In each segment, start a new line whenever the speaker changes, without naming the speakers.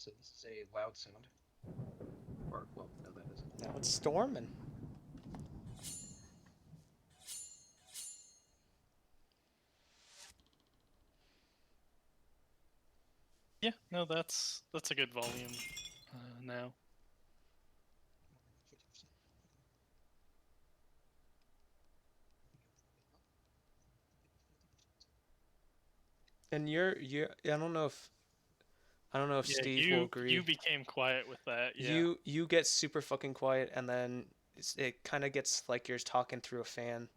So this is a loud sound. Or, well, no, that isn't.
Now it's storming.
Yeah, no, that's a good volume now.
And I don't know if
Yeah,
Steve will
you
agree.
became quiet with that. Yeah.
You get super fucking quiet, and then it kind of gets like you're talking through a fan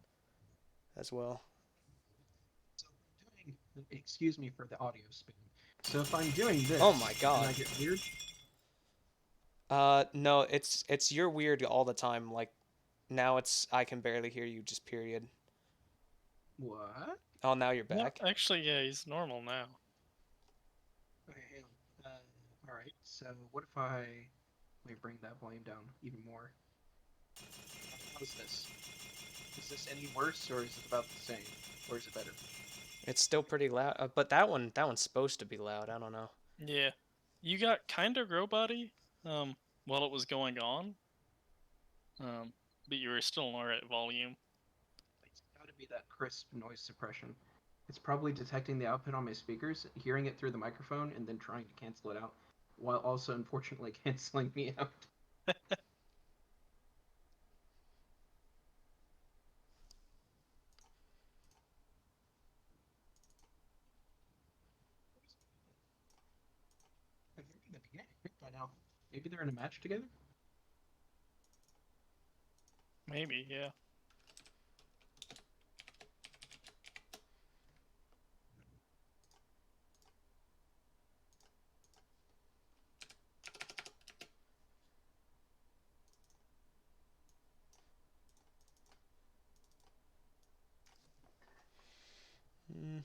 as well.
So if I'm doing, excuse me for the audio spin. So if I'm doing
Oh my
this and
god.
I get weird,
No, it's you're weird all the time. Like now it's I can barely hear you. Just period.
what?
Oh, now you're
No,
back.
actually, yeah, he's normal now.
Okay, hang on. All right. So what if I let me bring that volume down even more? How's this? Is this any worse, or is it about the same, or is it better?
It's still pretty loud, but that one's supposed to be loud. I don't know.
Yeah, you got kind of robot-y, while it was going on, um, but you were still in alright volume.
It's got to be that crisp noise suppression. It's probably detecting the output on my speakers, hearing it through the microphone, and then trying to cancel it out, while also unfortunately canceling me out. I think in the beginning by now. Maybe they're in a match together.
Maybe, yeah.
Mm.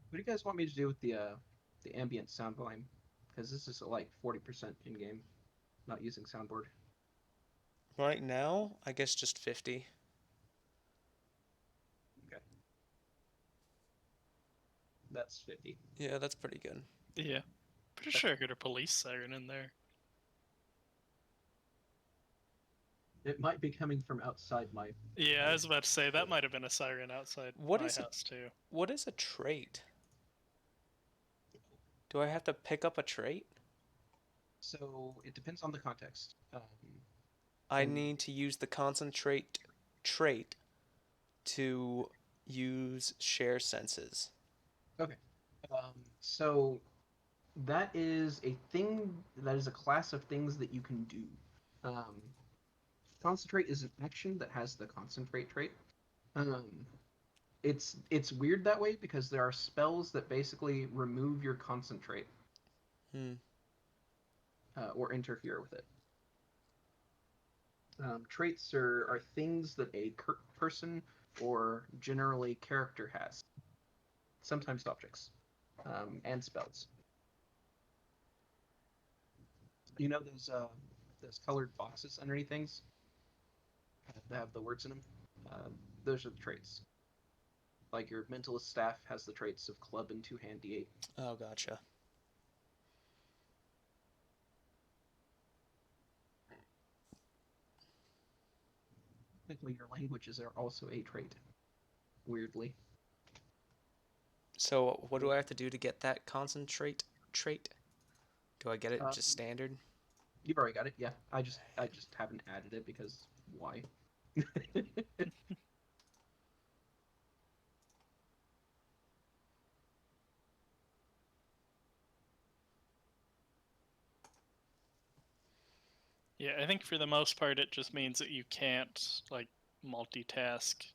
What do you guys want me to do with the ambient sound volume? Because this is like 40% in game, not using soundboard.
Right now, I guess just 50.
Okay, that's 50.
Yeah, that's pretty good.
Yeah. Pretty
That,
sure I got a police siren in there.
it might be coming from outside my.
Yeah, I was about to say, that might have been a siren outside
What
my
is a
house, too.
what is a trait? Do I have to pick up a trait?
So it depends on the context.
I
And
need to use the concentrate trait to use share senses.
okay, so that is a thing. That is a class of things that you can do. Um, Concentrate is an action that has the concentrate trait. Um, it's weird that way because there are spells that basically remove your concentrate
Hmm.
or interfere with it. Traits are things that a person or generally character has, sometimes objects, and spells. You know those colored boxes underneath things that have the words in them? Those are the traits. Like your mentalist staff has the traits of club and two hand d8.
Oh, gotcha.
Technically, your languages are also a trait. Weirdly,
So, what do I have to do to get that concentrate trait? Do I get it
uh,
just standard?
you've already got it. Yeah, I just haven't added it because why?
Yeah, I think for the most part it just means that you can't, like, multitask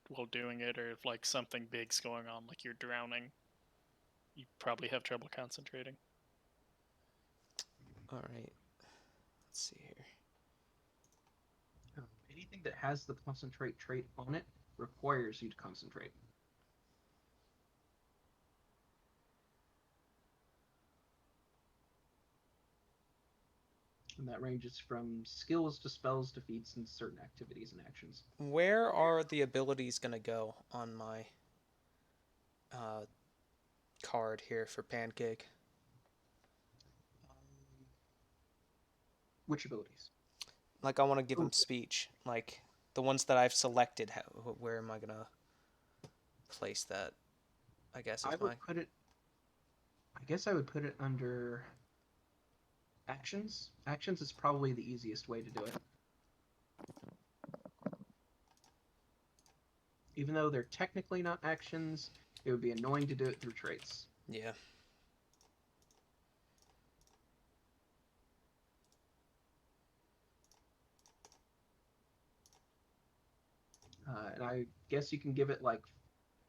while doing it, or if, like, something big's going on, like you're drowning, you probably have trouble concentrating.
All right. Let's see here.
anything that has the concentrate trait on it requires you to concentrate. And that ranges from skills to spells to feats and certain activities and actions.
Where are the abilities gonna go on my uh, card here for Pancake?
Um, which abilities?
Like, I want to give
Oh,
him speech. Like, the ones that I've selected, where am I gonna place that? I guess
I
is
would
my.
put it. I guess I would put it under actions. Actions is probably the easiest way to do it. Even though they're technically not actions, it would be annoying to do it through traits.
Yeah.
And I guess you can give it like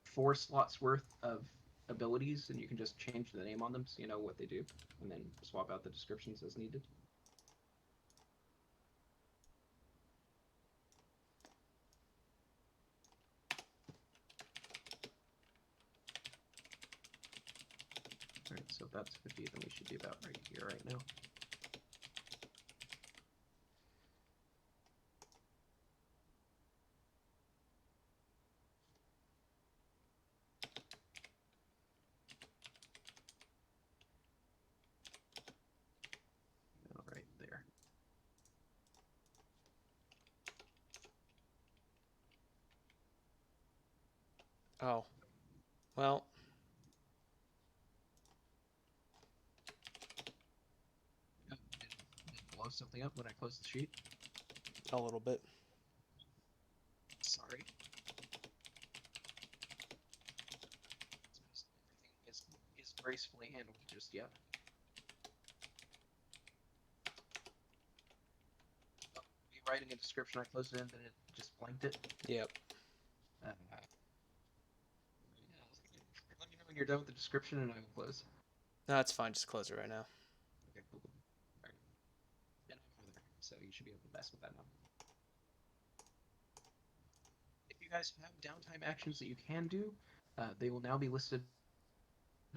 4 slots worth of abilities, and you can just change the name on them so you know what they do, and then swap out the descriptions as needed. Alright, so if that's 50, then we should be about right here right now. Alright, there.
Oh. Well,
Oh, did blow something up when I closed the sheet?
a little bit.
Sorry. Everything is gracefully handled just yet. Oh, me writing a description, I closed it in, then it just blanked it.
Yep.
Yeah, let me know when you're done with the description, and I will close.
No, it's fine. Just close it right now.
Okay, cool. Alright. And I'm out of there, so you should be able to mess with that now. If you guys have downtime actions that you can do, they will now be listed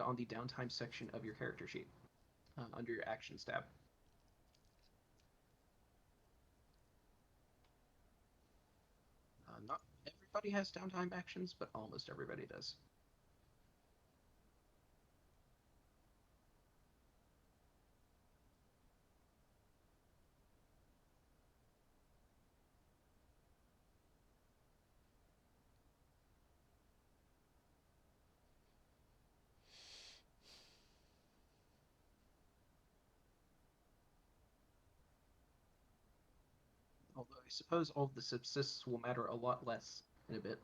on the downtime section of your character sheet under your actions tab. Not everybody has downtime actions, but almost everybody does. Although I suppose all of the subsists will matter a lot less in a bit.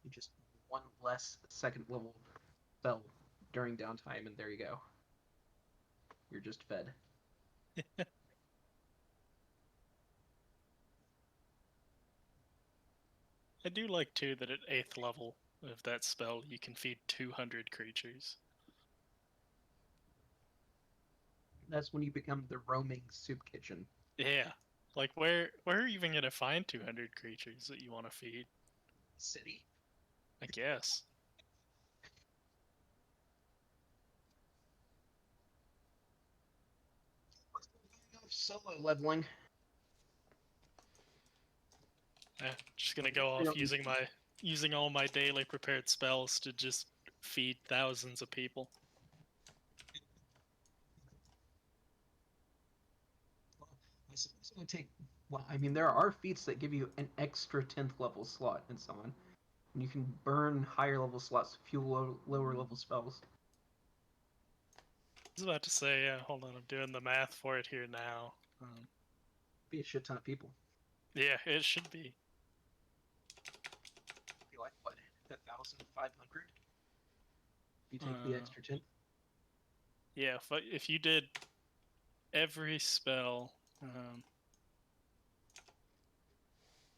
You just one less second level spell during downtime, and there you go. You're just fed.
I do like too that at 8th level of that spell you can feed 200 creatures.
That's when you become the roaming soup kitchen.
Yeah. Like where are you even gonna find 200 creatures that you want to feed?
City.
I guess.
Solo leveling.
Just gonna
We
go off
don't need
using all my daily prepared spells to just feed thousands of people.
Well, I suppose it would take. Well, I mean, there are feats that give you an extra 10th level slot and so on. And you can burn higher level slots to fuel lower level spells.
I was about to say, yeah, hold on, I'm doing the math for it here now.
Be a shit ton of people.
Yeah, it should be.
Be like what, 1,500? If you take the
Uh,
extra 10th.
yeah, if you did every spell,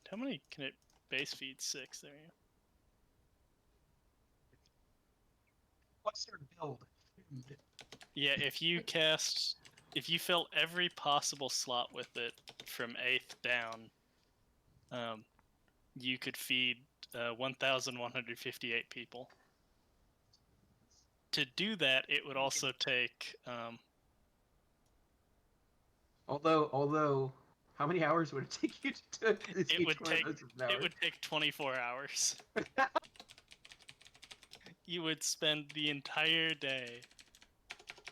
how many can it base feed? 6. There you
What's their build?
Yeah, if you fill every possible slot with it from 8th down, you could feed 1,158 people. To do that, it would also take
Although, how many hours would it take you to
it
each
would
one of
take
those is an
it
hour?
would take 24 hours. You would spend the entire day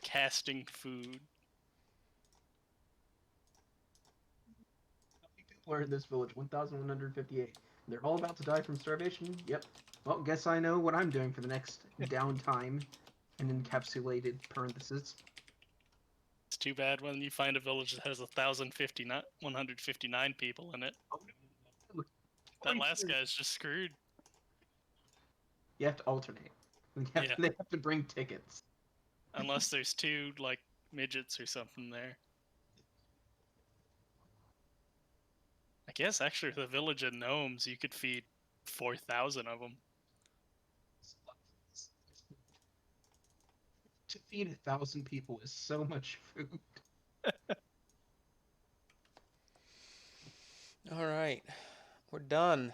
casting food.
How many people are in this village? 1,158. They're all about to die from starvation? Yep. Well, guess I know what I'm doing for the next downtime. An encapsulated parenthesis.
It's too bad when you find a village that has 1,159 people in it.
Oh, no.
That last
22.
guy's just screwed.
You have to alternate.
Yeah,
They have to bring tickets.
unless there's two like midgets or something there. I guess actually with a village of gnomes, you could feed 4,000 of them.
To feed 1,000 people is so much food.
All right, we're done.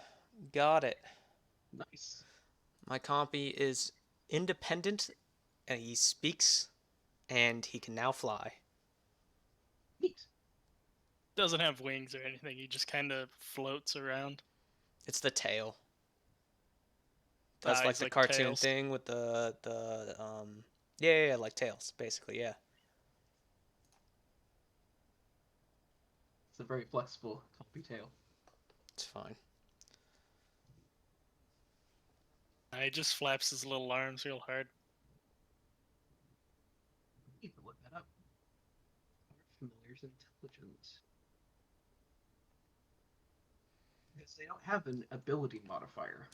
Got it.
Nice.
My compy is independent, and he speaks, and he can now fly.
Neat.
Doesn't have wings or anything. He just kind of floats around.
It's the tail. Does like
He's
the
like
cartoon
tails.
thing with the yeah, like tails, basically, yeah.
It's a very flexible copy tail.
It's fine.
He just flaps his little arms real hard.
I need to look that up. Art familiars intelligence. Because they don't have an ability modifier.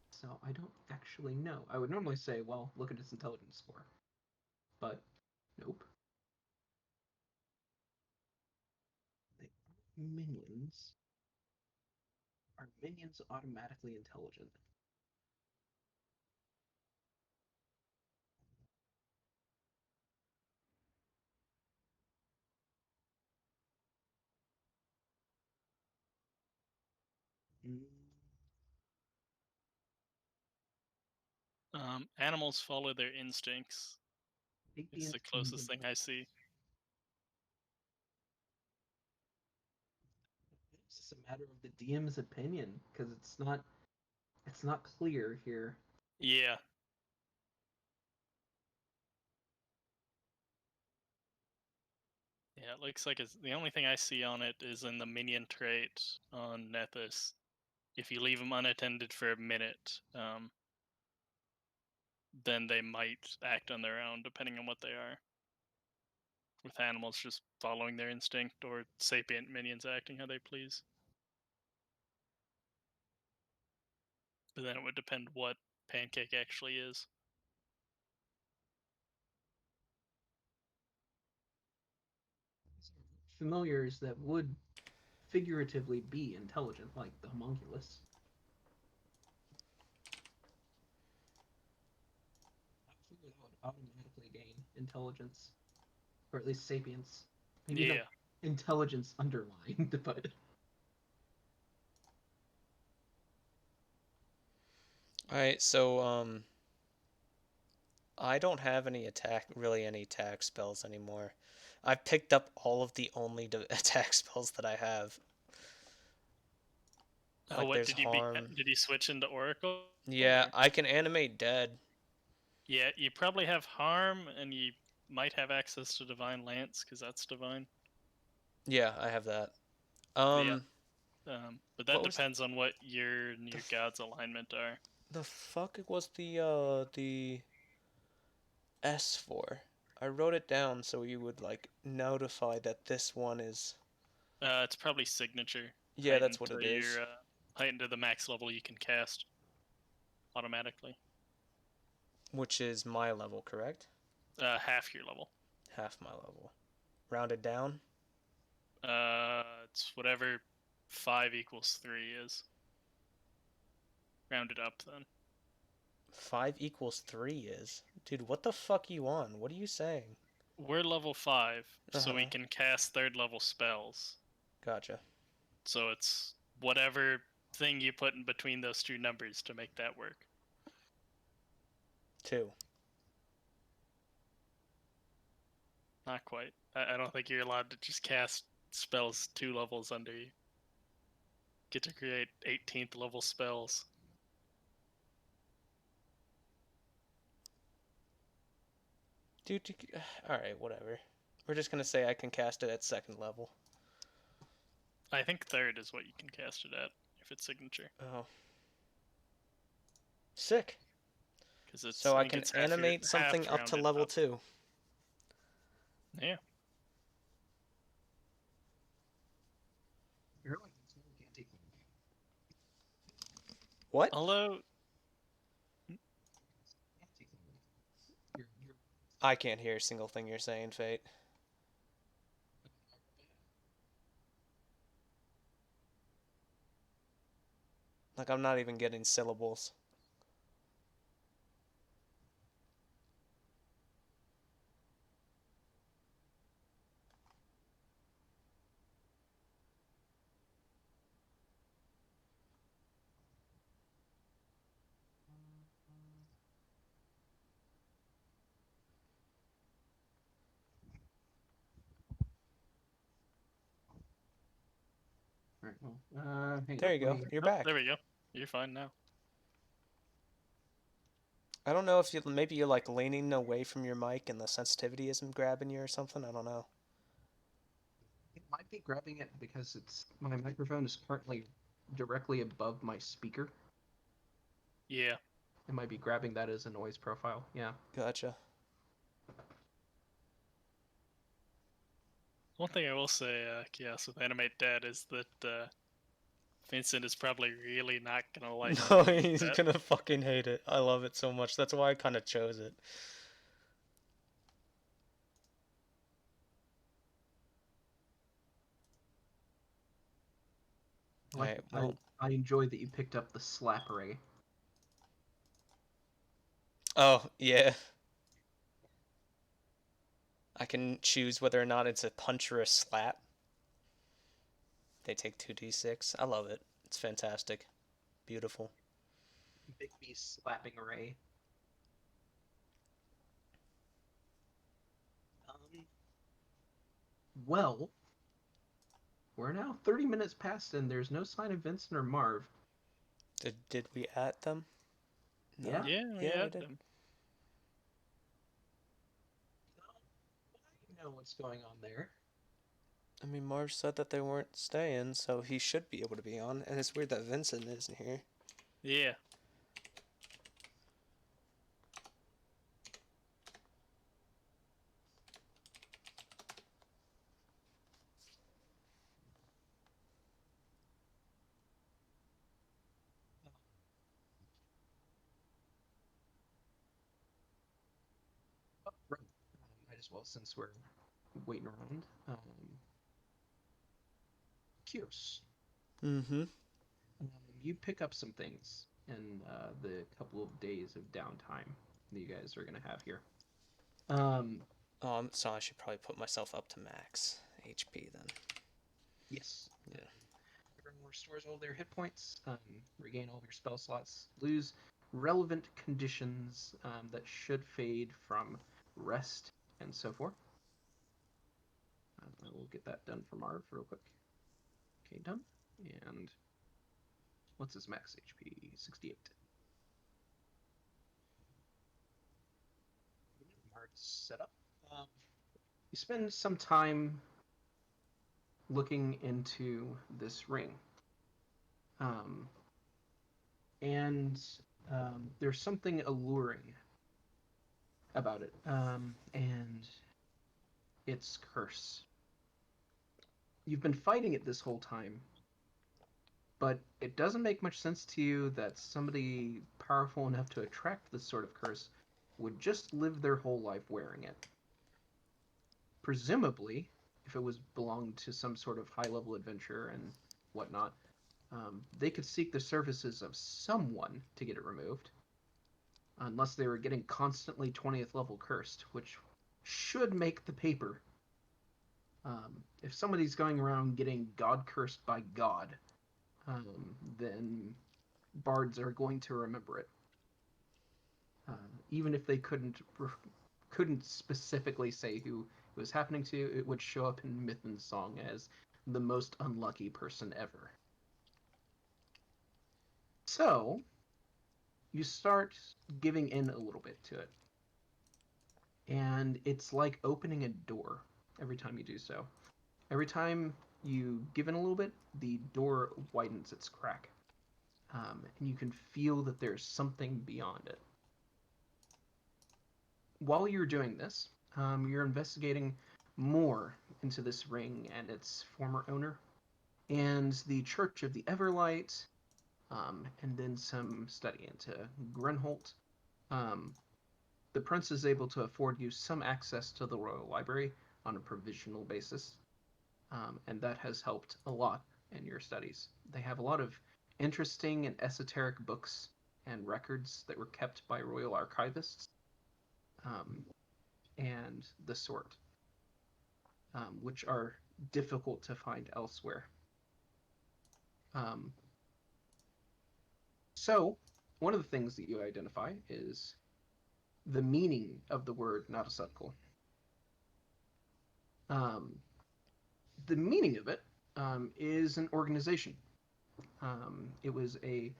So I don't actually know. I would normally say, well, look at its intelligence score. But nope. They aren't minions. Are minions automatically intelligent? Mm,
Animals follow their instincts. It's the
sapience
closest
medium.
thing I see.
It's just a matter of the DM's opinion because it's not clear here.
Yeah. Yeah, it looks like the only thing I see on it is in the minion trait on Nethys. If you leave them unattended for a minute, then they might act on their own, depending on what they are. With animals just following their instinct, or sapient minions acting how they please. But then it would depend what Pancake actually is.
Familiars that would figuratively be intelligent, like the homunculus. I figured that would automatically gain intelligence, or at least sapience. Maybe not
Yeah.
intelligence underlined, but
All right, so I don't have any attack spells anymore. I've picked up all of the only attack spells that I have.
Oh,
Like
what
there's
did you be?
harm.
Did you switch into Oracle?
Yeah,
Or?
I can animate dead.
Yeah, you probably have harm, and you might have access to Divine Lance because that's divine.
Yeah, I have that.
Yeah.
Um,
But
what
that
was
depends on what your
the
god's alignment are.
the fuck was the S for? I wrote it down so you would like notify that this one is.
It's probably signature
Yeah, that's what it is.
heightened to the max level you can cast automatically.
Which is my level, correct?
Half your level.
Half my level. Rounded down.
It's whatever 5 equals 3 is. Rounded up then.
5 equals 3 is. Dude, what the fuck you on? What are you saying?
We're level 5, so we
Uh-huh.
can cast 3rd level spells.
Gotcha.
So it's whatever thing you put in between those two numbers to make that work.
2.
Not quite. I don't think you're allowed to just cast spells 2 levels under you. Get to create 18th level spells.
Dude, alright, whatever. We're just gonna say I can cast it at 2nd level.
I think 3rd is what you can cast it at if it's signature,
Oh. Sick.
because it's
So
I
I
think
can
it's
animate something
half
up to
rounded
level
up.
2.
Yeah.
You're like, can't take
What?
Although
can't take you're
I can't hear a single thing you're saying, Fate. Like, I'm not even getting syllables.
All right. Well, hang
There
on.
you
Let
go.
me.
You're
oh, there
back.
we go. You're fine now.
I don't know if maybe you're like leaning away from your mic and the sensitivity isn't grabbing you or something. I don't know.
It might be grabbing it because it's my microphone is currently directly above my speaker.
Yeah.
It might be grabbing that as a noise profile. Yeah.
Gotcha.
One thing I will say, Chaos, with Animate Dead is that Vincent is probably really not gonna like when
No,
we use
he's
that.
gonna fucking hate it. I love it so much. That's why I kind of chose it.
I like.
Alright,
I
well.
I enjoy that you picked up the slap array.
Oh, yeah. I can choose whether or not it's a punch or a slap. They take 2d6. I love it. It's fantastic. Beautiful.
Big B slapping array. Um, well, we're now 30 minutes past and there's no sign of Vincent or Marv.
Did we at them? No.
Yeah?
Yeah, we
Yeah, we
had
did.
them.
You know what's going on there.
I mean, Marv said that they weren't staying, so he should be able to be on. And it's weird that Vincent isn't here.
Yeah.
Oh, right. Might as well since we're waiting around. Kios.
Mm-hmm.
You pick up some things in the couple of days of downtime that you guys are gonna have here. Um,
So I should probably put myself up to max HP then.
yes.
Yeah.
Everyone restores all their hit points, regain all of your spell slots, lose relevant conditions that should fade from rest and so forth. I will get that done for Marv real quick. Okay, done. And what's his max HP? 68. Marv's set up. You spend some time looking into this ring. Um, and there's something alluring about it. And its curse. You've been fighting it this whole time, but it doesn't make much sense to you that somebody powerful enough to attract this sort of curse would just live their whole life wearing it. Presumably, if it was belonged to some sort of high-level adventure and whatnot, they could seek the services of someone to get it removed. unless they were getting constantly 20th level cursed, which should make the paper. If somebody's going around getting God cursed by God, then bards are going to remember it, even if they couldn't specifically say who it was happening to. It would show up in myth and song as the most unlucky person ever. So you start giving in a little bit to it, and it's like opening a door every time you do so. Every time you give in a little bit, the door widens its crack, and you can feel that there's something beyond it. While you're doing this, you're investigating more into this ring and its former owner, and the Church of the Everlight, and then some study into Grenholt. Um, the prince is able to afford you some access to the Royal Library on a provisional basis, and that has helped a lot in your studies. They have a lot of interesting and esoteric books and records that were kept by royal archivists, um, and the sort, which are difficult to find elsewhere. Um, so, one of the things that you identify is the meaning of the word Natasutkel. Um, the meaning of it is an organization. It was a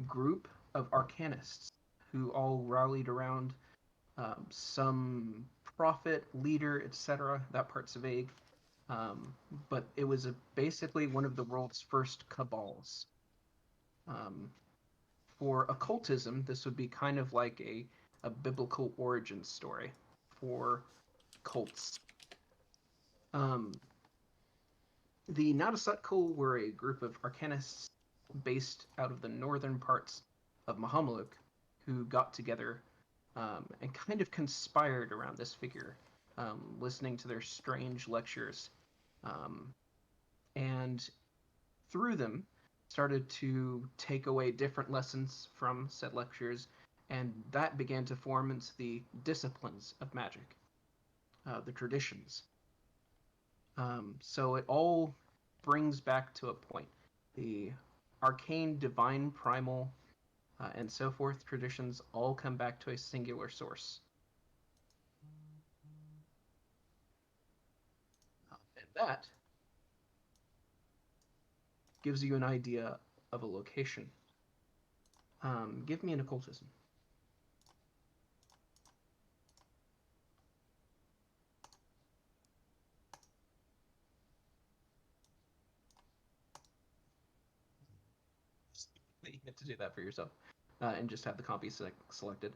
group of arcanists who all rallied around some prophet, leader, etc. That part's vague. But it was basically one of the world's first cabals. Um, for occultism, this would be kind of like a biblical origin story for cults. Um, the Natasutkel were a group of arcanists based out of the northern parts of Mahamaluk who got together and kind of conspired around this figure, listening to their strange lectures, um, and through them started to take away different lessons from said lectures, and that began to form into the disciplines of magic, the traditions. So it all brings back to a point. The arcane, divine, primal, and so forth traditions all come back to a singular source. And that gives you an idea of a location. Give me an occultism. You get to do that for yourself, and just have the copy selected.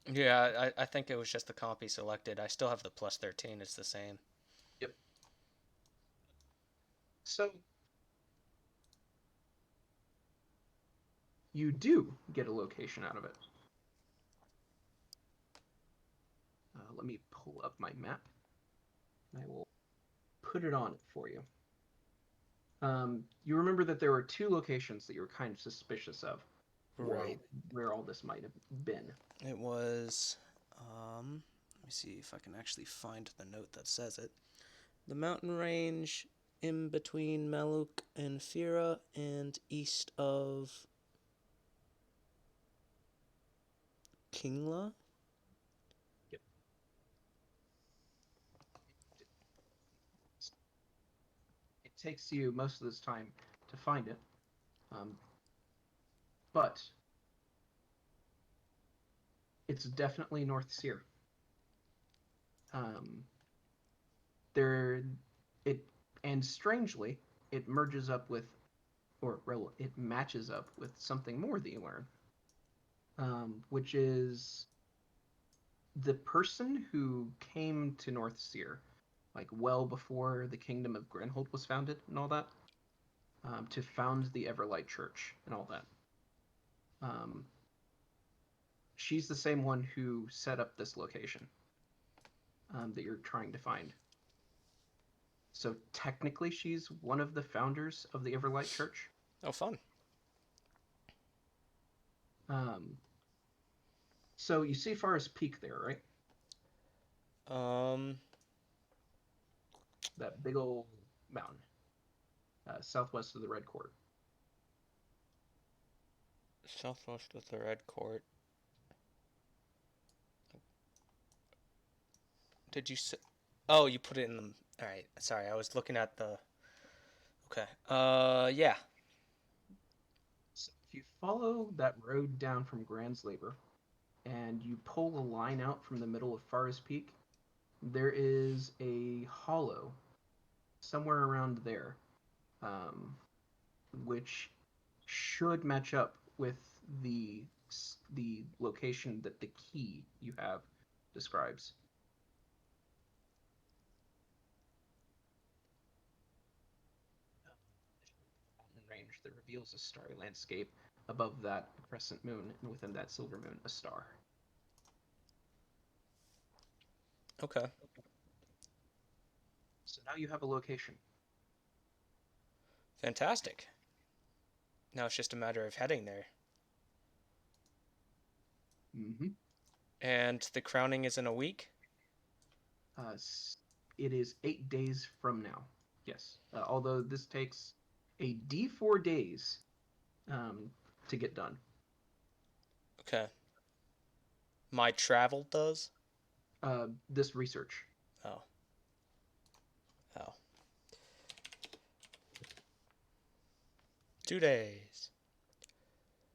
Yeah, I think it was just the copy selected. I still have the plus 13. It's the same.
Yep. So you do get a location out of it. Let me pull up my map, and I will put it on it for you. You remember that there were two locations that you were kind of suspicious of for
Right.
where all this might have been.
It was. Let me see if I can actually find the note that says it. The mountain range in between Maluk and Fira and east of Kingla.
Yep. It takes you most of this time to find it, but it's definitely North Seer. Um, there, it and strangely, it merges up with, or it matches up with something more that you learn, which is the person who came to North Seer, like well before the kingdom of Grenhold was founded and all that, to found the Everlight Church and all that. Um, she's the same one who set up this location that you're trying to find. So technically, she's one of the founders of the Everlight Church.
Oh, fun.
Um, So you see Forest Peak there, right?
Um,
That big old mountain, southwest of the Red Court.
southwest of the Red Court. Did you say? Oh, you put it in the. All right. Sorry, I was looking at the. Okay. Yeah.
So if you follow that road down from Grandslaver and you pull a line out from the middle of Forest Peak, there is a hollow somewhere around there, um, which should match up with the the location that the key you have describes. Mountain range that reveals a starry landscape. Above that, a crescent moon, and within that silver moon, a star.
Okay.
So now you have a location.
Fantastic. Now it's just a matter of heading there.
Mm-hmm.
And the crowning is in a week?
Uh, it is 8 days from now. Yes. Although this takes a D4 days um, to get done.
Okay. My travel does?
This research.
Oh. Oh. 2 days.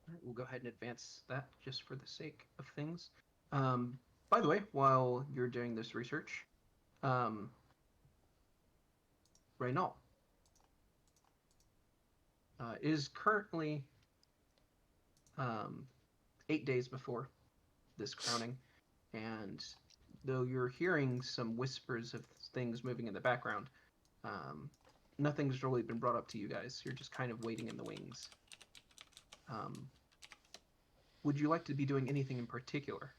All right, we'll go ahead and advance that just for the sake of things. By the way, while you're doing this research, um, Reynald is currently um, 8 days before this crowning, and though you're hearing some whispers of things moving in the background, um, nothing's really been brought up to you guys. You're just kind of waiting in the wings. Um, would you like to be doing anything in particular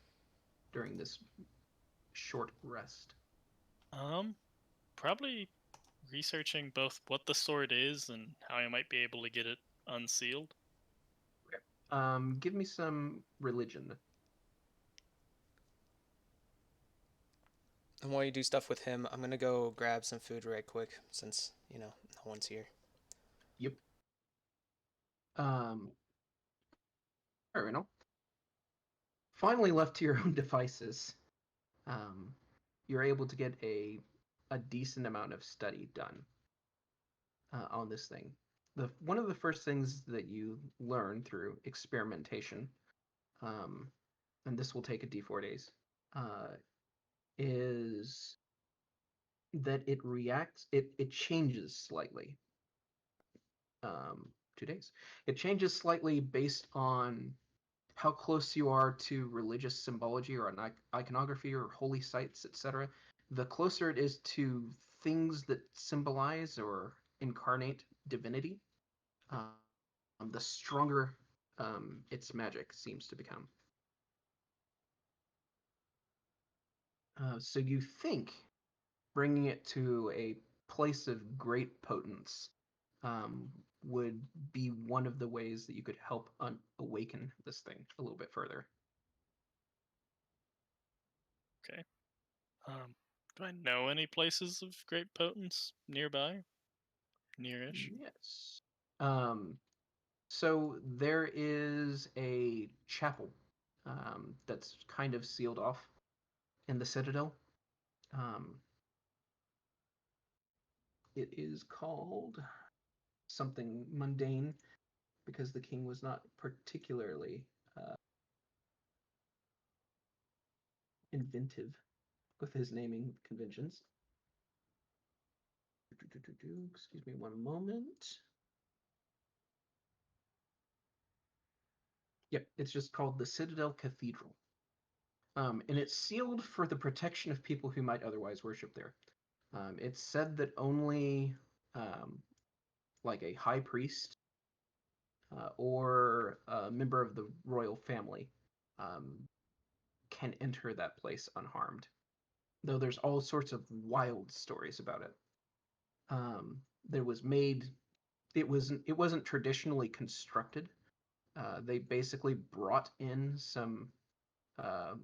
during this short rest?
Um, Probably researching both what the sword is and how I might be able to get it unsealed.
Okay. Give me some religion.
And while you do stuff with him, I'm gonna go grab some food right quick since, no one's here.
Yep. Um, all right, no. Finally, left to your own devices, um, you're able to get a decent amount of study done on this thing. The one of the first things that you learn through experimentation, um, and this will take a D4 days, uh, is that it changes slightly. 2 days. It changes slightly based on how close you are to religious symbology or an iconography or holy sites, etc. The closer it is to things that symbolize or incarnate divinity, the stronger its magic seems to become. So you think bringing it to a place of great potence um, would be one of the ways that you could help awaken this thing a little bit further.
Okay. Um, do I know any places of great potence nearby? Nearish?
Yes. Um, so there is a chapel that's kind of sealed off in the Citadel. Um, it is called something mundane because the king was not particularly uh, inventive with his naming conventions. Excuse me one moment. Yep, it's just called the Citadel Cathedral. And it's sealed for the protection of people who might otherwise worship there. It's said that only um, like a high priest or a member of the royal family um, can enter that place unharmed. Though there's all sorts of wild stories about it. There was made it wasn't traditionally constructed. They basically brought in some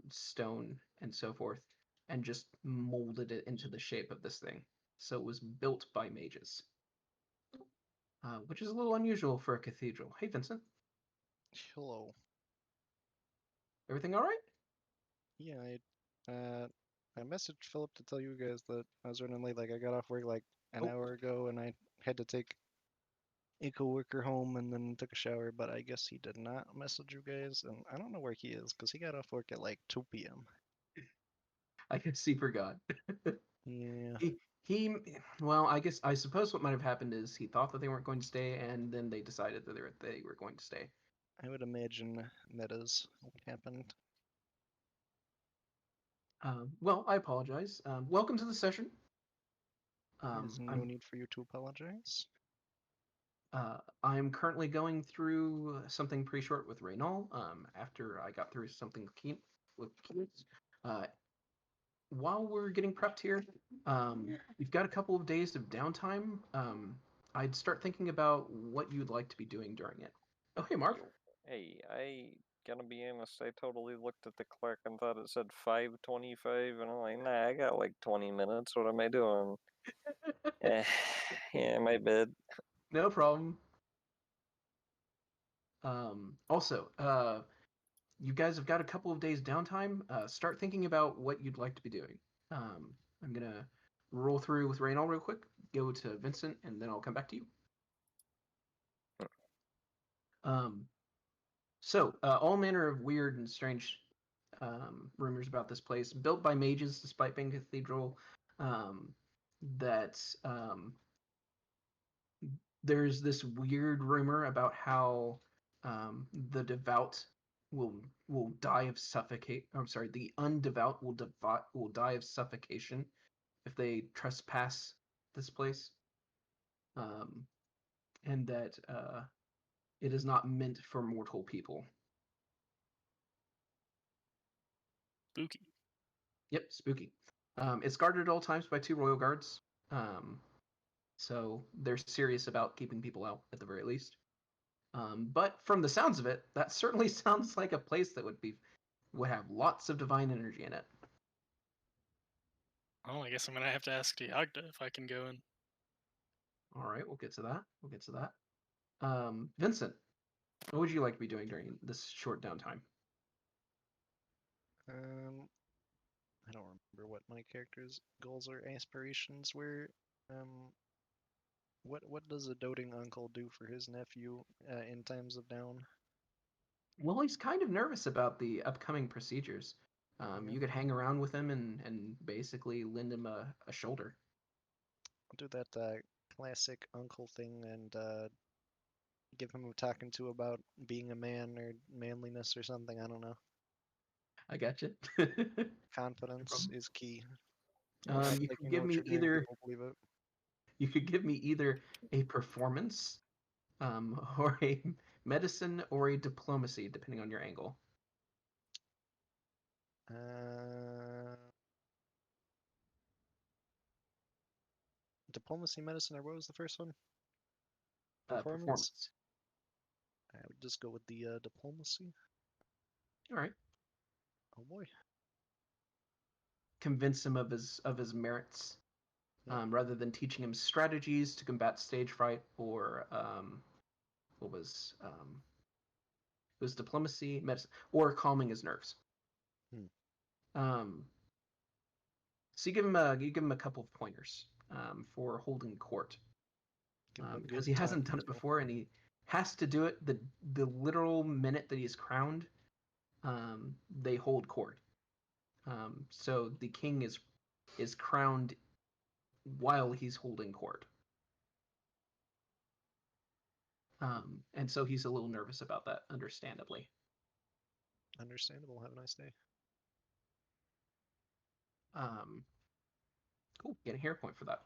stone and so forth, and just molded it into the shape of this thing. So it was built by mages, which is a little unusual for a cathedral. Hey, Vincent,
Hello.
everything all right?
Yeah, I messaged Philip to tell you guys that I was running late. Like I got off work like an
Oh,
hour ago, and I had to take a coworker home and then took a shower. But I guess he did not message you guys, and I don't know where he is because he got off work at like 2 p.m.
I guess he forgot.
Yeah,
He, well, I suppose what might have happened is he thought that they weren't going to stay, and then they decided that they were going to stay.
I would imagine that is what happened.
Well, I apologize. Welcome to the session.
There's no
I'm
need for you to apologize.
I'm currently going through something pretty short with Reynal. After I got through something with kids. Uh, while we're getting prepped here, we've got a couple of days of downtime. I'd start thinking about what you'd like to be doing during it. Oh, hey, Mark.
Hey, I gonna be honest, I totally looked at the clock and thought it said 5:25, and I'm like, nah, I got like 20 minutes. What am I doing? Yeah, my bad.
No problem. Also, you guys have got a couple of days downtime. Start thinking about what you'd like to be doing. I'm gonna roll through with Reynal real quick, go to Vincent, and then I'll come back to you. Um, all manner of weird and strange rumors about this place, built by mages despite being a cathedral. That There's this weird rumor about how the devout will die of suffocate. I'm sorry, the undevout will die of suffocation if they trespass this place, um, and that it is not meant for mortal people.
Spooky.
Yep, spooky. It's guarded at all times by 2 royal guards, so they're serious about keeping people out at the very least. But from the sounds of it, that certainly sounds like a place that would have lots of divine energy in it.
Oh, I guess I'm gonna have to ask Diagda if I can go in.
All right, we'll get to that. Vincent, what would you like to be doing during this short downtime?
Um, I don't remember what my character's goals or aspirations were. Um, what does a doting uncle do for his nephew in times of down?
Well, he's kind of nervous about the upcoming procedures.
Yeah,
You could hang around with him and basically lend him a shoulder.
I'll do that classic uncle thing and give him a talking to about being a man or manliness or something. I don't know.
I got you. No
Confidence
problem.
is key. Act
You
like
could
you know
give
what
me
you're doing. People believe it.
a performance, or a medicine, or a diplomacy, depending on your angle.
Uh, Diplomacy, medicine, or what was the first one? Performance.
Performance.
I would just go with the diplomacy.
All right.
Oh boy.
Convince him of his merits,
Yep.
rather than teaching him strategies to combat stage fright, or what was it was diplomacy, medicine, or calming his nerves.
Hmm.
So you give him a couple of pointers for holding court,
Give him a
because
good
he hasn't
talking
done it
to.
before, and he has to do it the literal minute that he's crowned. They hold court. So the king is crowned while he's holding court. And so he's a little nervous about that, understandably.
Understandable. Have a nice day.
Um, cool. Get a hero point for that.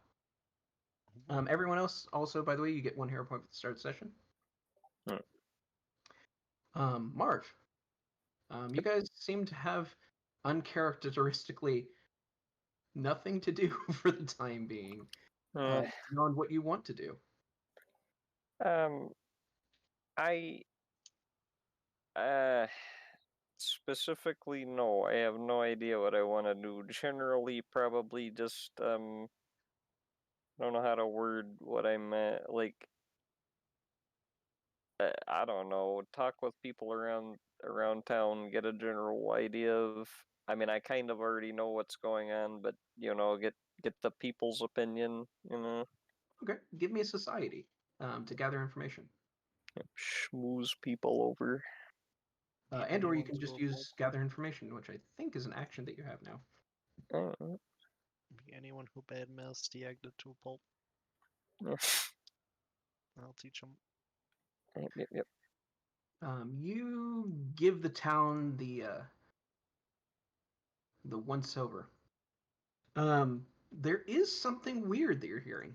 Oh boy.
Everyone else, also, by the way, you get 1 hero point for the start of the session.
Hmm.
Marv, you guys seem to have uncharacteristically nothing to do for the time being,
Eh,
beyond what you want to do.
I uh Specifically, no. I have no idea what I want to do. Generally, probably just I don't know how to word what I meant. Like, I don't know. Talk with people around town, get a general idea of. I mean, I kind of already know what's going on, but get the people's opinion.
Okay, give me a society to gather information.
Schmooze people over.
Get
And or you
anyone
can
to
just
a pulp.
use gather information, which I think is an action that you have now.
I don't know.
Be anyone who badmouths Tiagda to a pulp. I'll teach them.
Yep.
You give the town the once over. There is something weird that you're hearing.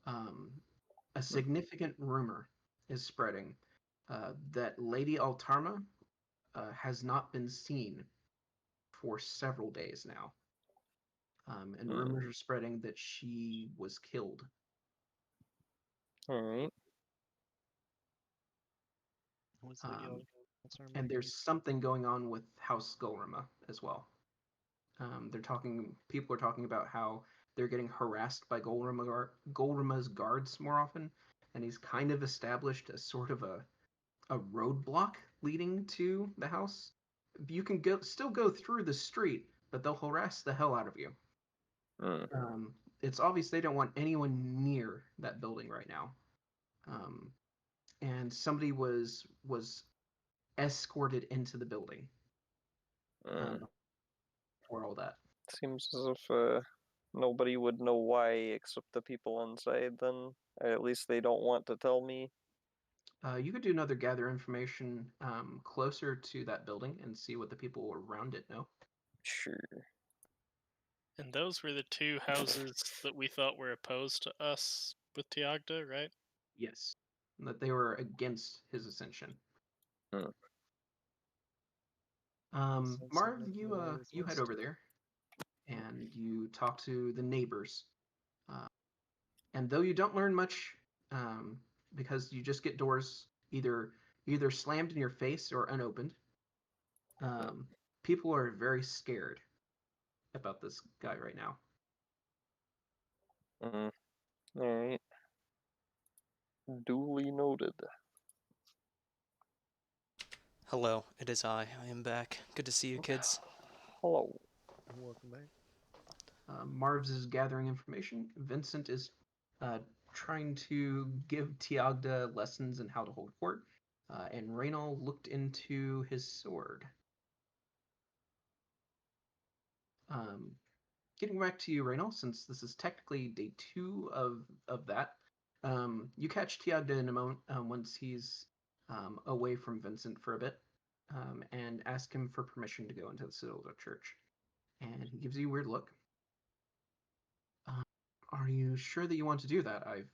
A significant rumor is spreading that Lady Altarma has not been seen for several days now. And rumors are spreading that she was killed.
All right.
Who's Lady Altarma
And
again?
there's something going on with House Golrima as well. People are talking about how they're getting harassed by Golrima's guards more often, and he's kind of established a sort of a roadblock leading to the house. You can still go through the street, but they'll harass the hell out of you. It's obvious they don't want anyone near that building right now. And somebody was escorted into the building for all that.
Seems as if nobody would know why except the people inside. Then at least they don't want to tell me.
You could do another gather information closer to that building and see what the people around it know.
Sure.
And those were the two houses that we thought were opposed to us with Tiagda, right?
Yes, that they were against his ascension. Marv, you head over there, and you talk to the neighbors. And though you don't learn much, because you just get doors either slammed in your face or unopened, people are very scared about this guy right now.
All right. Duly noted.
Hello, it is I. I am back. Good to see you, kids.
Hello.
Welcome back.
Marv's is gathering information. Vincent is trying to give Tiagda lessons in how to hold court. And Reynal looked into his sword. Getting back to you, Reynal, since this is technically day 2 of that, you catch Tiagda in a moment once he's away from Vincent for a bit, and ask him for permission to go into the Citadel Church. And he gives you a weird look. Are you sure that you want to do that? I've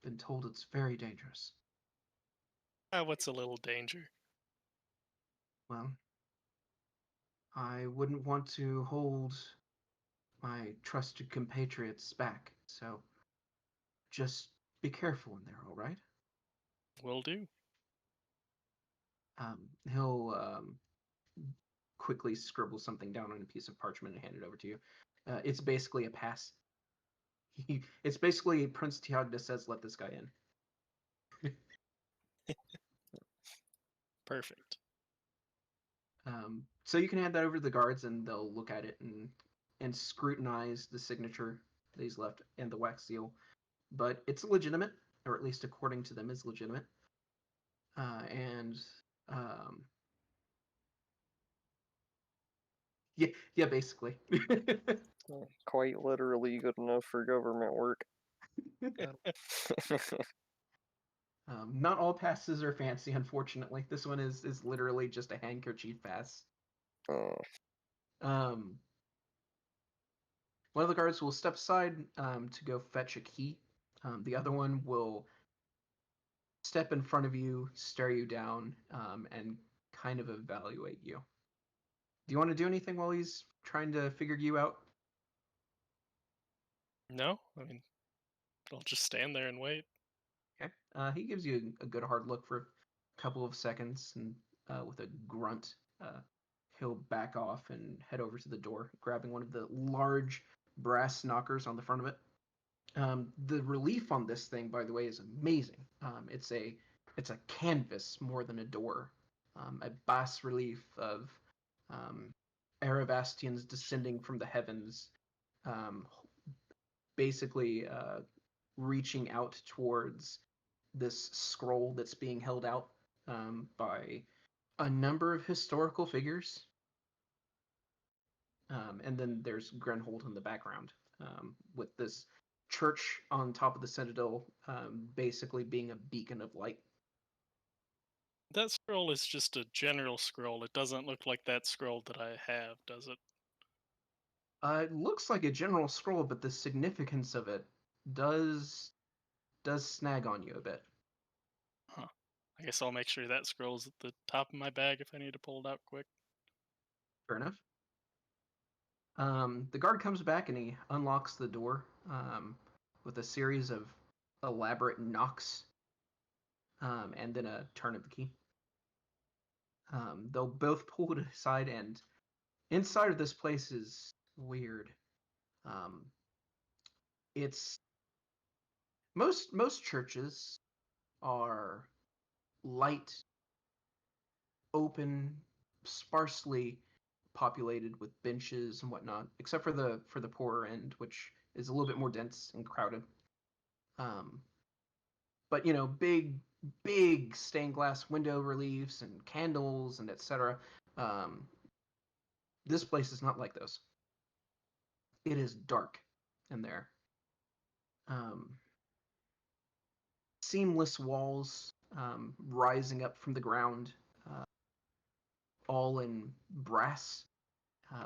been told it's very dangerous.
What's a little danger?
Well, I wouldn't want to hold my trusted compatriots back, so just be careful in there, all right?
Will do.
He'll quickly scribble something down on a piece of parchment and hand it over to you. It's basically a pass. It's basically Prince Tiagda says, "Let this guy in."
Perfect.
So you can hand that over to the guards, and they'll look at it and scrutinize the signature that he's left and the wax seal. But it's legitimate, or at least according to them, is legitimate. And yeah, basically.
Quite literally good enough for government work.
Not all passes are fancy, unfortunately. This one is literally just a handkerchief pass. One of the guards will step aside to go fetch a key. The other one will step in front of you, stare you down, and kind of evaluate you. Do you want to do anything while he's trying to figure you out?
No, I mean, I'll just stand there and wait.
Okay. He gives you a good hard look for a couple of seconds, and with a grunt, he'll back off and head over to the door, grabbing one of the large brass knockers on the front of it. The relief on this thing, by the way, is amazing. It's a canvas more than a door, a bas relief of Aravastians descending from the heavens, um, basically reaching out towards this scroll that's being held out by a number of historical figures. And then there's Grenhold in the background, with this church on top of the Citadel, basically being a beacon of light.
That scroll is just a general scroll. It doesn't look like that scroll that I have, does it?
It looks like a general scroll, but the significance of it does snag on you a bit.
Huh. I guess I'll make sure that scroll's at the top of my bag if I need to pull it out quick.
Fair enough. The guard comes back and he unlocks the door with a series of elaborate knocks, and then a turn of the key. They'll both pull it aside, and inside of this place is weird. Um, it's most churches are light, open, sparsely populated with benches and whatnot, except for the poorer end, which is a little bit more dense and crowded. Um, but big stained glass window reliefs and candles and etc. Um, this place is not like those. It is dark in there. Um, Seamless walls rising up from the ground, uh, all in brass,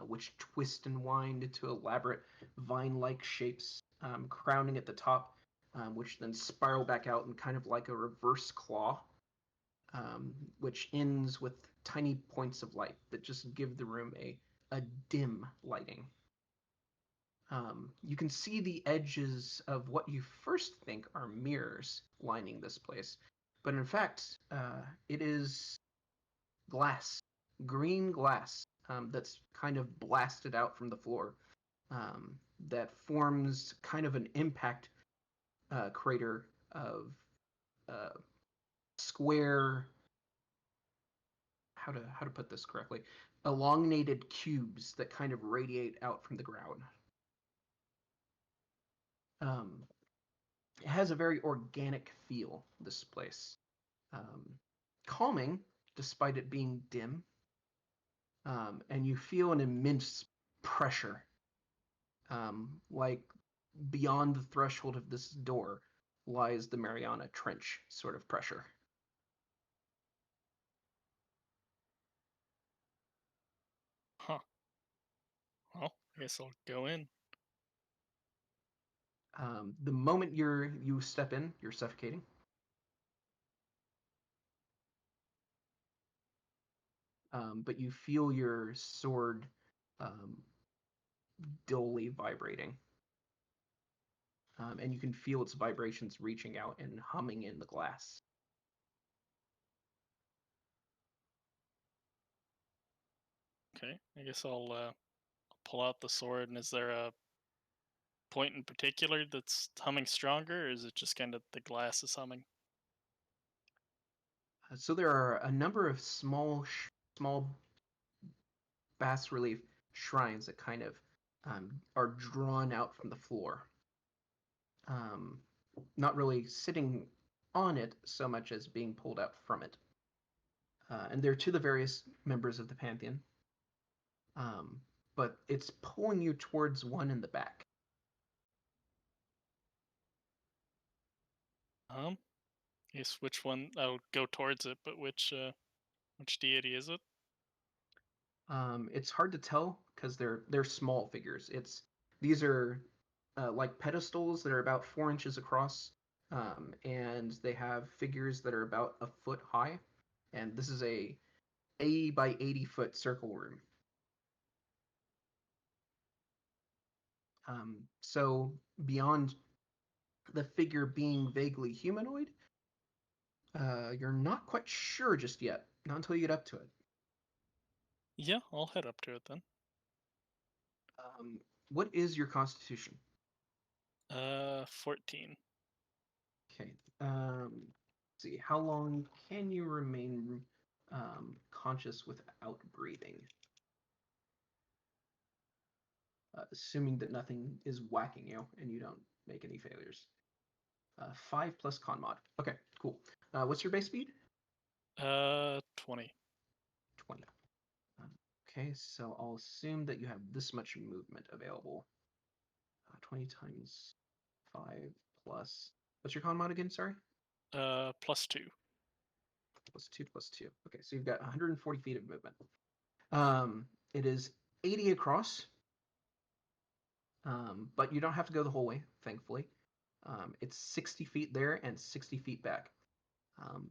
which twist and wind into elaborate vine-like shapes, crowning at the top, which then spiral back out in kind of like a reverse claw, which ends with tiny points of light that just give the room a dim lighting. You can see the edges of what you first think are mirrors lining this place, but in fact, it is glass, green glass, that's kind of blasted out from the floor, that forms kind of an impact crater of uh, square. How to put this correctly? Elongated cubes that kind of radiate out from the ground. Um, it has a very organic feel, this place. Um, Calming, despite it being dim. And you feel an immense pressure, like beyond the threshold of this door lies the Mariana Trench sort of pressure.
Huh. Well, I guess I'll go in.
The moment you step in, you're suffocating. But you feel your sword um, dully vibrating. And you can feel its vibrations reaching out and humming in the glass.
Okay, I guess I'll pull out the sword. And is there a point in particular that's humming stronger, or is it just kind of the glass is humming?
So there are a number of small bas relief shrines that kind of are drawn out from the floor. Um, Not really sitting on it so much as being pulled out from it. And they're to the various members of the pantheon. But it's pulling you towards one in the back.
I guess which one? I'll go towards it, but which deity is it?
It's hard to tell because they're small figures. These are like pedestals that are about 4 inches across, and they have figures that are about a foot high. And this is a 80 by 80-foot circle room. So beyond the figure being vaguely humanoid, you're not quite sure just yet. Not until you get up to it.
Yeah, I'll head up to it then.
What is your constitution?
14.
Okay. Let's see. How long can you remain conscious without breathing? Assuming that nothing is whacking you and you don't make any failures. 5 plus con mod. Okay, cool. What's your base speed?
20.
20. Okay, so I'll assume that you have this much movement available. 20 times 5 plus. What's your con mod again? Sorry?
+2.
Plus 2 plus 2. Okay, so you've got 140 feet of movement. It is 80 across, but you don't have to go the whole way, thankfully. It's 60 feet there and 60 feet back.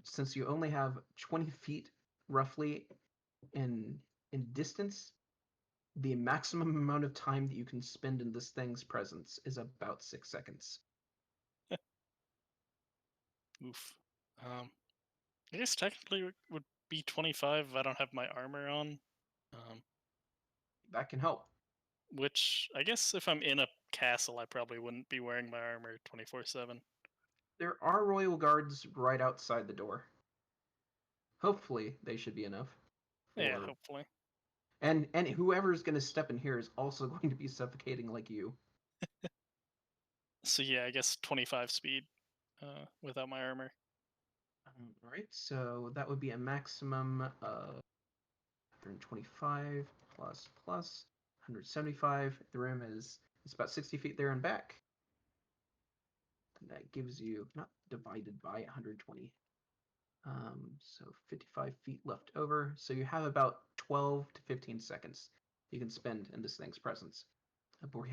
Since you only have 20 feet roughly in distance, the maximum amount of time that you can spend in this thing's presence is about 6 seconds.
Oof. I guess technically it would be 25 if I don't have my armor on.
That can help.
Which I guess if I'm in a castle, I probably wouldn't be wearing my armor 24/7.
There are royal guards right outside the door. Hopefully, they should be enough.
Yeah,
For
hopefully.
and whoever's going to step in here is also going to be suffocating like you.
So yeah, I guess 25 speed without my armor.
All right, so that would be a maximum of 125 plus 175. The room is it's about 60 feet there and back. And that gives you not divided by 120. So 55 feet left over. So you have about 12 to 15 seconds you can spend in this thing's presence before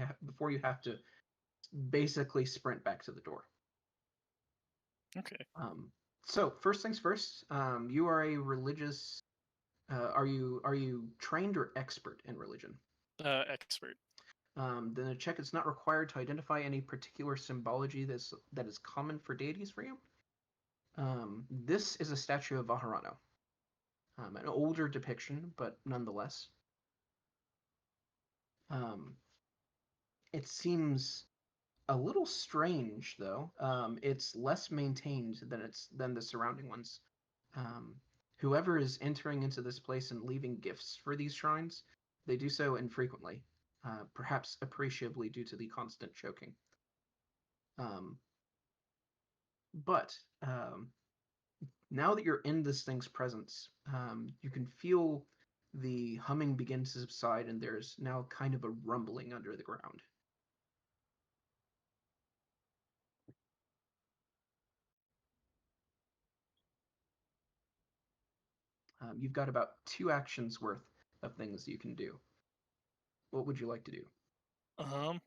you have to basically sprint back to the door.
Okay.
So first things first, you are a religious. Are you trained or expert in religion?
Expert.
Then a check is not required to identify any particular symbology that is common for deities for you. This is a statue of Vaharano, an older depiction, but nonetheless. Um, it seems a little strange, though. It's less maintained than the surrounding ones. Um, Whoever is entering into this place and leaving gifts for these shrines, they do so infrequently, perhaps appreciably due to the constant choking. Um, but now that you're in this thing's presence, you can feel the humming begin to subside, and there's now kind of a rumbling under the ground. You've got about 2 actions worth of things you can do. What would you like to do?
Um,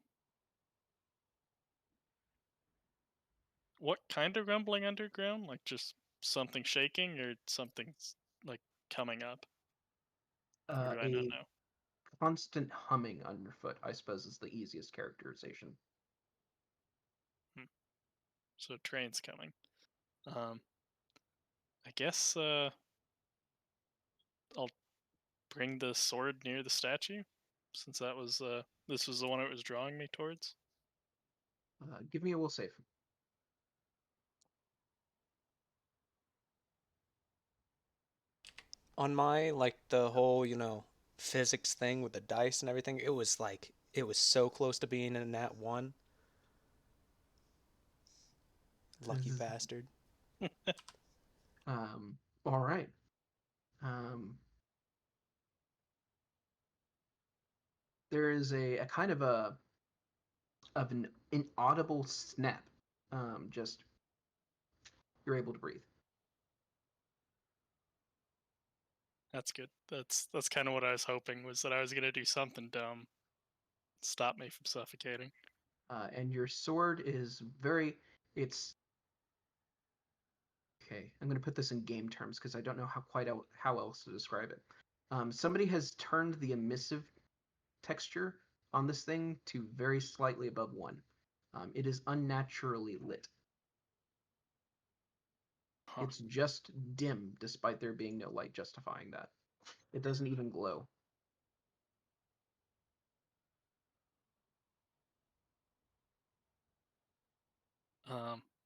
what kind of rumbling underground? Like just something shaking or something like coming up? Or do I not
A
know?
constant humming underfoot, I suppose, is the easiest characterization.
Hmm. So train's coming. Um, I guess I'll bring the sword near the statue, since that was this was the one it was drawing me towards.
Give me a will save.
On my, like, the whole, physics thing with the dice and everything, it was so close to being in that one. Lucky bastard.
All right. Um, there is a kind of an inaudible snap. Just you're able to breathe.
That's good. That's kind of what I was hoping, was that I was gonna do something dumb, stop me from suffocating.
And your sword is very. It's okay. I'm going to put this in game terms because I don't know how else to describe it. Somebody has turned the emissive texture on this thing to very slightly above 1. It is unnaturally lit.
Huh.
It's just dim, despite there being no light justifying that. It doesn't even glow.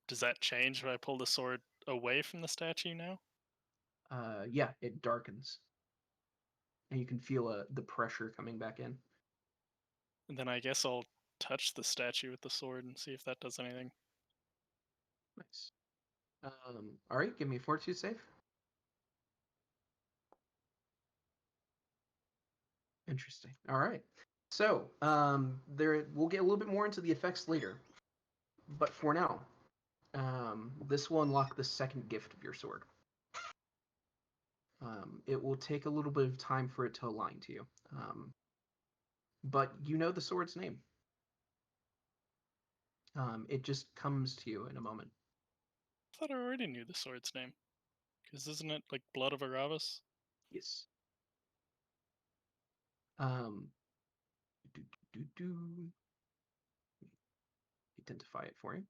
Does that change if I pull the sword away from the statue now?
Yeah, it darkens, and you can feel the pressure coming back in.
And then I guess I'll touch the statue with the sword and see if that does anything.
Nice. All right, give me a fortitude save. Interesting. All right. So, there we'll get a little bit more into the effects later, but for now, this will unlock the second gift of your sword. It will take a little bit of time for it to align to you, but you know the sword's name. It just comes to you in a moment.
I thought I already knew the sword's name. Because isn't it like Blood of Aravis?
Yes. Um, do, do, do, identify it for you.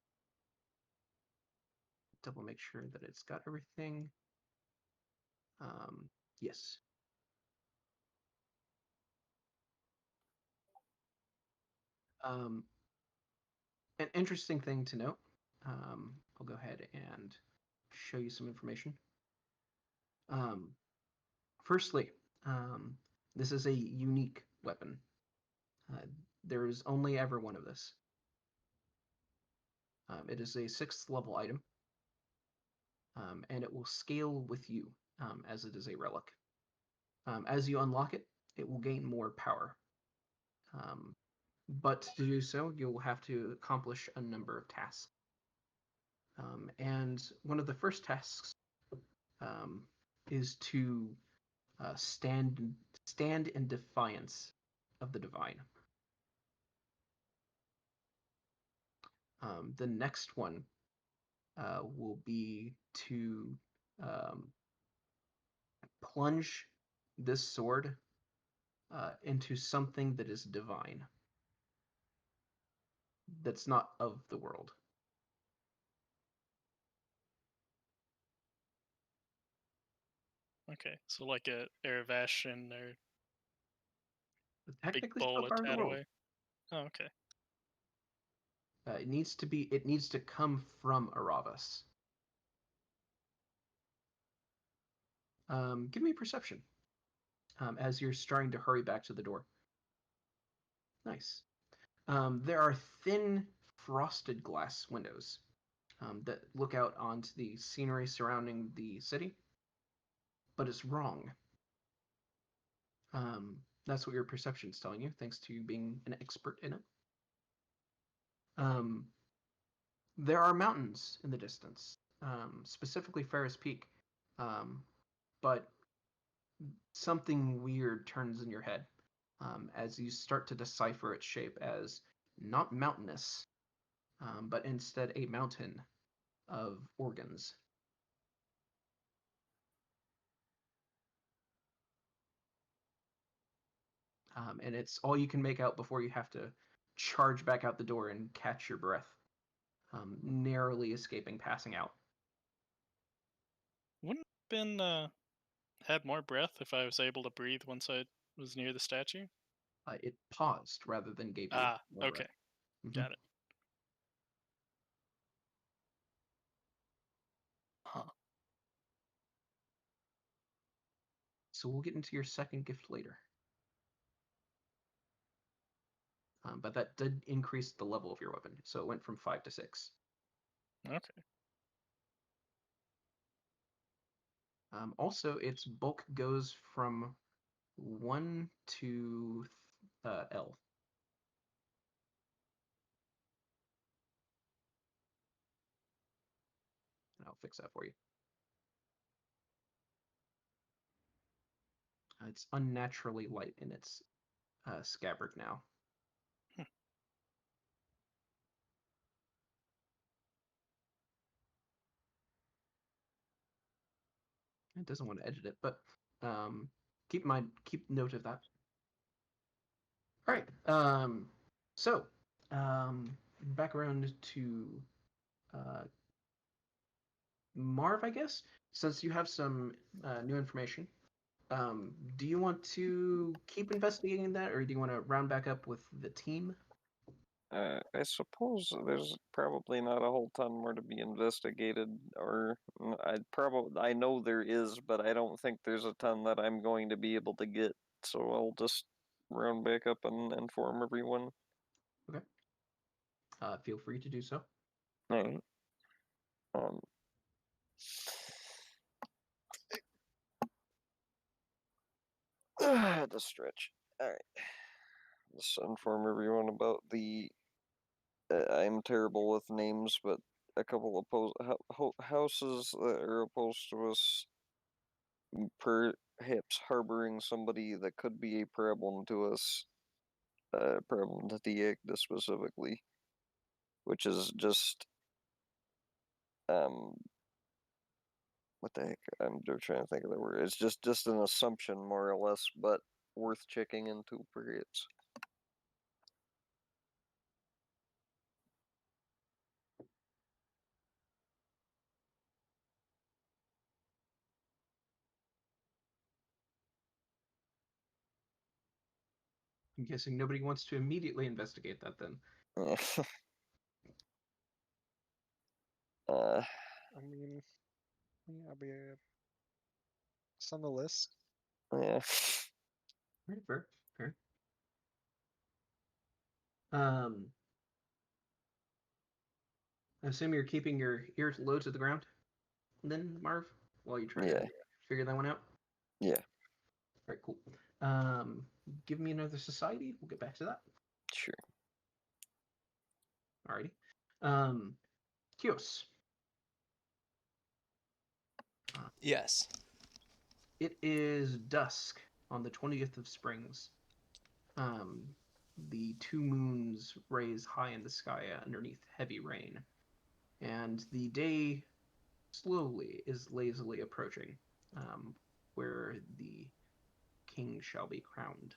Double make sure that it's got everything. Yes. Um, an interesting thing to note. I'll go ahead and show you some information. Um, firstly, this is a unique weapon. Uh, there is only ever one of this. It is a 6th level item, and it will scale with you as it is a relic. As you unlock it, it will gain more power. But to do so, you'll have to accomplish a number of tasks. And one of the first tasks is to stand in defiance of the divine. The next one will be to plunge this sword into something that is divine, that's not of the world.
Okay, so like a Eravashian or big
Technically still
bowl of
part of the world.
Tataway. Oh, okay.
It needs to come from Aravas. Give me perception as you're starting to hurry back to the door. Nice. There are thin frosted glass windows that look out onto the scenery surrounding the city, but it's wrong. That's what your perception's telling you, thanks to you being an expert in it. There are mountains in the distance, specifically Ferris Peak, but something weird turns in your head as you start to decipher its shape as not mountainous, but instead a mountain of organs. And it's all you can make out before you have to charge back out the door and catch your breath, narrowly escaping passing out.
Wouldn't have been had more breath if I was able to breathe once I was near the statue?
It paused rather than gave you
Ah,
more breath.
okay. Got it. Huh.
So we'll get into your second gift later. But that did increase the level of your weapon, so it went from 5 to 6.
Okay.
Also, its bulk goes from 1 to L. I'll fix that for you. It's unnaturally light in its scabbard now.
Hmm.
It doesn't want to edit it, but keep note of that. All right. So back around to Marv, I guess, since you have some new information, do you want to keep investigating that, or do you want to round back up with the team?
I suppose there's probably not a whole ton more to be investigated, or I know there is, but I don't think there's a ton that I'm going to be able to get. So I'll just round back up and inform everyone.
Okay. Feel free to do so.
All right. Um. I had to stretch. All right. Just inform everyone about the. I'm terrible with names, but a couple of houses that are opposed to us, perhaps harboring somebody that could be a problem to us, problem to the Agda specifically, which is just what the heck? I'm trying to think of the word. It's just an assumption, more or less, but worth checking into, perhaps.
I'm guessing nobody wants to immediately investigate that then.
I mean, yeah, I'll be it's on the list.
Yeah.
Right, fair, fair. Um, I assume you're keeping your ears low to the ground, then, Marv, while you try
Yeah.
to figure that one out.
Yeah.
All right, cool. Give me another society. We'll get back to that.
Sure.
Alrighty. Kios.
Yes.
It is dusk on the 20th of Springs. Um, the two moons raise high in the sky underneath heavy rain, and the day slowly is lazily approaching, where the king shall be crowned.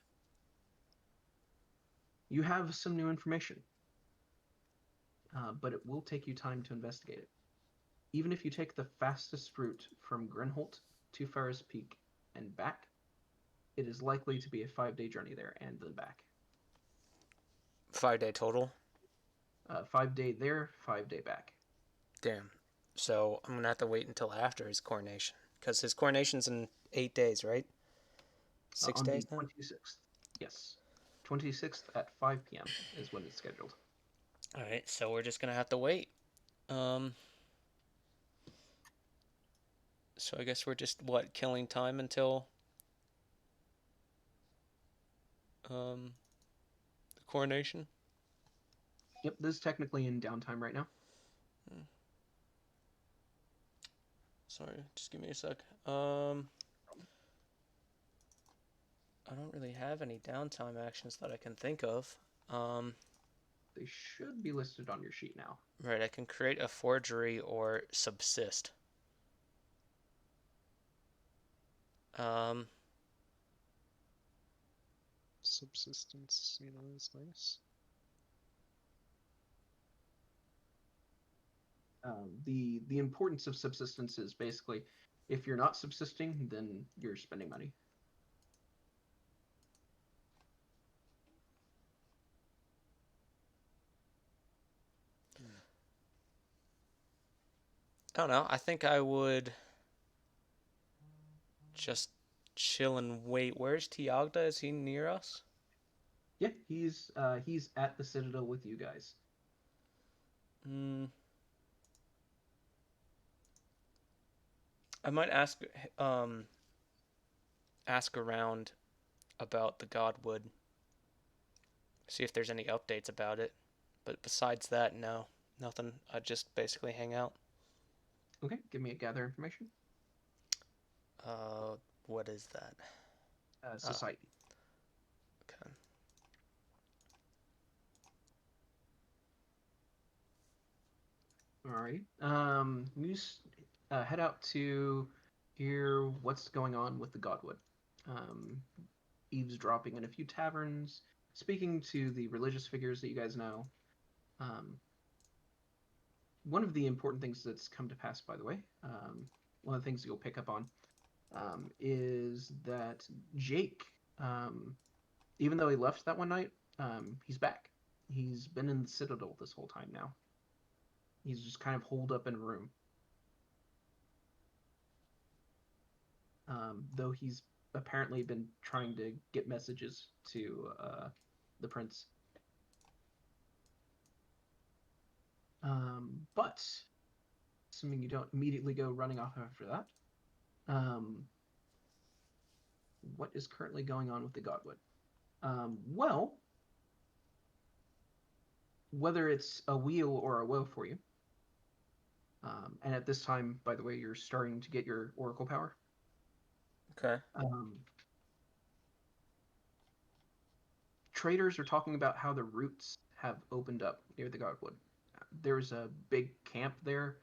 You have some new information, but it will take you time to investigate it. Even if you take the fastest route from Grinholt to Ferris Peak and back, it is likely to be a 5-day journey there and then back.
5-day total.
5-day there, 5-day back.
Damn. So I'm gonna have to wait until after his coronation, because his coronation's in 8 days, right? Six
On the
days now.
26th. Yes. 26th at 5 p.m. is when it's scheduled.
All right. So we're just gonna have to wait. Um. So I guess we're just killing time until the coronation.
Yep, this is technically in downtime right now.
Sorry, just give me a sec. I don't really have any downtime actions that I can think of.
They should be listed on your sheet now.
Right, I can create a forgery or subsist. Um,
Subsistence, is nice.
The importance of subsistence is basically, if you're not subsisting, then you're spending money.
I don't know. I think I would just chill and wait. Where's Tiagda? Is he near us?
Yeah, he's at the Citadel with you guys.
Hmm. I might ask around about the Godwood. See if there's any updates about it. But besides that, no, nothing. I just basically hang out.
Okay, give me a gather information.
What is that? Oh,
Society.
okay.
Alrighty. You head out to hear what's going on with the Godwood. Um, eavesdropping in a few taverns, speaking to the religious figures that you guys know. Um, one of the important things that's come to pass, by the way, one of the things you'll pick up on, is that Jake, even though he left that one night, he's back. He's been in the Citadel this whole time now. He's just kind of holed up in a room. Though he's apparently been trying to get messages to the prince. But assuming you don't immediately go running off after that, what is currently going on with the Godwood? Well, whether it's a weal or a woe for you, and at this time, by the way, you're starting to get your oracle power.
Okay.
Traders are talking about how the roots have opened up near the Godwood. There's a big camp there,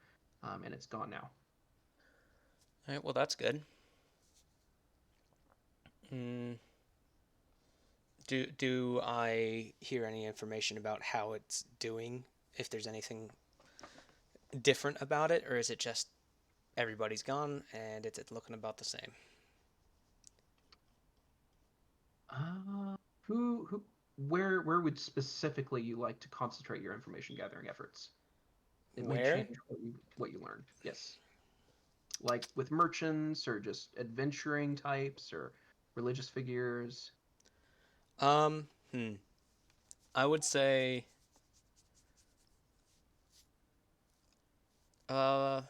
and it's gone now.
All right. Well, that's good. Mm. Do I hear any information about how it's doing? If there's anything different about it, or is it just everybody's gone and it's looking about the same?
Who, where would specifically you like to concentrate your information gathering efforts? It may
Where?
change what you learn. Yes, like with merchants or just adventuring types or religious figures.
Um. Hmm. I would say. Uh.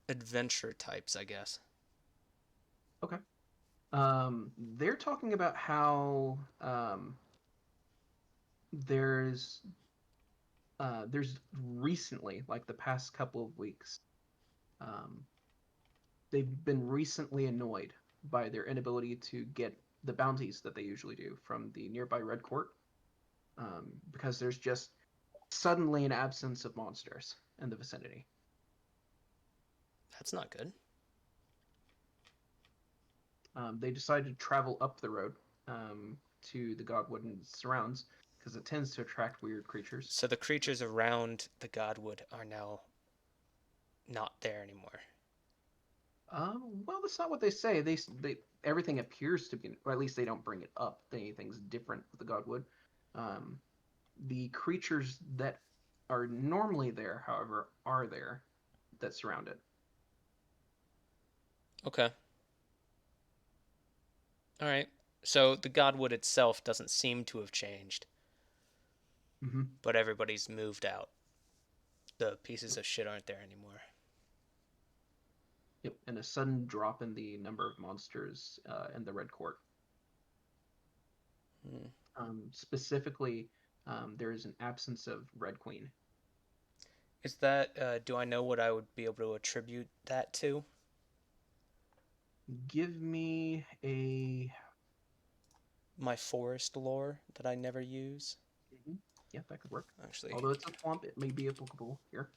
Adventure types, I guess.
Okay. They're talking about how there's there's recently, like the past couple of weeks, um, they've been recently annoyed by their inability to get the bounties that they usually do from the nearby Red Court, because there's just suddenly an absence of monsters in the vicinity.
That's not good.
They decided to travel up the road to the Godwood and surrounds because it tends to attract weird creatures.
So the creatures around the Godwood are now not there anymore.
Well, that's not what they say. They everything appears to be, or at least they don't bring it up. That anything's different with the Godwood. Um, the creatures that are normally there, however, are there that surround it.
Okay. All right. So the Godwood itself doesn't seem to have changed,
Mm-hmm.
but everybody's moved out. The pieces of shit aren't there anymore.
Yep, and a sudden drop in the number of monsters in the Red Court.
Hmm.
Specifically, there is an absence of Red Queen.
Is that, do I know what I would be able to attribute that to?
Give me a.
My forest lore that I never use?
Mhm. Yeah, that could work.
Actually,
Although it's a swamp, it may be applicable here.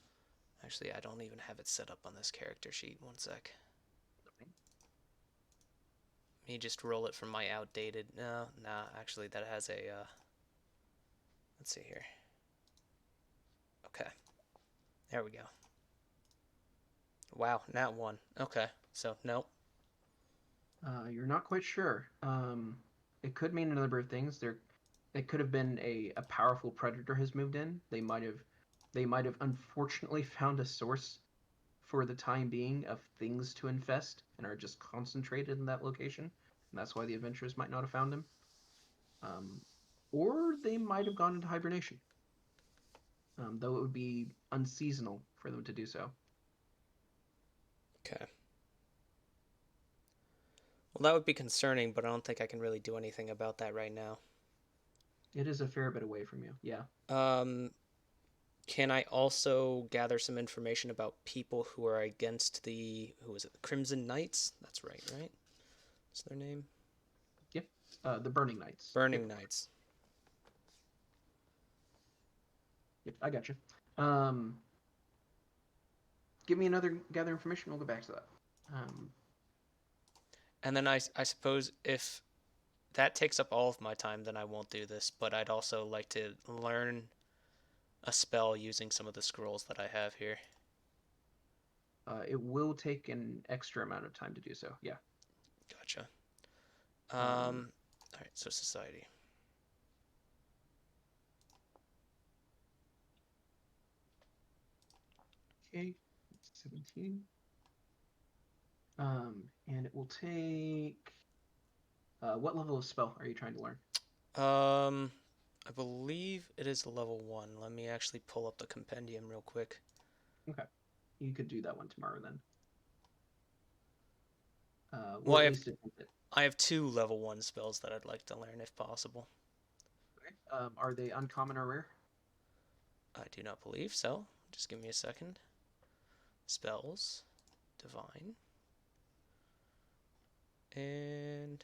I don't even have it set up on this character sheet. One sec. Me just roll it from my outdated. No, nah. Actually, that has a. Let's see here. Okay, there we go. Wow, nat one. Okay, so nope.
You're not quite sure. It could mean a number of things. It could have been a powerful predator has moved in. They might have unfortunately found a source for the time being of things to infest and are just concentrated in that location, and that's why the adventurers might not have found him. Um, or they might have gone into hibernation, though it would be unseasonal for them to do so.
Okay. Well, that would be concerning, but I don't think I can really do anything about that right now.
It is a fair bit away from you, yeah.
Can I also gather some information about people who are against the, who was it, the Crimson Knights? That's right? What's their name?
Yep. The Burning Knights.
Burning
Yep.
Knights.
Yep, I got you. Give me another gather information. We'll go back to that.
And then I suppose if that takes up all of my time, then I won't do this. But I'd also like to learn a spell using some of the scrolls that I have here.
It will take an extra amount of time to do so. Yeah.
Gotcha.
Um,
All right. So society.
okay. 17. And it will take. What level of spell are you trying to learn?
I believe it is level 1. Let me actually pull up the compendium real quick.
Okay. You could do that one tomorrow then.
Well,
Or at least attempt it.
I have 2 level 1 spells that I'd like to learn if possible.
Okay. Are they uncommon or rare?
I do not believe so. Just give me a second. Spells. Divine. And...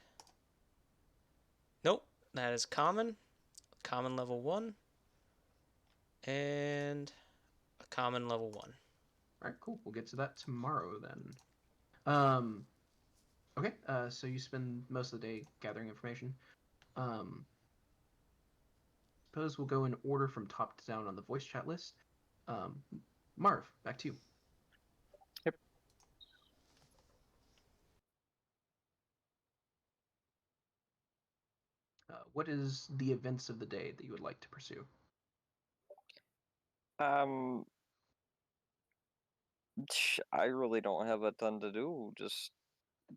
Nope. That is common. Common level 1. And a common level 1.
All right, cool. We'll get to that tomorrow then. Um, okay. So you spend most of the day gathering information. Suppose we'll go in order from top to down on the voice chat list. Um, Marv, back to you.
Yep.
What is the events of the day that you would like to pursue?
Um, I really don't have a ton to do. Just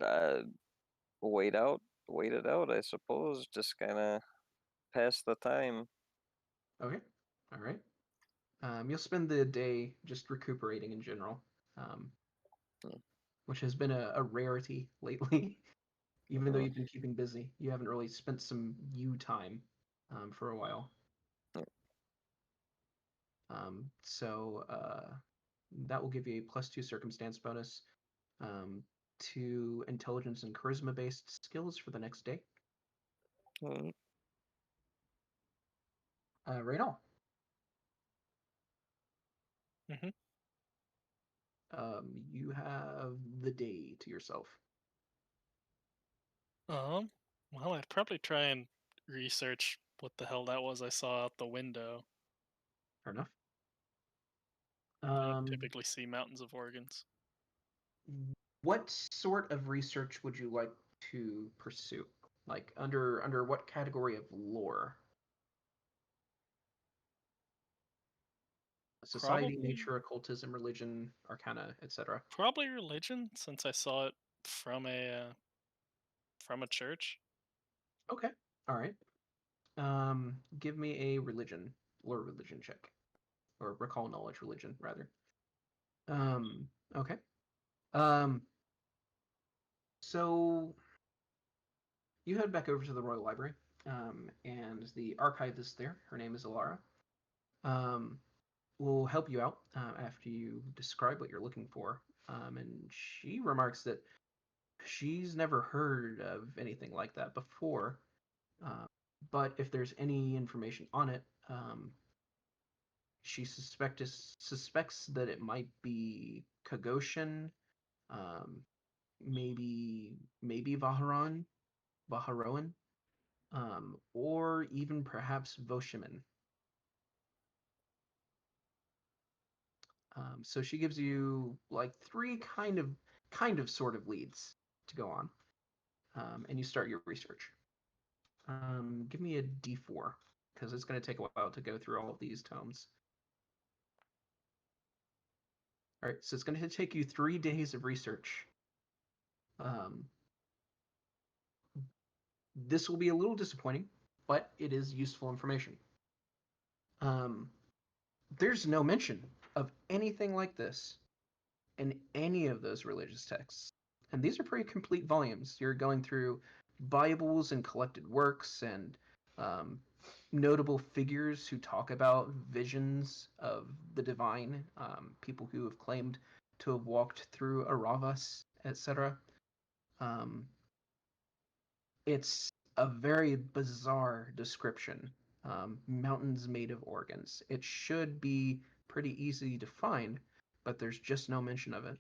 uh, wait it out. I suppose. Just kind of pass the time.
Okay. All right. You'll spend the day just recuperating in general, um,
Hmm.
which has been a rarity lately. Even though
Hmm.
you've been keeping busy, you haven't really spent some you time for a while. So that will give you a +2 circumstance bonus um, to intelligence and charisma based skills for the next day.
Hmm.
Right on.
Mm-hmm.
You have the day to yourself.
Well, I'd probably try and research what the hell that was I saw out the window.
Fair enough.
I don't
Um,
typically see mountains of organs.
what sort of research would you like to pursue? Like under what category of lore? Society,
Probably,
nature, occultism, religion, arcana, etc.
probably religion, since I saw it from a church.
Okay. All right. Give me a religion or religion check, or recall knowledge religion rather. Okay. Um, so you head back over to the Royal Library, and the archivist there, her name is Alara, um, will help you out after you describe what you're looking for. And she remarks that she's never heard of anything like that before. Uh, but if there's any information on it, she suspects that it might be Kagoshin, um, maybe Vaharoan, or even perhaps Voshiman. So she gives you like three kind of sort of leads to go on, and you start your research. Give me a D4 because it's going to take a while to go through all of these tomes. All right, so it's going to take you 3 days of research. Um, this will be a little disappointing, but it is useful information. Um, there's no mention of anything like this in any of those religious texts. And these are pretty complete volumes. You're going through Bibles and collected works and um, notable figures who talk about visions of the divine, people who have claimed to have walked through Aravas, etc. Um, it's a very bizarre description. Mountains made of organs. It should be pretty easy to find, but there's just no mention of it.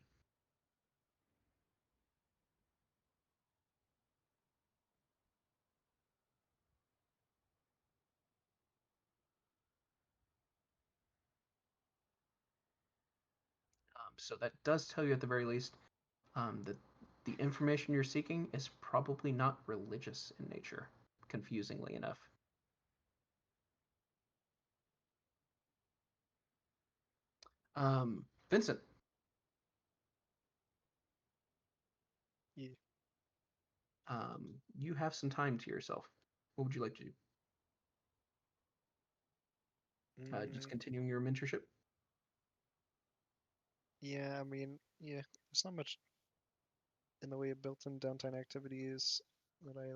So that does tell you at the very least that the information you're seeking is probably not religious in nature, confusingly enough. Vincent,
Yeah.
you have some time to yourself. What would you like to do? Just
Mm,
continuing your mentorship?
yeah, I mean, yeah, there's not much in the way of built-in downtime activities that I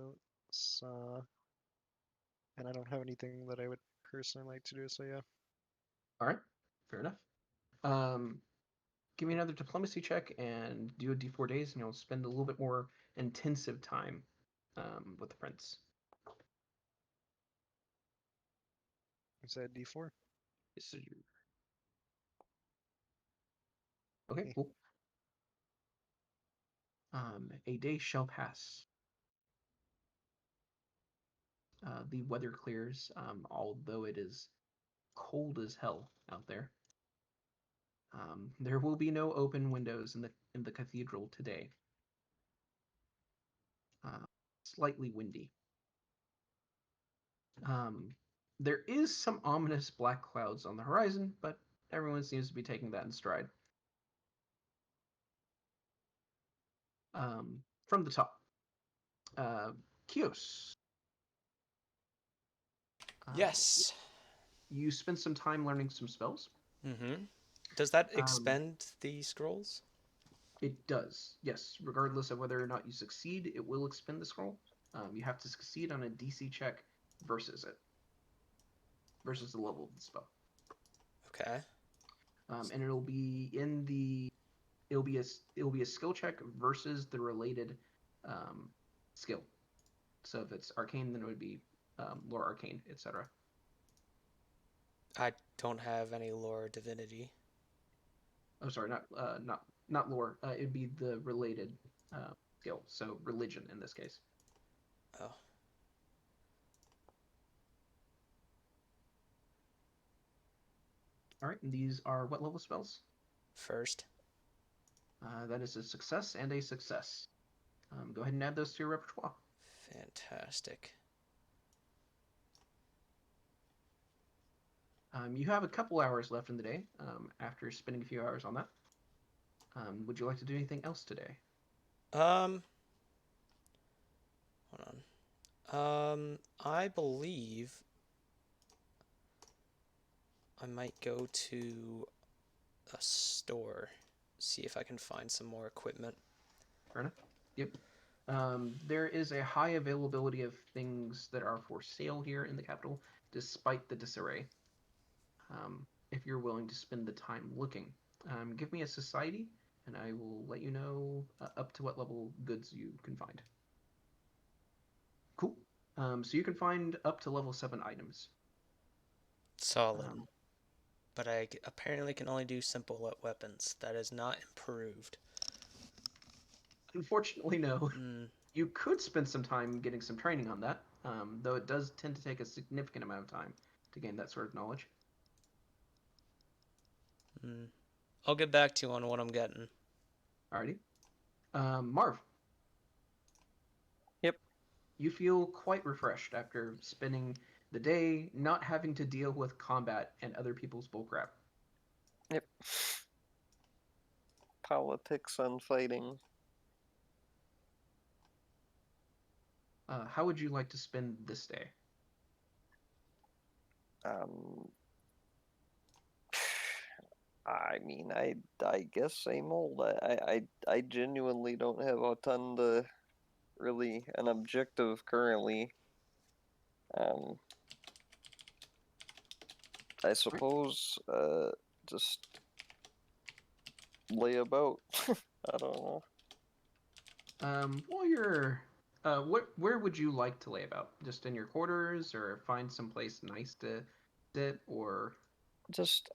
saw, and I don't have anything that I would personally like to do, so yeah.
All right, fair enough. Um, Give me another diplomacy check and do a d4 days, and you'll spend a little bit more intensive time with the prince.
Is that D4?
This is your... Okay,
Okay.
cool. A day shall pass. The weather clears, although it is cold as hell out there. There will be no open windows in the cathedral today. Slightly windy. Um, there is some ominous black clouds on the horizon, but everyone seems to be taking that in stride. From the top, Kios.
Yes.
You spend some time learning some spells.
Mm-hmm. Does that
Um,
expend the scrolls?
it does, yes. Regardless of whether or not you succeed, it will expend the scroll. You have to succeed on a DC check versus it, versus the level of the spell.
Okay.
And it'll be a skill check versus the related um, skill. So if it's arcane, then it would be lore arcane, etc.
I don't have any lore divinity.
Oh, sorry, not lore. It'd be the related skill. So religion in this case.
Oh.
All right, and these are what level spells?
First.
That is a success and a success. Go ahead and add those to your repertoire.
Fantastic.
You have a couple hours left in the day after spending a few hours on that. Would you like to do anything else today?
Hold on. I believe I might go to a store, see if I can find some more equipment.
Fair enough. Yep. There is a high availability of things that are for sale here in the capital, despite the disarray. If you're willing to spend the time looking, give me a society, and I will let you know up to what level goods you can find. Cool. So you can find up to level 7 items.
Solid.
Um,
But I apparently can only do simple weapons. That is not improved.
Unfortunately, no.
Mm,
You could spend some time getting some training on that, though it does tend to take a significant amount of time to gain that sort of knowledge.
mm. I'll get back to you on what I'm getting.
Alrighty. Marv,
Yep.
you feel quite refreshed after spending the day not having to deal with combat and other people's bullcrap.
Yep. Politics and fighting.
How would you like to spend this day?
Um, I mean, I guess same old. I genuinely don't have a ton to really an objective currently. Um, I suppose just lay about. I don't know.
While you're, where would you like to lay about? Just in your quarters, or find someplace nice to sit, or
Just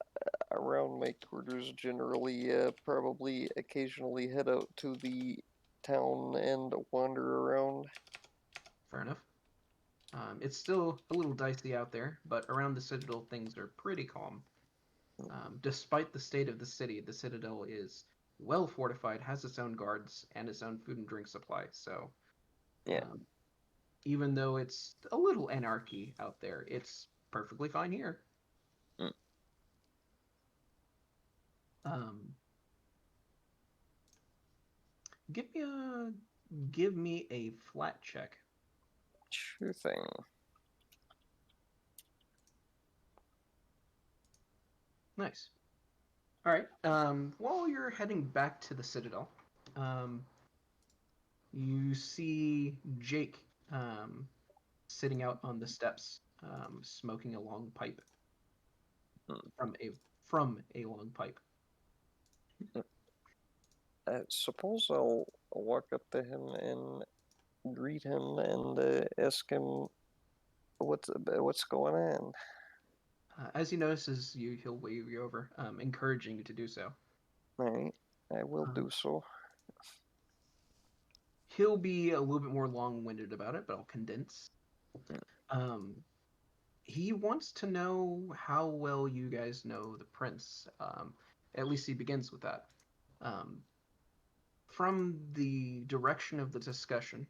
around my quarters generally. Probably occasionally head out to the town and wander around.
fair enough. It's still a little dicey out there, but around the Citadel things are pretty calm. Despite the state of the city, the Citadel is well fortified, has its own guards, and its own food and drink supply. So,
Yeah.
even though it's a little anarchy out there, it's perfectly fine here.
Mm.
Um, give me a flat check.
Sure thing.
Nice. All right. While you're heading back to the Citadel, um, you see Jake sitting out on the steps, smoking a long pipe
Hmm.
from a long pipe.
I suppose I'll walk up to him and greet him and ask him what's going on.
As he notices you, he'll wave you over, encouraging you to do so.
All right, I will do so.
He'll be a little bit more long-winded about it, but I'll condense.
Mm.
Um, he wants to know how well you guys know the prince. At least he begins with that. Um, from the direction of the discussion,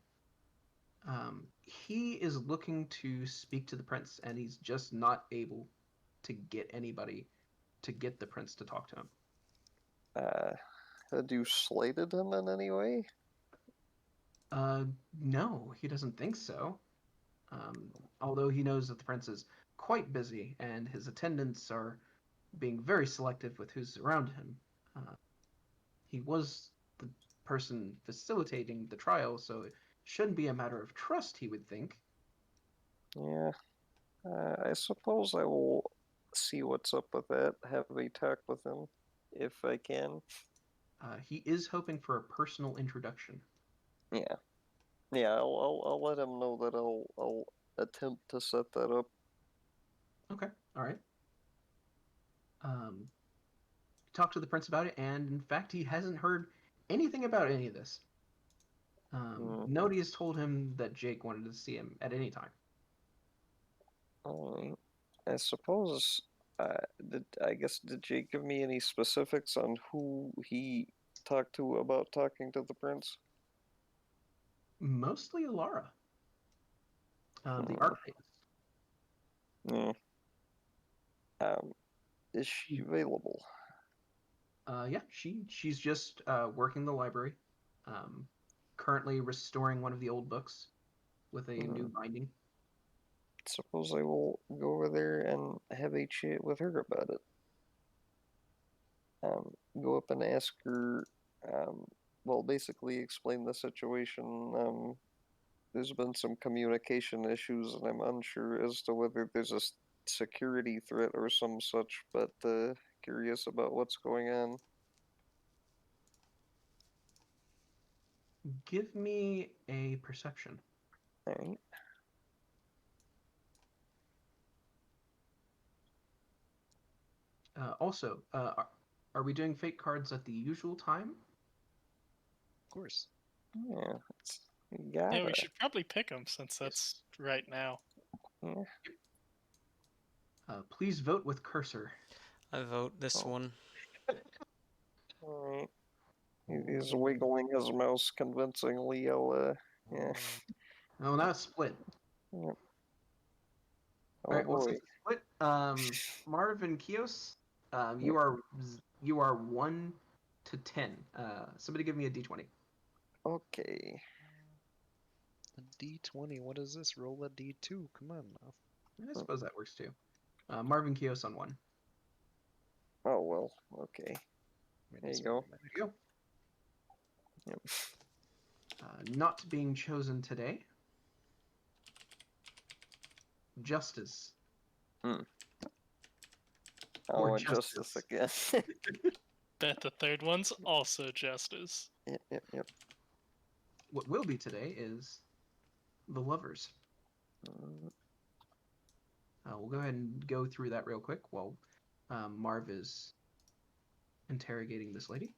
he is looking to speak to the prince, and he's just not able to get anybody to get the prince to talk to him.
Had you slighted him in any way?
No, he doesn't think so. Although he knows that the prince is quite busy and his attendants are being very selective with who's around him. He was the person facilitating the trial, so it shouldn't be a matter of trust, he would think.
Yeah, I suppose I will see what's up with that. Have a talk with him if I can.
He is hoping for a personal introduction.
Yeah, yeah. I'll let him know that I'll attempt to set that up.
Okay, all right. Talk to the prince about it, and in fact, he hasn't heard anything about any of this.
Mm,
Nobody has told him that Jake wanted to see him at any time.
all right. I suppose. Did Jake give me any specifics on who he talked to about talking to the prince?
Mostly Alara, the
Hmm.
archivist.
Yeah. Is she available?
Yeah, she's just working the library, um, currently restoring one of the old books with a
Hmm.
new binding.
Suppose I will go over there and have a chat with her about it. Go up and ask her. Um, well, basically explain the situation. There's been some communication issues, and I'm unsure as to whether there's a security threat or some such. But curious about what's going on.
Give me a perception.
All right.
Also, are we doing fate cards at the usual time?
Of course.
Yeah, it's
Yeah,
gotta.
we should probably pick them since that's right now.
Yeah.
Please vote with cursor.
I vote this
Oh.
one.
All right. He's wiggling his mouse convincingly. Yeah.
Oh, now it's split.
Yep.
All
Oh
right. Well, since
boy.
it's split, Marv and Kios, you are 1 to 10. Somebody give me a d20.
Okay.
A D20. What is this? Roll a D2. Come on now.
I suppose that works too. Marvin Kios on 1.
Oh well. Okay.
Wait,
There
it's
you go.
There you go.
Yep.
Not being chosen today. Justice.
Hmm. I
Or
want justice again.
Bet the third one's also justice.
Yep.
What will be today is the lovers.
Mm,
We'll go ahead and go through that real quick while Marv is interrogating this lady.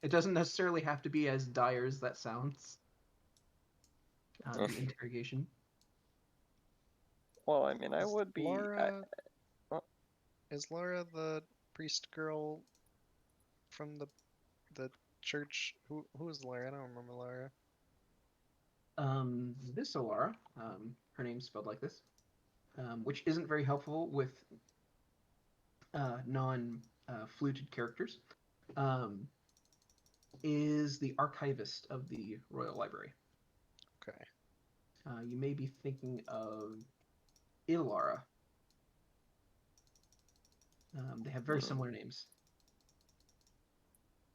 It doesn't necessarily have to be as dire as that sounds. The interrogation.
Well, I mean, I would be.
Laura. Is Laura the priest girl from the church? Who is Laura? I don't remember Laura.
This Alara, her name's spelled like this, which isn't very helpful with non-fluted characters, um, is the archivist of the Royal Library.
Okay.
You may be thinking of Ilara. They have very similar names.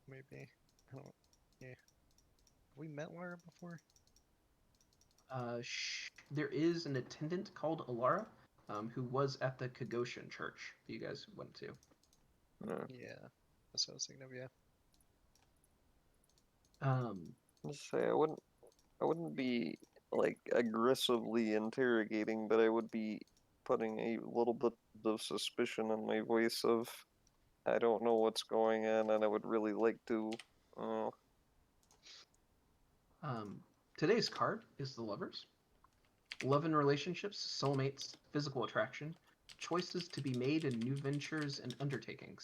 Maybe. I don't. Yeah. Have we met Laura before?
There is an attendant called Alara, who was at the Kagoshan church that you guys went to.
Yeah. That's what I was thinking of. Yeah.
Let's say I wouldn't be like aggressively interrogating, but I would be putting a little bit of suspicion in my voice of I don't know what's going on, and I would really like to.
Today's card is the Lovers. Love and relationships, soulmates, physical attraction, choices to be made in new ventures and undertakings.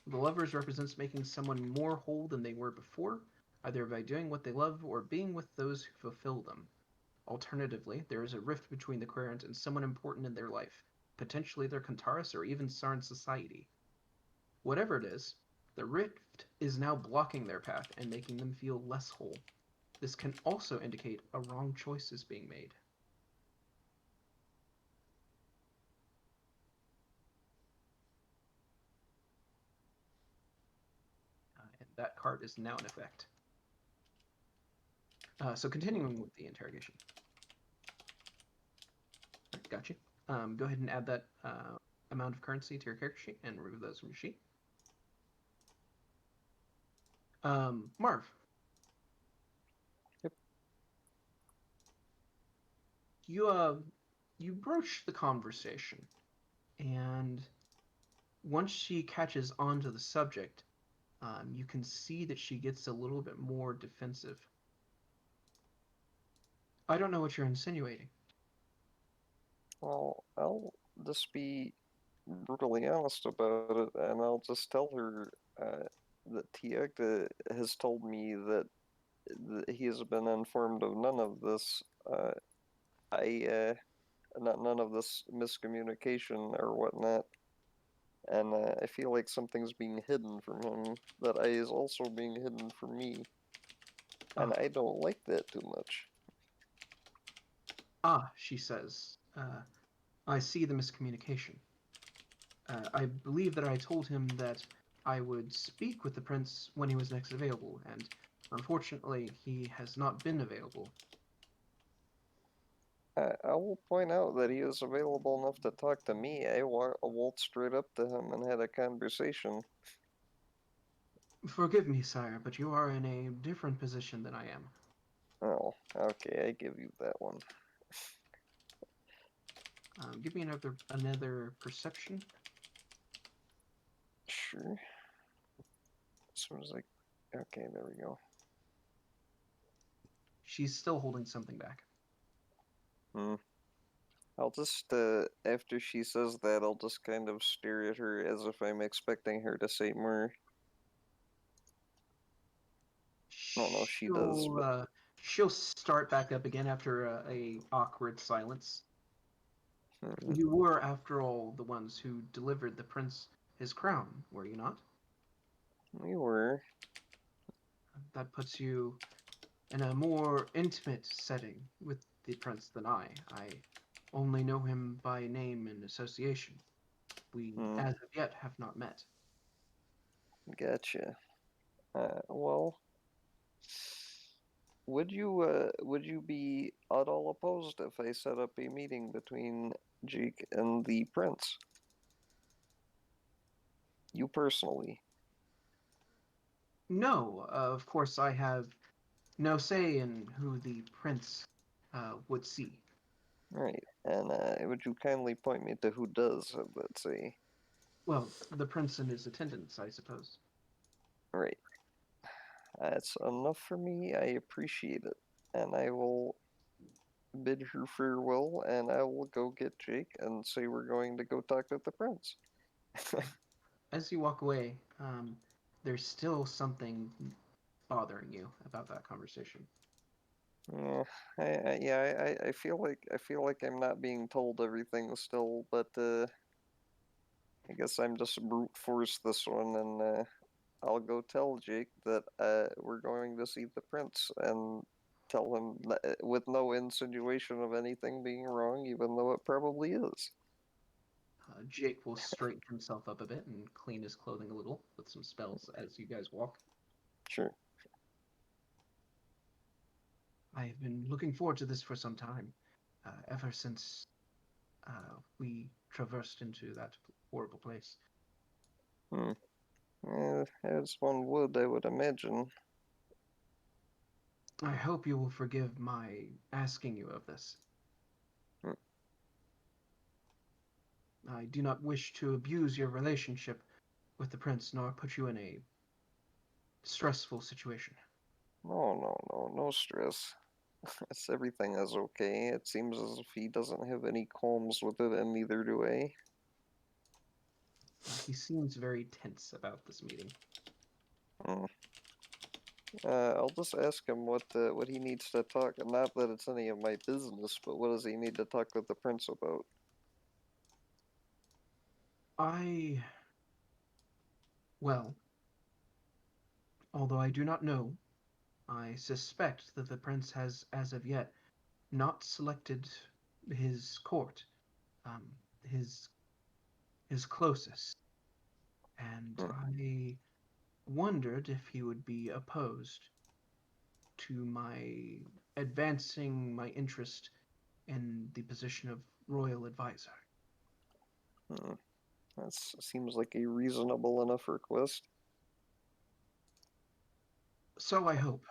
The Lovers represents making someone more whole than they were before, either by doing what they love or being with those who fulfill them. Alternatively, there is a rift between the Querent and someone important in their life, potentially their Kantaris or even Sarn society. Whatever it is, the rift is now blocking their path and making them feel less whole. This can also indicate a wrong choice is being made. And that card is now in effect. So continuing with the interrogation. Right, got you. Go ahead and add that amount of currency to your character sheet and remove those from your sheet. Marv.
Yep.
You broach the conversation, and once she catches on to the subject, you can see that she gets a little bit more defensive. I don't know what you're insinuating.
Well, I'll just be brutally honest about it, and I'll just tell her that Tiagda has told me that he has been informed of none of this. None of this miscommunication or whatnot, and I feel like something's being hidden from him that is also being hidden from me, and I don't like that too much.
She says, I see the miscommunication. I believe that I told him that I would speak with the prince when he was next available, and unfortunately, he has not been available.
I will point out that he is available enough to talk to me. I waltzed straight up to him and had a conversation.
Forgive me, sire, but you are in a different position than I am.
Oh, okay, I give you that one.
Give me another perception.
Sure. As soon as okay, there we go.
She's still holding something back.
I'll just, after she says that, I'll just kind of stare at her as if I'm expecting her to say more. I don't know if she does, but...
She'll start back up again after a awkward silence. You were, after all, the ones who delivered the prince his crown, were you not?
We were.
That puts you in a more intimate setting with the prince than I. I only know him by name and association. We, as of yet, have not met.
Gotcha. Well, would you be at all opposed if I set up a meeting between Jake and the prince? You personally?
No, of course I have no say in who the prince would see.
Right. And would you kindly point me to who does, let's say?
Well, the prince and his attendants, I suppose.
Right. That's enough for me. I appreciate it. And I will bid her farewell, and I will go get Jake and say we're going to go talk with the prince.
As you walk away, there's still something bothering you about that conversation.
Yeah, I feel like I'm not being told everything still, but I guess I'm just brute force this one, and I'll go tell Jake that we're going to see the prince, and tell him with no insinuation of anything being wrong, even though it probably is.
Jake will straighten himself up a bit and clean his clothing a little with some spells as you guys walk.
Sure.
I've been looking forward to this for some time, ever since we traversed into that horrible place.
Hmm. As one would, I would imagine.
I hope you will forgive my asking you of this.
Hmm.
I do not wish to abuse your relationship with the prince, nor put you in a stressful situation.
No stress. Everything is okay. It seems as if he doesn't have any qualms with it, and neither do I.
He seems very tense about this meeting.
Hmm. I'll just ask him what he needs to talk. Not that it's any of my business, but what does he need to talk with the prince about?
I, well, although I do not know, I suspect that the prince has, as of yet, not selected his court, um, his his closest, and
Hmm.
I wondered if he would be opposed to my advancing my interest in the position of royal advisor.
Hmm. That seems like a reasonable enough request.
So I hope.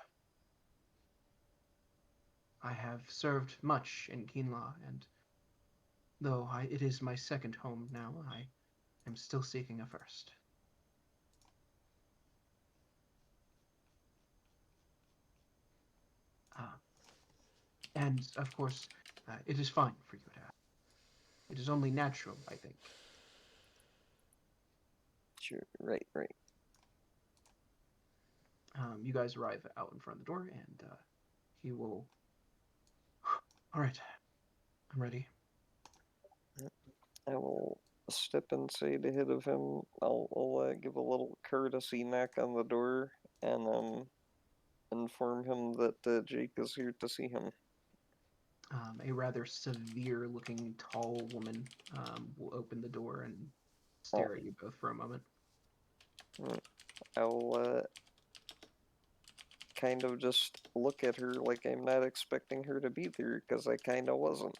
I have served much in Quinla, and though it is my second home now, I am still seeking a first. Uh, and of course, it is fine for you to ask. It is only natural, I think.
Sure, right.
You guys arrive out in front of the door, and he will. All right, I'm ready.
I will step inside ahead of him. I'll give a little courtesy knock on the door, and inform him that Jake is here to see him.
A rather severe-looking, tall woman will open the door and
Oh,
stare at you both for a moment.
mm, I'll kind of just look at her like I'm not expecting her to be there, because I kind of wasn't.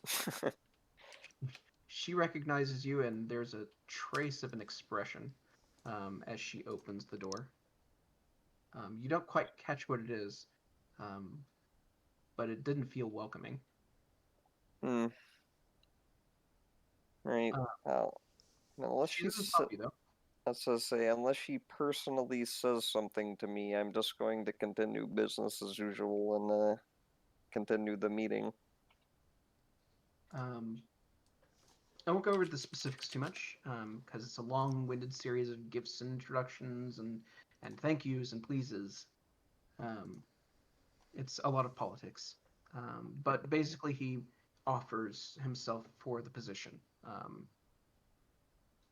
She recognizes you, and there's a trace of an expression as she opens the door. You don't quite catch what it is, um, but it didn't feel welcoming.
Hmm. Right.
Uh,
Well, unless
she doesn't stop you though.
that's to say, unless she personally says something to me, I'm just going to continue business as usual, and continue the meeting.
Um, I won't go over the specifics too much because it's a long-winded series of gifts and introductions and thank yous and pleases. Um, it's a lot of politics, but basically he offers himself for the position.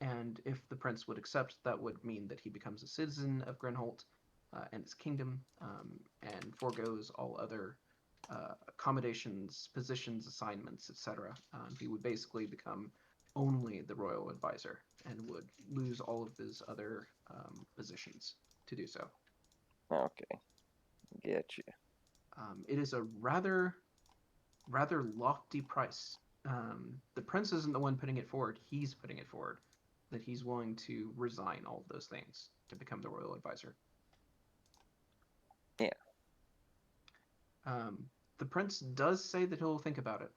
And if the prince would accept, that would mean that he becomes a citizen of Grinholt and his kingdom, and foregoes all other accommodations, positions, assignments, etc. He would basically become only the royal advisor and would lose all of his other positions to do so.
Okay, get you.
It is a rather lofty price. The prince isn't the one putting it forward; he's putting it forward that he's willing to resign all of those things to become the royal advisor.
Yeah.
Um, the prince does say that he'll think about it.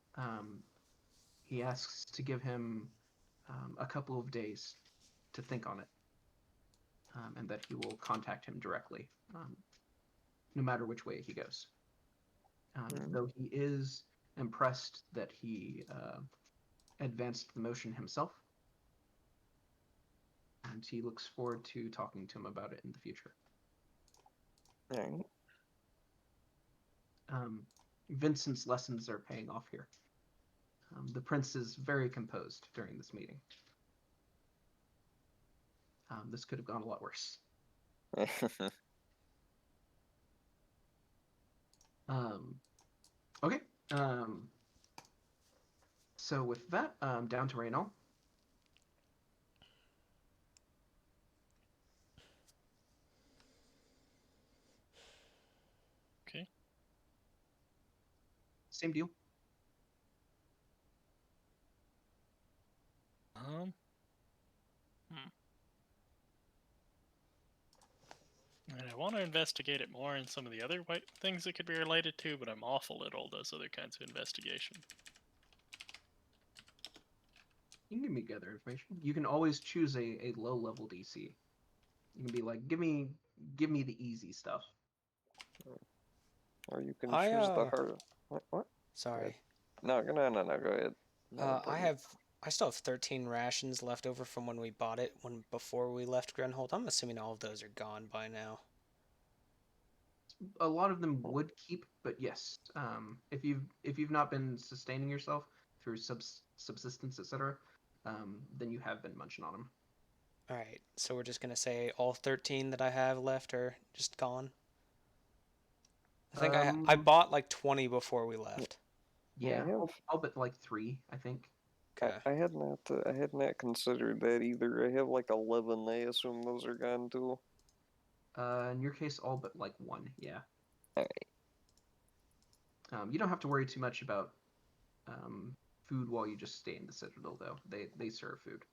He asks to give him a couple of days to think on it, and that he will contact him directly, no matter which way he goes.
Mm.
Though he is impressed that he advanced the motion himself, and he looks forward to talking to him about it in the future.
Alright.
Vincent's lessons are paying off here. The prince is very composed during this meeting. This could have gone a lot worse. Okay. So with that, down to Raynal.
Okay.
Same deal.
And I want to investigate it more in some of the other things it could be related to, but I'm awful at all those other kinds of investigation.
You can give me gather information. You can always choose a low level DC. You can be like, give me the easy stuff.
Or you can choose the hard. What?
Sorry.
No, go ahead. No,
I still have 13 rations left over from when we bought it before we left Grenhold. I'm assuming all of those are gone by now.
A lot of them would keep, but yes, if you've not been sustaining yourself through subsistence, etc., then you have been munching on them.
All right, so we're just gonna say all 13 that I have left are just gone. I think I bought like 20 before we left.
Yeah, all but like 3, I think.
Okay.
I had not considered that either. I have like 11. I assume those are gone too.
In your case, all but like 1. Yeah.
Alright.
You don't have to worry too much about food while you just stay in the Citadel, though. They serve food.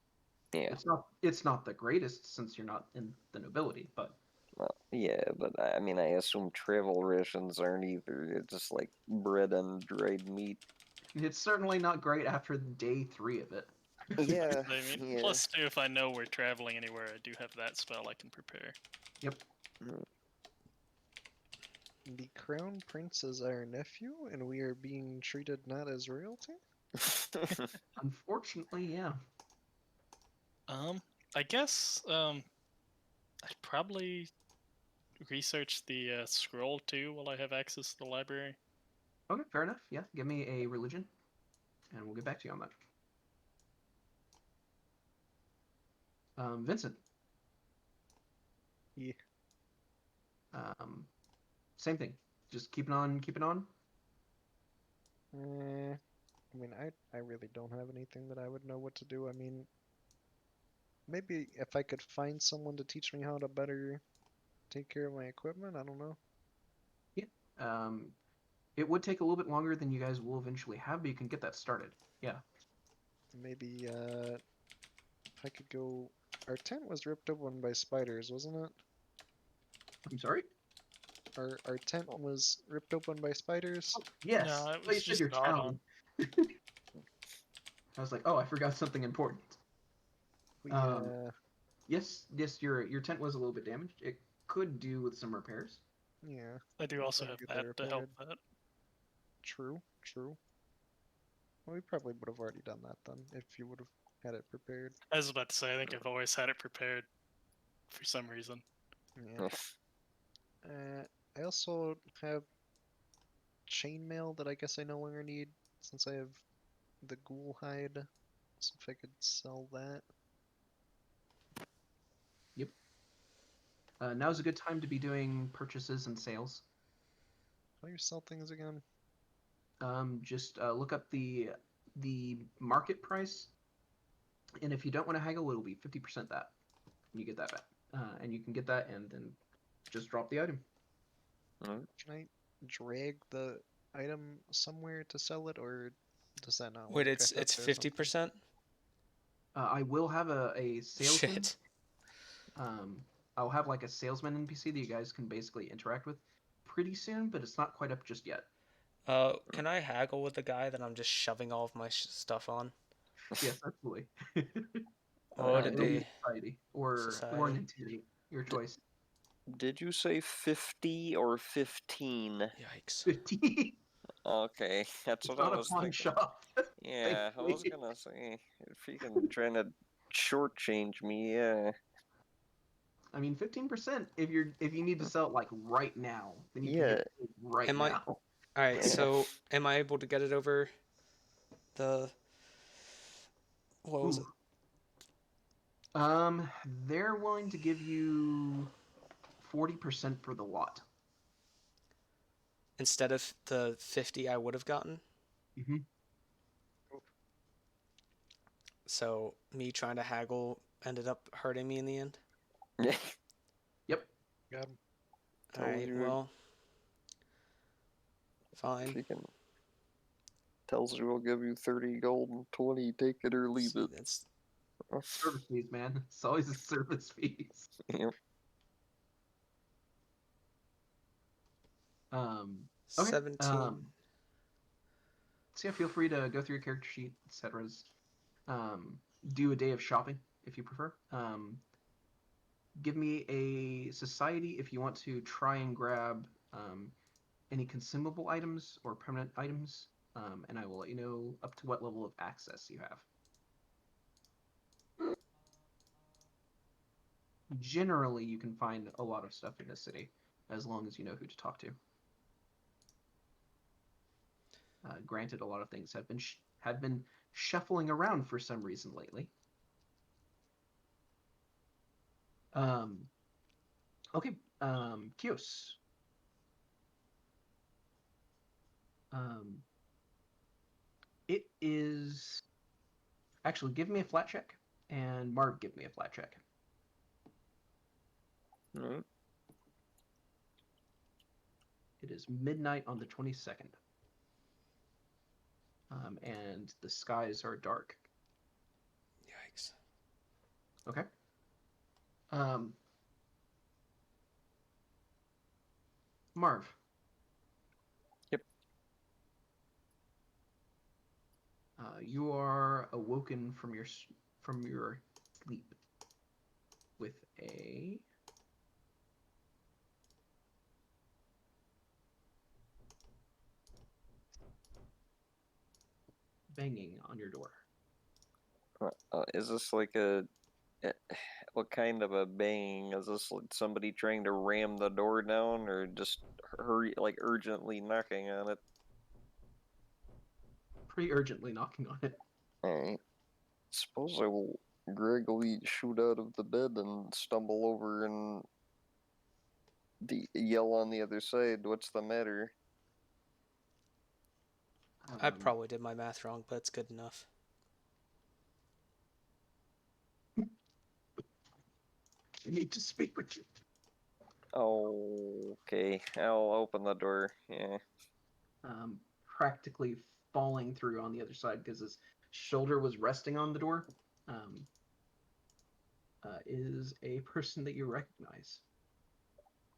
Yeah.
It's not the greatest since you're not in the nobility, but.
Well, yeah, but I mean, I assume travel rations aren't either. It's just like bread and dried meat.
It's certainly not great after day 3 of it.
Yeah.
I mean,
yeah.
plus, too, if I know we're traveling anywhere, I do have that spell I can prepare.
Yep.
The Crown Prince is our nephew, and we are being treated not as royalty?
Unfortunately, yeah.
I guess, I'd probably research the scroll, too, while I have access to the library.
Okay, fair enough. Yeah, give me a religion, and we'll get back to you on that. Vincent.
Yeah.
Same thing. Just keep it on.
I mean, I really don't have anything that I would know what to do. I mean, maybe if I could find someone to teach me how to better take care of my equipment, I don't know.
Yeah. It would take a little bit longer than you guys will eventually have, but you can get that started. Yeah.
Maybe, if I could go... Our tent was ripped open by spiders, wasn't it?
I'm sorry?
Our tent was ripped open by spiders?
Yes.
No, it
You
was
said
just
your
gnawed
town.
on.
I was like, oh, I forgot something important.
We,
Yes, your tent was a little bit damaged. It could do with some repairs.
yeah.
I do also have
get
that to help that.
True. Well, we probably would have already done that then, if you would have had it prepared.
I was about to say, I think I've always had it prepared for some reason.
Yeah. I also have chainmail that I guess I no longer need since I have the ghoul hide. So if I could sell that.
Yep. Now's a good time to be doing purchases and sales.
How do you sell things again?
Just look up the market price, and if you don't want to haggle, it'll be 50% that. And you get that back. And you can get that and then just drop the item.
Can I drag the item somewhere to sell it, or does that not work?
Wait, it's 50%?
I will have a salesman.
Shit.
I'll have like a salesman NPC that you guys can basically interact with pretty soon, but it's not quite up just yet.
Can I haggle with the guy that I'm just shoving all of my stuff on?
Yes, absolutely.
What would it be?
Society or an intimidate, your choice.
Did you say 50 or 15?
Yikes.
50.
Okay, that's
It's
what I
not a
was
pawn
thinking.
shop.
Yeah, I was
Thankfully.
gonna say, if he can try to shortchange me, yeah.
I mean, 15%. If you need to sell it like right now, then you can
Yeah.
get it right
Am I
now.
all right? So am I able to get it over the what was it?
Ooh. They're willing to give you 40% for the lot.
Instead of the 50 I would have gotten?
Mm-hmm.
So me trying to haggle ended up hurting me in the end.
Yep.
Got him.
All
Tells
right,
you
well, fine.
she can tells you we'll give you 30 gold and 20, take it or leave
See,
it.
that's
Service fees, man. It's always the service fees.
Yep.
Okay.
17.
So yeah, feel free to go through your character sheet, etc. Do a day of shopping if you prefer. Give me a society if you want to try and grab any consumable items or permanent items, and I will let you know up to what level of access you have. Generally, you can find a lot of stuff in the city as long as you know who to talk to. Granted, a lot of things have been shuffling around for some reason lately. Um, okay, Kios. Um, it is actually give me a flat check, and Marv give me a flat check.
Alright.
It is midnight on the 22nd, and the skies are dark.
Yikes.
Okay. Um, Marv.
Yep.
You are awoken from your sleep with a banging on your door.
Is this like eh, what kind of a bang? Is this like somebody trying to ram the door down, or just like urgently knocking on it?
Pretty urgently knocking on it.
Alright. Suppose I will greggily shoot out of the bed and stumble over and yell on the other side, "What's the matter?"
I
Um,
probably did my math wrong, but it's good enough.
I need to speak with you.
Okay, I'll open the door. Yeah.
Practically falling through on the other side because his shoulder was resting on the door. Um, is a person that you recognize.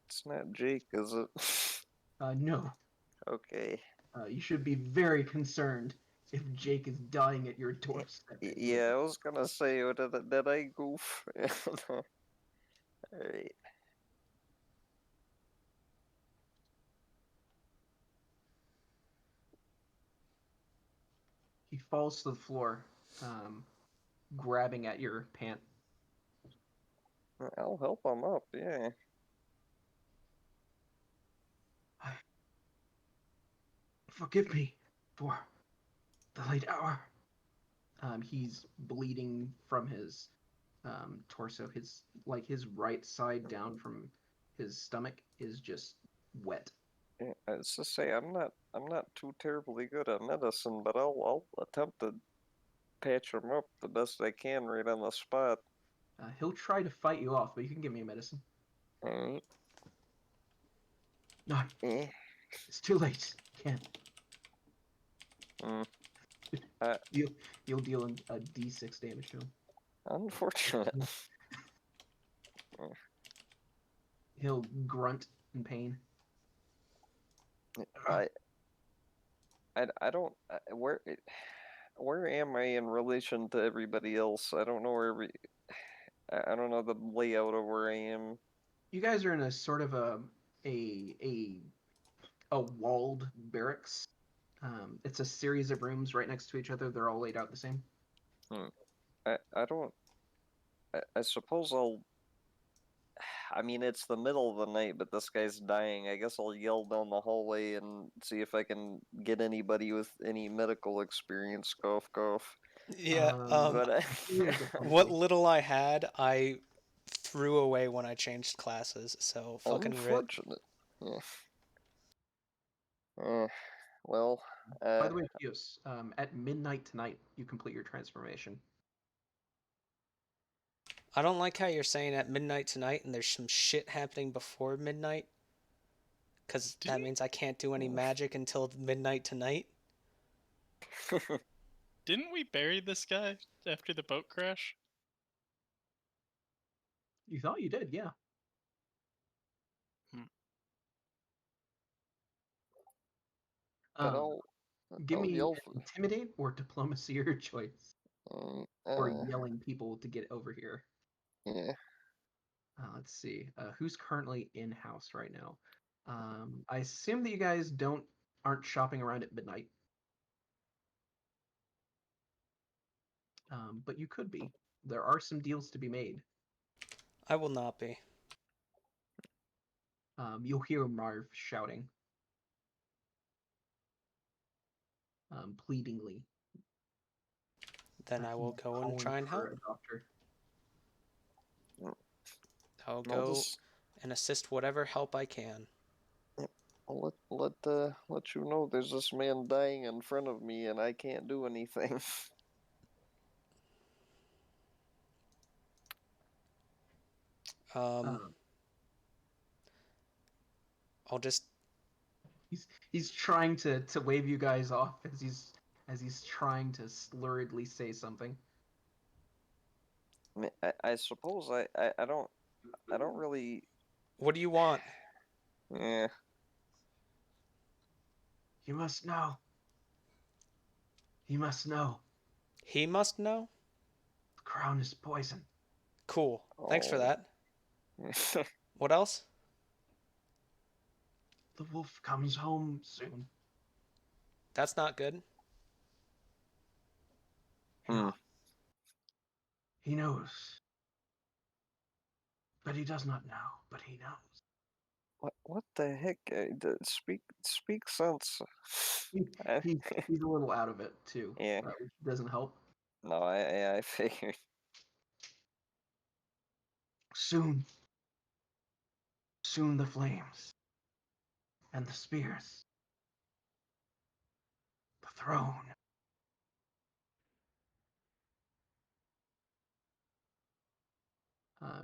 It's not Jake, is it?
No.
Okay.
You should be very concerned if Jake is dying at your doorstep.
Yeah, I was gonna say, did I goof? Alright.
He falls to the floor, grabbing at your pant.
I'll help him up, yeah.
Forgive me for the late hour. He's bleeding from his torso. His right side down from his stomach is just wet.
Yeah, it's to say I'm not too terribly good at medicine, but I'll attempt to patch him up the best I can right on the spot.
He'll try to fight you off, but you can give me a medicine.
Alright.
No,
Eh.
it's too late. Can't.
Mm.
You'll deal a d6 damage to him.
Unfortunate.
He'll grunt in pain.
I I don't where am I in relation to everybody else? I don't know where I don't know the layout of where I am.
You guys are in a sort of a a walled barracks. It's a series of rooms right next to each other. They're all laid out the same.
I don't. I suppose I'll. I mean, it's the middle of the night, but this guy's dying. I guess I'll yell down the hallway and see if I can get anybody with any medical experience. Cough, cough.
Yeah.
But
Here's
What
diplomacy.
little I had, I threw away when I changed classes. So fucking rip.
unfortunate. Yeah. Well,
By the way, Pius, at midnight tonight, you complete your transformation.
I don't like how you're saying at midnight tonight, and there's some shit happening before midnight. Because that
Didn't
means I can't do any magic until midnight tonight.
didn't we bury this guy after the boat crash?
You thought you did, yeah.
but
Um, give
I'll
me
yell.
intimidate or diplomacy, your choice. Or
Uh,
yelling people to get over here.
yeah.
Let's see. Who's currently in house right now? I assume that you guys aren't shopping around at midnight. But you could be. There are some deals to be made.
I will not be.
You'll hear Marv shouting, pleadingly.
Then I will
He's
go and
calling
try and
for
help.
a doctor.
I'll
I'll
go
just
and assist whatever help I can.
I'll let you know there's this man dying in front of me and I can't do anything.
Um,
I'll just
he's trying to wave you guys off as he's trying to slurredly say something.
I mean, I suppose I don't really.
What do you want?
Yeah.
You must know. You must know.
He must know?
The crown is poison.
Cool. Thanks for
Oh.
that. What else?
The wolf comes home soon.
That's not good.
Hmm.
He knows. But he does not know. But he knows.
What the heck? Speak sense.
He,
I,
he's a little out of it too,
yeah.
which doesn't help.
No, I figured.
Soon, soon the flames and the spears, the throne.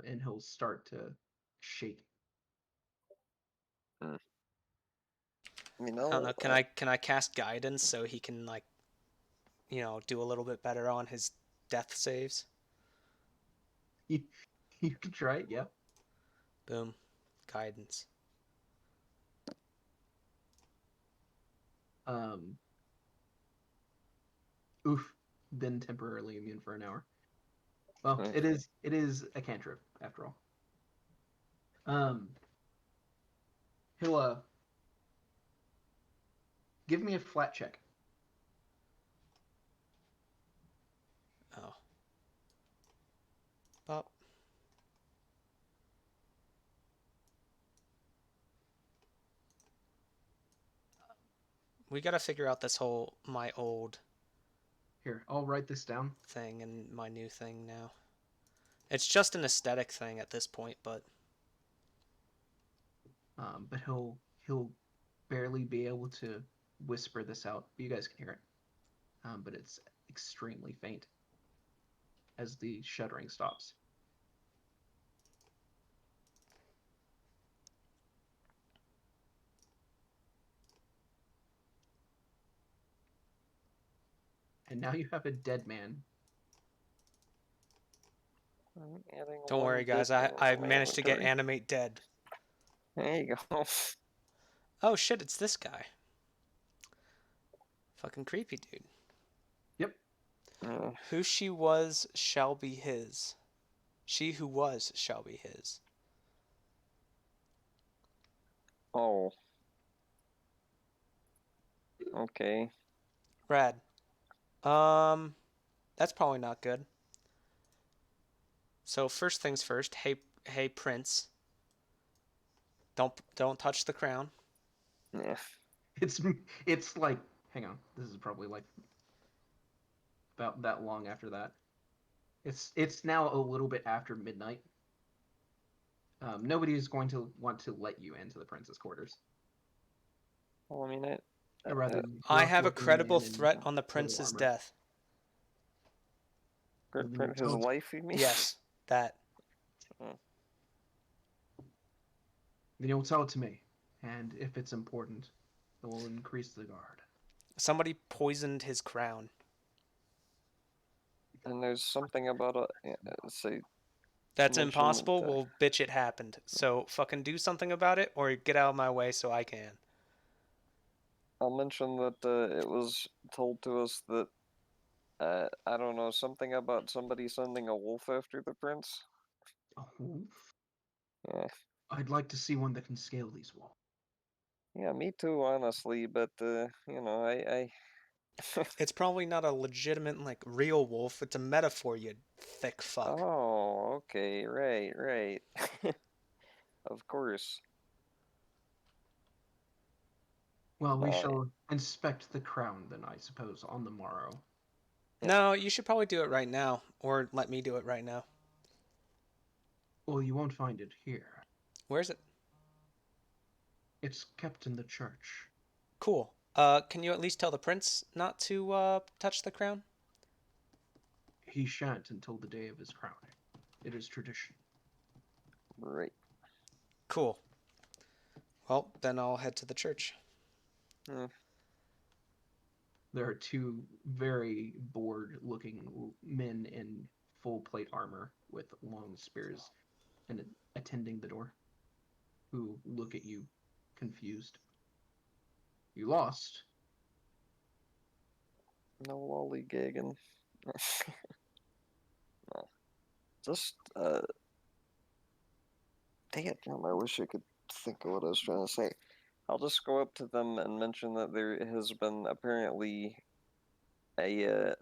And he'll start to shake.
Hmm. You
I don't know.
know,
Can I cast guidance so he can like, do a little bit better on his death saves?
You, you can try it, yeah.
Boom. Guidance.
Um, oof. Then temporarily immune for an hour. Well,
hmm.
it is a cantrip after all. Um, he'll give me a flat check.
Oh. Pop. We gotta figure out this whole my old
Here, I'll write this down.
thing and my new thing now. It's just an aesthetic thing at this point, but
But he'll barely be able to whisper this out. You guys can hear it. But it's extremely faint as the shuddering stops. And now you have a dead man.
I'm adding
don't
one
worry, guys.
bit more
I've
to my
managed to get
inventory.
animate dead.
There you go.
Oh shit! It's this guy. Fucking creepy dude.
Yep.
Who she was shall be his. She who was shall be his.
Oh. Okay.
Rad. That's probably not good. So first things first. Hey, Prince. Don't touch the crown.
Yeah.
It's like, hang on, this is probably like about that long after that. It's now a little bit after midnight. Nobody is going to want to let you into the prince's quarters.
Well, I mean,
A rather
I have a
rough-looking
credible
man in
threat on the
leather
prince's
armor.
death.
Well, then you'll
his
tell it.
life, you mean?
Yes, that.
Then you'll tell it to me, and if it's important, it will increase the guard.
Somebody poisoned his crown.
And there's something about say,
That's
mention
impossible.
that.
Well, bitch, it happened. So fucking do something about it, or get out of my way so I can.
I'll mention that it was told to us that I don't know, something about somebody sending a wolf after the prince.
A wolf?
Yeah,
I'd like to see one that can scale these walls.
yeah, me too, honestly. But I
It's probably not a legitimate, like, real wolf. It's a metaphor, you thick fuck.
oh, okay, right. Of course.
Well, we
Uh,
shall inspect the crown then, I suppose, on the morrow.
No, you should probably do it right now, or let me do it right now.
Well, you won't find it here.
Where's it?
It's kept in the church.
Cool. Can you at least tell the prince not to, touch the crown?
He shan't until the day of his crowning. It is tradition.
right.
Cool. Well, then I'll head to the church.
Hmm.
There are two very bored-looking men in full plate armor with long spears and attending the door, who look at you confused. You lost.
No lollygagging. No. Just dang it, I wish I could think of what I was trying to say. I'll just go up to them and mention that there has been apparently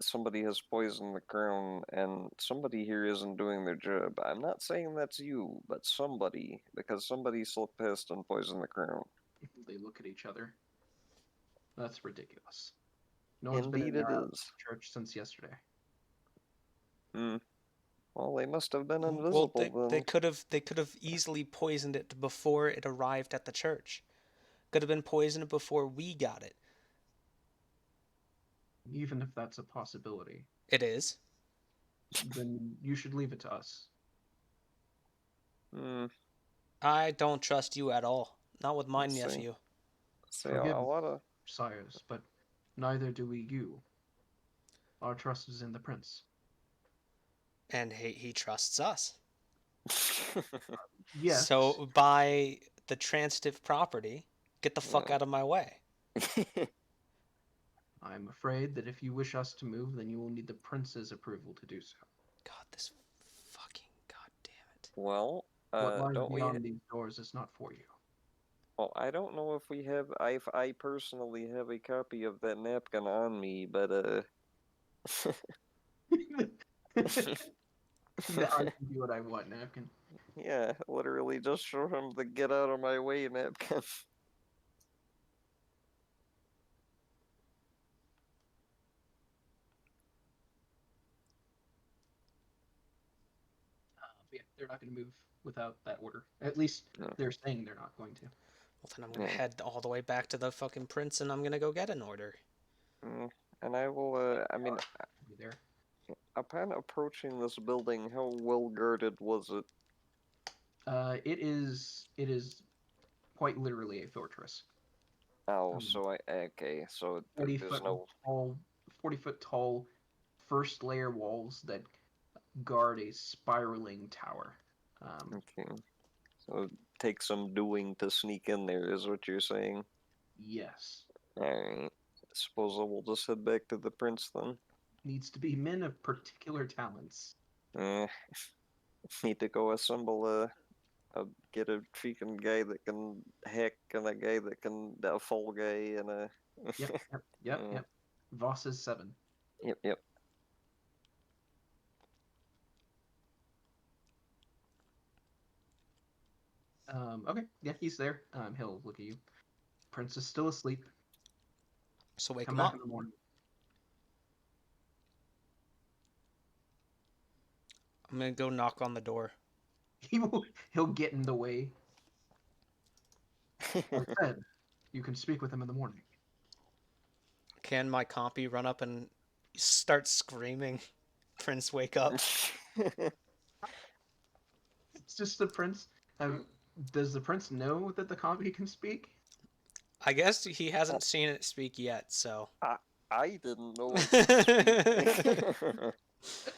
somebody has poisoned the crown, and somebody here isn't doing their job. I'm not saying that's you, but somebody, because somebody slipped past and poisoned the crown.
They look at each other. That's ridiculous. No one's been in
Indeed, it
there out of
is.
church since yesterday.
Hmm. Well, they must have been
Well,
invisible
they could have easily poisoned it before it arrived at the church. Could have been poisoned before we got it.
Even if that's a possibility,
It is.
then you should leave it to us.
then. Hmm.
I don't trust you at all. Not with my
Let's see.
nephew.
See,
Forgive
a lot of.
sires, but neither do we you. Our trust is in the prince.
And he trusts us.
Yes,
So buy the transitive property. Get the fuck
Yeah.
out of my way.
I'm afraid that if you wish us to move, then you will need the prince's approval to do so.
God, this fucking goddamn it.
Well,
What lies
don't we?
beyond these doors is not for you.
Well, I don't know if we have. I personally have a copy of that napkin on me, but
I can do what I want, napkin.
yeah, literally just show him the get out of my way napkin.
But yeah, they're not going to move without that order. At least
No.
they're saying they're not going to.
Well, then I'm gonna
Yeah.
head all the way back to the fucking prince and I'm gonna go get an order.
And I will. I mean,
Be there.
upon approaching this building, how well guarded was it?
It is quite literally a fortress.
Oh,
Um,
so okay, so
40
there's
foot
no.
tall, 40-foot tall, first layer walls that guard a spiraling tower.
Okay, so it takes some doing to sneak in there, is what you're saying.
Yes,
Alright. Suppose I will just head back to the prince then.
needs to be men of particular talents.
Eh, need to go assemble get a freaking guy that can hack and a guy that can a fall guy and a
Yep. Voss is 7.
Yep.
Okay, yeah, he's there. He'll look at you. Prince is still asleep.
So wake
Come
him
back
up.
in the morning.
I'm gonna go knock on the door.
He'll get in the way. I said, you can speak with him in the morning.
Can my compy run up and start screaming? Prince, wake up.
It's just the prince. Does the prince know that the combi can speak?
I guess he hasn't seen it speak yet, so.
I didn't know it could speak.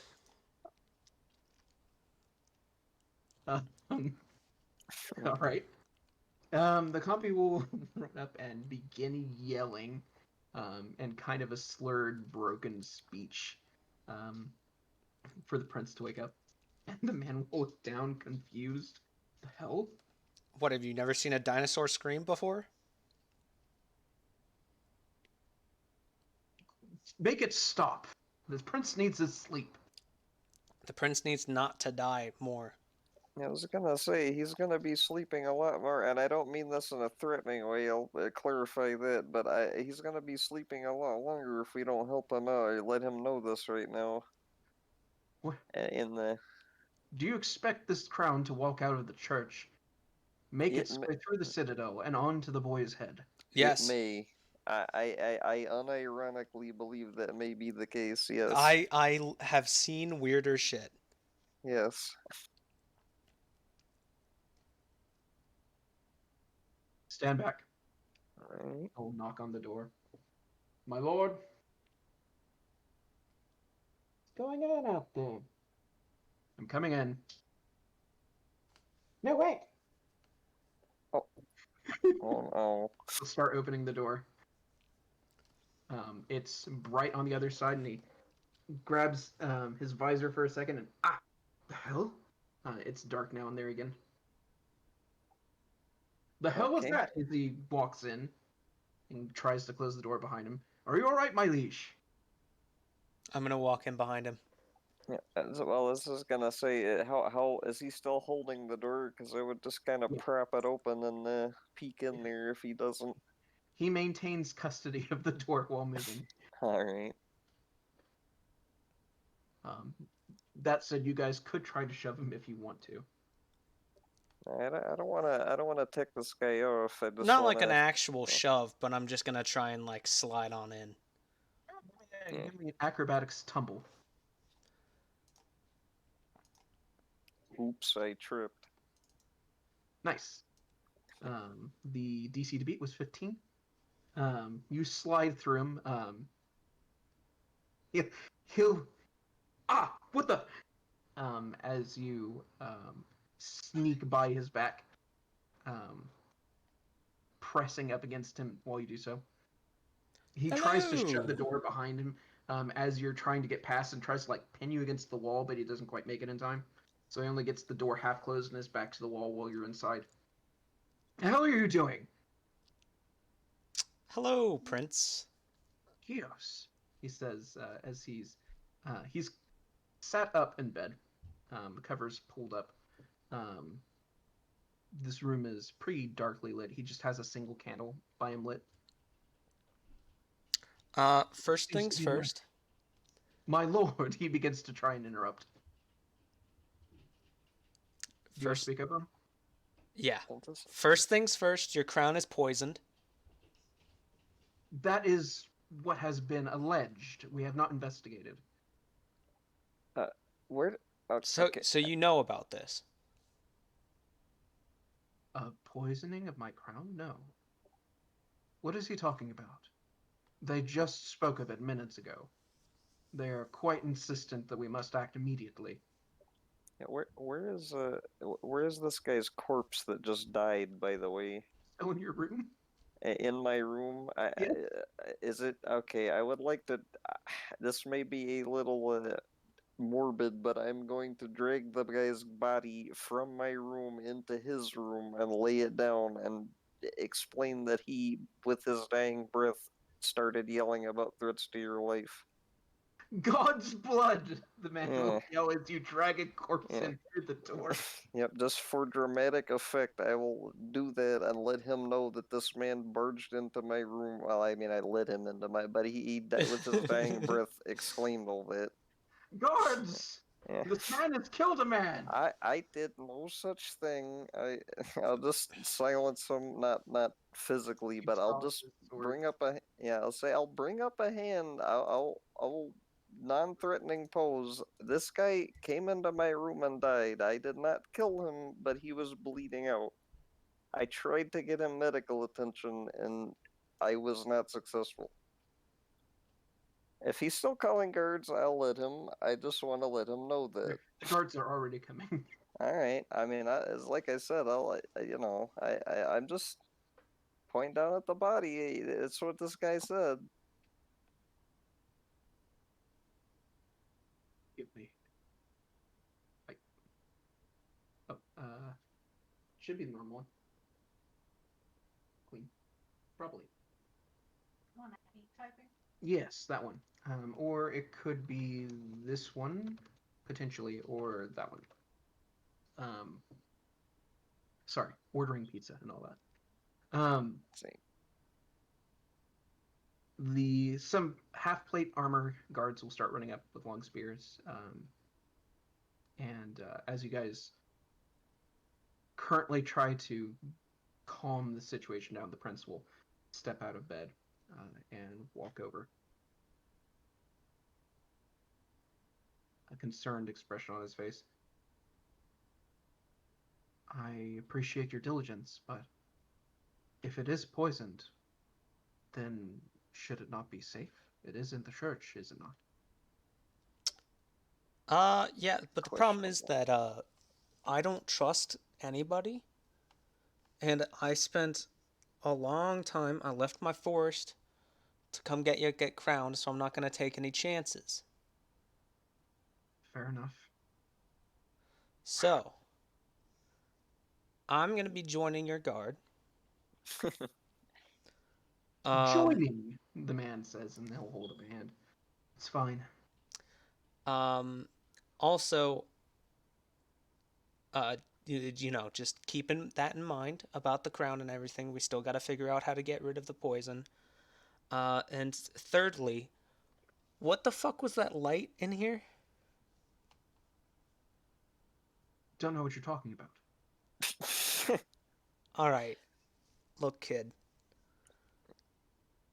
All right. The compy will run up and begin yelling, and kind of a slurred, broken speech, for the prince to wake up. And the man will look down, confused. The hell?
What, have you never seen a dinosaur scream before?
Make it stop. The prince needs his sleep.
The prince needs not to die more.
I was gonna say he's gonna be sleeping a lot more, and I don't mean this in a threatening way. I'll clarify that, but he's gonna be sleeping a lot longer if we don't help him out or let him know this right now.
What?
In the
Do you expect this crown to walk out of the church, make
it
its way through the citadel, and onto the boy's head?
it
Yes.
may. I unironically believe that may be the case. Yes.
I have seen weirder shit.
Yes.
Stand back.
Alright.
I'll knock on the door. My lord? What's going on out there? I'm coming in. No, wait!
Oh no.
Let's start opening the door. It's bright on the other side, and he grabs his visor for a second, and the hell? It's dark now in there again. The hell was
Okay.
that? As he walks in and tries to close the door behind him. Are you all right, my liege?
I'm gonna walk in behind him.
Yeah. Well, this is gonna say how is he still holding the door? Because I would just kind of
Yeah.
prop it open and peek in there if he doesn't.
He maintains custody of the door while moving.
All right.
Um, that said, you guys could try to shove him if you want to.
I don't wanna tick this guy off. I just
Not like an
wanna.
actual shove, but I'm just gonna try and like slide on in.
Yeah.
Give me an acrobatics tumble.
Oops, I tripped.
Nice. The DC to beat was 15. You slide through him. He'll what the? As you sneak by his back, pressing up against him while you do so. He tries to shut the
Hello.
door behind him, as you're trying to get past, and tries to like pin you against the wall, but he doesn't quite make it in time. So he only gets the door half closed and his back to the wall while you're inside. The hell are you doing?
Hello, Prince.
Kios, he says, as he's sat up in bed, the covers pulled up. Um, this room is pretty darkly lit. He just has a single candle by him lit.
First
Seems
things
to be the-
first.
My lord, he begins to try and interrupt. Do you want to
First,
speak up on?
yeah.
Princess?
First things first. Your crown is poisoned.
That is what has been alleged. We have not investigated.
Where?
So,
Okay.
so you know about this.
A poisoning of my crown? No. What is he talking about? They just spoke of it minutes ago. They are quite insistent that we must act immediately.
Yeah, where is this guy's corpse that just died? By the way,
Still in your room?
in my room.
Yeah.
Is it okay? I would like to. This may be a little morbid, but I'm going to drag the guy's body from my room into his room and lay it down and explain that he, with his dying breath, started yelling about threats to your life.
God's blood! The man
Yeah.
will yell as you drag a corpse
Yeah.
in through the door.
Yep, just for dramatic effect, I will do that and let him know that this man barged into my room. Well, I mean, I let him into my, but with his dying breath, exclaimed all that.
Guards!
Yeah.
This man has killed a man!
I did no such thing. I'll just silence him, not physically, but I'll
Draws
just
his sword.
bring up I'll bring up a hand. I'll non-threatening pose. This guy came into my room and died. I did not kill him, but he was bleeding out. I tried to get him medical attention, and I was not successful. If he's still calling guards, I'll let him. I just want to let him know that.
The guards are already coming.
All right. I mean, like I said, I'm just pointing down at the body. It's what this guy said.
Give me. Like, oh, should be the normal one. Queen. Probably.
One I be typing.
Yes, that one. Or it could be this one, potentially, or that one. Sorry, ordering pizza and all that.
Let's see.
Some half plate armor guards will start running up with long spears, and as you guys currently try to calm the situation down, the prince will step out of bed and walk over. A concerned expression on his face. I appreciate your diligence, but if it is poisoned, then should it not be safe? It is in the church, is it not?
Yeah, but the problem is that I don't trust anybody, and I spent a long time. I left my forest to come get crowned, so I'm not gonna take any chances.
Fair enough.
So I'm gonna be joining your guard.
Joining, the man says, and he'll hold up a hand. It's fine.
Also, you know, just keeping that in mind about the crown and everything. We still got to figure out how to get rid of the poison. And thirdly, what the fuck was that light in here?
Don't know what you're talking about.
All right, look, kid,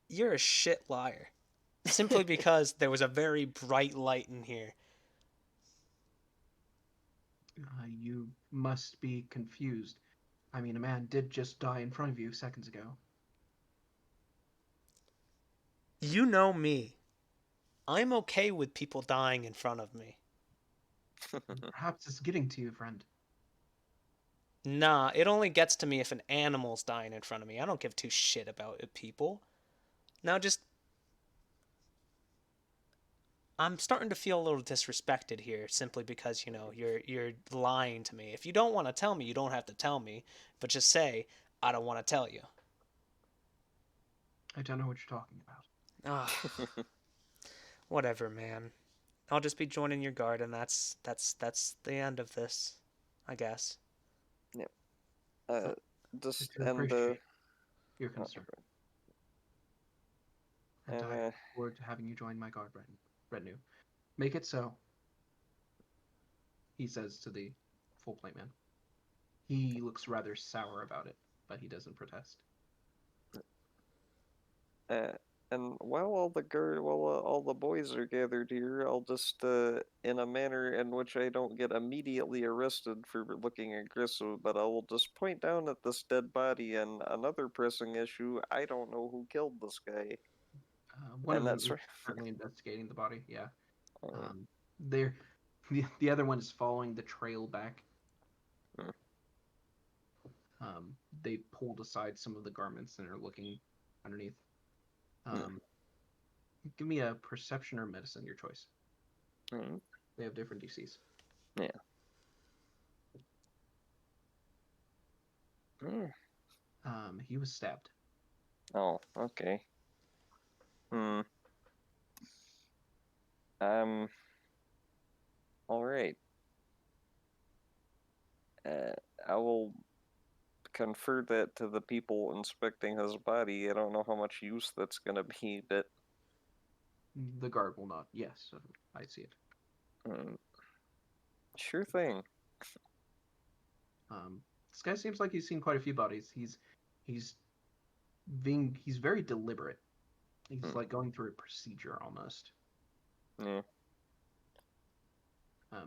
you're a shit liar. Simply because there was a very bright light in here.
You must be confused. I mean, a man did just die in front of you seconds ago.
You know me. I'm okay with people dying in front of me.
Perhaps it's getting to you, friend.
Nah, it only gets to me if an animal's dying in front of me. I don't give two shit about people. Now just I'm starting to feel a little disrespected here simply because, you know, you're lying to me. If you don't want to tell me, you don't have to tell me, but just say I don't want to tell you.
I don't know what you're talking about.
Ah, whatever, man. I'll just be joining your guard and that's the end of this, I guess.
Yep.
I
Just
do
and
appreciate your
oh,
concern. And I look forward to having you join my guard retinue. Make it so, he says to the full plate man. He looks rather sour about it, but he doesn't protest.
and while all the boys are gathered here, I'll just in a manner in which I don't get immediately arrested for looking aggressive, but I will just point down at this dead body and another pressing issue. I don't know who killed this guy.
One
And
of them
that's
is
right.
currently investigating the body. Yeah.
Alright.
They're the other one is following the trail back.
Hmm.
They pulled aside some of the garments and are looking underneath. Give me a perception or medicine, your choice. They have different DCs.
Yeah.
He was stabbed.
Oh, okay. Hmm. All right. I will confer that to the people inspecting his body. I don't know how much use that's gonna be, but
The guard will nod. Yes, I see it.
Sure thing.
This guy seems like he's seen quite a few bodies. He's he's very deliberate. He's like going through a procedure almost.
Yeah.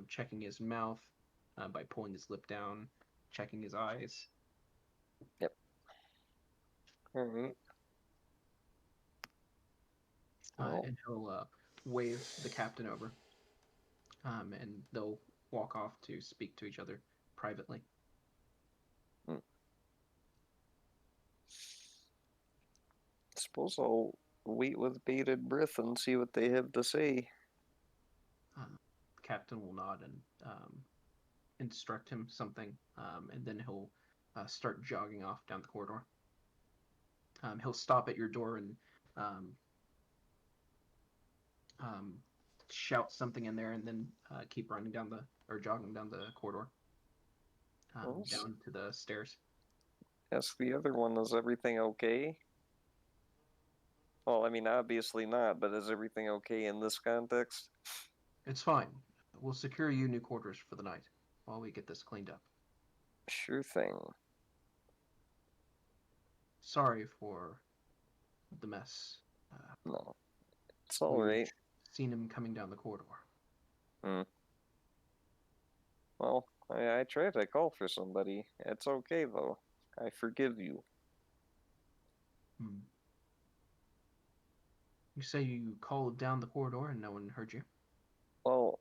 Checking his mouth by pulling his lip down, checking his eyes.
Yep. All right. Well,
And he'll wave the captain over. And they'll walk off to speak to each other privately.
suppose I'll wait with bated breath and see what they have to say.
The captain will nod and instruct him something, and then he'll start jogging off down the corridor. He'll stop at your door and um, um, shout something in there, and then keep running down the or jogging down the corridor, down to the stairs.
Ask the other one, is everything okay? Well, I mean, obviously not, but is everything okay in this context?
It's fine. We'll secure you new quarters for the night while we get this cleaned up.
Sure thing.
Sorry for the mess.
No, it's all
We've
right.
seen him coming down the corridor.
Well, I tried to call for somebody. It's okay, though. I forgive you.
You say you called down the corridor and no one heard you?
Well,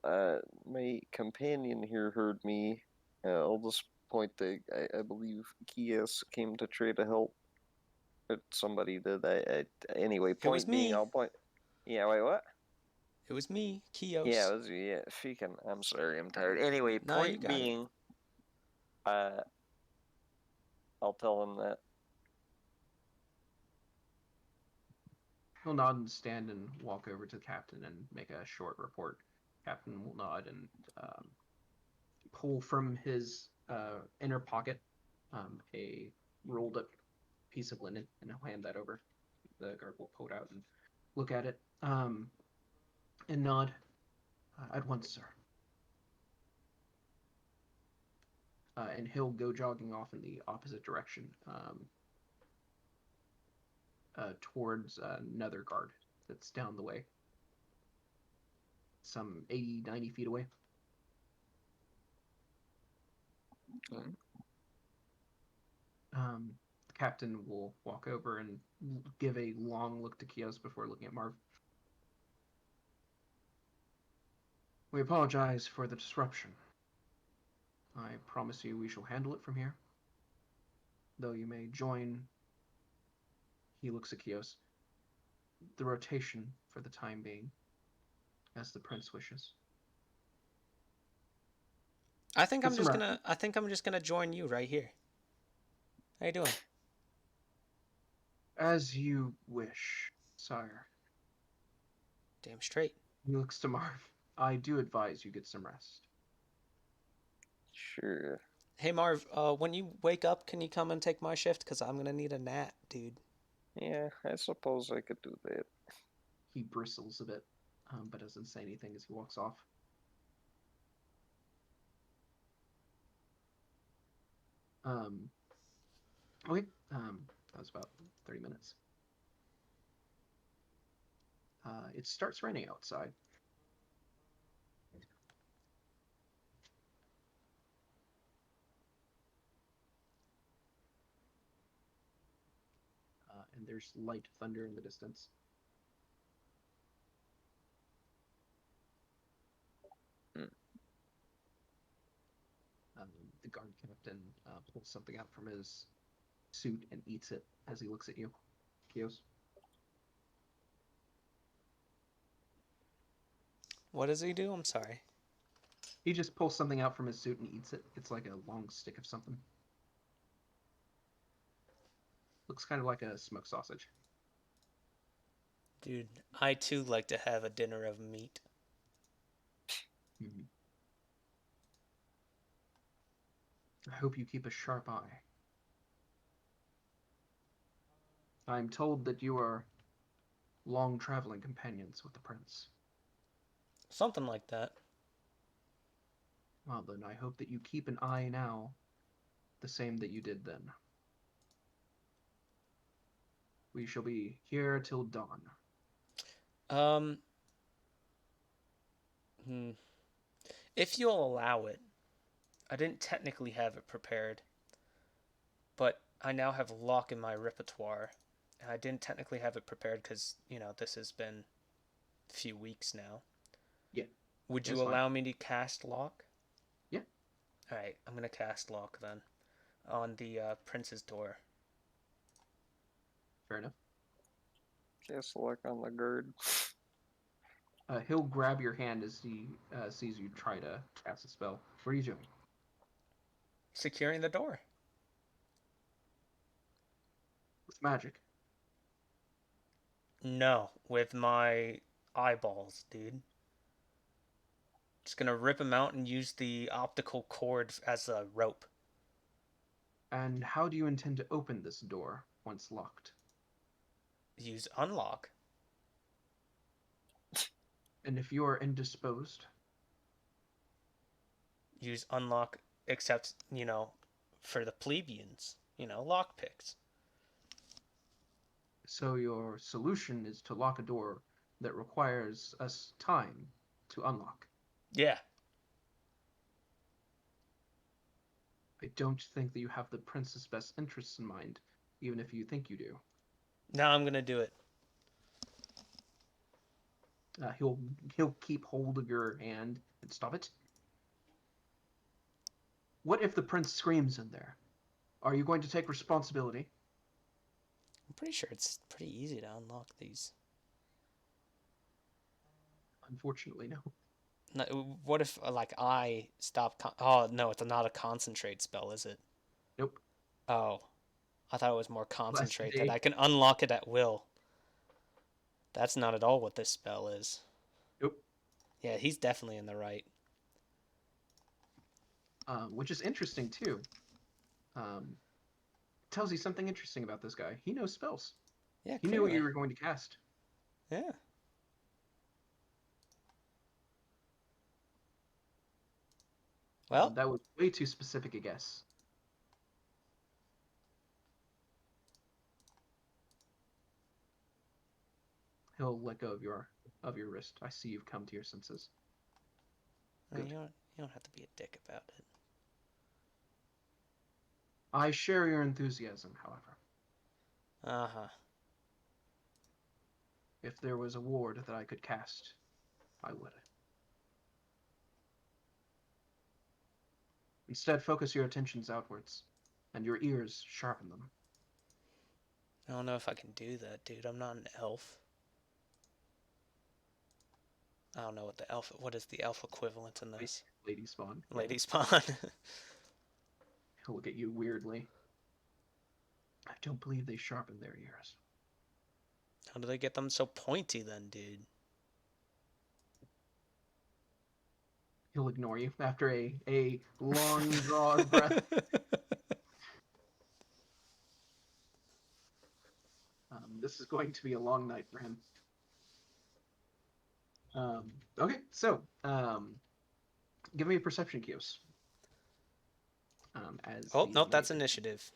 my companion here heard me. I'll just point to, I believe Kias came to try to help. But somebody did. Anyway,
It was
point being,
me.
I'll point. Yeah, wait, what?
It was me,
Yeah,
Kios.
it was, yeah, freaking, I'm sorry, I'm tired. Anyway,
No, you
point
got it.
being, I'll tell him that.
He'll nod and stand and walk over to the captain and make a short report. Captain will nod and pull from his inner pocket a rolled up piece of linen, and he'll hand that over. The guard will pull it out and look at it and nod. At once, sir. And he'll go jogging off in the opposite direction towards another guard that's down the way, some 80, 90 feet away. The captain will walk over and give a long look to Kios before looking at Marv. We apologize for the disruption. I promise you we shall handle it from here. Though you may join, he looks at Kios, the rotation for the time being, as the prince wishes.
I think I'm just gonna join you right here. How you doing?
As you wish, sire.
Damn straight.
He looks to Marv. I do advise you get some rest.
Sure.
Hey Marv, when you wake up, can you come and take my shift? Cause I'm gonna need a nap, dude.
Yeah, I suppose I could do that.
He bristles a bit, but doesn't say anything as he walks off. Okay, that was about 30 minutes. It starts raining outside. And there's light thunder in the distance. The guard captain pulls something out from his suit and eats it as he looks at you, Kios.
What does he do? I'm sorry.
He just pulls something out from his suit and eats it. It's like a long stick of something. Looks kind of like a smoked sausage.
Dude, I too like to have a dinner of meat.
Mhm. I hope you keep a sharp eye. I'm told that you are long traveling companions with the prince.
Something like that.
Well, then, I hope that you keep an eye now, the same that you did then. We shall be here till dawn.
Um, hmm. If you'll allow it, I didn't technically have it prepared, but I now have lock in my repertoire. And I didn't technically have it prepared because, this has been a few weeks now.
Yeah.
Would you
That's fine.
allow me to cast lock?
Yeah.
Alright, I'm gonna cast lock then. On the prince's door.
Fair enough.
Cast lock on the guard.
He'll grab your hand as he sees you try to cast a spell. What are you doing?
Securing the door.
With magic.
No, with my eyeballs, dude. Just gonna rip him out and use the optical cord as a rope.
And how do you intend to open this door once locked?
Use unlock.
And if you are indisposed,
Use unlock, except, for the plebeians. Lockpicks.
so your solution is to lock a door that requires us time to unlock.
Yeah.
I don't think that you have the prince's best interests in mind, even if you think you do.
Now I'm gonna do it.
He'll keep hold of your hand and stop it. What if the prince screams in there? Are you going to take responsibility?
I'm pretty sure it's pretty easy to unlock these.
Unfortunately, no.
No, what if, I stop... oh, no, it's not a concentrate spell, is it?
Nope.
Oh. I thought it was more
Last
concentrate, that
day.
I can unlock it at will. That's not at all what this spell is.
Nope.
Yeah, he's definitely in the right.
Which is interesting, too. Tells you something interesting about this guy. He knows spells.
Yeah,
He knew what you were going to cast.
Yeah. Well,
That was way too specific a guess. He'll let go of your wrist. I see you've come to your senses. Good.
you don't have to be a dick about it.
I share your enthusiasm, however.
Uh-huh.
If there was a ward that I could cast, I would. Instead, focus your attentions outwards, and your ears sharpen them.
I don't know if I can do that, dude. I'm not an elf. I don't know what is the elf equivalent in this?
Lady Spawn.
Lady Spawn.
He'll look at you weirdly. I don't believe they sharpen their ears.
How do they get them so pointy then, dude?
He'll ignore you after a long drawn breath. This is going to be a long night for him. Okay, so give me a perception, Kios.
Oh, nope, that's initiative.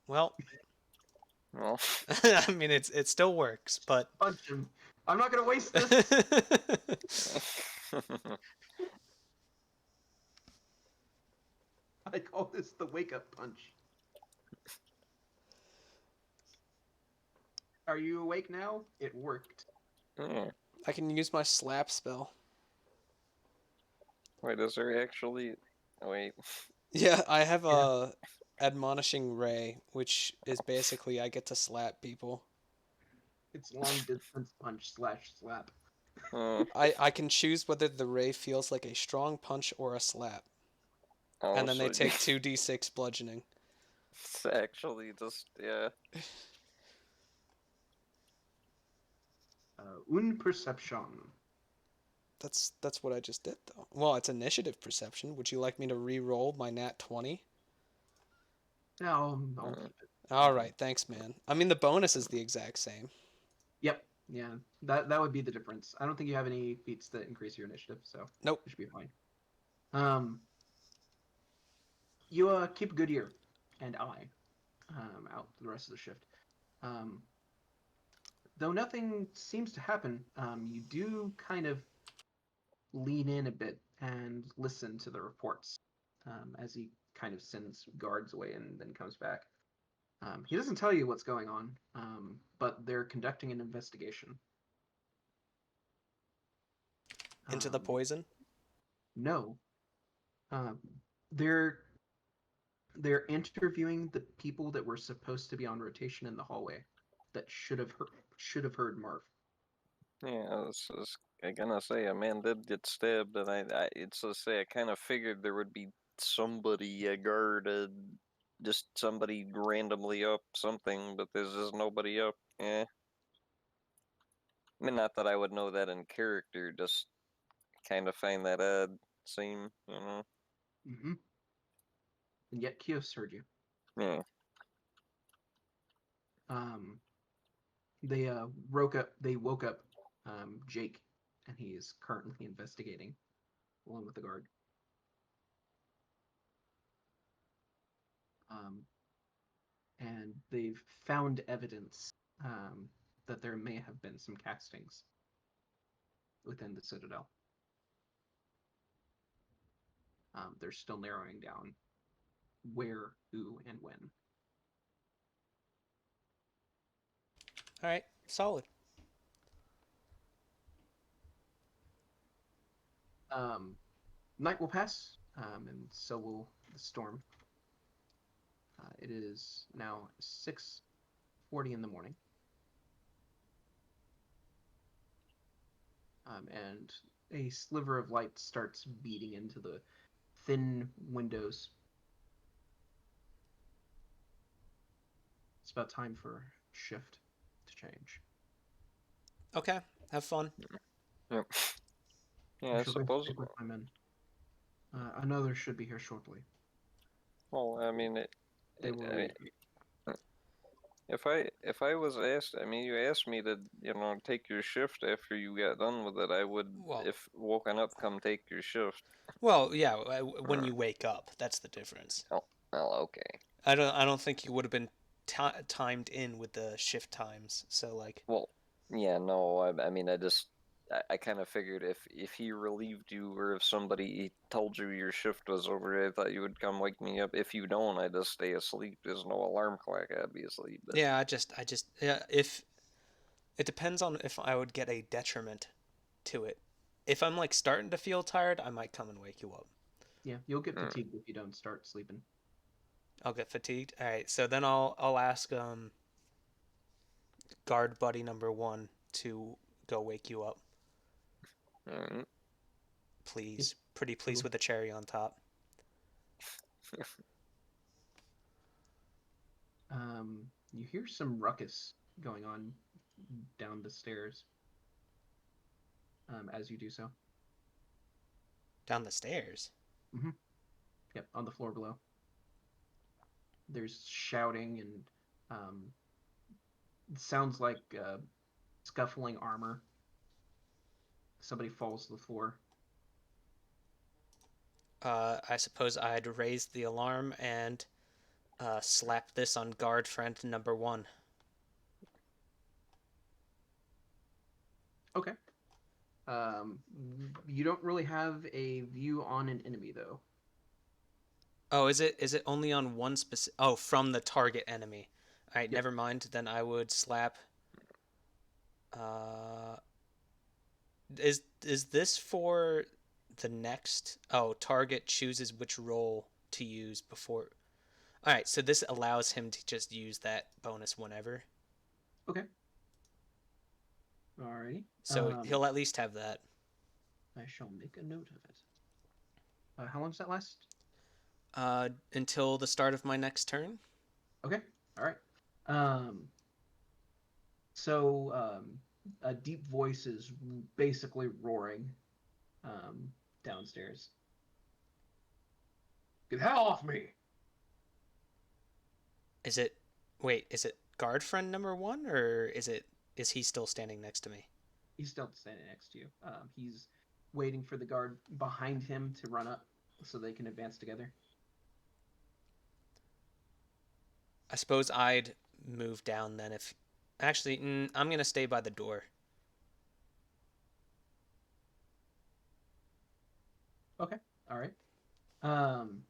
Well,
Well,
I mean, it still works, but...
Punch him. I'm not going to waste this. I call this the wake-up punch. Are you awake now? It worked.
I can use my slap spell.
wait, is there actually... Wait.
Yeah, I have a admonishing ray, which is basically I get to slap people.
It's long distance punch / slap.
I can choose whether the ray feels like a strong punch or a slap.
Oh,
And then they
so
take 2d6 bludgeoning.
It's actually just, yeah.
Un perception.
That's what I just did though. Well, it's initiative perception. Would you like me to re-roll my nat 20?
No, I'll keep it.
All right, thanks, man. I mean, the bonus is the exact same.
Yep. Yeah. That would be the difference. I don't think you have any feats that increase your initiative, so
Nope.
it should be fine. You keep good ear and eye out the rest of the shift. Um, though nothing seems to happen, you do kind of lean in a bit and listen to the reports as he kind of sends guards away and then comes back. He doesn't tell you what's going on, but they're conducting an investigation.
Into the poison?
No, um, they're they're interviewing the people that were supposed to be on rotation in the hallway that should have heard Marv.
Yeah, I was gonna say a man did get stabbed, and it's to say I kind of figured there would be somebody, a guard, just somebody randomly up something, but there's just nobody up. Yeah, I mean, not that I would know that in character, just kind of find that odd. Seem,
Mm-hmm. And yet Kios heard you.
Yeah.
Um, they woke up Jake, and he is currently investigating along with the guard. Um, and they've found evidence that there may have been some castings within the Citadel. They're still narrowing down where, who, and when.
All right, solid.
Night will pass, and so will the storm. It is now 6:40 in the morning, and a sliver of light starts beating into the thin windows. It's about time for shift to change.
Okay, have fun.
Yep. Yeah,
I
I
shall go
suppose.
speak with my men. Another should be here shortly.
Well, I mean,
They will
I mean,
read.
if I was asked, I mean, you asked me to, take your shift after you got done with it, I would,
Well,
if woken up, come take your shift.
yeah, when you wake up, that's the difference.
Oh, well, okay.
I don't think you would have been timed in with the shift times. So like,
Well, yeah, no, I mean, I kind of figured if he relieved you or if somebody told you your shift was over, I thought you would come wake me up. If you don't, I just stay asleep. There's no alarm clock, obviously, but
yeah, yeah, if it depends on if I would get a detriment to it. If I'm like starting to feel tired, I might come and wake you up.
Yeah, you'll get
mm,
fatigued if you don't start sleeping.
I'll get fatigued. All right, so then I'll ask guard buddy number 1 to go wake you up,
mm,
please. Pretty please with a cherry on top.
You hear some ruckus going on down the stairs as you do so.
Down the stairs.
Mm-hmm. Yep, on the floor below. There's shouting and it sounds like scuffling armor. Somebody falls to the floor.
I suppose I'd raise the alarm and slap this on guard friend number 1.
Okay. You don't really have a view on an enemy though.
Oh, is it only on one specific? Oh, from the target enemy. All right,
Yep.
never mind. Then I would slap. Uh, is this for the next? Oh, target chooses which roll to use before. All right, so this allows him to just use that bonus whenever.
Okay. Alrighty.
So he'll at least have that.
I shall make a note of it. How long does that last?
Until the start of my next turn.
Okay. All right. So a deep voice is basically roaring downstairs. Get the hell off me!
Is it? Wait, is it guard friend number one, or is he still standing next to me?
He's still standing next to you. He's waiting for the guard behind him to run up so they can advance together.
I suppose I'd move down then if. Actually, I'm gonna stay by the door.
Okay, all right. Um,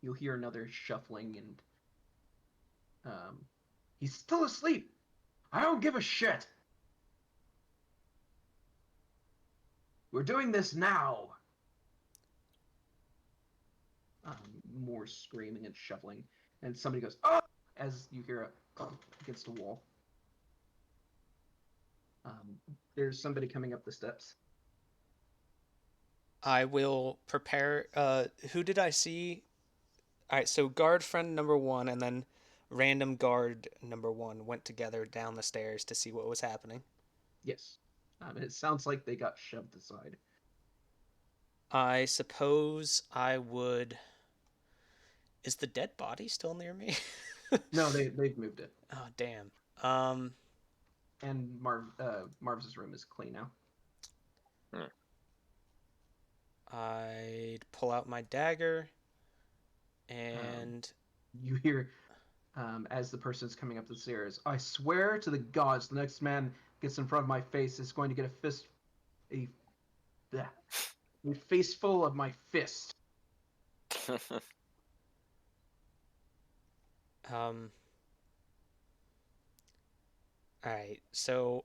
you'll hear another shuffling, and he's still asleep. I don't give a shit. We're doing this now. More screaming and shuffling, and somebody goes, "Oh!" as you hear a against a wall. There's somebody coming up the steps.
I will prepare. Who did I see? All right, so guard friend number one and then random guard number one went together down the stairs to see what was happening.
Yes. It sounds like they got shoved aside.
I suppose I would. Is the dead body still near me?
No, they've moved it.
Oh damn.
And Marv's room is clean now.
I'd pull out my dagger, and
you hear as the person's coming up the stairs, I swear to the gods, the next man gets in front of my face is going to get a face full of my fist.
All right, so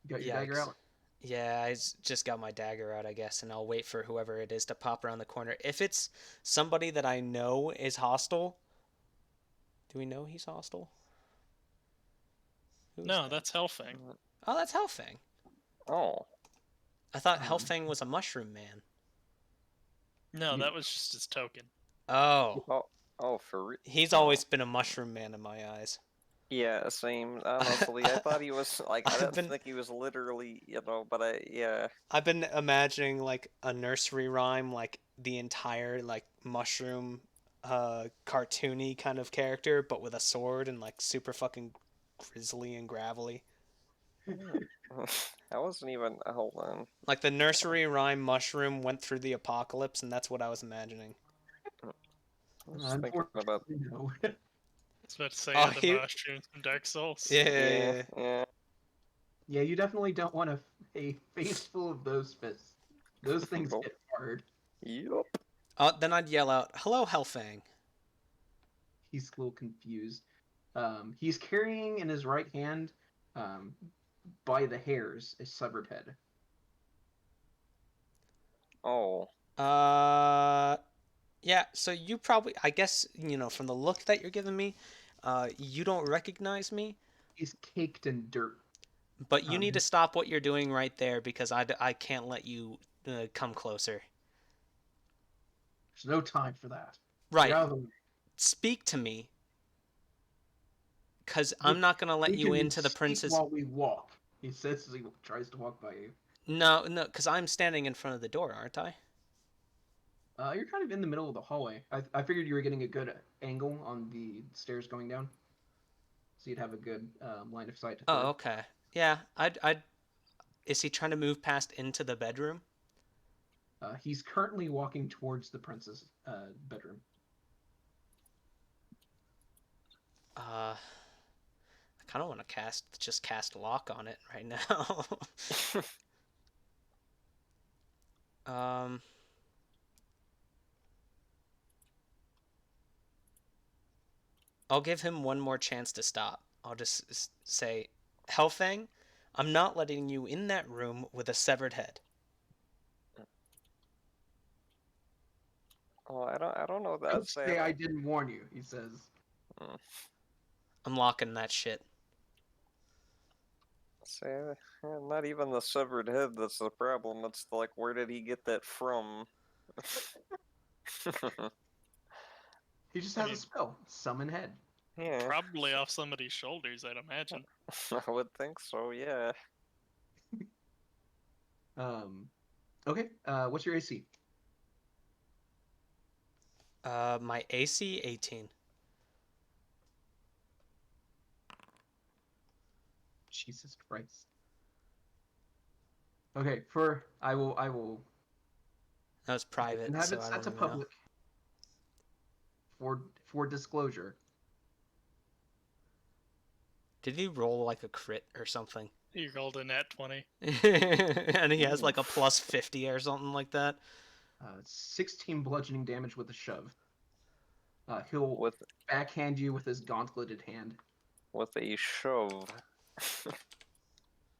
You got your dagger out?
Yeah, just got my dagger out, I guess, and I'll wait for whoever it is to pop around the corner. If it's somebody that I know is hostile, do we know he's hostile?
No, that's Hellfang.
Oh, that's Hellfang.
Oh.
I thought Hellfang was a mushroom man.
No, that was just his token.
Oh.
For real?
He's always been a mushroom man in my eyes.
Yeah, same. Honestly, I thought he was like I didn't think he was literally, but yeah.
I've been imagining like a nursery rhyme, like the entire like mushroom, cartoony kind of character, but with a sword and like super fucking grizzly and gravelly.
I wasn't even. Hold on.
Like the nursery rhyme mushroom went through the apocalypse, and that's what I was imagining.
I was thinking about.
No.
I was about to say the mushrooms from Dark Souls.
Yeah.
Yeah, you definitely don't want a face full of those fists. Those things
Nope.
get hard.
Yep.
Then I'd yell out, "Hello, Hellfang."
He's a little confused. He's carrying in his right hand, by the hairs, a severed head.
Oh.
Yeah, so you probably, I guess, from the look that you're giving me, you don't recognize me.
He's caked in dirt.
But you need to stop what you're doing right there because I can't let you come closer.
There's no time for that.
Right. Speak to me. Because I'm not going to let you into the princess.
While we walk, he says as he tries to walk by you.
No, because I'm standing in front of the door, aren't I?
You're kind of in the middle of the hallway. I figured you were getting a good angle on the stairs going down, so you'd have a good line of sight.
Oh, okay. Yeah, I'd. Is he trying to move past into the bedroom?
He's currently walking towards the prince's bedroom.
I kind of want to just cast lock on it right now. I'll give him one more chance to stop. I'll just say, Hellfang, I'm not letting you in that room with a severed head.
Oh, I don't know that.
Don't say I didn't warn you, he says.
I'm locking that shit.
Say, not even the severed head that's the problem. It's like, where did he get that from?
He just has a spell, summon head.
Yeah,
Probably off somebody's shoulders, I'd imagine.
I would think so. Yeah.
Okay. What's your AC?
My AC 18.
Jesus Christ. Okay, I will
That was private,
and have
so
it
I
set
don't
to
even know.
public for disclosure.
Did he roll like a crit or something?
You rolled a nat 20.
And he has like a plus 50 or something like that.
16 bludgeoning damage with a shove. He'll
With
backhand you with his gauntleted hand.
a shove.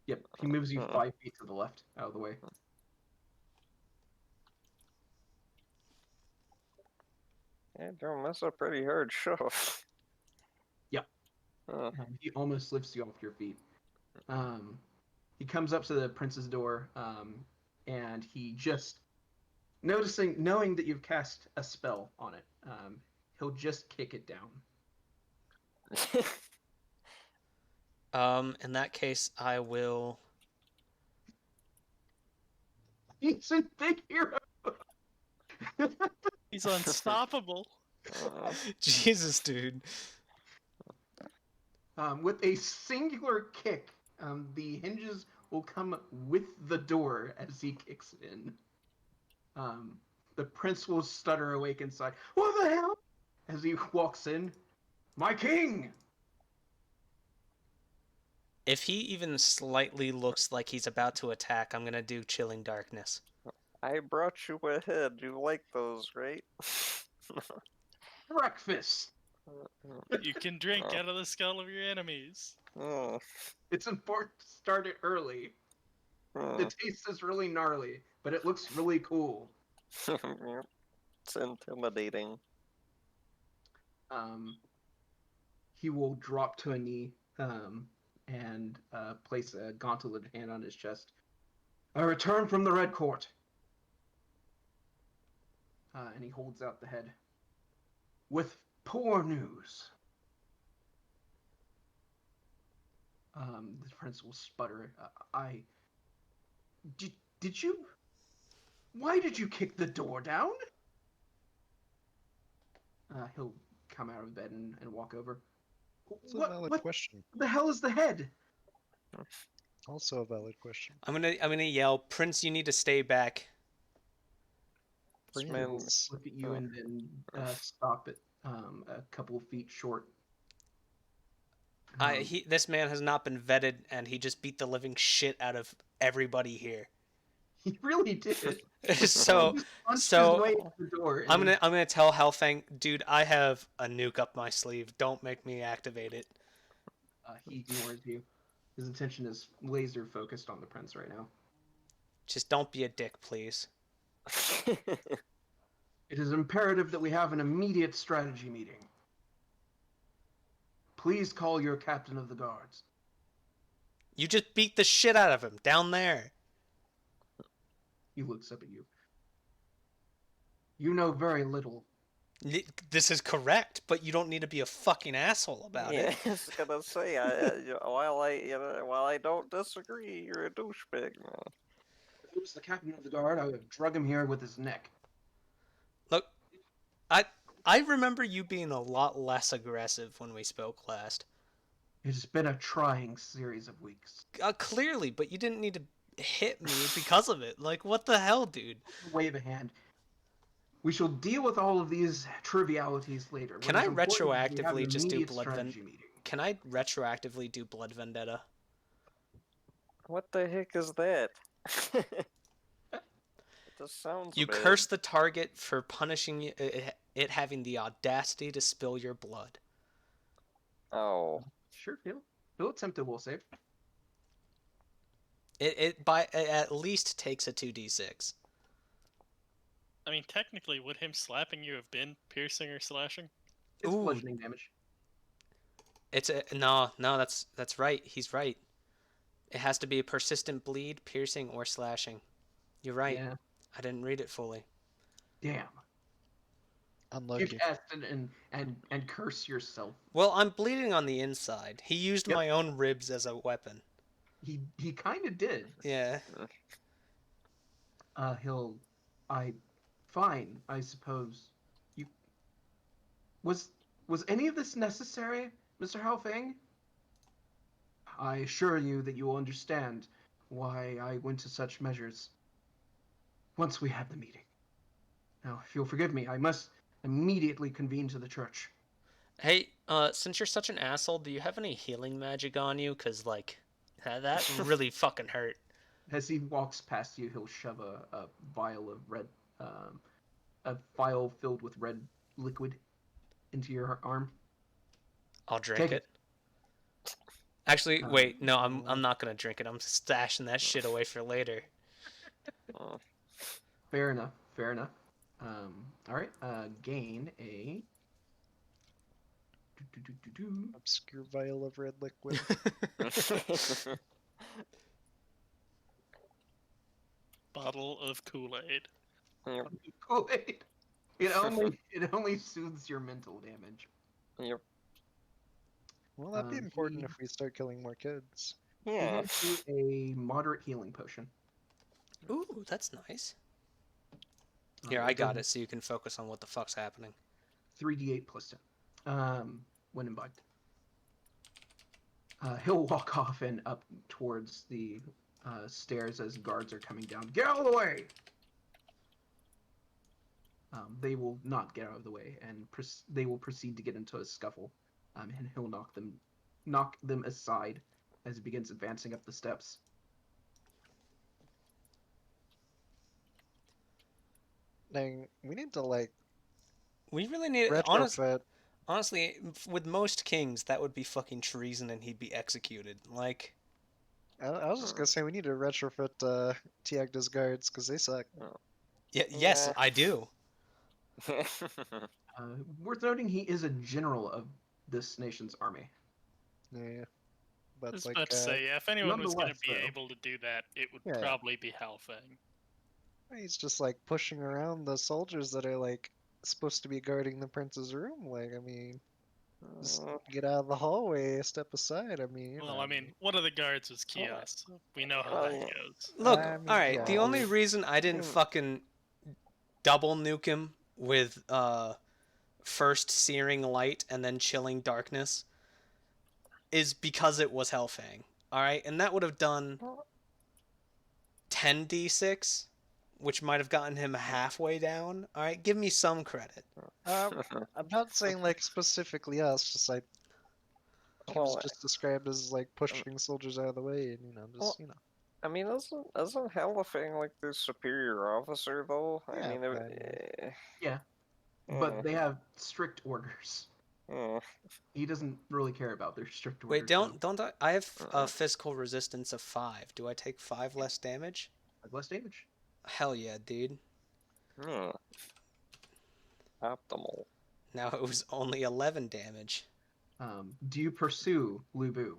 Yep, he moves you 5 feet to the left, out of the way.
Yeah, Jerome, that's a pretty hard shove.
Yep. He almost lifts you off your feet. He comes up to the prince's door, and he just knowing that you've cast a spell on it, he'll just kick it down.
In that case, I will.
He's a big hero.
He's unstoppable.
Jesus, dude.
With a singular kick, the hinges will come with the door as he kicks it in. The prince will stutter awake inside. What the hell? As he walks in, my king!
If he even slightly looks like he's about to attack, I'm gonna do Chilling Darkness.
I brought you a head. You like those, right?
Breakfast!
You can drink out of the skull of your enemies.
It's important to start it early. The taste is really gnarly, but it looks really cool.
It's intimidating.
He will drop to a knee and place a gauntleted hand on his chest. I return from the Red Court. And he holds out the head. With poor news. The prince will sputter. Did you... Why did you kick the door down? He'll come out of bed and walk over.
It's a valid question.
What the hell is the head?
Also a valid question.
I'm gonna yell, Prince, you need to stay back.
This
He'll
man,
look at you and then stop it a couple of feet short.
This man has not been vetted, and he just beat the living shit out of everybody here.
He really did.
so
He punched his way to the door.
I'm gonna tell Hellfang, dude, I have a nuke up my sleeve. Don't make me activate it.
He ignores you. His attention is laser focused on the prince right now.
Just don't be a dick, please.
It is imperative that we have an immediate strategy meeting. Please call your captain of the guards.
You just beat the shit out of him down there.
He looks up at you. You know very little.
This is correct, but you don't need to be a fucking asshole about it.
I was gonna say, while I don't disagree, you're a douchebag.
If it was the captain of the guard, I would have drug him here with his neck.
Look, I remember you being a lot less aggressive when we spoke last.
It has been a trying series of weeks.
Clearly, but you didn't need to hit me because of it. Like, what the hell, dude?
Wave a hand. We shall deal with all of these trivialities later.
Can I retroactively just do Blood Can I retroactively do Blood Vendetta?
What the heck is that? This sounds
You
bad.
curse the target for punishing it having the audacity to spill your blood.
Oh.
Sure, he'll attempt a will save.
It at least takes a 2d6.
I mean, technically, would him slapping you have been piercing or slashing?
It's bludgeoning damage.
It's no, that's right. He's right. It has to be a persistent bleed, piercing, or slashing. You're right.
Yeah.
I didn't read it fully.
Damn. You
Unlucky.
cast it and curse yourself.
Well, I'm bleeding on the inside. He used
Yep.
my own ribs as a weapon.
He kind of did.
Yeah.
He'll, I, fine, I suppose. You was any of this necessary, Mr. Haofeng? I assure you that you will understand why I went to such measures once we have the meeting. Now, if you'll forgive me, I must immediately convene to the church.
Hey, since you're such an asshole, do you have any healing magic on you? Cause like, that really fucking hurt.
As he walks past you, he'll shove a vial of red, a vial filled with red liquid into your arm.
I'll drink
Take
it. Actually,
Um,
wait, no, I'm not gonna drink it. I'm stashing that shit away for later.
Fair enough. Fair enough. All right. Gain a
Obscure vial of red liquid.
Bottle of Kool-Aid.
Yep.
Kool-Aid. It only soothes your mental damage.
Yep.
Well, that'd be important
He-
if we start killing more kids.
He
Yeah.
hands you a moderate healing potion.
Ooh, that's nice. Here, I got it, so you can focus on what the fuck's happening.
3d8 plus 10. When imbibed. He'll walk off and up towards the stairs as guards are coming down. Get out of the way! They will not get out of the way, and they will proceed to get into a scuffle. And he'll knock them aside as he begins advancing up the steps.
Dang, we need to like
We really need
retrofit.
honestly, with most kings, that would be fucking treason, and he'd be executed. Like,
I was just gonna say we need to retrofit Tiagda's guards because they suck.
yes,
Yeah.
I do.
Worth noting, he is a general of this nation's army.
Yeah,
I
but
was
like
about to say, yeah, if anyone was going to
nonetheless,
be
though.
able to do that, it would
Yeah.
probably be Halfang.
he's just like pushing around the soldiers that are like supposed to be guarding the prince's room. Like, I mean, just get out of the hallway, step aside. I mean, you
Well,
know.
I mean, one of the guards was Kios. So we know how
Oh,
that
yeah.
goes.
Look,
I mean,
alright,
yeah,
the only
dude.
reason I didn't fucking double nuke him with, first Searing Light and then Chilling Darkness is because it was Hellfang. Alright, and that would have done 10d6, which might have gotten him halfway down. Alright, give me some credit.
I'm not saying like specifically us, just like he was
Well,
just described as like pushing soldiers out of the way, and
Well,
just
I mean, isn't Halifang like their superior officer though? I
Yeah,
mean,
but-
Yeah, but they have strict orders. He doesn't really care about their strict orders.
Wait, don't I have a physical resistance of 5. Do I take 5 less damage?
Less damage.
Hell yeah, dude.
Optimal.
Now it was only 11 damage.
Do you pursue Lubu?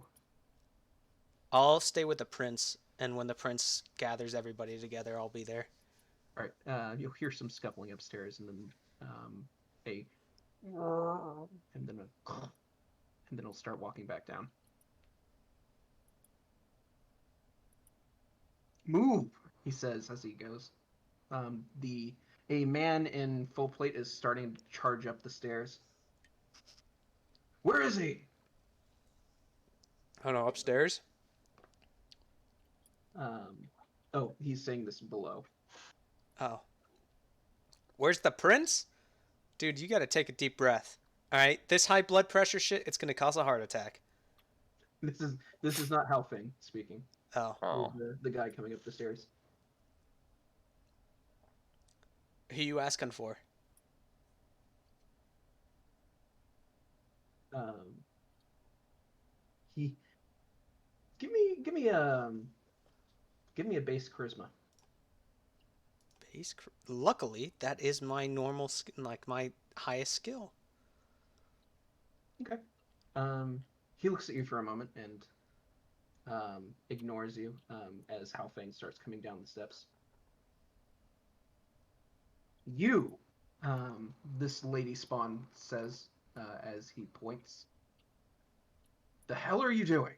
I'll stay with the prince, and when the prince gathers everybody together, I'll be there.
All right. You'll hear some scuffling upstairs, and then a and then he'll start walking back down. Move, he says as he goes. A man in full plate is starting to charge up the stairs. Where is he?
Oh no, upstairs?
Oh, he's saying this below.
Oh. Where's the prince? Dude, you gotta take a deep breath. Alright, this high blood pressure shit, it's gonna cause a heart attack.
This is not Halfing speaking.
Oh.
Oh.
The guy coming up the stairs.
Who you asking for?
He give me a base charisma.
Luckily, that is my normal, like my highest skill.
Okay. He looks at you for a moment and ignores you as Halfang starts coming down the steps. You This lady spawn says as he points. The hell are you doing?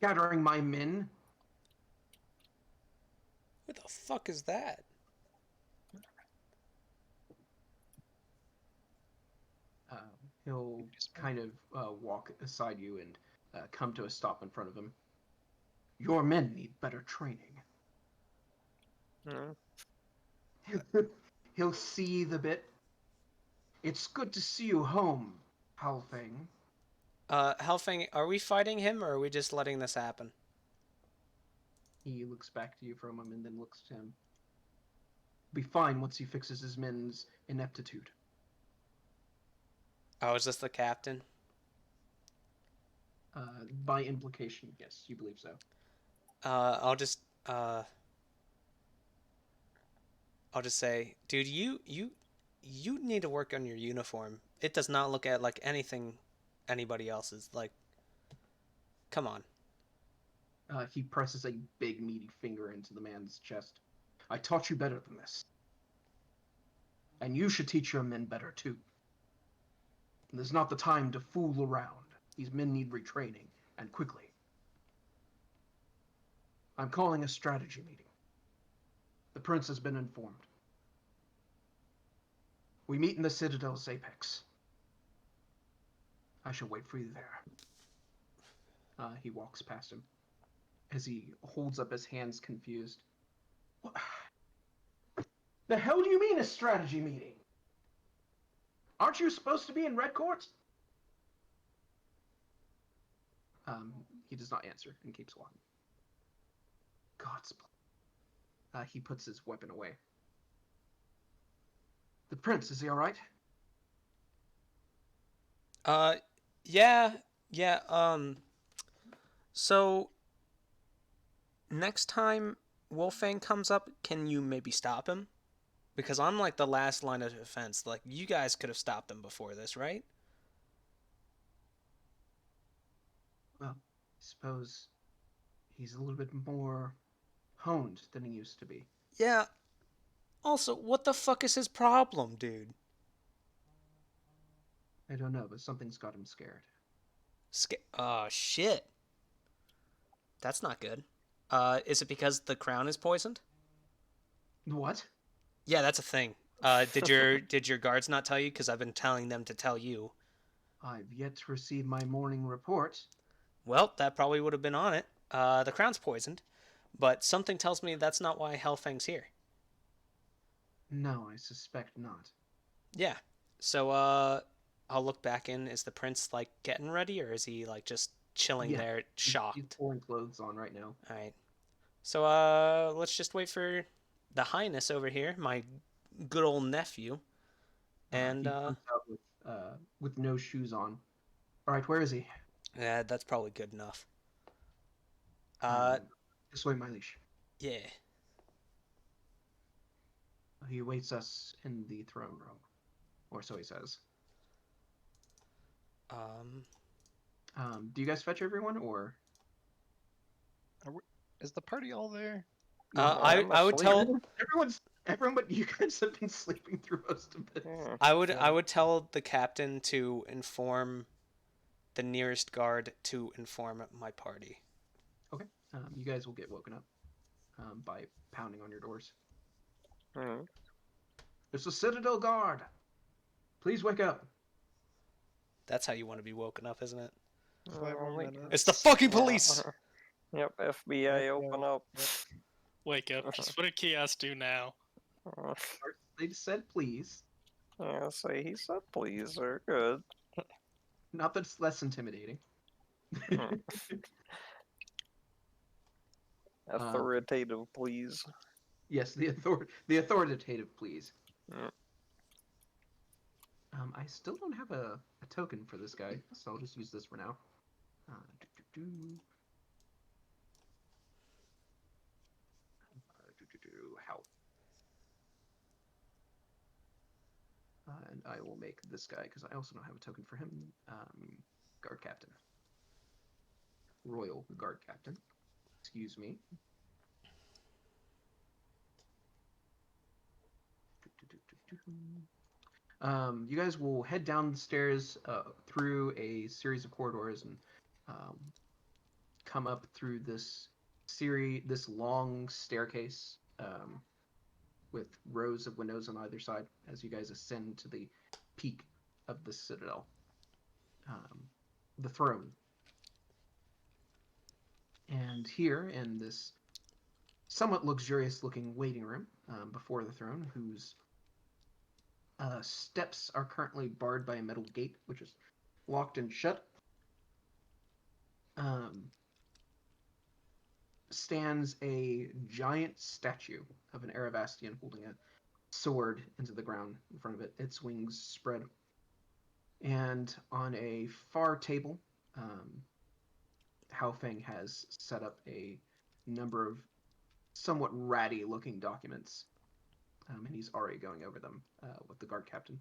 Gathering my men?
What the fuck is that?
He'll kind of walk aside you and come to a stop in front of him. Your men need better training. He'll seethe a bit. It's good to see you home, Halfang.
Helfing, are we fighting him or are we just letting this happen?
He looks back to you for a moment, then looks to him. Be fine once he fixes his men's ineptitude.
Oh, is this the captain?
By implication, yes, you believe so.
I'll just say, dude, you need to work on your uniform. It does not look at like anything anybody else's. Like, come on.
He presses a big, meaty finger into the man's chest. I taught you better than this. And you should teach your men better, too. There's not the time to fool around. These men need retraining, and quickly. I'm calling a strategy meeting. The prince has been informed. We meet in the Citadel's apex. I shall wait for you there. He walks past him as he holds up his hands confused. What the hell do you mean a strategy meeting? Aren't you supposed to be in Red Court? He does not answer and keeps walking. God's plan. He puts his weapon away. The prince, is he all right?
Yeah. So next time Wolfang comes up, can you maybe stop him? Because I'm like the last line of defense. Like, you guys could have stopped him before this, right?
Well, I suppose he's a little bit more honed than he used to be.
Yeah. Also, what the fuck is his problem, dude?
I don't know, but something's got him scared.
Oh, shit. That's not good. Is it because the crown is poisoned?
What?
Yeah, that's a thing. Did your guards not tell you? Because I've been telling them to tell you.
I've yet to receive my morning report.
Well, that probably would have been on it. The crown's poisoned, but something tells me that's not why Hellfang's here.
No, I suspect not.
Yeah. So, I'll look back in. Is the prince, like, getting ready, or is he, like, just chilling there, shocked?
He's pulling clothes on right now.
Alright. So, let's just wait for the highness over here, my good old nephew. And,
he comes out with no shoes on. All right, where is he?
yeah, that's probably good enough.
This way, my liege.
Yeah.
He awaits us in the throne room, or so he says. Do you guys fetch everyone, or?
Is the party all there?
I would tell
everyone but you guys have been sleeping through most of this.
I would tell the captain to inform the nearest guard to inform my party.
Okay. You guys will get woken up by pounding on your doors. It's the Citadel Guard. Please wake up.
That's how you want to be woken up, isn't it?
5 more minutes.
It's the fucking police!
Yep, FBI, open up.
Wake up. Just what did Kiosk do now?
They just said please.
Yeah, say he said please, they're good.
Not that it's less intimidating.
Authoritative, please.
Yes, the authoritative please. I still don't have a token for this guy, so I'll just use this for now. Health. And I will make this guy, because I also don't have a token for him, Guard Captain. Royal Guard Captain. Excuse me. You guys will head down the stairs through a series of corridors and um, come up through this long staircase with rows of windows on either side as you guys ascend to the peak of the Citadel, um, the throne. And here in this somewhat luxurious looking waiting room before the throne, whose steps are currently barred by a metal gate, which is locked and shut, um, stands a giant statue of an Aravastian holding a sword into the ground in front of it, its wings spread. And on a far table, Hao Feng has set up a number of somewhat ratty looking documents, and he's already going over them with the guard captain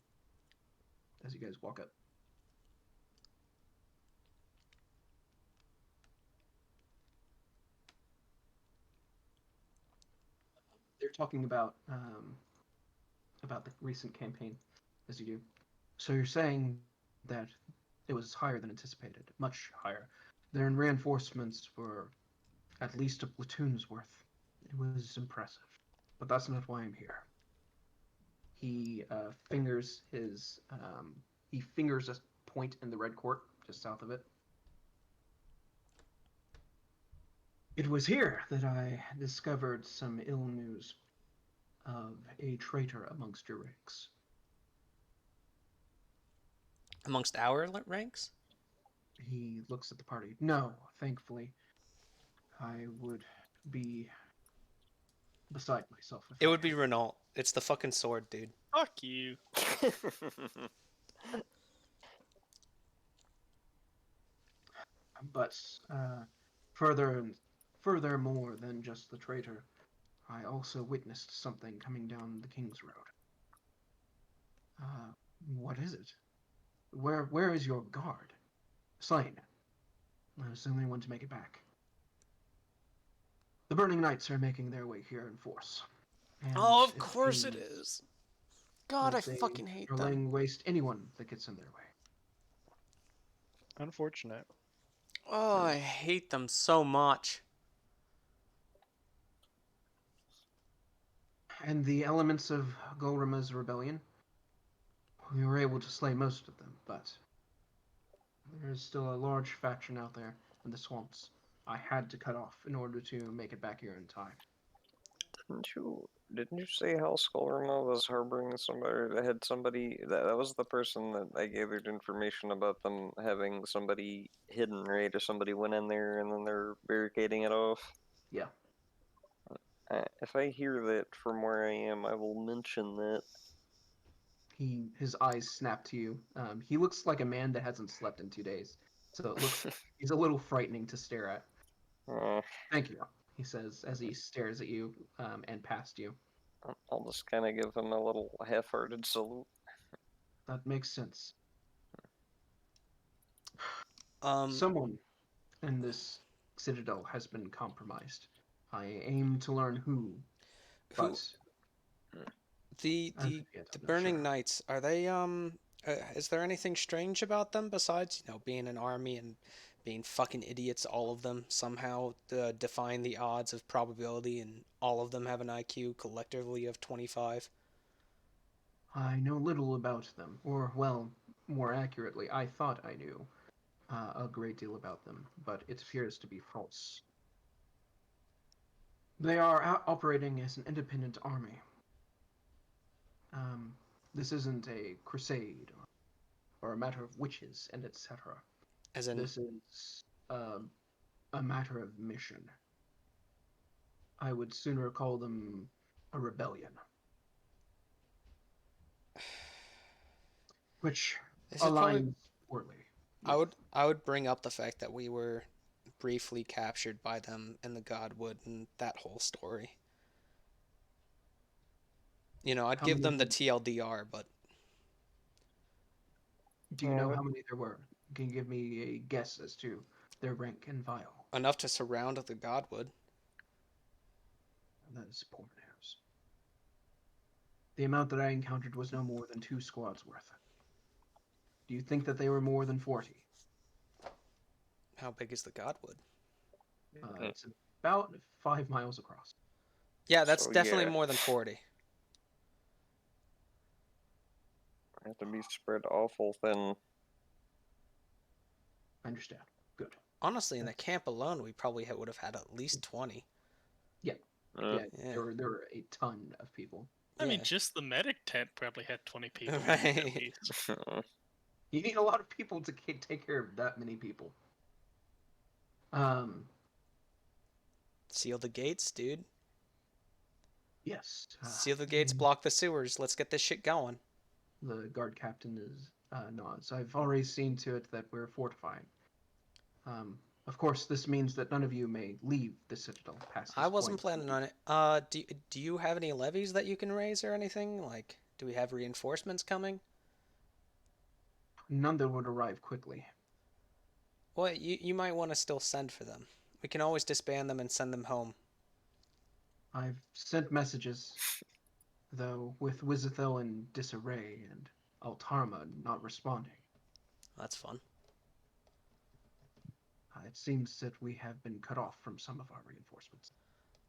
as you guys walk up. They're talking about the recent campaign, as you do. So you're saying that it was higher than anticipated, much higher. Their reinforcements were at least a platoon's worth. It was impressive, but that's not why I'm here. He fingers a point in the red court just south of it. It was here that I discovered some ill news of a traitor amongst your ranks.
Amongst our ranks?
He looks at the party. No, thankfully, I would be beside myself if
It
I
would be
had.
Renault. It's the fucking sword, dude.
Fuck you.
But further, furthermore than just the traitor, I also witnessed something coming down the King's Road. Uh, what is it? Where is your guard? Slain. I was the only one to make it back. The Burning Knights are making their way here in force. And
Oh, of
it
course it
seems
is. God, I
that they
fucking hate
are
them.
laying waste anyone that gets in their way.
Unfortunate.
Oh, I hate them so much.
And the elements of Golrima's rebellion, we were able to slay most of them, but there is still a large faction out there in the swamps. I had to cut off in order to make it back here in time.
Didn't you say how Skullrima was harboring somebody, or had somebody that was the person that I gathered information about them having somebody hidden, right? Or somebody went in there and then they're barricading it off.
Yeah.
If I hear that from where I am, I will mention that.
His eyes snap to you. He looks like a man that hasn't slept in 2 days, so it looks he's a little frightening to stare at.
uh,
Thank you, he says as he stares at you and past you.
I'll just kind of give him a little half-hearted salute.
That makes sense.
Um,
Someone in this citadel has been compromised. I aim to learn who,
who
but
the
as of
the
yet,
the
I'm not
Burning
sure.
Knights are they is there anything strange about them besides being an army and being fucking idiots, all of them somehow define the odds of probability, and all of them have an IQ collectively of 25?
I know little about them, or well, more accurately, I thought I knew a great deal about them, but it appears to be false. They are operating as an independent army. Um, this isn't a crusade or a matter of witches and etc.
As in,
This is a matter of mission. I would sooner call them a rebellion, which
this is probably
aligns poorly
I
with.
would I would bring up the fact that we were briefly captured by them in the Godwood and that whole story. I'd
How
give
many
them the TLDR, but
do you know
Uh,
how many there were? Can you give me a guess as to their rank and file?
enough to surround the Godwood.
That is poor news. The amount that I encountered was no more than 2 squads worth. Do you think that they were more than 40?
How big is the Godwood?
It's about 5 miles across.
Yeah, that's
So,
definitely
yeah.
more than 40.
Have to be spread awful thin.
I understand. Good.
Honestly, in the camp alone, we probably would have had at least 20.
Yeah,
Mm.
Yeah.
there were a ton of people.
I mean,
Yeah.
just the medic tent probably had 20 people in it
Right.
at least.
You need a lot of people to take care of that many people.
Seal the gates, dude.
Yes.
Seal the gates, block the sewers. Let's get this shit going.
The guard captain is nods. I've already seen to it that we're fortifying. Of course, this means that none of you may leave the Citadel past this
I wasn't
point.
planning on it. Do you have any levies that you can raise or anything? Like, do we have reinforcements coming?
None that would arrive quickly.
Well, you might want to still send for them. We can always disband them and send them home.
I've sent messages, though, with Wizithil in disarray and Altarma not responding.
That's fun.
It seems that we have been cut off from some of our reinforcements.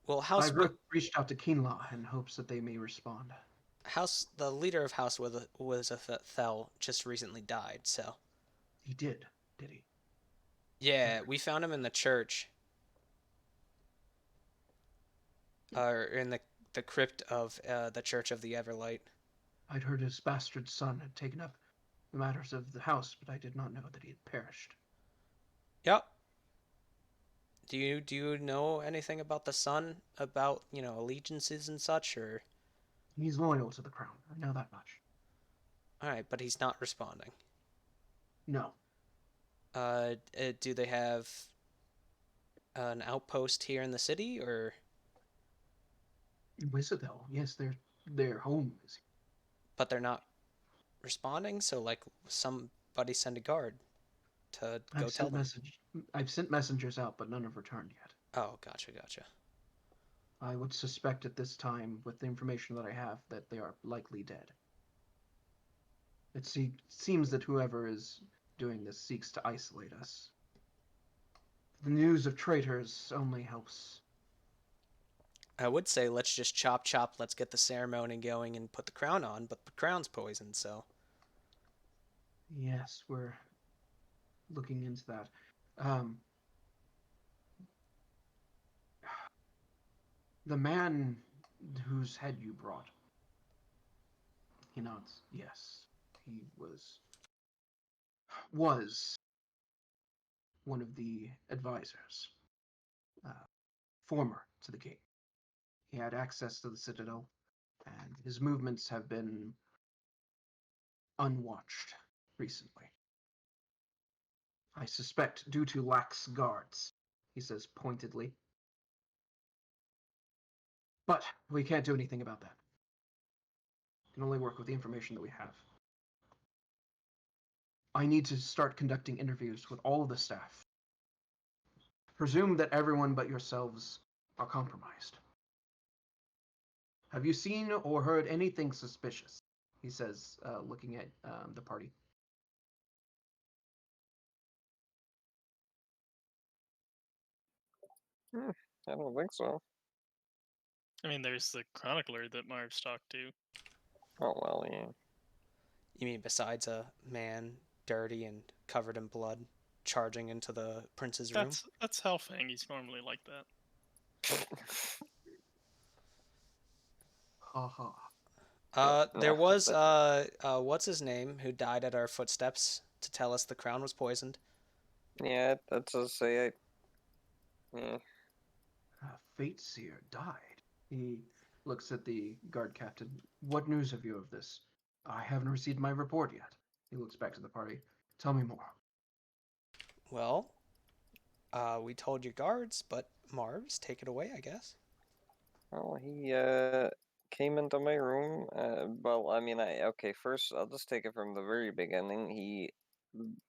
Well,
I've reached out to Kinlaw in hopes that they may respond.
The leader of House Wizithel just recently died, so.
He did he?
Yeah, we found him in the church. Or in the crypt of the Church of the Everlight.
I'd heard his bastard son had taken up the matters of the house, but I did not know that he had perished.
Yep. Do you know anything about the son? About, allegiances and such, or?
He's loyal to the crown. I know that much.
Alright, but he's not responding.
No.
Do they have an outpost here in the city, or?
Wizardel, yes, their home is here.
But they're not responding, so like somebody send a guard to go tell them.
I've sent messengers out, but none have returned yet.
Oh, gotcha.
I would suspect at this time, with the information that I have, that they are likely dead. It seems that whoever is doing this seeks to isolate us. The news of traitors only helps.
I would say let's just chop, let's get the ceremony going and put the crown on, but the crown's poisoned, so.
Yes, we're looking into that. The man whose head you brought, he nods. Yes, he was one of the advisors, former to the king. He had access to the Citadel, and his movements have been unwatched recently. I suspect due to lax guards, he says pointedly. But we can't do anything about that. We can only work with the information that we have. I need to start conducting interviews with all of the staff. Presume that everyone but yourselves are compromised. Have you seen or heard anything suspicious? He says, looking at the party.
I don't think so.
I mean, there's the chronicler that Marv's talked to.
Oh, well, yeah.
You mean besides a man, dirty and covered in blood, charging into the prince's room?
That's Hellfang. He's normally like that.
Ha ha.
There was what's his name, who died at our footsteps to tell us the crown was poisoned.
Yeah, that's to say, yeah.
Fate Seer died. He looks at the guard captain. What news have you of this? I haven't received my report yet. He looks back to the party. Tell me more.
Well, we told your guards, but Marv's, take it away, I guess.
Well, he came into my room. Well, I mean, okay. First, I'll just take it from the very beginning. He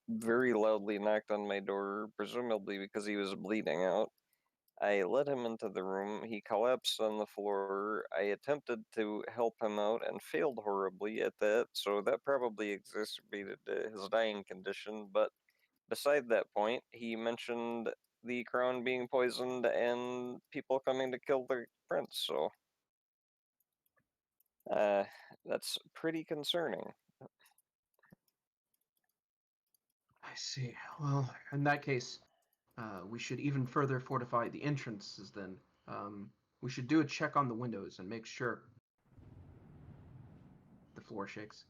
very loudly knocked on my door, presumably because he was bleeding out. I led him into the room. He collapsed on the floor. I attempted to help him out and failed horribly at that, so that probably exacerbated his dying condition. But beside that point, he mentioned the crown being poisoned and people coming to kill the prince, so that's pretty concerning.
I see. Well, in that case, we should even further fortify the entrances then. We should do a check on the windows and make sure the floor shakes.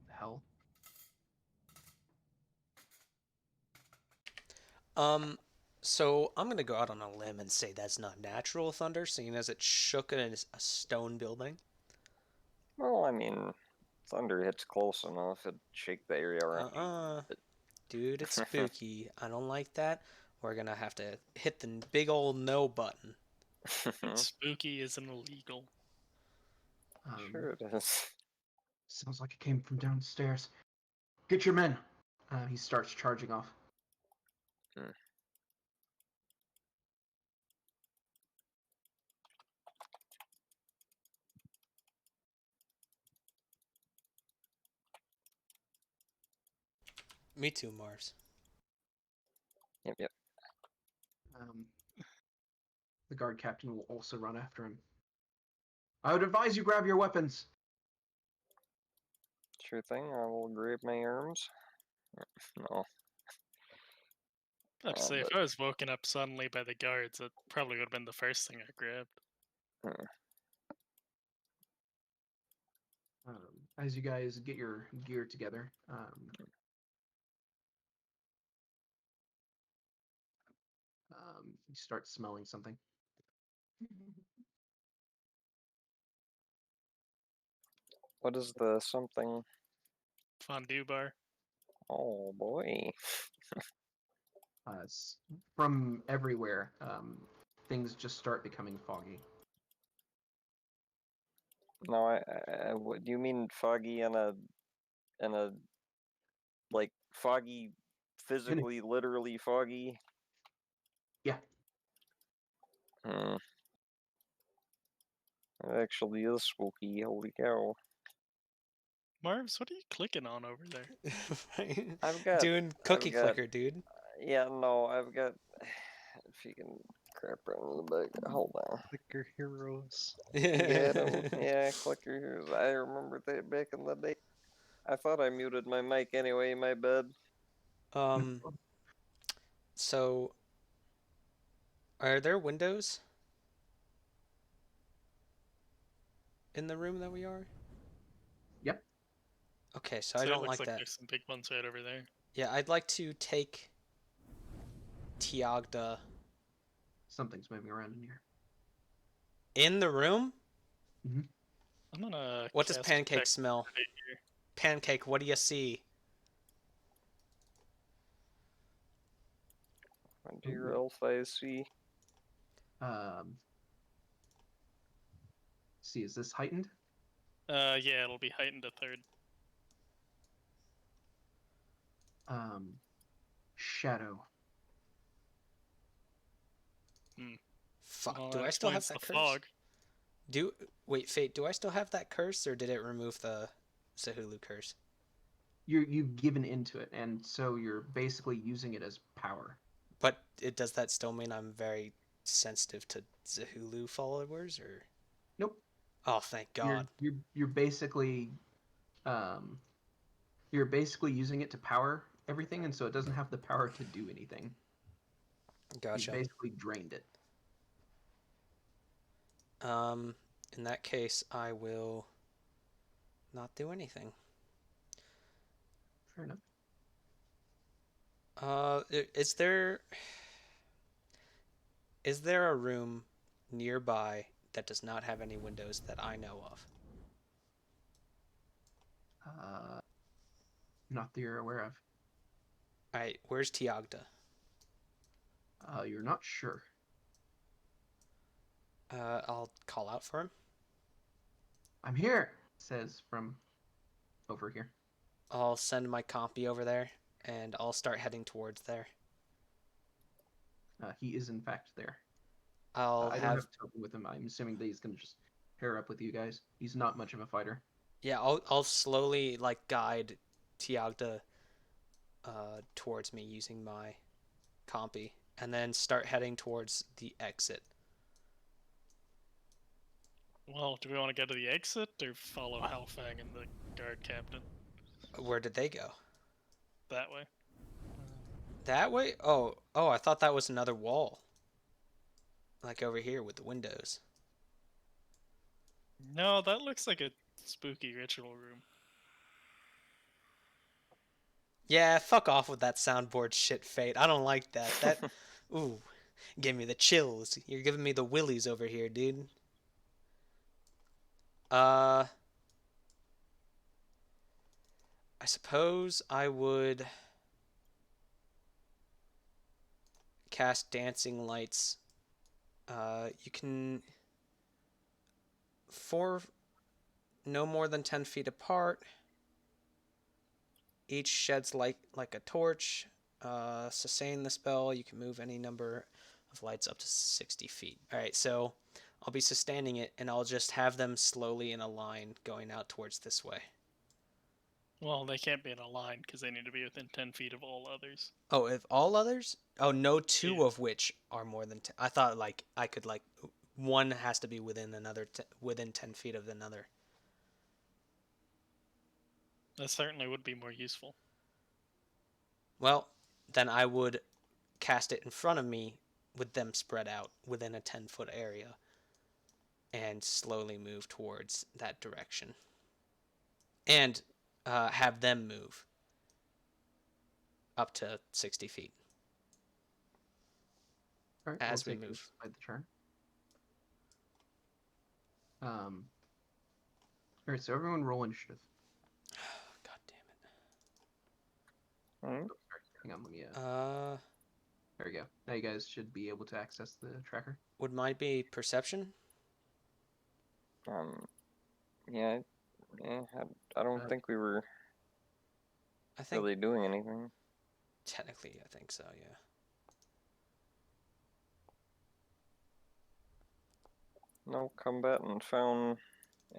The hell?
So I'm gonna go out on a limb and say that's not natural thunder, seeing as it shook a stone building.
Well, I mean, thunder hits close enough, it'd shake the area around.
Dude, it's spooky. I don't like that. We're gonna have to hit the big old no button.
It's spooky isn't illegal.
Sure it is.
Sounds like it came from downstairs. Get your men. He starts charging off.
Me too, Mars.
Yep.
The guard captain will also run after him. I would advise you grab your weapons.
Sure thing, I will grab my arms. No.
I have to say, if I was woken up suddenly by the guards, it probably would have been the first thing I grabbed.
As you guys get your gear together, you start smelling something.
What is the something?
Fondue bar.
Oh boy.
From everywhere, things just start becoming foggy.
No, what do you mean foggy in a like foggy, physically, literally foggy?
Yeah.
It actually is spooky. Holy cow!
Marvs, what are you clicking on over there?
I've got
doing cookie clicker, dude.
Yeah, no, I've got. If you can crap around in the back, hold on.
Clicker heroes.
Get 'em. Yeah, clicker heroes. I remember that back in the day. I thought I muted my mic anyway. My bad.
So are there windows in the room that we are?
Yep.
Okay, so
So
I don't
it looks
like that.
There's some big ones right over there.
Yeah, I'd like to take Tiagda
Something's moving around in here.
in the room.
I'm gonna.
What does Pancake smell? Pancake, what do you see?
What do your elf eyes see?
See, is this heightened?
Yeah, it'll be heightened to 3rd.
Shadow.
Fuck.
Well,
do
that
I still have
explains
that
the
curse?
fog.
Wait, Fate, do I still have that curse, or did it remove the Zahulu curse?
You've given into it, and so you're basically using it as power.
But does that still mean I'm very sensitive to Zahulu followers, or?
Nope.
Oh, thank God.
You're basically using it to power everything, and so it doesn't have the power to do anything.
Gotcha.
You basically drained it.
In that case, I will not do anything.
Fair enough.
Is there a room nearby that does not have any windows that I know of?
Not that you're aware of.
Alright, where's Tiagda?
You're not sure.
I'll call out for him.
I'm here, says from over here.
I'll send my compy over there. and I'll start heading towards there.
He is in fact there.
I'll
I don't have
have
a token with him. I'm assuming that he's gonna just pair up with you guys. He's not much of a fighter.
yeah, I'll slowly like guide Tiagda towards me using my compy, and then start heading towards the exit.
Well, do we want to go to the exit or follow Halfang and the guard captain
Where did they go?
that way?
That way? Oh, I thought that was another wall. Like over here with the windows.
No, that looks like a spooky ritual room.
Yeah, fuck off with that soundboard shit, Fate. I don't like that. Ooh, give me the chills. You're giving me the willies over here, dude. I suppose I would cast dancing lights. You can four no more than 10 feet apart. Each sheds like a torch. Sustain the spell. You can move any number of lights up to 60 feet. All right, so I'll be sustaining it, and I'll just have them slowly in a line going out towards this way.
Well, they can't be in a line because they need to be within 10 feet of all others.
Oh, if all others? Oh, no two
Yeah.
of which are more than 10. I thought like I could like one has to be within another within 10 feet of another.
That certainly would be more useful.
Well, then I would cast it in front of me with them spread out within a 10-foot area and slowly move towards that direction. And have them move up to 60 feet
All right, we'll
as we
take
move.
by the turn. All right, so everyone roll initiative.
God damn
Hmm?
Oh, sorry. Hang on, let me.
it.
There we go. Now you guys should be able to access the tracker.
Would mine be perception?
Yeah, I don't think we were
I think
really doing anything.
technically, I think so. Yeah.
No combatant found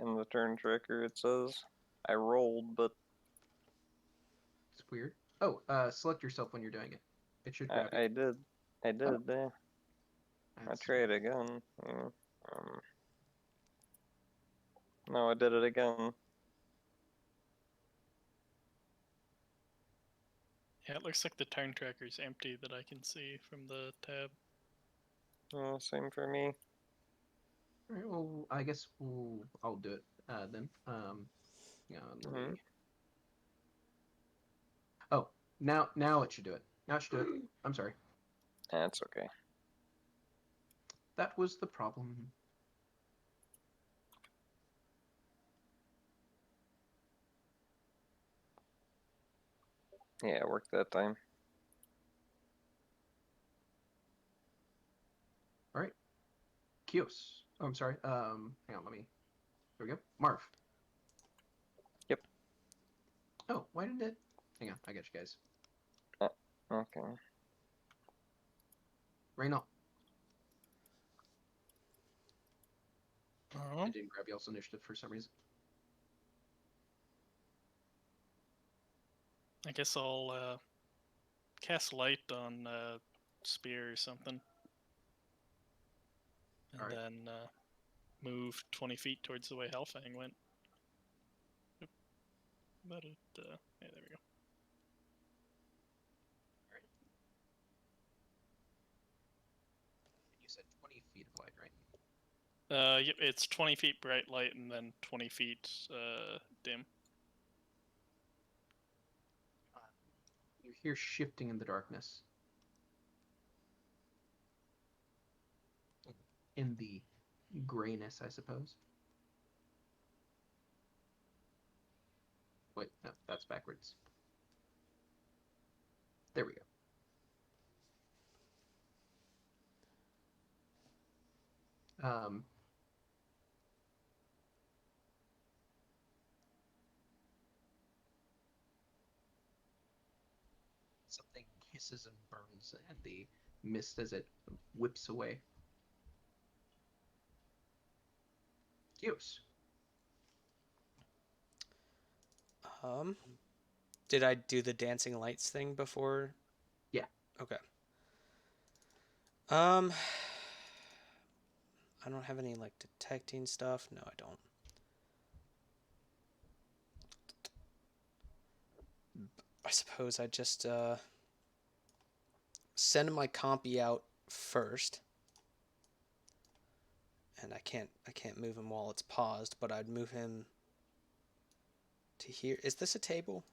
in the turn tracker, it says. I rolled, but
It's weird. Oh, select yourself when you're doing it. It should grab you.
I did. I did. I'll
That's
try it again. No, I did it again.
Yeah, it looks like the turn tracker's empty that I can see from the tab.
Same for me.
All right. Well, I guess I'll do it then. Hang on, let me. Oh, now it should do it. Now it should do it. I'm sorry.
That's okay.
That was the problem.
Yeah, it worked that time.
All right. Kios. Oh, I'm sorry. Hang on, let me. There we go. Marv.
Yep.
Oh, why didn't it? Hang on, I got you guys.
Okay.
Reynald.
Oh.
I didn't grab y'all's initiative for some reason.
I guess I'll cast light on spear or something, and
Alright.
then move 20 feet towards the way Hellfang went. Yep. But it, yeah, there we go.
You said 20 feet of light, right?
Yep, it's 20 feet bright light and then 20 feet dim.
You hear shifting in the darkness. In the grayness, I suppose. Wait, no, that's backwards. There we go. Um, Something hisses and burns at the mist as it whips away. Kios.
Um, did I do the dancing lights thing before?
Yeah.
Okay. I don't have any like detecting stuff. No, I don't. I suppose I just send my compy out first. And I can't move him while it's paused, but I'd move him to here. Is this a table?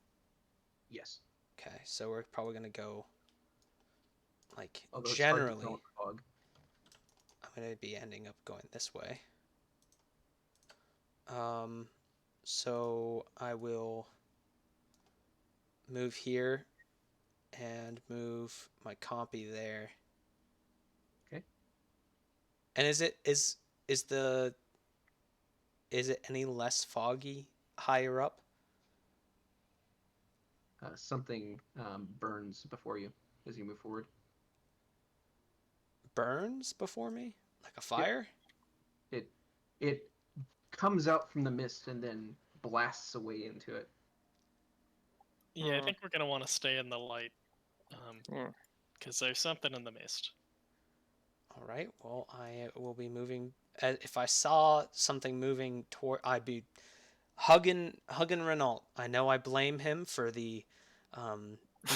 Yes.
Okay, so we're probably gonna go like
Although it's hard to tell in
generally.
the fog.
I'm gonna be ending up going this way. So I will move here and move my compy there.
Okay.
And is it any less foggy higher up?
Something burns before you as you move forward.
Burns before me? Like a
Yep.
fire?
It comes out from the mist and then blasts away into it.
Yeah, I think we're gonna want to stay in the light,
Yeah.
because there's something in the mist.
All right. Well, I will be moving. If I saw something moving toward, I'd be hugging Renault. I know I blame him for the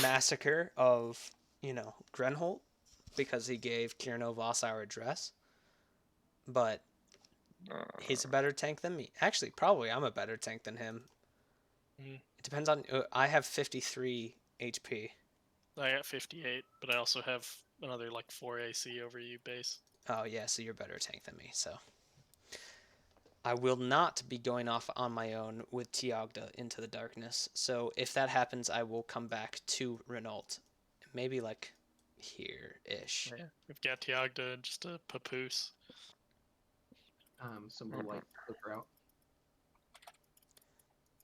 massacre of Grenholt because he gave Kierno Voss our address, but he's a better tank than me. Actually, probably I'm a better tank than him.
Mm.
It depends on. I have 53 HP.
I got 58, but I also have another like 4 AC over you base.
Oh yeah, so you're a better tank than me. So I will not be going off on my own with Tiagda into the darkness. So if that happens, I will come back to Renault. Maybe like here-ish.
Yeah, we've got Tiagda and just a papoose.
Some blue light flicker out.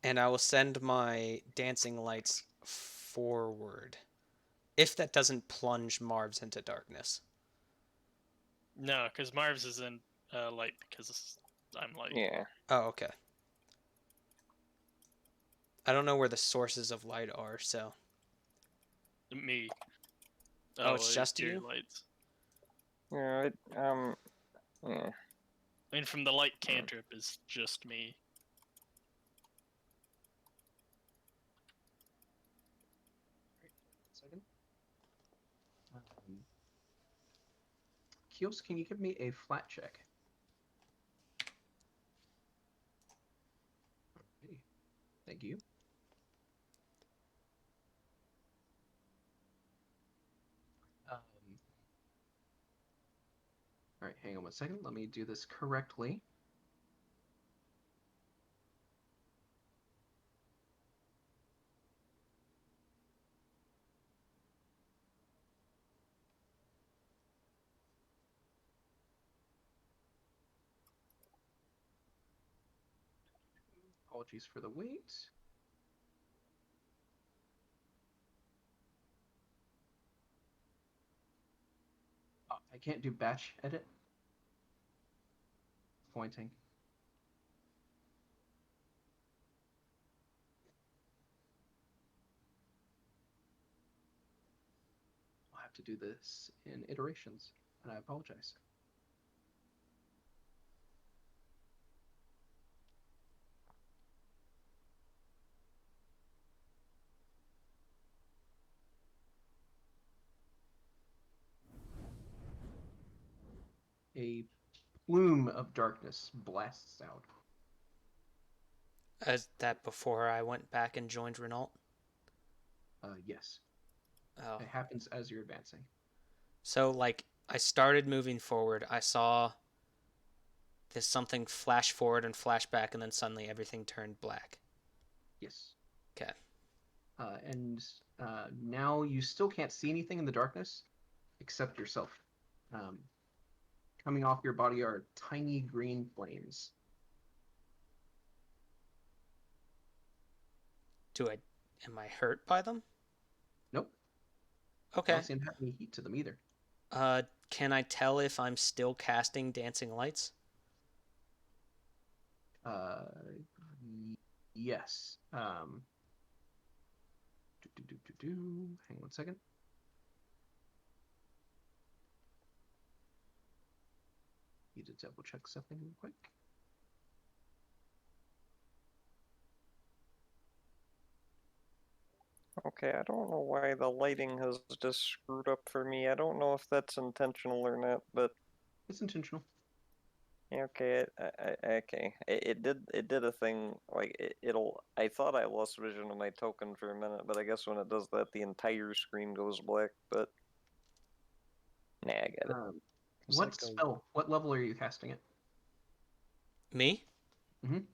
And I will send my dancing lights forward. If that doesn't plunge Marv's into darkness.
No, because Marv's is in light because I'm light.
Yeah.
Oh, okay. I don't know where the sources of light are, so.
Me.
Oh, it's just
your
you?
lights.
Yeah. Yeah.
I mean, from the light cantrip is just me.
Second. Kios, can you give me a flat check? Okay. Thank you. All right, hang on 1 second. Let me do this correctly. Apologies for the wait. Oh, I can't do batch edit. Pointing. I'll have to do this in iterations, and I apologize. A plume of darkness blasts out.
As that before I went back and joined Renault?
Yes.
Oh.
It happens as you're advancing.
So, like, I started moving forward. I saw this something flash forward and flash back, and then suddenly everything turned black.
Yes.
Okay.
And now you still can't see anything in the darkness except yourself. Coming off your body are tiny green flames.
Am I hurt by them?
Nope. I
Okay.
don't seem to have any heat to them either.
Can I tell if I'm still casting dancing lights?
Uh, yes. Hang on 1 second. Need to double check something real quick.
Okay, I don't know why the lighting has just screwed up for me. I don't know if that's intentional or not, but
It's intentional.
yeah, okay, okay. It did a thing like it'll. I thought I lost vision of my token for a minute, but I guess when it does that, the entire screen goes black. But nah, I get it.
It's
What
like
spell? What level are you casting it?
Me?
Mm-hmm.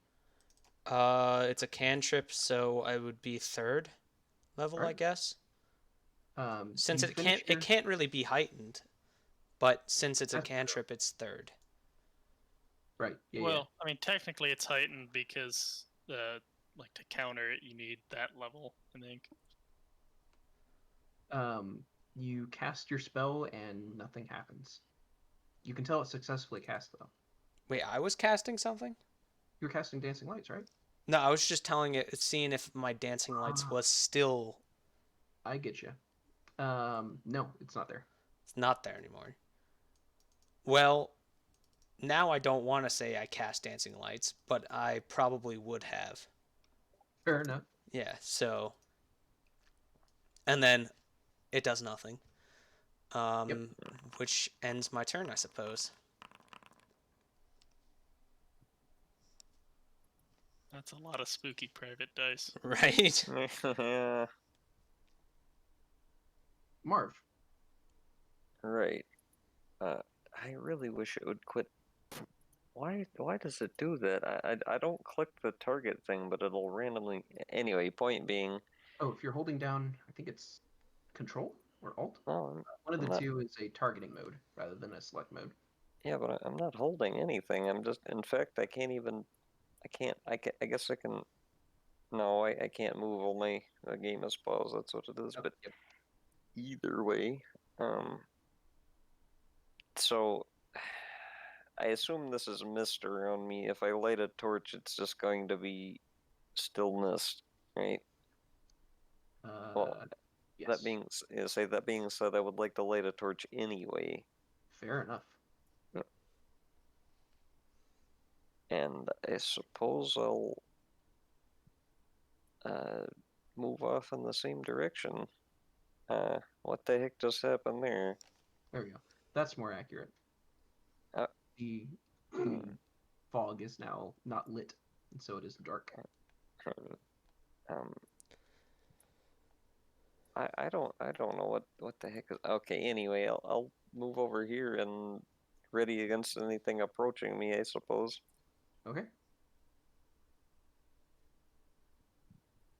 It's a cantrip, so I would be third
All
level, I
right.
guess. Since
You finish
it
your.
can't really be heightened, but since it's a
That's true.
cantrip, it's third.
Right. Yeah.
Well, I mean, technically it's heightened because, like, to counter it, you need that level, I think.
Yeah. You cast your spell and nothing happens. You can tell it's successfully cast though.
Wait, I was casting something?
You're casting dancing lights, right?
No, I was just telling it, seeing if my dancing lights
Ah,
was still.
I get you. No, it's not there.
It's not there anymore. Well, now I don't want to say I cast dancing lights, but I probably would have.
Fair enough.
Yeah, so. And then it does nothing.
Yep.
Which ends my turn, I suppose.
That's a lot of spooky private dice.
Right?
Yeah,
Marv.
right. I really wish it would quit. Why does it do that? I don't click the target thing, but it'll randomly. Anyway, point being,
Oh, if you're holding down, I think it's Control or Alt.
no,
One of
I'm
the
not.
two is a targeting mode rather than a select mode.
Yeah, but I'm not holding anything. I'm just. In fact, I can't even. I can't. I guess I can. No, I can't move. Only the game is paused. That's what it is.
Oh,
But
yep.
either way, so I assume this is mist around me. If I light a torch, it's just going to be still mist, right? Well, that
Yes.
being that being said, I would like to light a torch anyway.
Fair enough.
And I suppose I'll uh, move off in the same direction. What the heck just happened there?
There we go. That's more accurate.
Uh,
The fog is now not lit, and so it is dark.
um, I don't know what the heck is. Okay, anyway, I'll move over here and ready against anything approaching me, I suppose.
Okay.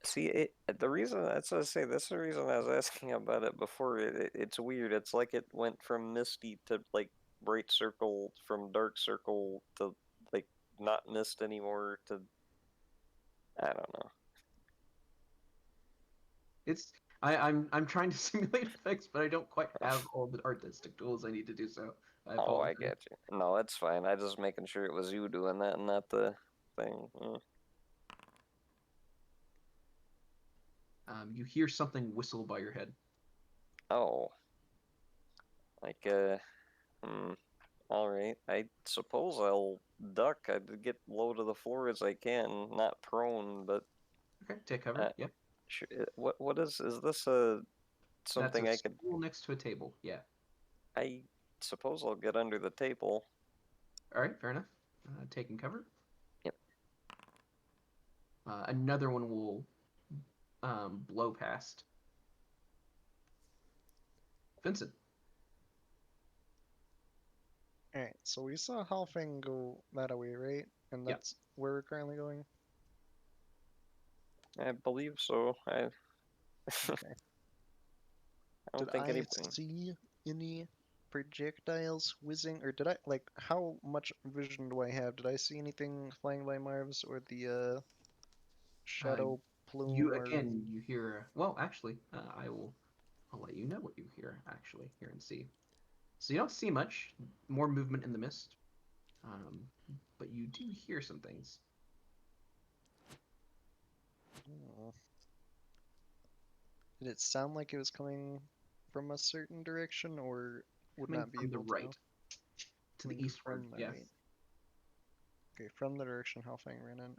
See, the reason that's what I say. That's the reason I was asking about it before. It's weird. It's like it went from misty to like bright circle, from dark circle to like not mist anymore. To I don't know.
It's I'm trying to simulate effects, but I don't quite have all the artistic tools I need to do so. I
Oh, I
apologize.
get you. No, it's fine. I just making sure it was you doing that and not the thing.
You hear something whistle by your head.
Oh, like hmm. All right. I suppose I'll duck. I'd get low to the floor as I can, not prone, but
Okay, take cover.
uh,
Yep.
what is this a
That's a
something I could?
stool next to a table. Yeah.
I suppose I'll get under the table.
All right, fair enough. Taking cover.
Yep.
Another one will blow past. Vincent.
Alright, so we saw Halfing go that way, right? And
Yeah.
that's where we're currently going?
I believe so.
Okay.
I
Did
don't think
I
anybody.
see any projectiles whizzing, or did I, like, how much vision do I have? Did I see anything flying by Marv's, or the,
Uh,
shadow
you
plume, or...
again. You hear. Well, actually, I will. I'll let you know what you hear, actually, hear and see. So you don't see much, more movement in the mist, but you do hear some things.
Oh. Did it sound like it was coming from a certain direction, or would
Coming
not be
from the
able to know?
right, to the
Coming
eastward,
from the
yes.
right. Okay, from the direction Halfang ran in.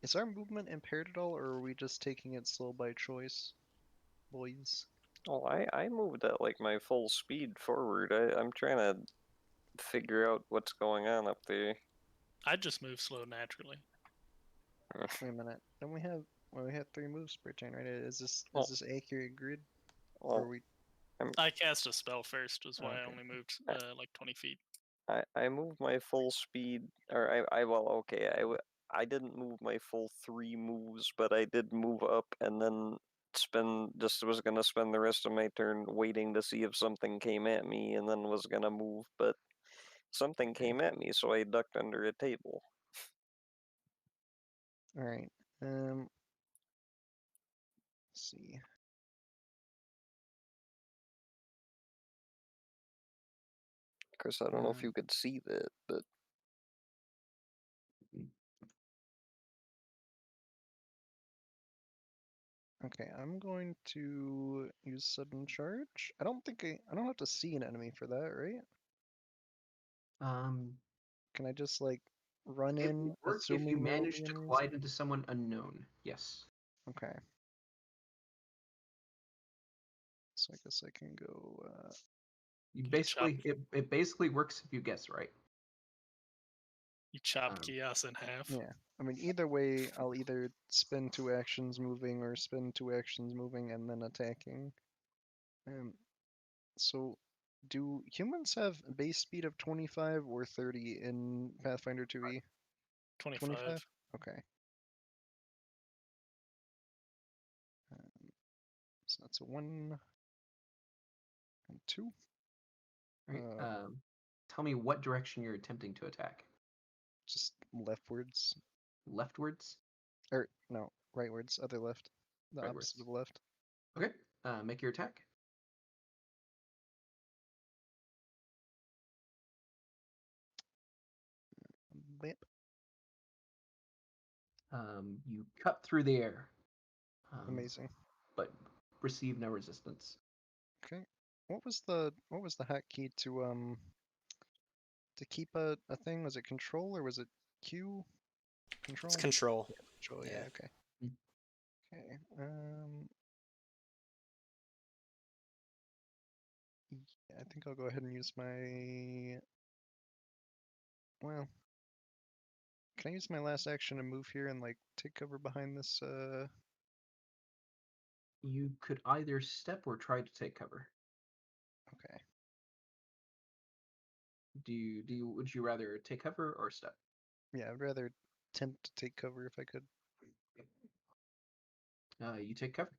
Is our movement impaired at all, or are we just taking it slow by choice, boys?
Well, I moved at like my full speed forward. I'm trying to figure out what's going on up there.
I just move slow naturally.
Wait a minute. Don't we have? Well, we had 3 moves per turn, right? Is
Well,
this accurate grid? Or
well,
are we?
I cast a spell first, is why I
Okay.
only moved like 20 feet.
I moved my full speed, or okay, I didn't move my full 3 moves, but I did move up and then was gonna spend the rest of my turn waiting to see if something came at me, and then was gonna move, but something
Okay.
came at me, so I ducked under a table.
All right. Let's see.
Chris, I don't know if you could see that, but
Okay, I'm going to use sudden charge. I don't have to see an enemy for that, right?
Um,
Can I just like run
it will
in,
work if you
assuming there will
manage
be
to
enemies?
collide into someone unknown. Yes.
Okay. So I guess I can go.
You
You chop,
basically it basically works if you guess right.
you chop
Um,
Kios in half.
Yeah. I mean, either way, I'll either spend 2 actions moving or spend 2 actions moving and then attacking. So, do humans have a base speed of 25 or 30 in Pathfinder 2e? 25?
25.
Okay. Um, so that's a 1 and 2.
right.
Uh,
Tell me what direction you're attempting to attack.
just leftwards.
Leftwards,
Or, no, rightwards, other left. The opposite
rightwards.
of left.
Okay. Make your attack.
Bam.
You cut through the air,
Amazing.
but receive no resistance.
Okay. What was the hack key to keep a thing? Was it control or was it Q?
It's
Control?
control.
Control, yeah,
Yeah.
okay.
Mm.
Okay. Yeah, I think I'll go ahead and use my. Well, can I use my last action to move here and like take cover behind this?
You could either step or try to take cover.
Okay.
Would you rather take cover or step?
Yeah, I'd rather attempt to take cover if I could.
You take cover.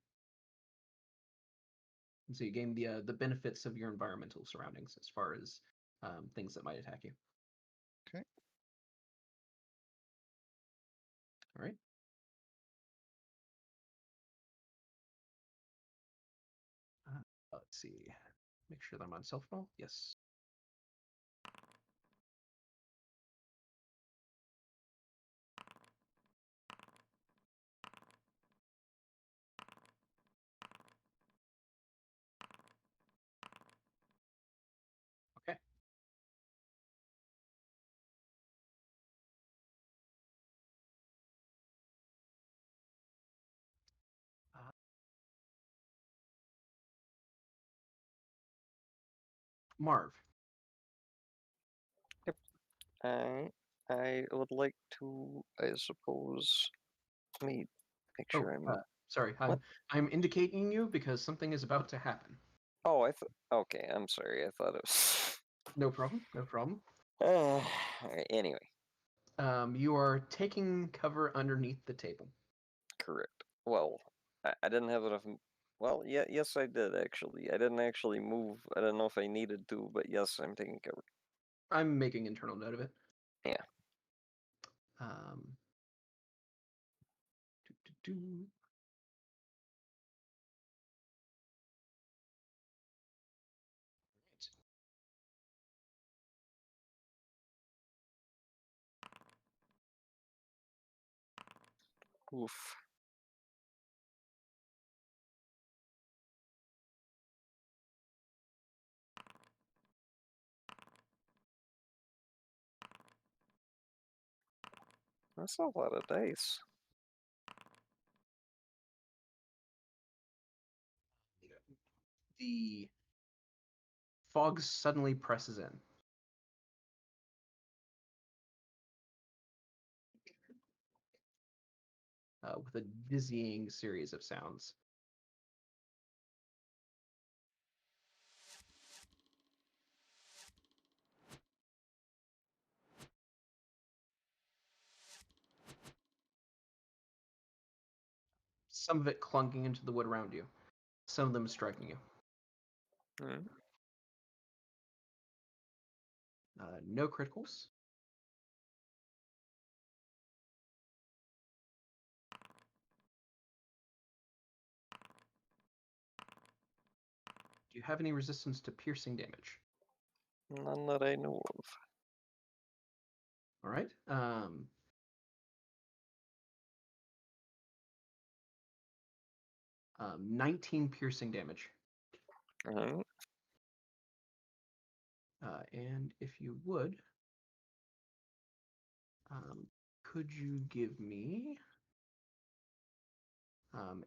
And so you gain the benefits of your environmental surroundings as far as things that might attack you.
Okay.
All right. Let's see. Make sure that I'm on self roll. Yes. Okay. Uh, Marv.
I would like to, I suppose. Let me make
Oh,
sure I'm.
sorry.
What?
I'm indicating you because something is about to happen.
Oh, okay, I'm sorry. I thought it was.
No problem. No problem.
Alright, anyway,
You are taking cover underneath the table.
correct. Well, I didn't have enough. Well, yeah, yes, I did actually. I didn't actually move. I don't know if I needed to, but yes, I'm taking cover.
I'm making internal note of it.
Yeah.
Um, do, do, do.
Oof. That's a lot of dice.
The fog suddenly presses in. With a dizzying series of sounds. Some of it clunking into the wood around you. Some of them striking you.
Hmm.
No criticals. Do you have any resistance to piercing damage?
None that I know of.
All right. 19 piercing damage.
Alright.
And if you would, could you give me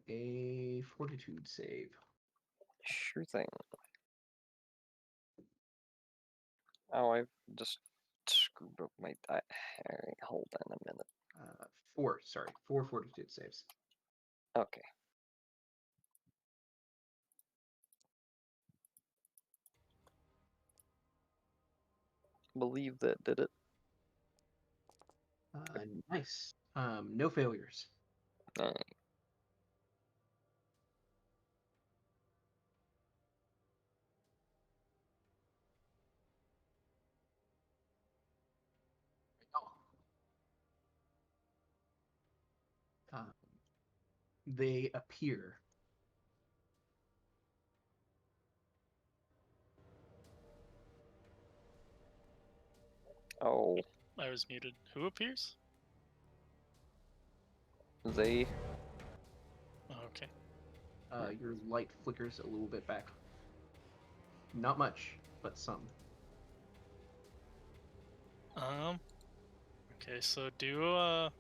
a fortitude save?
Sure thing. Oh, I've just screwed up my die. Alright, hold on a minute.
Four fortitude saves.
Okay. Believe that did it.
Nice. No failures.
Alright.
They appear.
Oh,
I was muted. Who appears?
they.
Oh, okay.
Your light flickers a little bit back. Not much, but some.
Okay, so does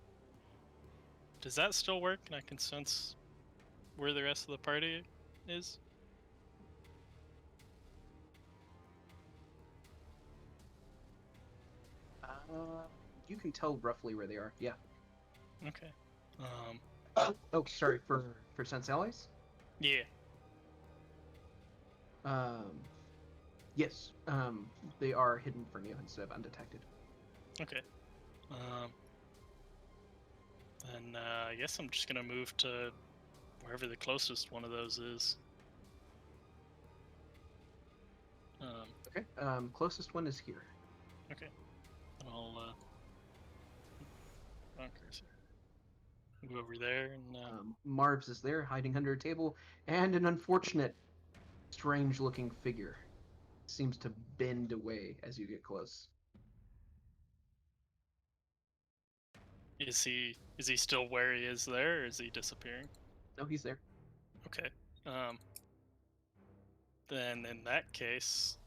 that still work? And I can sense where the rest of the party is?
You can tell roughly where they are. Yeah.
Okay.
Oh, sorry for sense allies.
Yeah.
Yes. They are hidden from you instead of undetected.
Okay. Then I guess I'm just gonna move to wherever the closest one of those is.
Okay. Closest one is here.
Okay. I'll wrong cursor. Move over there and
Marv's is there, hiding under a table, and an unfortunate, strange-looking figure seems to bend away as you get close.
is he still where he is there, or is he disappearing?
No, he's there.
Okay. Then in that case,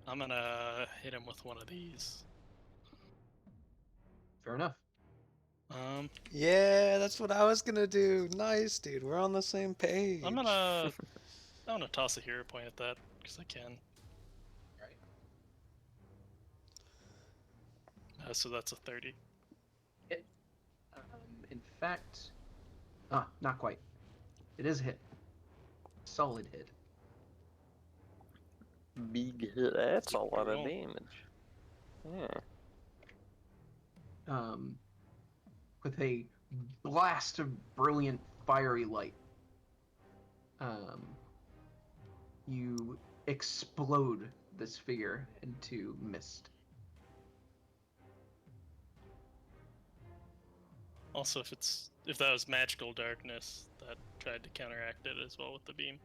I'm gonna hit him with one of these.
Fair enough.
Yeah, that's what I was gonna do. Nice, dude. We're on the same page.
I'm gonna toss a hero point at that because I can.
Right.
So that's a 30.
Hit. In fact, not quite. It is a hit. Solid hit.
Big hit. That's a lot of
Roll.
damage. Yeah.
With a blast of brilliant fiery light, you explode this figure into mist.
Also, if that was magical darkness, that tried to counteract it as well with the beam.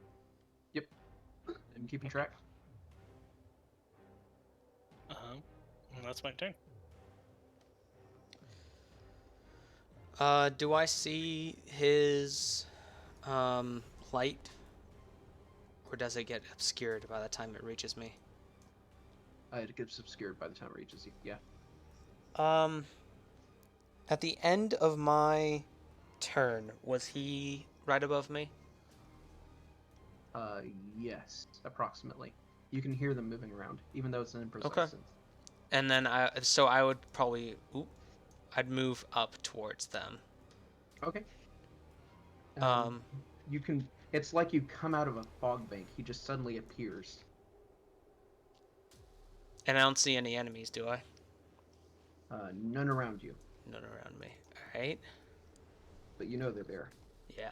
Yep. I'm keeping track.
And that's my turn.
Do I see his light, or does it get obscured by the time it reaches me?
It gets obscured by the time it reaches you. Yeah.
At the end of my turn, was he right above me?
Yes, approximately. You can hear them moving around, even though it's an imprecise
Okay.
sense.
And then I would probably, I'd move up towards them.
Okay.
Um,
You can. It's like you come out of a fog bank. He just suddenly appears.
and I don't see any enemies, do I?
None around you,
None around me. All right.
but you know they're there.
Yeah.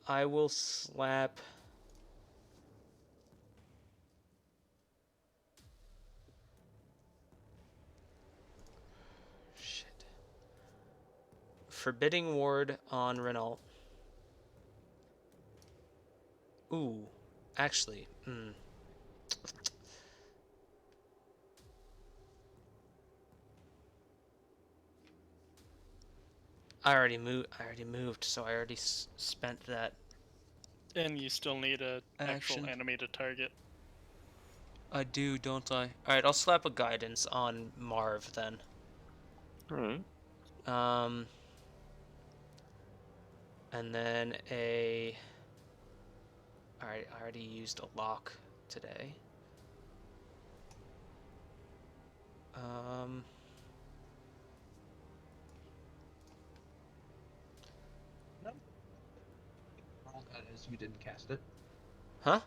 I will slap. Shit. Forbidding ward on Renault. Ooh, actually, I already moved, so I already spent that
And you still need a actual
action.
enemy to target.
I do, don't I? Alright, I'll slap a guidance on Marv then.
Alright.
And then a... Alright, I already used a lock today.
No. Rolled that as you didn't cast it.
Huh?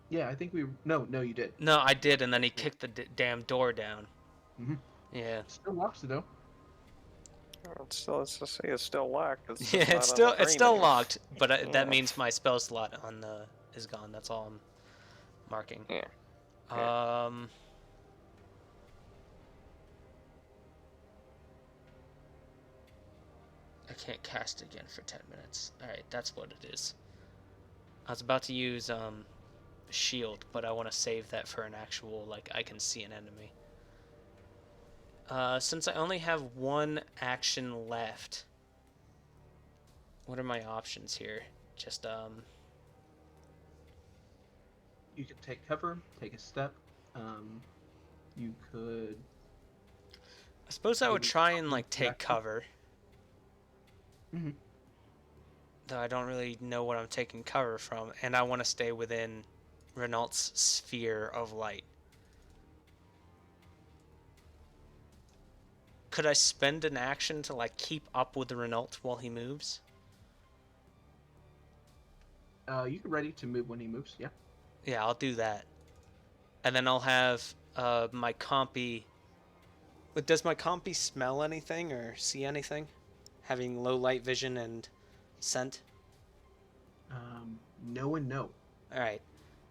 Yeah, I think we. No, you did.
No, I did, and then he kicked the damn door down.
Mm-hmm.
Yeah.
Still locks it though.
It's still, let's just say it's still locked. It's
Yeah,
just not on the
it's
frame
still
anymore.
locked, but that
Yeah.
means my spell slot on the is gone. That's all I'm marking.
Yeah.
I can't cast again for 10 minutes. Alright, that's what it is. I was about to use shield, but I want to save that for an actual, like, I can see an enemy. Since I only have one action left, what are my options here? Just
You could take cover, take a step. You could.
I suppose I would
maybe
try and like take
action.
cover.
Mm-hmm.
Though I don't really know what I'm taking cover from, and I want to stay within Renault's sphere of light. Could I spend an action to like keep up with the Renault while he moves?
You can ready to move when he moves. Yeah.
Yeah, I'll do that. And then I'll have my compy. Does my compy smell anything or see anything? Having low light vision and scent?
No and no.
Alright.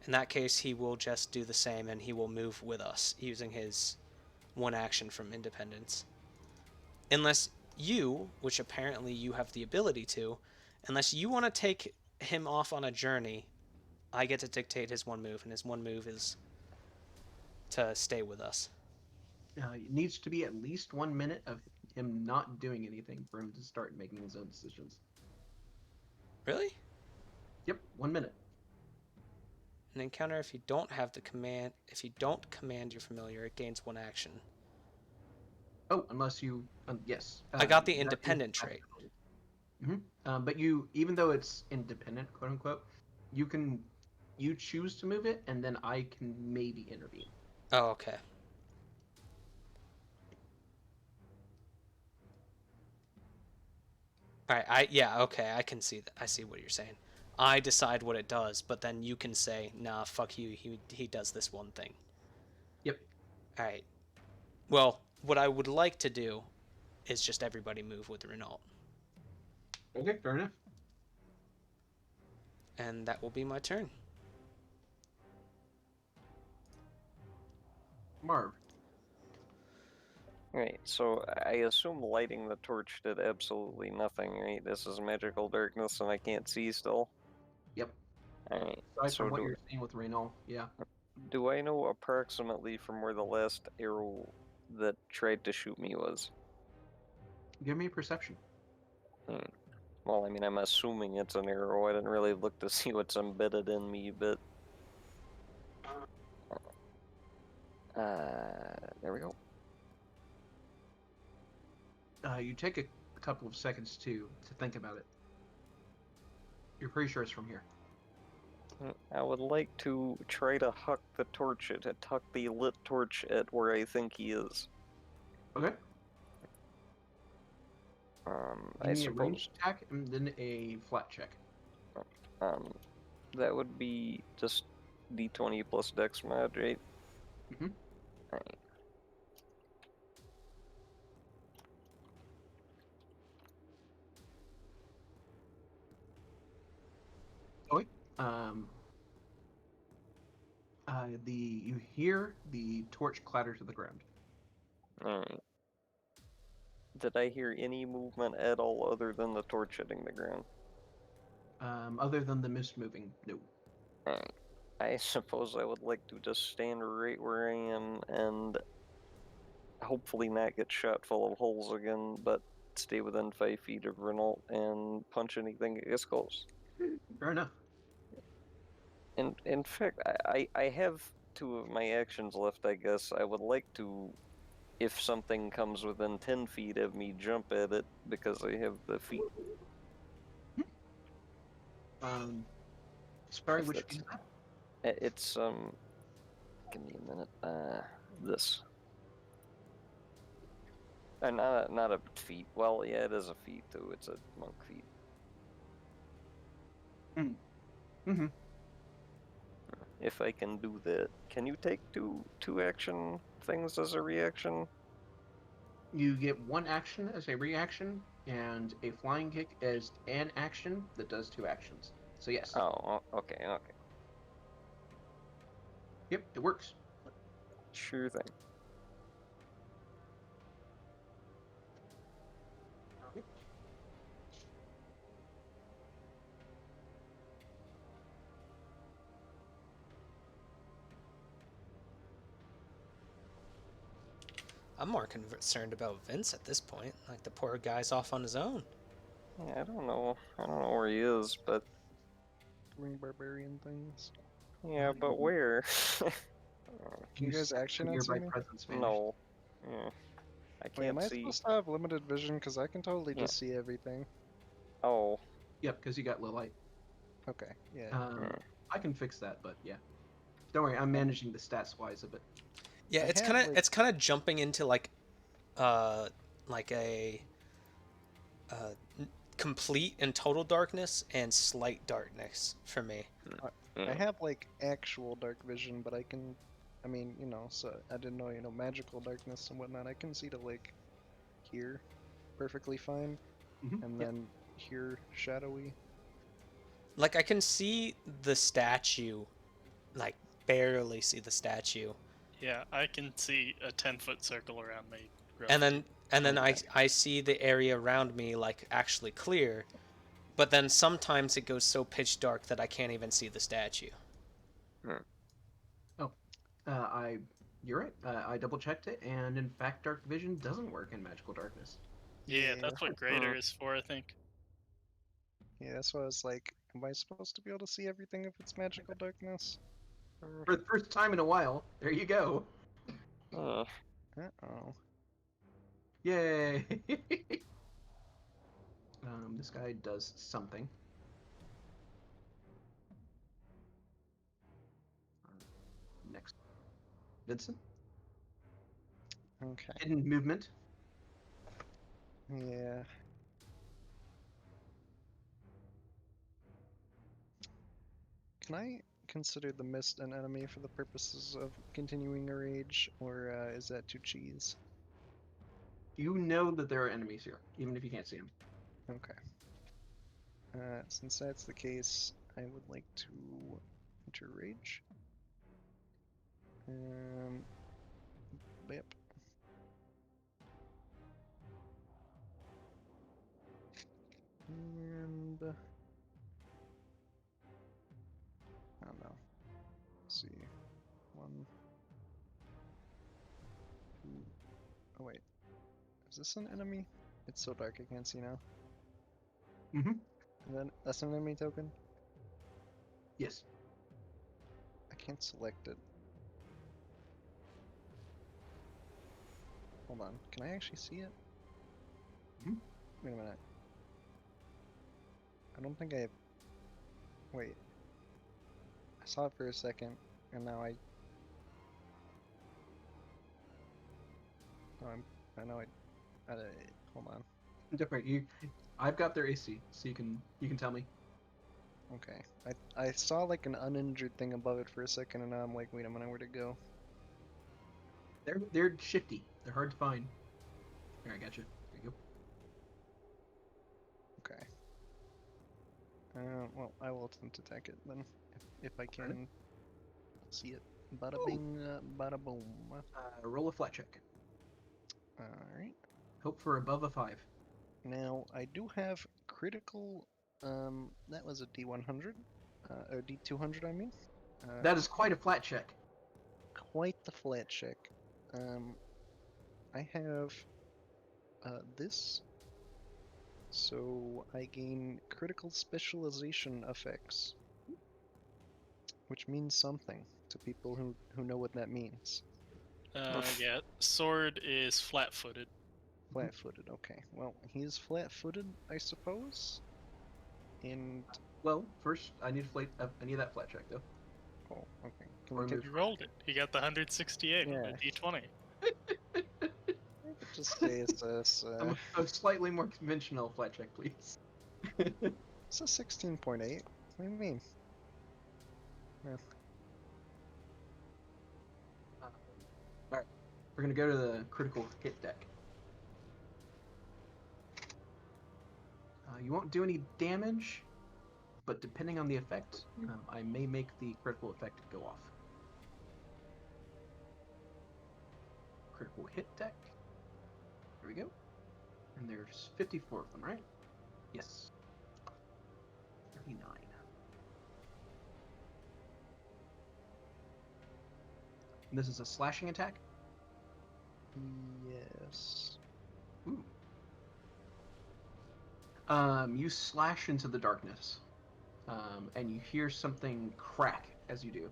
In that case, he will just do the same and he will move with us using his one action from Independence. Unless you, which apparently you have the ability to, unless you want to take him off on a journey, I get to dictate his one move, and his one move is to stay with us.
It needs to be at least 1 minute of him not doing anything for him to start making his own decisions.
Really?
Yep, 1 minute.
An encounter if you don't have the command if you don't command your familiar, it gains one action.
Oh, unless you yes.
I got the independent trait.
But you, even though it's independent, quote unquote, you choose to move it, and then I can maybe intervene.
Oh, okay. All right, okay, I can see that. I see what you're saying. I decide what it does, but then you can say, "Nah, fuck you. He does this one thing."
Yep.
All right. Well, what I would like to do is just everybody move with Renault.
Okay, fair enough.
And that will be my turn.
Marv.
Right, so I assume lighting the torch did absolutely nothing, right? This is magical darkness and I can't see still.
Yep.
Alright,
Aside
so
from what you're seeing with Renault, yeah.
do I know approximately from where the last arrow that tried to shoot me was?
Give me a perception.
Well, I mean, I'm assuming it's an arrow. I didn't really look to see what's embedded in me, but there we go.
You take a couple of seconds to think about it. You're pretty sure it's from here.
I would like to try to huck the torch huck the lit torch at where I think he is.
Okay.
I
Give me a
suppose
ranged attack and then a flat check.
that would be just d20 plus dex mod, right?
Mm-hmm.
Alright.
Okay. You hear the torch clatter to the ground.
Alright. Did I hear any movement at all other than the torch hitting the ground?
Other than the mist moving, no.
Alright. I suppose I would like to just stand right where I am and hopefully not get shot full of holes again, but stay within 5 feet of Renault and punch anything that gets close.
Fair enough.
In fact, I have 2 of my actions left, I guess. I would like to, if something comes within 10 feet of me, jump at it because I have the feet.
Sorry,
If
which
that's,
feat is that?
it's give me a minute. This. Not a feat. Well, yeah, it is a feat too. It's a monk feat.
Mm-hmm.
If I can do that, can you take two action things as a reaction?
You get one action as a reaction, and a flying kick as an action that does 2 actions. So yes.
Oh, okay.
Yep, it works.
Sure thing.
I'm more concerned about Vince at this point. Like, the poor guy's off on his own.
Yeah, I don't know where he is, but
Doing barbarian things.
yeah, but where?
Can you guys
sense
action
the
answer
nearby
me?
presence vanish.
No. Yeah, I
Wait, am
can't
I
see.
supposed to have limited vision? Because I can totally
Yeah.
just see everything.
Oh.
Yep, because you got low light.
Okay, yeah.
I can fix that, but yeah. Don't worry, I'm managing the stats wise a bit.
Yeah,
I
it's
have,
kind of
like-
it's kind of jumping into like a complete and total darkness and slight darkness for me.
I have like actual dark vision, but I can, I mean, so I didn't know, magical darkness and whatnot. I can see to like here perfectly fine, and
Yep.
then here shadowy.
Like, I can see the statue, like barely see the statue,
Yeah, I can see a 10-foot circle around me.
and
roughly.
then
Okay.
I see the area around me like actually clear, but then sometimes it goes so pitch dark that I can't even see the statue.
Oh, you're right. I double checked it, and in fact, dark vision doesn't work in magical darkness.
Yeah, that's what greater is for, I think.
Yeah, that's why I was like, am I supposed to be able to see everything if it's magical darkness?
For the first time in a while, there you go.
Uh-oh.
Yay! This guy does something. Next, Vincent.
Okay.
Hidden movement.
Yeah. Can I consider the mist an enemy for the purposes of continuing a rage, or is that too cheese?
You know that there are enemies here, even if you can't see them.
Okay. Since that's the case, I would like to enter rage. Yep. And I don't know. Let's see. 1, 2. Oh wait, is this an enemy? It's so dark I can't see now.
Mhm.
And then that's an enemy token?
Yes.
I can't select it. Hold on. Can I actually see it?
Mhm.
Wait a minute. I don't think I. Wait. I saw it for a second, and now I. Oh, I know hold on.
Different. I've got their AC, so you can tell me.
Okay. I saw like an uninjured thing above it for a second, and now I'm like, wait a minute, where'd it go?
They're shifty. They're hard to find. Here, I got you. There you go.
Okay. Well, I will attempt to attack it then, if I
Alright.
can see it. Bada
Ooh.
bing, bada boom.
Roll a flat check.
Alright.
Hope for above a 5.
Now, I do have critical, that was a D100, or D200 I mean.
That is quite a flat check.
Quite the flat check. I have, this, so I gain critical specialization effects, which means something to people who know what that means.
Yeah, sword is flat-footed.
Flat-footed, okay. Well, he's flat-footed, I suppose. And
Well, first I need I need that flat check though.
oh, okay. Can
Or
we get?
move.
You rolled it. You got the 168 on
Yeah.
the d20.
I could just say it's
A slightly more conventional flat check, please.
it's a 16.8. What do you mean?
Alright, we're gonna go to the critical hit deck. You won't do any damage, but depending on the effect, I may make the critical effect go off. Critical hit deck. There we go. And there's 54 of them, right? Yes. 39. And this is a slashing attack.
Yes.
Ooh. You slash into the darkness, and you hear something crack as you do.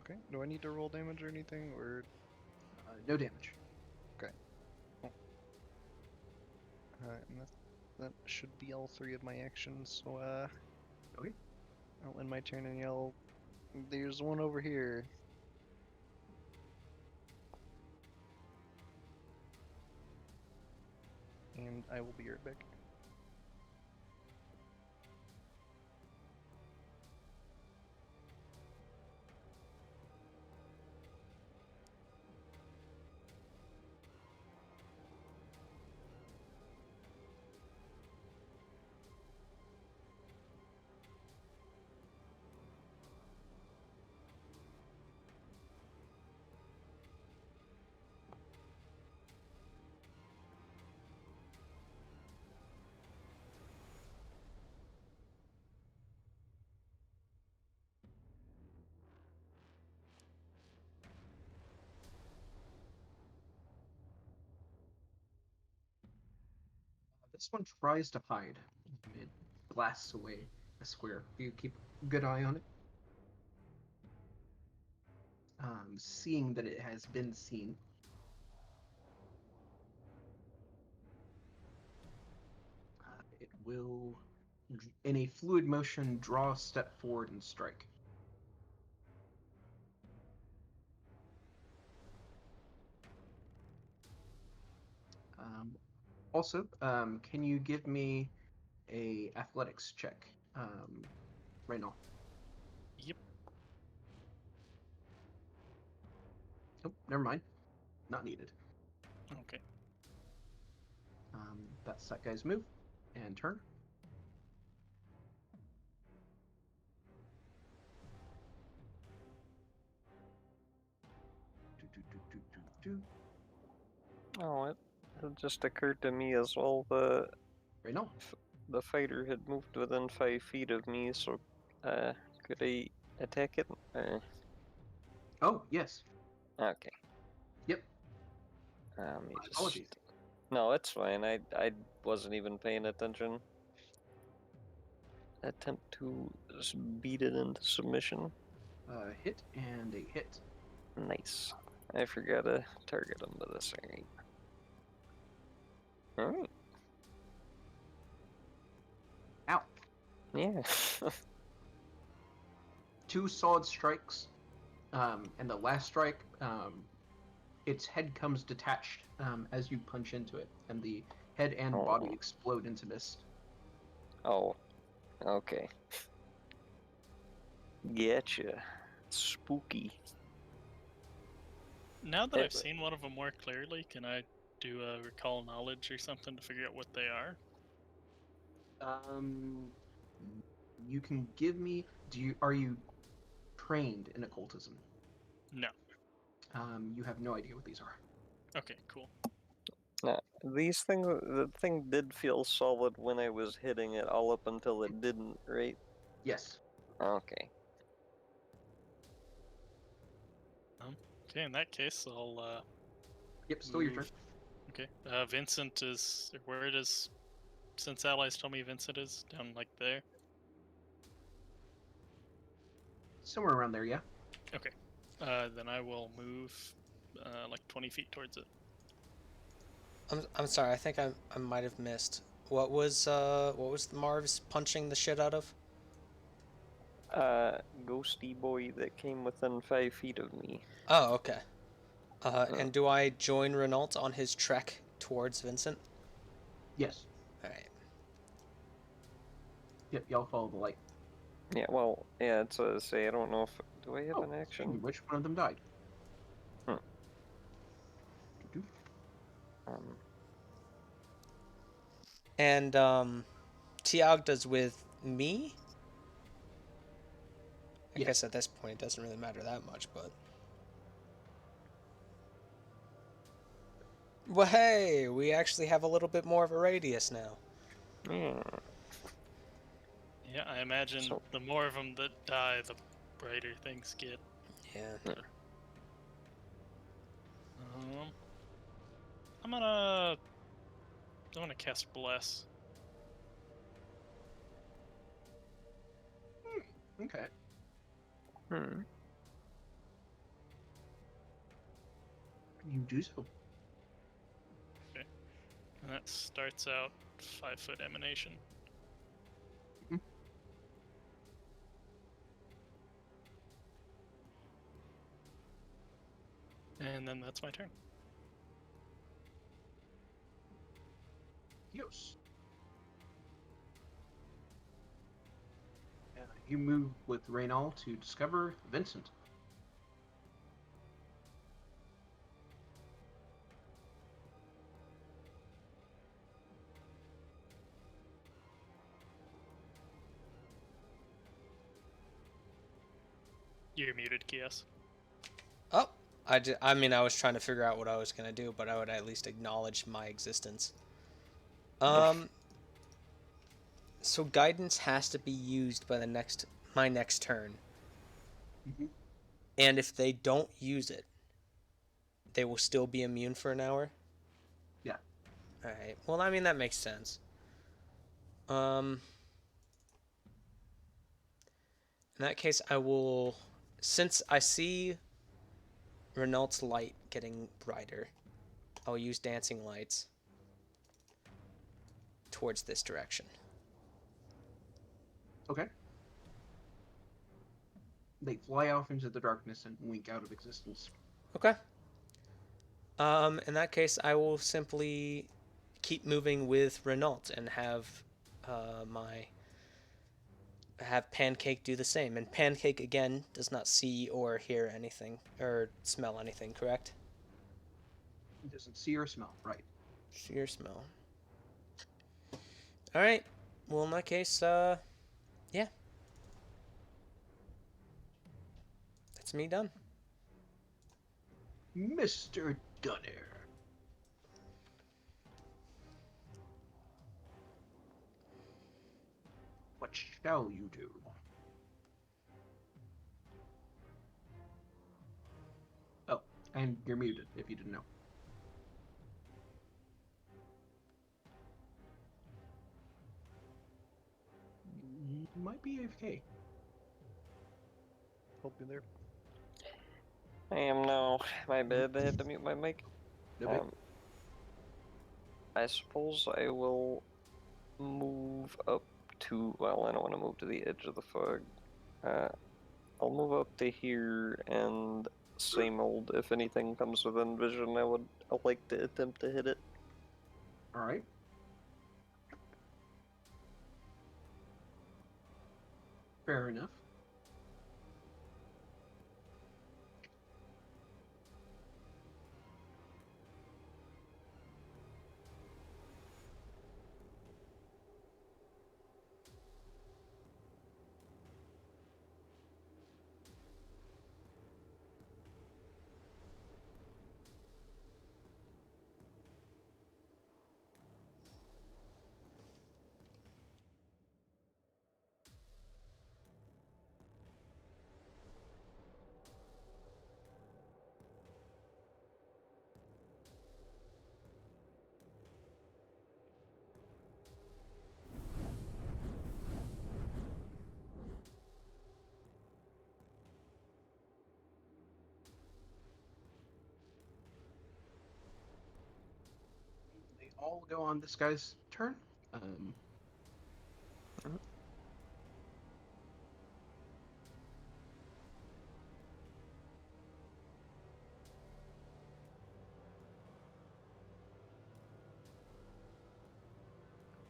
Okay. Do I need to roll damage or anything, or
No damage.
and that should be all three of my actions. So
Okay.
I'll end my turn and yell, "There's one over here." And I will be right back.
This one tries to hide. It blasts away a square. You keep a good eye on it. Seeing that it has been seen. It will, in a fluid motion, draw a step forward and strike. Also, can you give me a athletics check right now?
Yep.
Oh, never mind. Not needed.
Okay.
That's that guy's move and turn.
Oh, it just occurred to me as well.
Right now.
The fighter had moved within 5 feet of me, so could I attack it?
Oh, yes.
Okay.
Yep.
Let me
My
just.
apologies.
No, it's fine. I wasn't even paying attention. Attempt to beat it into submission.
Hit and a hit.
Nice. I forgot to target him, but that's alright. Alright.
Ow.
Yeah.
2 solid strikes, and the last strike, its head comes detached as you punch into it, and the head and body
Oh.
explode into mist.
Oh. Okay. Getcha. Spooky.
Now that
It-
I've seen one of them more clearly, can I do a recall knowledge or something to figure out what they are?
You can give me. Are you trained in occultism?
No.
You have no idea what these are.
Okay, cool.
Nah, these things, the thing did feel solid when I was hitting it all up until it didn't, right?
Yes.
Okay.
Okay, in that case, I'll
Yep. Still your turn.
move. Okay. Vincent is where it is. Since allies tell me Vincent is down like there.
Somewhere around there. Yeah.
Okay. Then I will move like 20 feet towards it.
I'm sorry. I think I might have missed. What was Marv's punching the shit out of?
Ghosty boy that came within 5 feet of me.
Oh, okay. And do I join Renault on his trek towards Vincent?
Yes.
All right.
Yep. Y'all follow the light.
Yeah, well, yeah, it's a say. I don't know if do I have an
Excuse me,
action?
which one of them died?
Hmm.
Doo-doo.
Um,
And Tiag does with me. I
Yes.
guess at this point it doesn't really matter that much, but. Well, hey, we actually have a little bit more of a radius now.
yeah.
Yeah, I imagine
So-
the more of them that die, the brighter things get.
Yeah.
I'm gonna cast Bless.
Okay.
Hmm.
You do so.
And that starts out 5-foot emanation.
Mhm.
And then that's my turn.
Yes. You move with Reynal to discover Vincent.
You're muted, Kios.
Oh, I mean, I was trying to figure out what I was gonna do, but I would at least acknowledge my existence. So guidance has to be used by my next turn,
Mm-hmm.
and if they don't use it, they will still be immune for an hour.
Yeah.
All right. Well, I mean that makes sense. In that case, I will, since I see Renault's light getting brighter, I'll use dancing lights towards this direction.
Okay. They fly off into the darkness and wink out of existence.
Okay. In that case, I will simply keep moving with Renault and have my have Pancake do the same. And Pancake again does not see or hear anything or smell anything, correct?
He doesn't see or smell. Right.
See or smell. All right. Well, in that case, yeah, that's me done.
Mr. Dunner. What shall you do? And you're muted, if you didn't know. You might be AFK.
Help you there.
I am now. My bad. I had to mute my mic.
No big.
I suppose I will move up to. Well, I don't want to move to the edge of the fog. I'll move up to here, and same old. If anything comes within vision, I'd like to attempt to hit it.
All right. Fair enough. They all go on this guy's turn.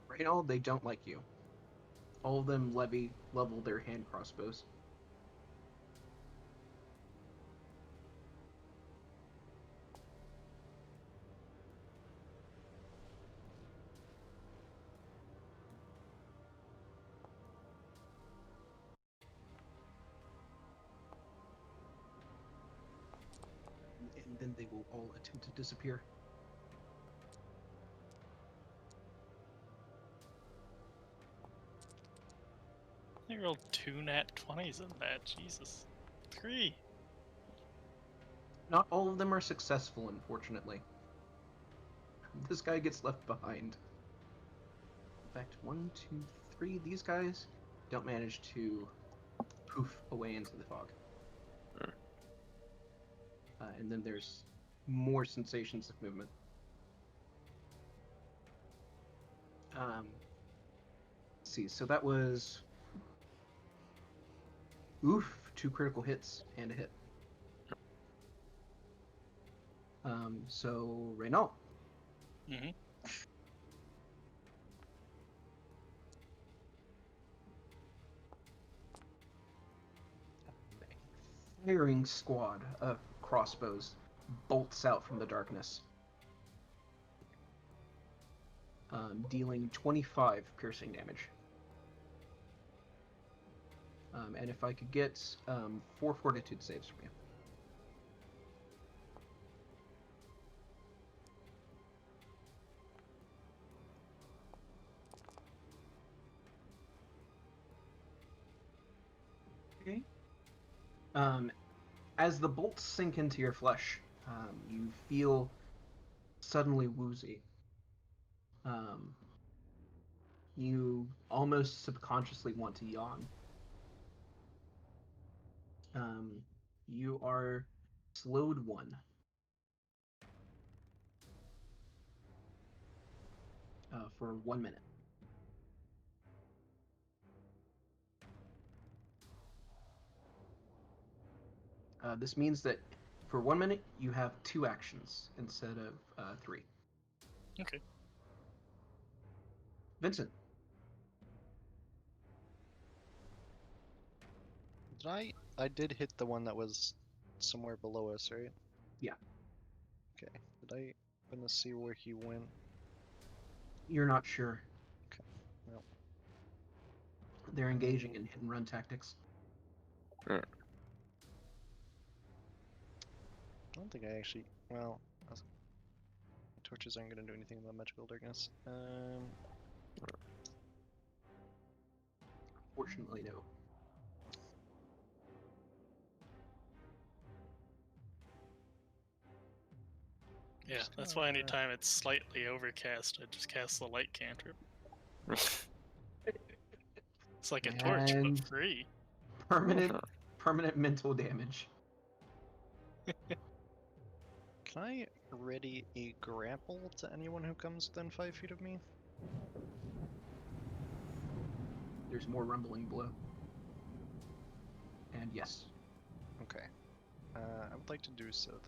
Reynold, they don't like you. All of them level their hand crossbows. And then they will all attempt to disappear.
I rolled 2 nat 20s in that. Jesus. 3.
Not all of them are successful, unfortunately. This guy gets left behind. In fact, 1, 2, 3. These guys don't manage to poof away into the fog. And then there's more sensations of movement. Let's see, so that was 2 critical hits and a hit. So Renault.
Mm-hmm.
Firing squad of crossbows bolts out from the darkness, dealing 25 piercing damage. And if I could get 4 fortitude saves from you. Okay. As the bolts sink into your flesh, you feel suddenly woozy. You almost subconsciously want to yawn. You are slowed 1. For 1 minute. This means that for 1 minute you have 2 actions instead of 3.
Okay.
Vincent.
I did hit the one that was somewhere below us, right?
Yeah.
Okay. Did I happen to see where he went?
You're not sure.
Okay. Well.
They're engaging in hit and run tactics.
I don't think I actually. Well, torches aren't going to do anything about magical darkness.
Fortunately, no.
Yeah,
Just
that's
gonna,
why anytime it's slightly overcast, I just cast the light cantrip. It's like a torch, but
And
free.
permanent mental damage.
Can I ready a grapple to anyone who comes within 5 feet of me?
There's more rumbling below. And yes.
Okay. I would like to do so then.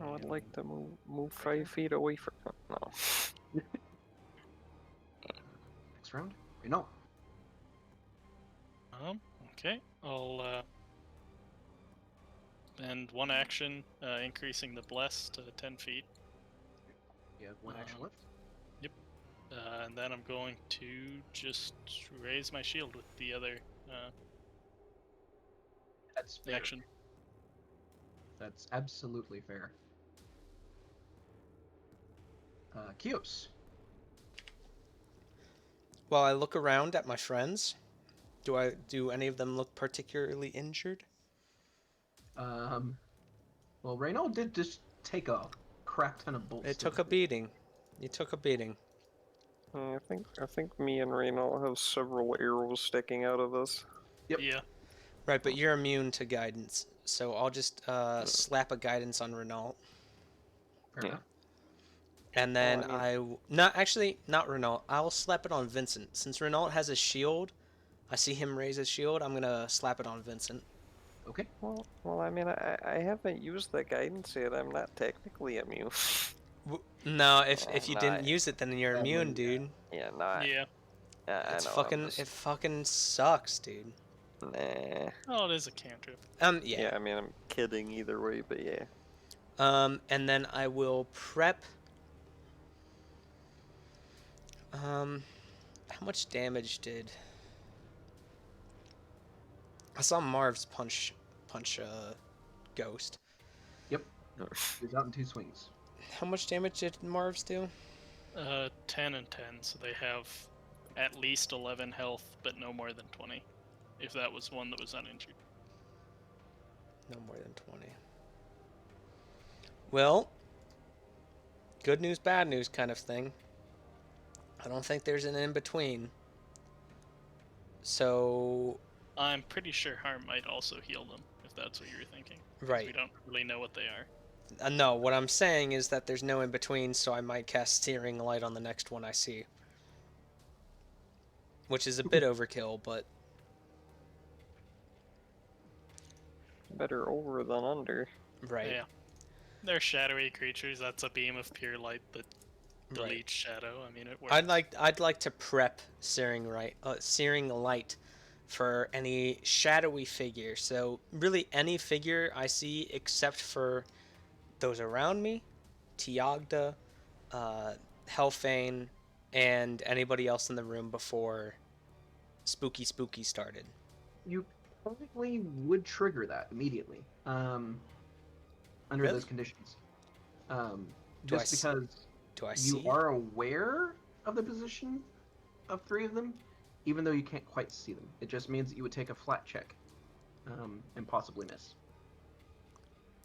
I would like to move
Right here?
5 feet away from. No.
Next round? No.
Okay. I'll spend one action, increasing the bless to 10 feet.
You have one action left.
Yep. And then I'm going to just raise my shield with the other
That's fair.
action.
That's absolutely fair. Kios.
While I look around at my friends, do any of them look particularly injured?
Well, Reynald did just take a crap ton of bolts.
It took a beating. You took a beating.
I think me and Reno have several arrows sticking out of us.
Yep.
Yeah.
Right, but you're immune to guidance, so I'll just slap a guidance on Renault.
Fair
Yeah.
enough.
And then
Well,
not Renault. I'll slap it on Vincent. Since Renault has a shield, I see him raise his shield. I'm gonna slap it on Vincent.
Okay.
Well, I mean, I haven't used the guidance yet. I'm not technically immune.
No, if you
Nah,
didn't use it, then you're immune, dude.
Yeah, not.
Yeah.
I
It's
know.
fucking it fucking sucks, dude.
Nah.
Oh, it is a cantrip.
Yeah.
Yeah, I mean, I'm kidding either way, but yeah.
And then I will prep. How much damage did? I saw Marv's punch Ghost.
Yep. He's out in 2 swings.
How much damage did Marv's do?
10 and 10, so they have at least 11 health, but no more than 20. If that was one that was uninjured.
No more than 20. Well, good news, bad news kind of thing. I don't think there's an in-between. So...
I'm pretty sure harm might also heal them, if that's what you were thinking.
Right.
We don't really know what they are.
No, what I'm saying is that there's no in-between, so I might cast Searing Light on the next one I see. Which is a bit overkill, but...
Better over than under.
Right.
Yeah. They're shadowy creatures. That's a beam of pure light that deletes
Right.
shadow. I mean, it works.
I'd like to prep Searing Light for any shadowy figure. So really any figure I see except for those around me, Tiagda, Helfane, and anybody else in the room before Spooky started.
You probably would trigger that immediately. Under
Really?
those conditions.
Do I
Just because
Do I
you
see?
are aware of the position of 3 of them, even though you can't quite see them. It just means that you would take a flat check and possibly miss.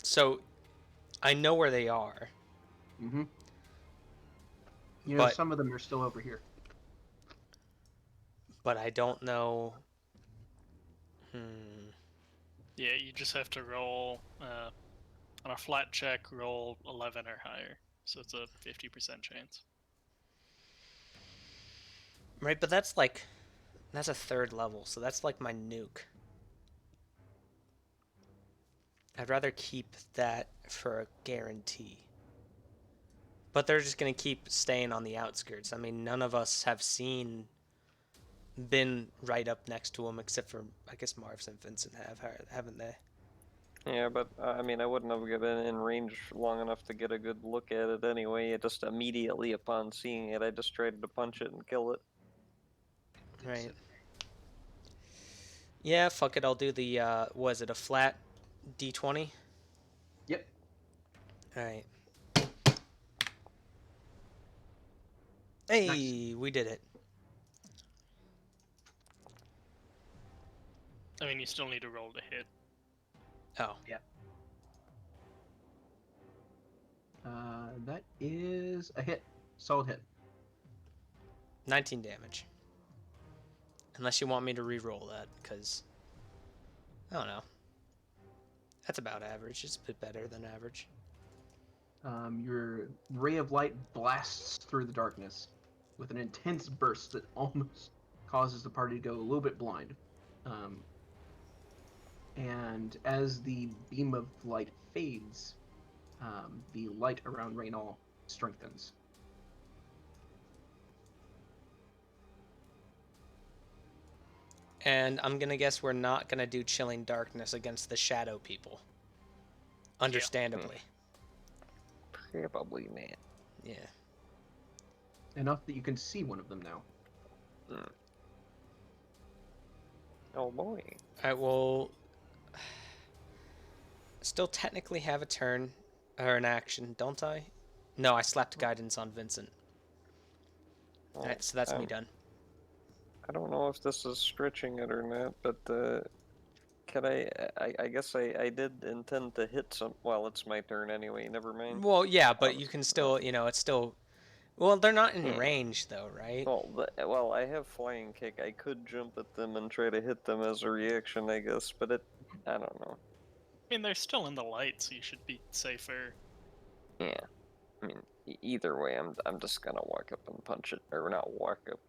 So I know where they are.
Mm-hmm. You know,
But
some of them are still over here.
but I don't know.
Yeah, you just have to roll on a flat check. Roll 11 or higher, so it's a 50% chance.
Right, but that's a 3rd level, so that's like my nuke. I'd rather keep that for a guarantee. But they're just gonna keep staying on the outskirts. I mean, none of us have been right up next to them, except for I guess Marv's and Vincent haven't they?
Yeah, but I mean, I wouldn't have been in range long enough to get a good look at it anyway. It just immediately upon seeing it, I just tried to punch it and kill it.
Right. Yeah, fuck it. I'll do the was it a flat D20?
Yep.
All right. Hey,
Nice.
we did it.
I mean, you still need to roll to hit.
Oh.
Yeah. That is a hit. Solid hit.
19 damage. Unless you want me to re-roll that, because I don't know. That's about average. It's a bit better than average.
Your ray of light blasts through the darkness with an intense burst that almost causes the party to go a little bit blind. And as the beam of light fades, the light around Raynal strengthens.
And I'm gonna guess we're not gonna do Chilling Darkness against the Shadow people. Understandably.
Probably, man.
Yeah.
Enough that you can see one of them now.
Oh boy.
I will still technically have a turn or an action, don't I? No, I slapped guidance on Vincent.
Well,
Alright, so that's me done.
I don't know if this is stretching it or not, but can I guess I did intend to hit some. Well, it's my turn anyway. Never mind.
Well, yeah, but you can still, it's still. Well, they're not in
Yeah.
range, though, right?
Well, I have flying kick. I could jump at them and try to hit them as a reaction, I guess. But I don't know.
I mean, they're still in the light, so you should be safer.
Yeah. I mean, either way, I'm just gonna walk up and punch it, or not walk up.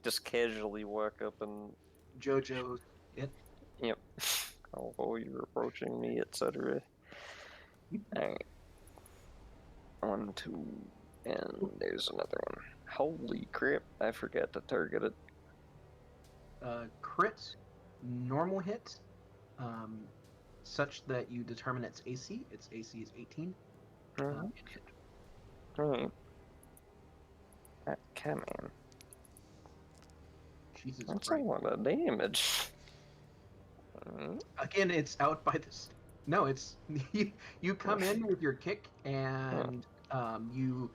Just casually walk up and.
Jojo, it.
Yep. Although you're approaching me, etc. Alright. 1, 2, and there's another one. Holy crap, I forgot to target it.
Crit, normal hit, such that you determine its AC. Its AC is 18. And hit.
Alright. Come on.
Jesus
That's
Christ.
a lot of damage.
Again, it's out by this. No, it's you come in with your kick and you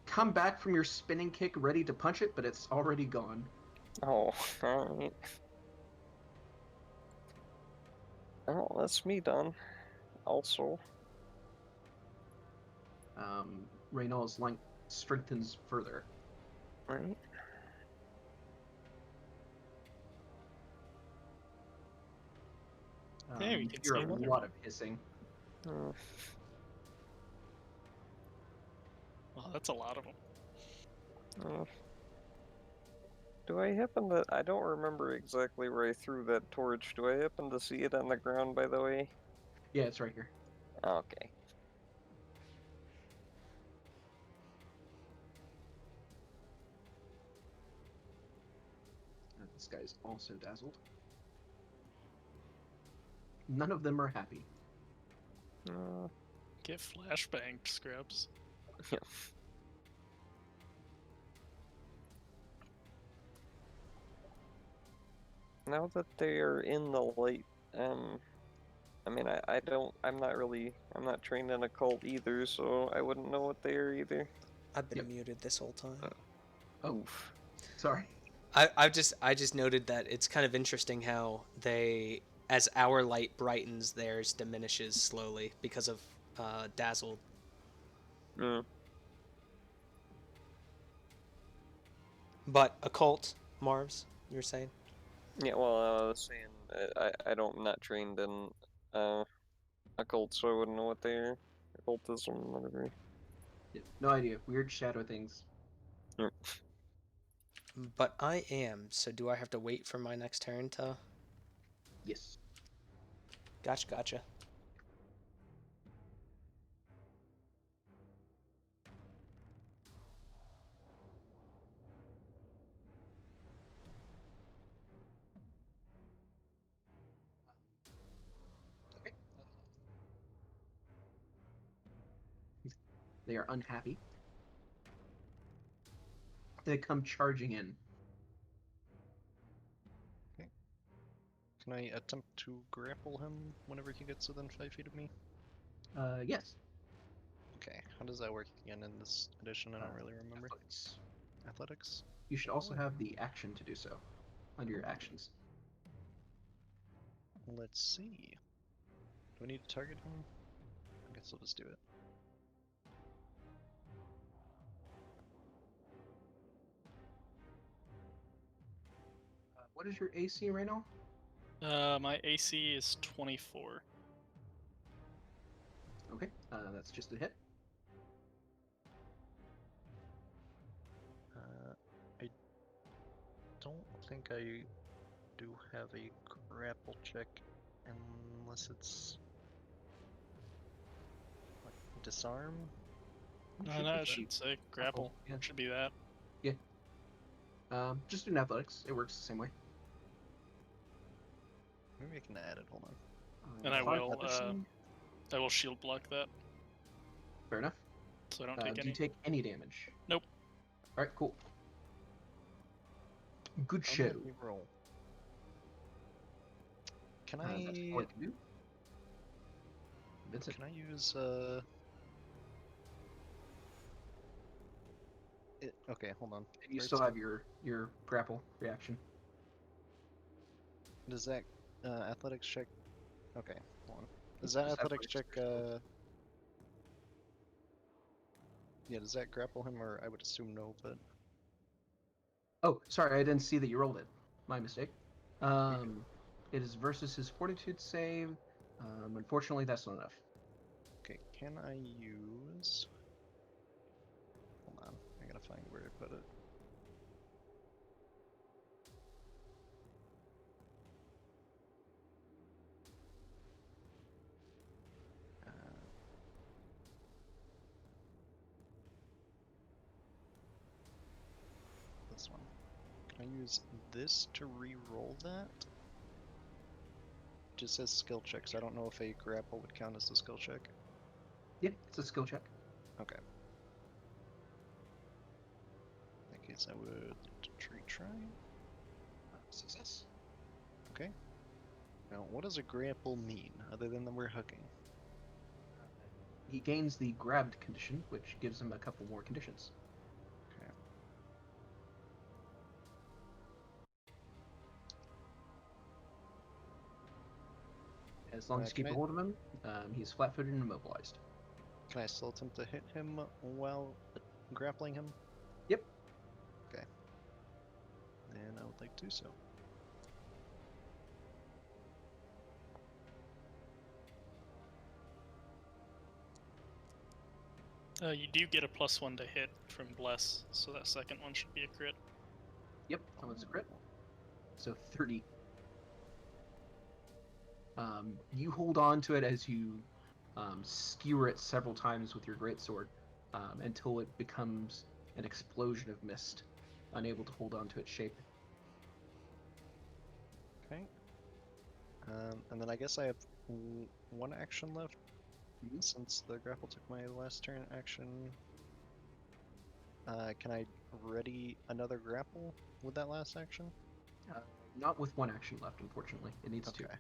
come back from your spinning kick ready to punch it, but it's already gone.
Oh, alright. Oh, that's me done. Also.
Raynal's length strengthens further.
Right.
Yeah, we
You
can
hear
see
a
another
lot of hissing.
Well, that's a lot of them.
Do I happen to... I don't remember exactly where I threw that torch. Do I happen to see it on the ground, by the way?
Yeah, it's right here.
Okay.
This guy's also dazzled. None of them are happy.
Get flashbang, scrubs.
Yeah. Now that they are in the light, I mean, I'm not trained in occult either, so I wouldn't know what they are either.
I've been muted this whole time.
Oh,
Oof.
sorry.
I just noted that it's kind of interesting how they, as our light brightens, theirs diminishes slowly because of dazzled. But occult, Marvs, you were saying?
Yeah, well, I was saying, I'm not trained in occult, so I wouldn't know what they are. Occultism, whatever.
Yeah, no idea. Weird shadow things.
Yep.
But I am, so do I have to wait for my next turn to...
Yes.
Gotcha.
Okay. They are unhappy. They come charging in.
Okay. Can I attempt to grapple him whenever he gets within 5 feet of me?
Yes.
Okay, how does that work again in this edition? I don't really remember.
Athletics.
Athletics?
You should also
Oh.
have the action to do so under your actions.
Let's see. Do I need to target him? I guess I'll just do it.
What is your AC right now?
My AC is 24.
Okay, that's just a hit.
I don't think I do have a grapple check unless it's what, disarm.
You
No,
should
no,
be
it
fine.
should say grapple.
Yeah.
Should be that.
Just in athletics, it works the same way.
Maybe I can add it. Hold on.
And I
Five
will,
leprosy.
I will shield block that,
Fair enough.
so I don't
Do
take
you
any.
take any damage?
Nope.
All right, cool. Good
I'm
show.
gonna re-roll. Can
That's all I can do. That's it.
Can I use okay, hold on.
And you
First,
still have your grapple reaction.
does that athletics check? Okay, hold on. Does that
Just
athletics check?
athletics.
Yeah, does that grapple him, or I would assume no, but
Oh, sorry, I didn't see that you rolled it. My mistake.
you're good.
It is versus his fortitude save. Unfortunately, that's not enough.
Okay, can I use? Hold on, I gotta find where I put it. This one. Can I use this to re-roll that? It just says skill check, so I don't know if a grapple would count as a skill check.
Yeah, it's a skill check.
Okay. In that case, I would retry.
Success.
Okay. Now, what does a grapple mean, other than that we're hooking?
He gains the grabbed condition, which gives him a couple more conditions.
Okay.
As long as you
Can
keep a hold of him, he's flat-footed and immobilized.
Can I still attempt to hit him while grappling him?
Yep.
Okay. Then I would like to do so.
You do get a +1 to hit from Bless, so that second one should be a crit.
Yep, that one's a crit. So 30. You hold on to it as you skewer it several times with your greatsword until it becomes an explosion of mist, unable to hold on to its shape.
Okay. And then I guess I have one action left. Since the grapple took my last turn action, can I ready another grapple with that last action?
Not with one action left, unfortunately. It needs two.
Okay. In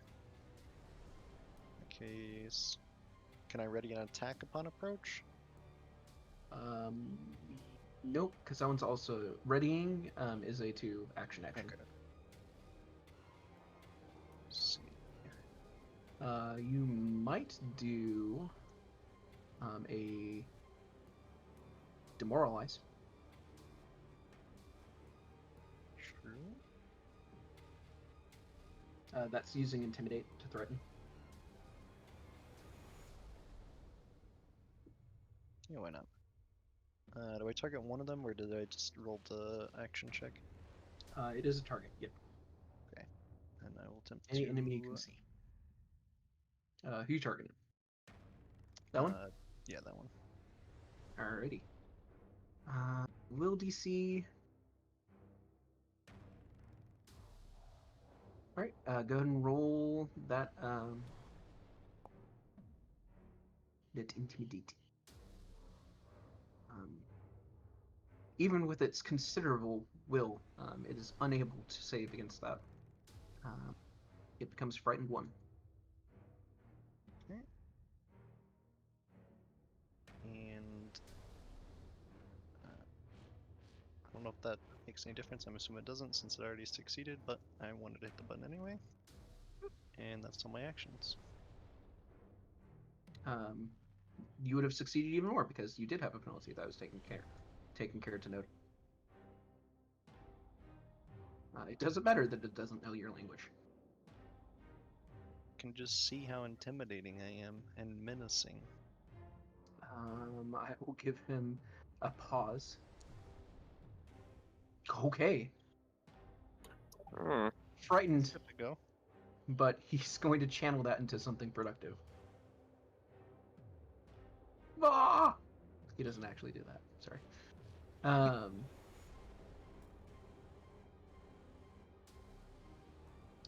that case, can I ready an attack upon approach?
Nope, because that one's also readying is a 2 action.
Okay. Let's see.
You might do a demoralize.
True.
That's using intimidate to threaten.
Yeah, why not? Do I target one of them, or did I just roll the action check?
It is a target. Yep.
And I will attempt
Any
to.
enemy you can see. Who you targeting? That one?
Yeah, that one.
Alrighty. Will DC. Alright, go ahead and roll that that intimidate. Even with its considerable will, it is unable to save against that. It becomes frightened 1.
Okay. And I don't know if that makes any difference. I'm assuming it doesn't since it already succeeded, but I wanted to hit the button anyway. And that's all my actions.
You would have succeeded even more because you did have a penalty that was taken care to note. It doesn't matter that it doesn't know your language.
Can just see how intimidating I am and menacing.
I will give him a pause. Okay.
Hmm.
Frightened,
Good to go.
but he's going to channel that into something productive. Ah! He doesn't actually do that. Sorry.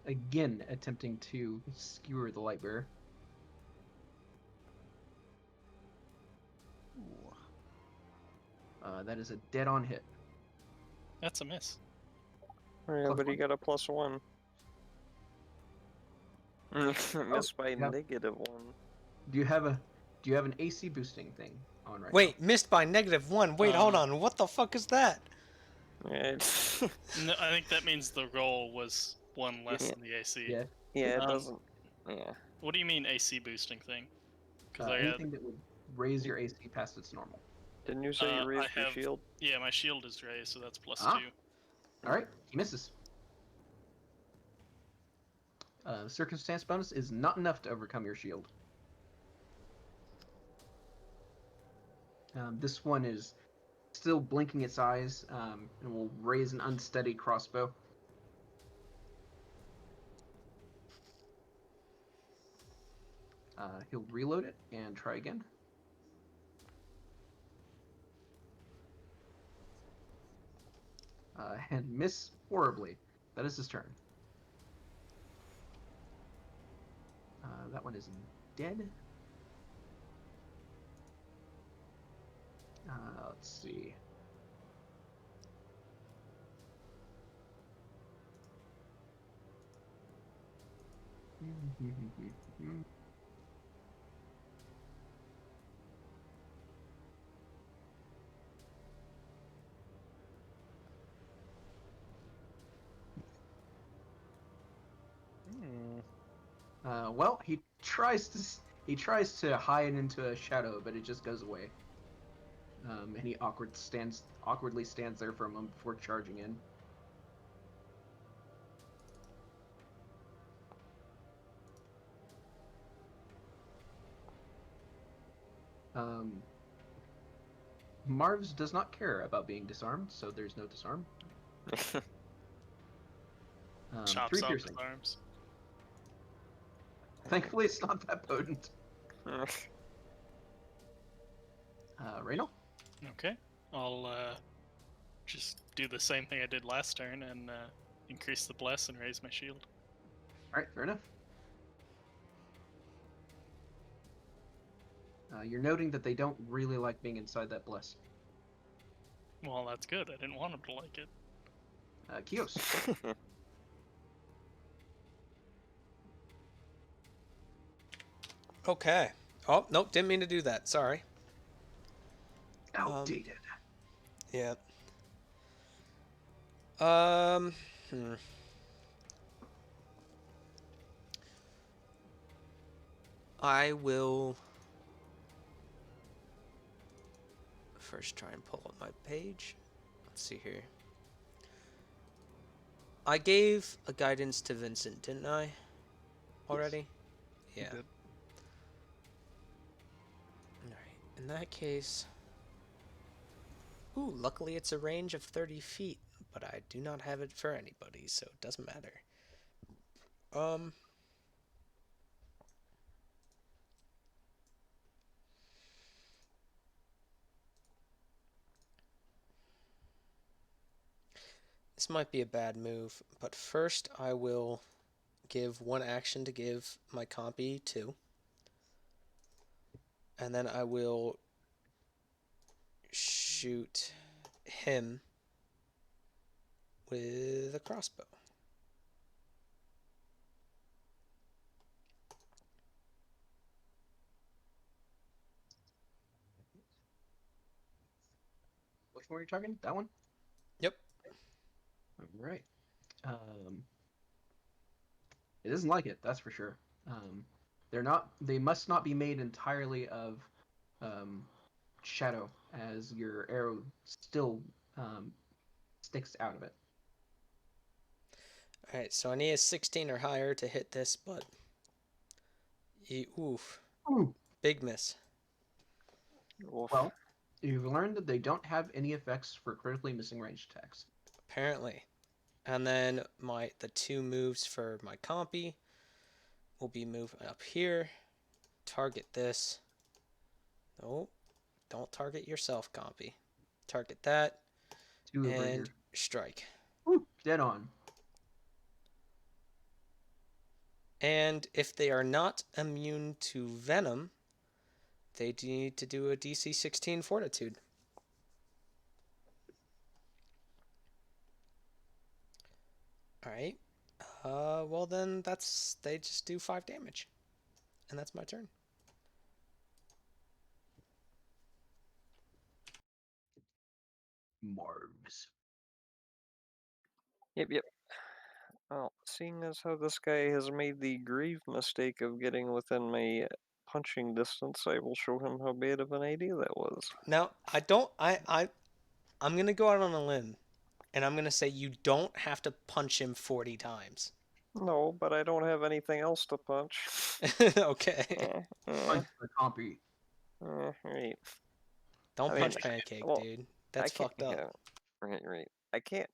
Again, attempting to skewer the light bearer.
Ooh.
That is a dead-on hit.
That's a miss.
Oh, yeah,
Plus
but he
one.
got a +1. Missed by
yeah.
-1.
Do you have an AC boosting thing on right
Wait, missed by -1. Wait, hold on. What the fuck is that?
Yeah,
No, I think that means the roll was one less
Yeah.
than the AC.
now? Yeah.
yeah, it
Um,
doesn't. Yeah.
What do you mean AC boosting thing? Because I had,
Anything that would raise your AC past its normal.
Didn't you say you
I
raised your
have,
shield?
yeah, my shield is raised, so that's +2.
All right, he misses. Circumstance bonus is not enough to overcome your shield. This one is still blinking its eyes and will raise an unsteady crossbow. He'll reload it and try again. And miss horribly. That is his turn. That one is dead. Let's see.
Hmm.
Well, he tries to hide into a shadow, but it just goes away. And he awkwardly stands there for a moment before charging in. Marv's does not care about being disarmed, so there's no disarm.
Chops
3
off
piercing.
his arms.
Thankfully, it's not that potent. Reynold?
Okay, I'll just do the same thing I did last turn and increase the bless and raise my shield.
All right, fair enough. You're noting that they don't really like being inside that bless.
Well, that's good. I didn't want him to like it.
Kios.
Okay. Oh, nope, didn't mean to do that. Sorry.
Outdated.
Yeah. I will first try and pull up my page. Let's see here. I gave a guidance to Vincent, didn't I? Already?
You
Yeah.
did.
Alright. In that case. Ooh, luckily it's a range of 30 feet, but I do not have it for anybody, so it doesn't matter. This might be a bad move, but first I will give one action to give my compy 2. And then I will shoot him with a crossbow.
Which one are you targeting? That one?
Yep.
All right. It doesn't like it, that's for sure. They must not be made entirely of shadow, as your arrow still sticks out of it.
Alright, so I need a 16 or higher to hit this, but. Oof.
Ooh.
Big miss.
Oof.
Well, you've learned that they don't have any effects for critically missing range attacks.
Apparently. And then the 2 moves for my compy will be moving up here. Target this. Nope. Don't target yourself, compy. Target that.
2 over
And
here.
strike.
Ooh, dead on.
And if they are not immune to venom, they need to do a DC 16 fortitude. Alright. Well then they just do 5 damage. And that's my turn.
Marvs.
Yep. Well, seeing as how this guy has made the grave mistake of getting within my punching distance, I will show him how bad of an idea that was.
Now, I'm going to go out on a limb and I'm going to say you don't have to punch him 40 times.
No, but I don't have anything else to punch.
Okay.
Punch the compy.
Right.
Don't
I mean,
punch Pancake,
well,
dude. That's
I can't.
fucked up.
Yeah, right. I can't.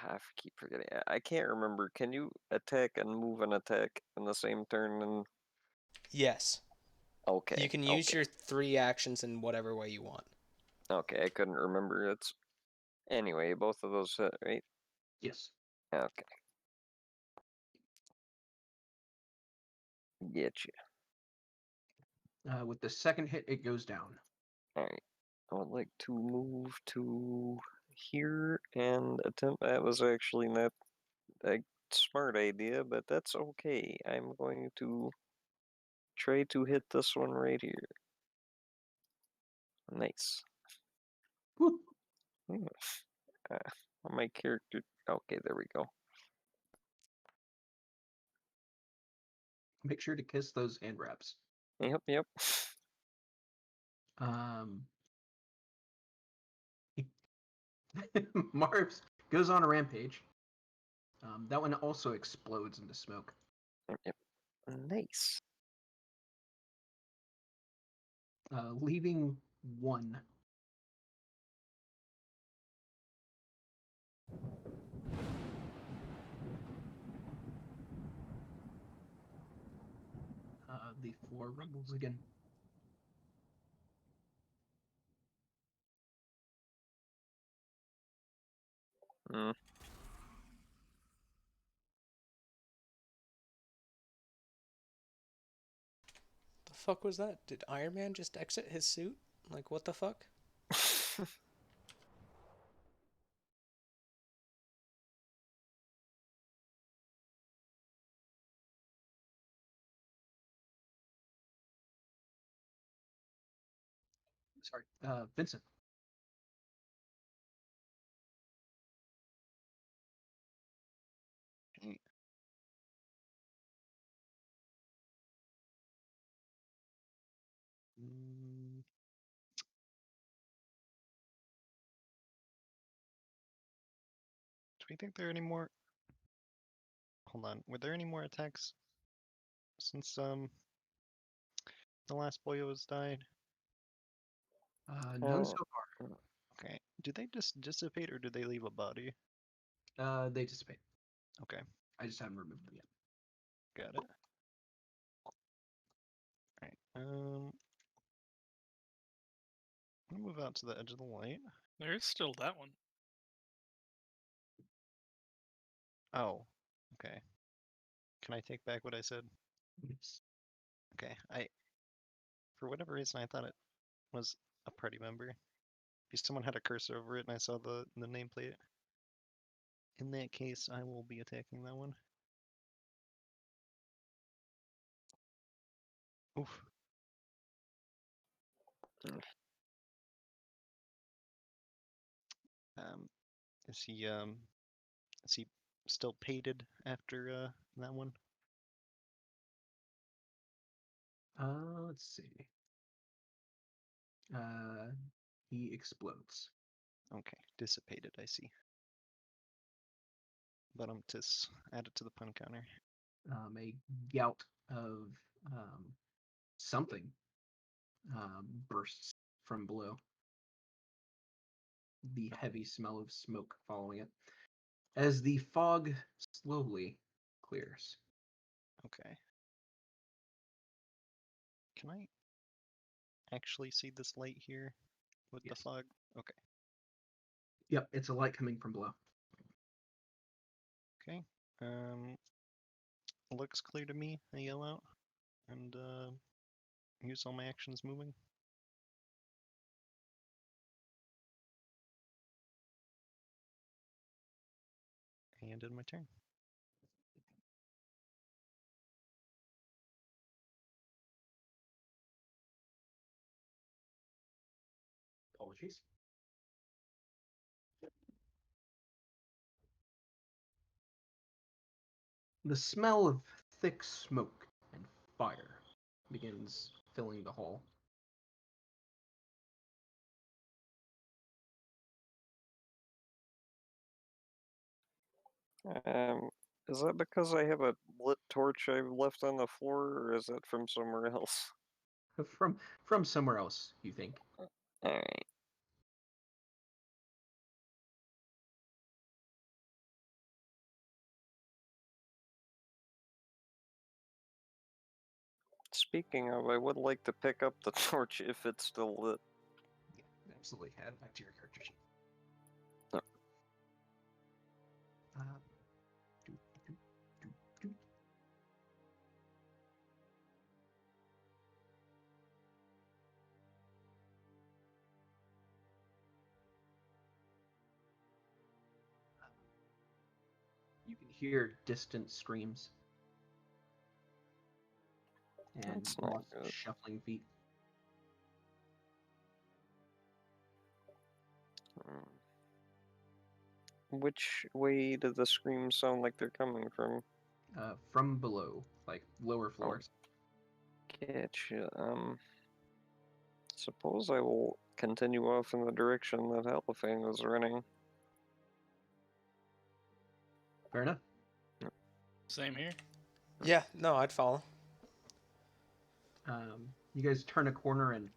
I keep forgetting. I can't remember. Can you attack and move an attack in the same turn? And
Yes.
okay,
You can use your 3 actions in whatever way you want.
okay. I couldn't remember. It's anyway. Both of those hit, right?
Yes.
Okay. Get you.
With the second hit, it goes down.
All right. I would like to move to here and attempt. That was actually not a smart idea, but that's okay. I'm going to try to hit this one right here. Nice.
Woo.
My character. Okay, there we go.
Make sure to kiss those hand wraps.
Yep.
Marvs goes on a rampage. That one also explodes into smoke.
Yep. Nice.
Leaving 1. The 4 rumbles again.
Mm.
The fuck was that? Did Iron Man just exit his suit? Like, what the fuck?
Sorry. Vincent.
Mm. Mm, do we think there are any more? Hold on. Were there any more attacks since the last boy was died?
None so far.
Okay. Do they just dissipate or do they leave a body?
They dissipate.
Okay,
I just haven't removed them yet.
got it. Alright. I'm gonna move out to the edge of the light.
There's still that one.
Oh, okay. Can I take back what I said?
Yes.
Okay, for whatever reason I thought it was a party member. If someone had a cursor over it and I saw the nameplate. In that case, I will be attacking that one. Oof. Um, is he still pated after that one?
Let's see. He explodes.
Okay, dissipated. I see. But tis. Add it to the pun counter.
A gout of something bursts from below. The heavy smell of smoke following it, as the fog slowly clears.
Okay. Can I actually see this light here with the
Yes.
fog? Okay.
Yep, it's a light coming from below.
Okay. Looks clear to me. I yell out and use all my actions moving. And in my turn.
Apologies. The smell of thick smoke and fire begins filling the hall.
Is that because I have a lit torch I've left on the floor, or is that from somewhere else?
From somewhere else, you think.
Alright. Speaking of, I would like to pick up the torch if it's still lit.
Yeah, absolutely. Add back to your character sheet.
Oh.
Do, do, do, do. You can hear distant screams and
That's not
almost
good.
shuffling feet.
Which way do the screams sound like they're coming from?
From below, like lower floors.
Getcha. Suppose I will continue off in the direction that Halifang was running.
Fair enough.
Same here.
Yeah, no, I'd follow.
You guys turn a corner and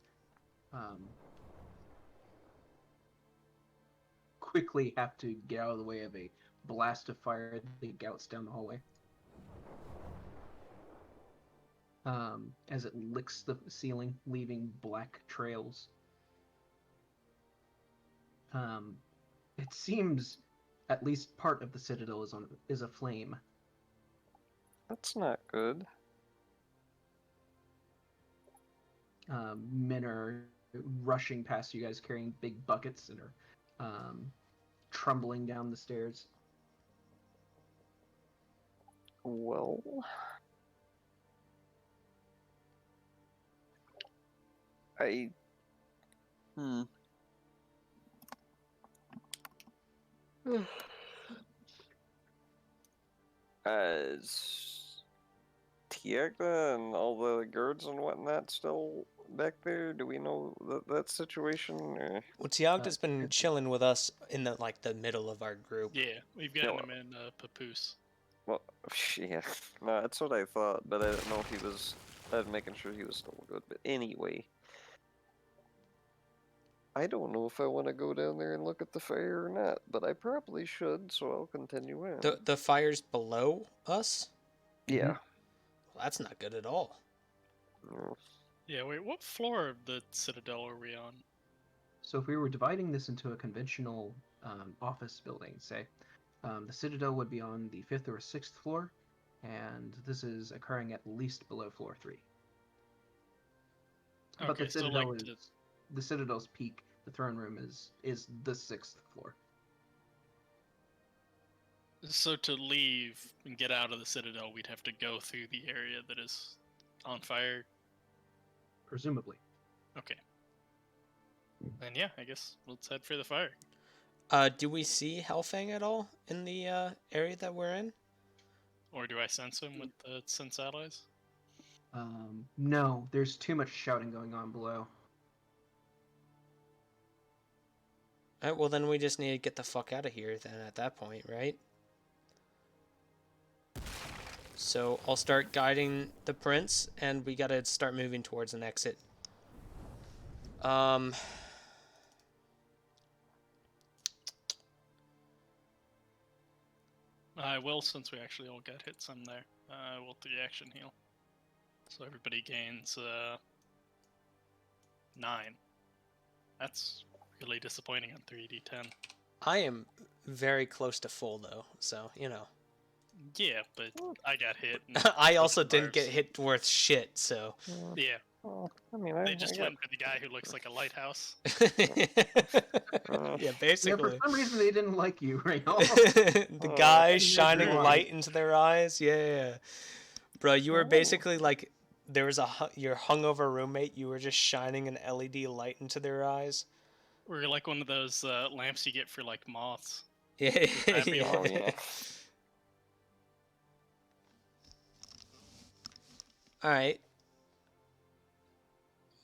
quickly have to get out of the way of a blast of fire that gouts down the hallway. As it licks the ceiling, leaving black trails. It seems at least part of the citadel is aflame.
That's not good.
Men are rushing past you guys carrying big buckets and are trundling down the stairs.
Well, I. Is Tiagna and all the guards and whatnot still back there? Do we know that situation? Or?
Well, Tiagda's been chilling with us in the middle of our group.
Yeah, we've gotten him in Papoose.
Well, yeah, no, that's what I thought, but I didn't know if he was. I was making sure he was still good. But anyway, I don't know if I want to go down there and look at the fire or not, but I probably should, so I'll continue in.
The fire's below us?
Yeah.
Well, that's not good at all.
Yeah, wait, what floor of the Citadel are we on?
So if we were dividing this into a conventional office building, say, the Citadel would be on the 5th or 6th floor, and this is occurring at least below floor 3. But
Okay,
the
so
Citadel
like
is the Citadel's peak. The throne room is the 6th floor.
so to leave and get out of the Citadel, we'd have to go through the area that is on fire.
Presumably.
Okay. Then yeah, I guess let's head for the fire.
Do we see Hellfang at all in the area that we're in?
Or do I sense him with the sense allies?
No, there's too much shouting going on below.
Alright, well then we just need to get the fuck out of here then at that point, right? So I'll start guiding the prince, and we gotta start moving towards an exit. Um,
I will, since we actually all got hit some there. I will 3-action heal. So everybody gains 9. That's really disappointing on 3d10.
I am very close to full though, so you know.
Yeah, but I got hit. And
I
so
also
did
didn't get
Lars.
hit worth shit, so.
Yeah,
Well, I mean,
they
I
just
got.
went for the guy who looks like a lighthouse.
Yeah,
Yeah, for
basically.
some reason they didn't like you, right?
The guy
Imagine
shining
why.
light into their eyes. Yeah. Bro, you were
Oh.
basically like there was your hungover roommate. You were just shining an LED light into their eyes.
We're like one of those lamps you get for like moths.
Yeah.
Happy.
Oh yeah.
All right.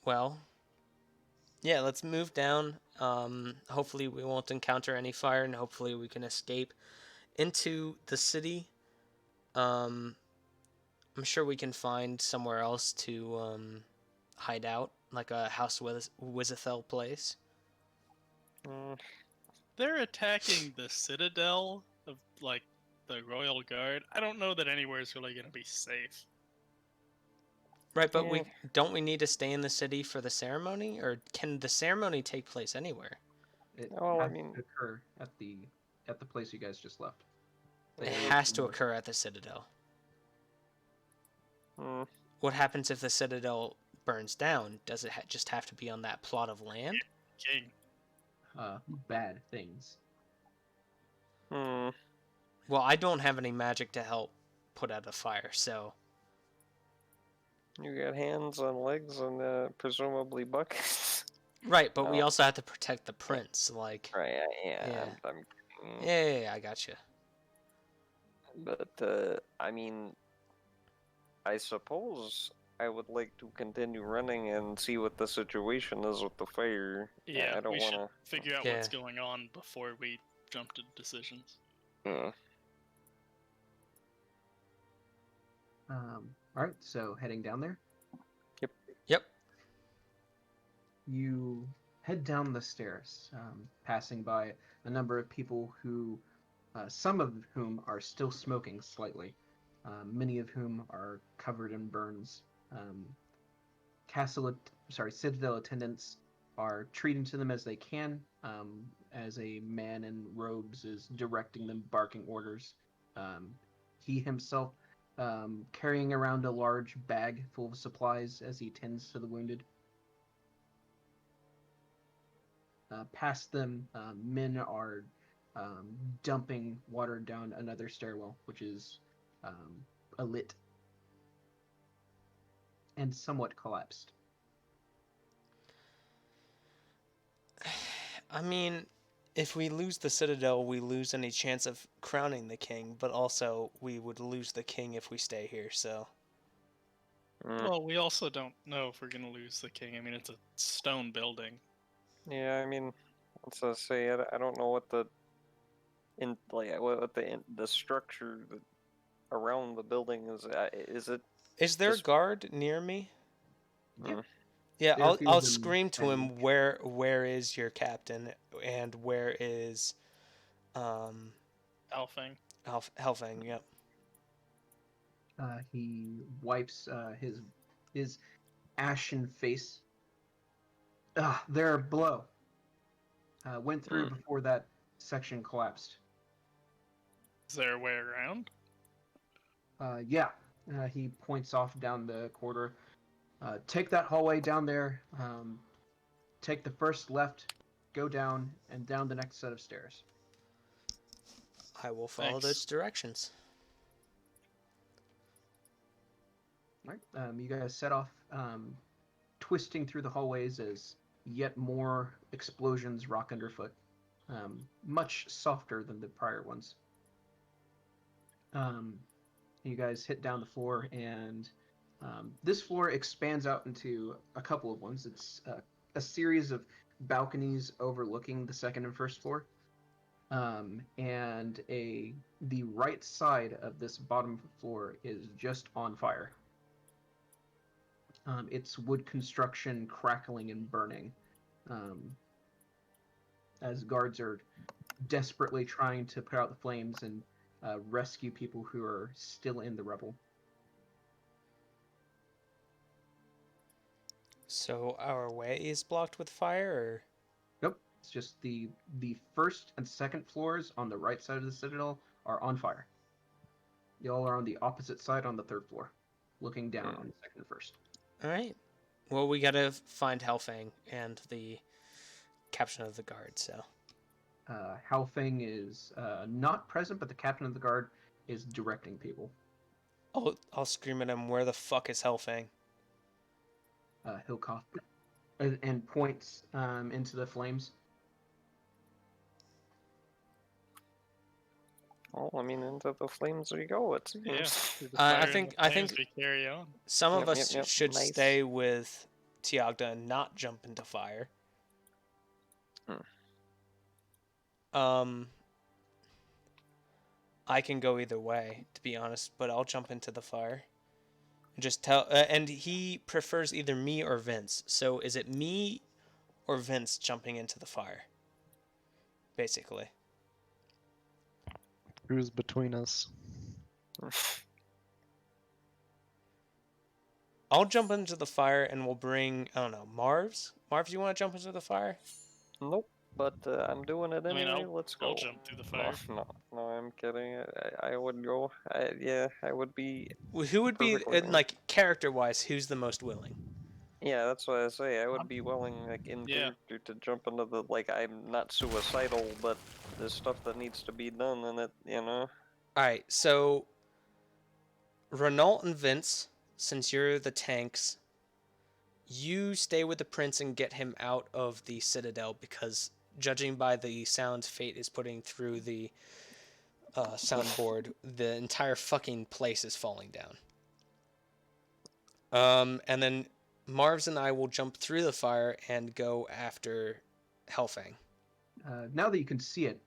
Well, yeah, let's move down. Hopefully we won't encounter any fire, and hopefully we can escape into the city. Um, I'm sure we can find somewhere else to hide out, like a House Wizithel place.
They're attacking the Citadel of like the Royal Guard. I don't know that anywhere is really going to be safe.
Right, but
Yeah.
we need to stay in the city for the ceremony, or can the ceremony take place anywhere?
It
Well, I
has
mean-
to occur at the place you guys just left.
It
Yeah,
has to occur at the Citadel.
Hmm.
What happens if the Citadel burns down? Does it just have to be on that plot of land?
King.
Bad things.
Hmm.
Well, I don't have any magic to help put out a fire, so
You got hands on legs and presumably buckets.
right. But we
Oh.
also have to protect the prince. Like,
Right. Yeah.
Yeah.
I'm
yeah, I got you.
But I mean, I suppose I would like to continue running and see what the situation is with the fire.
Yeah,
I don't
we
want
should figure out
Yeah.
what's going on before we jump to decisions.
to.
All right, so heading down there.
Yep.
You head down the stairs, passing by a number of people who, some of whom are still smoking slightly, many of whom are covered in burns. Citadel attendants are treating to them as they can, as a man in robes is directing them, barking orders. He himself carrying around a large bag full of supplies as he tends to the wounded. Past them, men are dumping water down another stairwell, which is alit and somewhat collapsed.
I mean, if we lose the Citadel, we lose any chance of crowning the king, but also we would lose the king if we stay here, so.
Well, we also don't know if we're going to lose the king. I mean, it's a stone building.
Yeah, I mean, let's just say I don't know what the the structure around the building is. Is it?
Is there a
Just-
guard near me?
Yep.
Yeah,
There are a few
I'll
of them
scream to
standing.
him, where is your captain, and where is
Alfang.
Helfang, yep.
He wipes his ashen face. They're below. Went through before that section collapsed.
Is there a way around?
Yeah. He points off down the corridor. Take that hallway down there. Take the first left, go down, and down the next set of stairs.
I will follow
Thanks.
those directions.
All right. You guys set off, twisting through the hallways as yet more explosions rock underfoot. Much softer than the prior ones. You guys hit down the floor, and this floor expands out into a couple of ones. It's a series of balconies overlooking the second and first floor. and the right side of this bottom floor is just on fire. It's wood construction crackling and burning, um, as guards are desperately trying to put out the flames and rescue people who are still in the rubble.
So our way is blocked with fire, or?
Nope, it's just the first and second floors on the right side of the citadel are on fire. Y'all are on the opposite side on the third floor, looking down on the second and first.
All right. Well, we gotta find Helfang and the captain of the guard. So.
Halfing is not present, but the captain of the guard is directing people.
I'll scream at him. Where the fuck is Helfang?
He'll cough and points into the flames.
Well, I mean, into the flames we go. It seems.
Yeah.
I think
we carry on.
some of
Yep,
us
yep, yep.
should
Nice.
stay with Tiagda and not jump into fire. I can go either way, to be honest, but I'll jump into the fire. Just tell, and he prefers either me or Vince. So is it me or Vince jumping into the fire? Basically.
Who's between us?
I'll jump into the fire and we'll bring, I don't know, Marv's? Marv's, you want to jump into the fire?
Nope. But I'm doing it anyway. Let's go.
I'll jump through the fire.
No, I'm kidding. I would go. I would be.
Who would be, like, character-wise, who's the most willing?
Yeah, that's what I say. I would be willing, like, in character to jump into the, like, I'm not suicidal, but there's stuff that needs to be done, and
Alright, so Renault and Vince, since you're the tanks, you stay with the prince and get him out of the Citadel, because judging by the sound Fate is putting through the soundboard, the entire fucking place is falling down. And then Marv's and I will jump through the fire and go after Helfang.
Now that you can see it,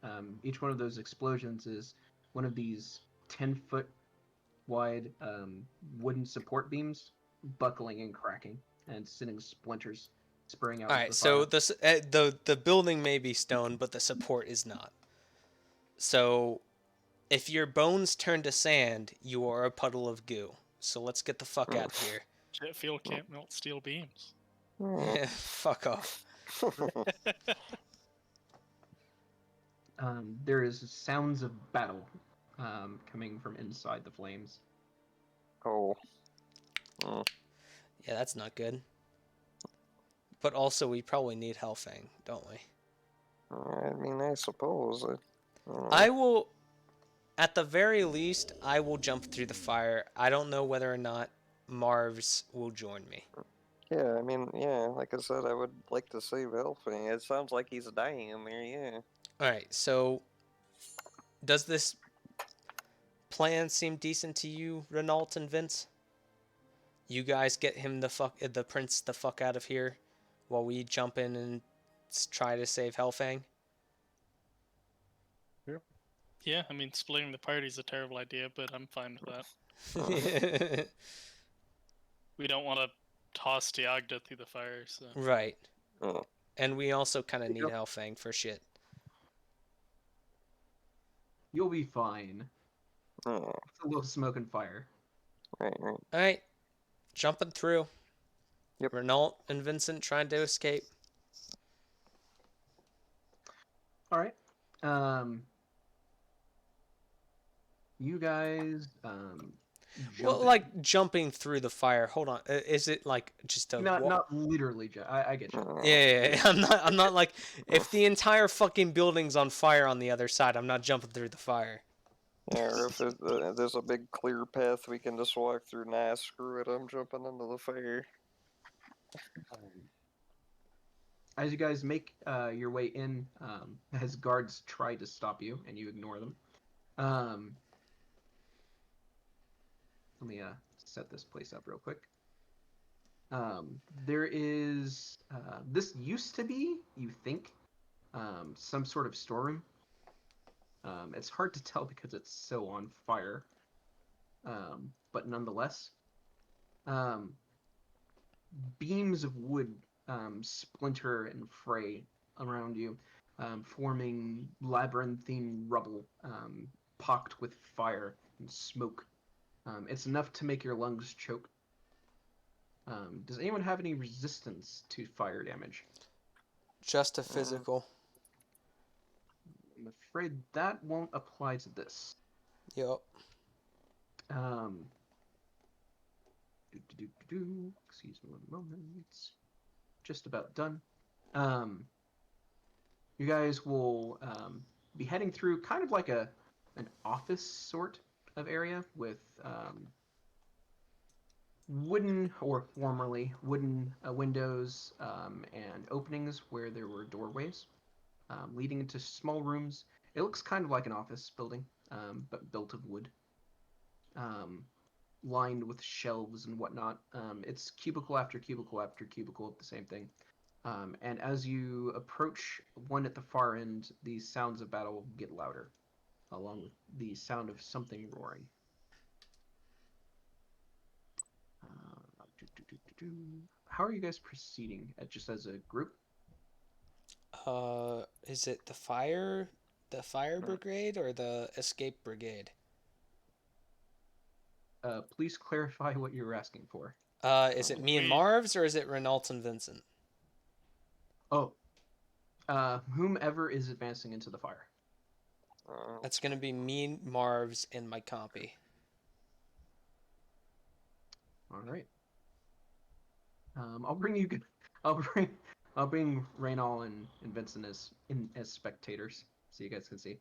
each one of those explosions is one of these 10-foot wide wooden support beams buckling and cracking and sending splinters spraying out.
All right, so the building may be stone, but the support is not. So if your bones turn to sand, you are a puddle of goo. So let's get the fuck out of here.
Jet fuel can't melt steel beams.
Fuck off.
There is sounds of battle coming from inside the flames.
Oh.
Yeah, that's not good. But also, we probably need Helfang, don't we?
I mean, I suppose.
I will, at the very least, I will jump through the fire. I don't know whether or not Marv's will join me.
Yeah, I mean, yeah, like I said, I would like to save Helfang. It sounds like he's dying in there, yeah.
Alright, so does this plan seem decent to you, Renault and Vince? You guys get him the prince the fuck out of here while we jump in and try to save Helfang?
Yeah, I mean, splitting the party's a terrible idea, but I'm fine with that. We don't want to toss Tiagda through the fire, so.
Right. And we also kind of need Helfang for shit.
You'll be fine. It's a little smoke and fire.
Right.
Alright. Jumping through.
Yep.
Renault and Vincent trying to escape.
Alright. You guys
well, like jumping through the fire. Hold on. Is it like just a
not literally I get you.
Yeah. I'm not like if the entire fucking building's on fire on the other side, I'm not jumping through the fire.
Yeah, or if there's a big clear path we can just walk through. Nah, screw it, I'm jumping into the fire.
As you guys make your way in, as guards try to stop you and you ignore them, let me set this place up real quick. There is this used to be, you think, some sort of storeroom. It's hard to tell because it's so on fire, but nonetheless, um, beams of wood splinter and fray around you, forming labyrinthine rubble pocked with fire and smoke. It's enough to make your lungs choke. Does anyone have any resistance to fire damage?
Just a physical.
I'm afraid that won't apply to this.
Yup.
Um, excuse me one moment. It's just about done. You guys will be heading through kind of like an office sort of area with wooden, or formerly wooden, windows and openings where there were doorways leading into small rooms. It looks kind of like an office building, but built of wood, lined with shelves and whatnot. It's cubicle after cubicle after cubicle of the same thing. And as you approach one at the far end, the sounds of battle get louder, along with the sound of something roaring. How are you guys proceeding? Just as a group?
Is it the fire brigade or the escape brigade?
Please clarify what you're asking for.
Is it me and
We-
Marv's or is it Renault and Vincent?
Oh, whomever is advancing into the fire.
That's gonna be me, Marv's, and my compy.
All right. I'll bring you. I'll bring Raynal and Vincent as spectators, so you guys can see.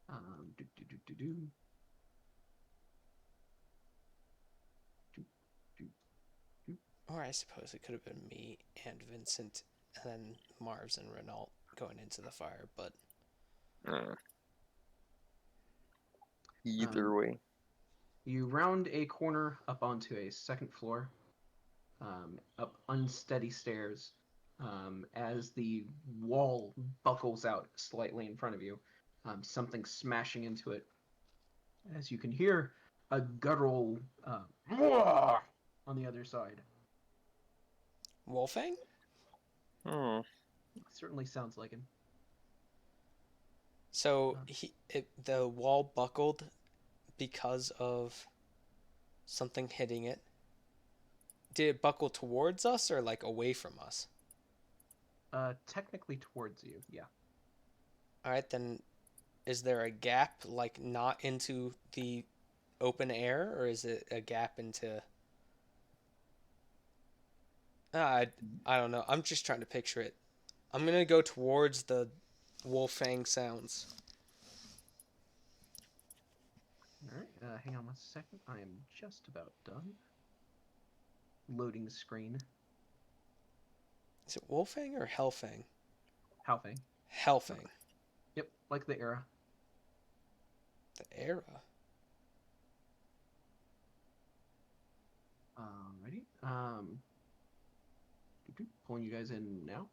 Do, do, do, do, do. Do, do, do.
Or I suppose it could have been me and Vincent, and then Marv's and Renault going into the fire. But
Either way.
You round a corner up onto a second floor, up unsteady stairs, as the wall buckles out slightly in front of you, something smashing into it. As you can hear a guttural on the other side.
Wolfang?
Hmm.
Certainly sounds like him.
So the wall buckled because of something hitting it. Did it buckle towards us or like away from us?
Technically towards you, yeah.
All right, then is there a gap like not into the open air or is it a gap into I don't know. I'm just trying to picture it. I'm going to go towards the Wolfang sounds.
All right, hang on one second. I am just about done. Loading screen.
Is it Wolfang or Hellfang?
Halfing.
Hellfang.
Yep, like the era.
The era.
Alrighty. Pulling you guys in now.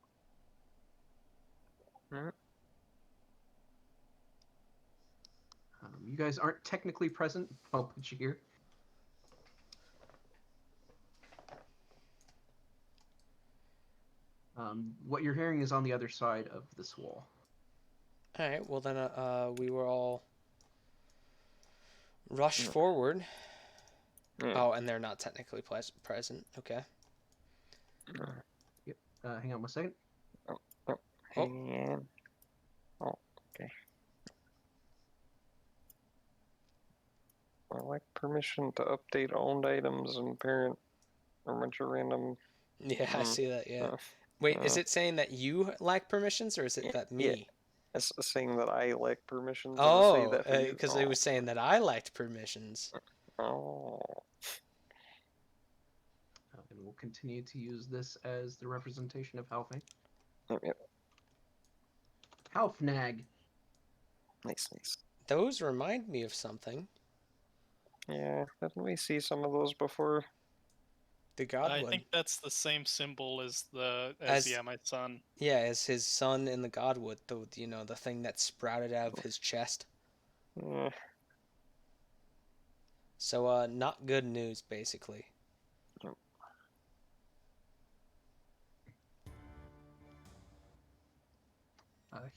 You guys aren't technically present. I'll put you here. What you're hearing is on the other side of this wall.
All right. Well, then we were all rush forward. Oh, and they're not technically present. Okay.
Yep. Hang on one second.
And okay. I like permission to update owned items and parent or a bunch of random.
Yeah, I see that. Yeah. Wait, is it saying that you lack permissions or is it that me?
Yeah. It's saying that I lack permissions.
Oh, because it was saying that I lacked permissions.
Oh.
And we'll continue to use this as the representation of Halfing.
Yep.
Halfnag.
Nice.
Those remind me of something.
Yeah, didn't we see some of those before?
The
I
Godwood.
think that's the same symbol as
As
my son.
Yeah, as his son in the Godwood, the thing that sprouted out of his chest.
Eh,
So not good news basically.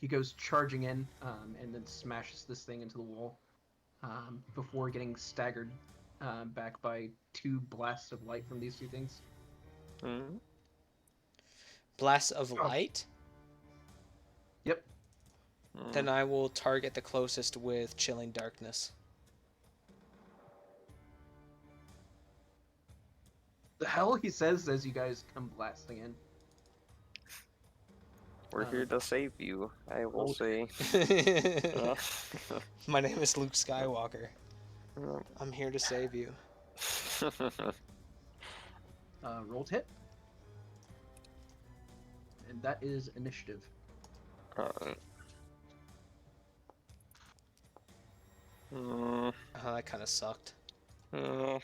He goes charging in and then smashes this thing into the wall before getting staggered back by 2 blasts of light from these 2 things.
mm,
Blast of
Oh.
light?
Yep.
Then
mm.
I will target the closest with chilling darkness.
The hell, he says as you guys come blasting in.
We're here to save you, I will
roll-
say.
My name is Luke Skywalker. I'm here to save you.
Roll to hit. And that is initiative.
Alright.
Oh, that kind of sucked. Well,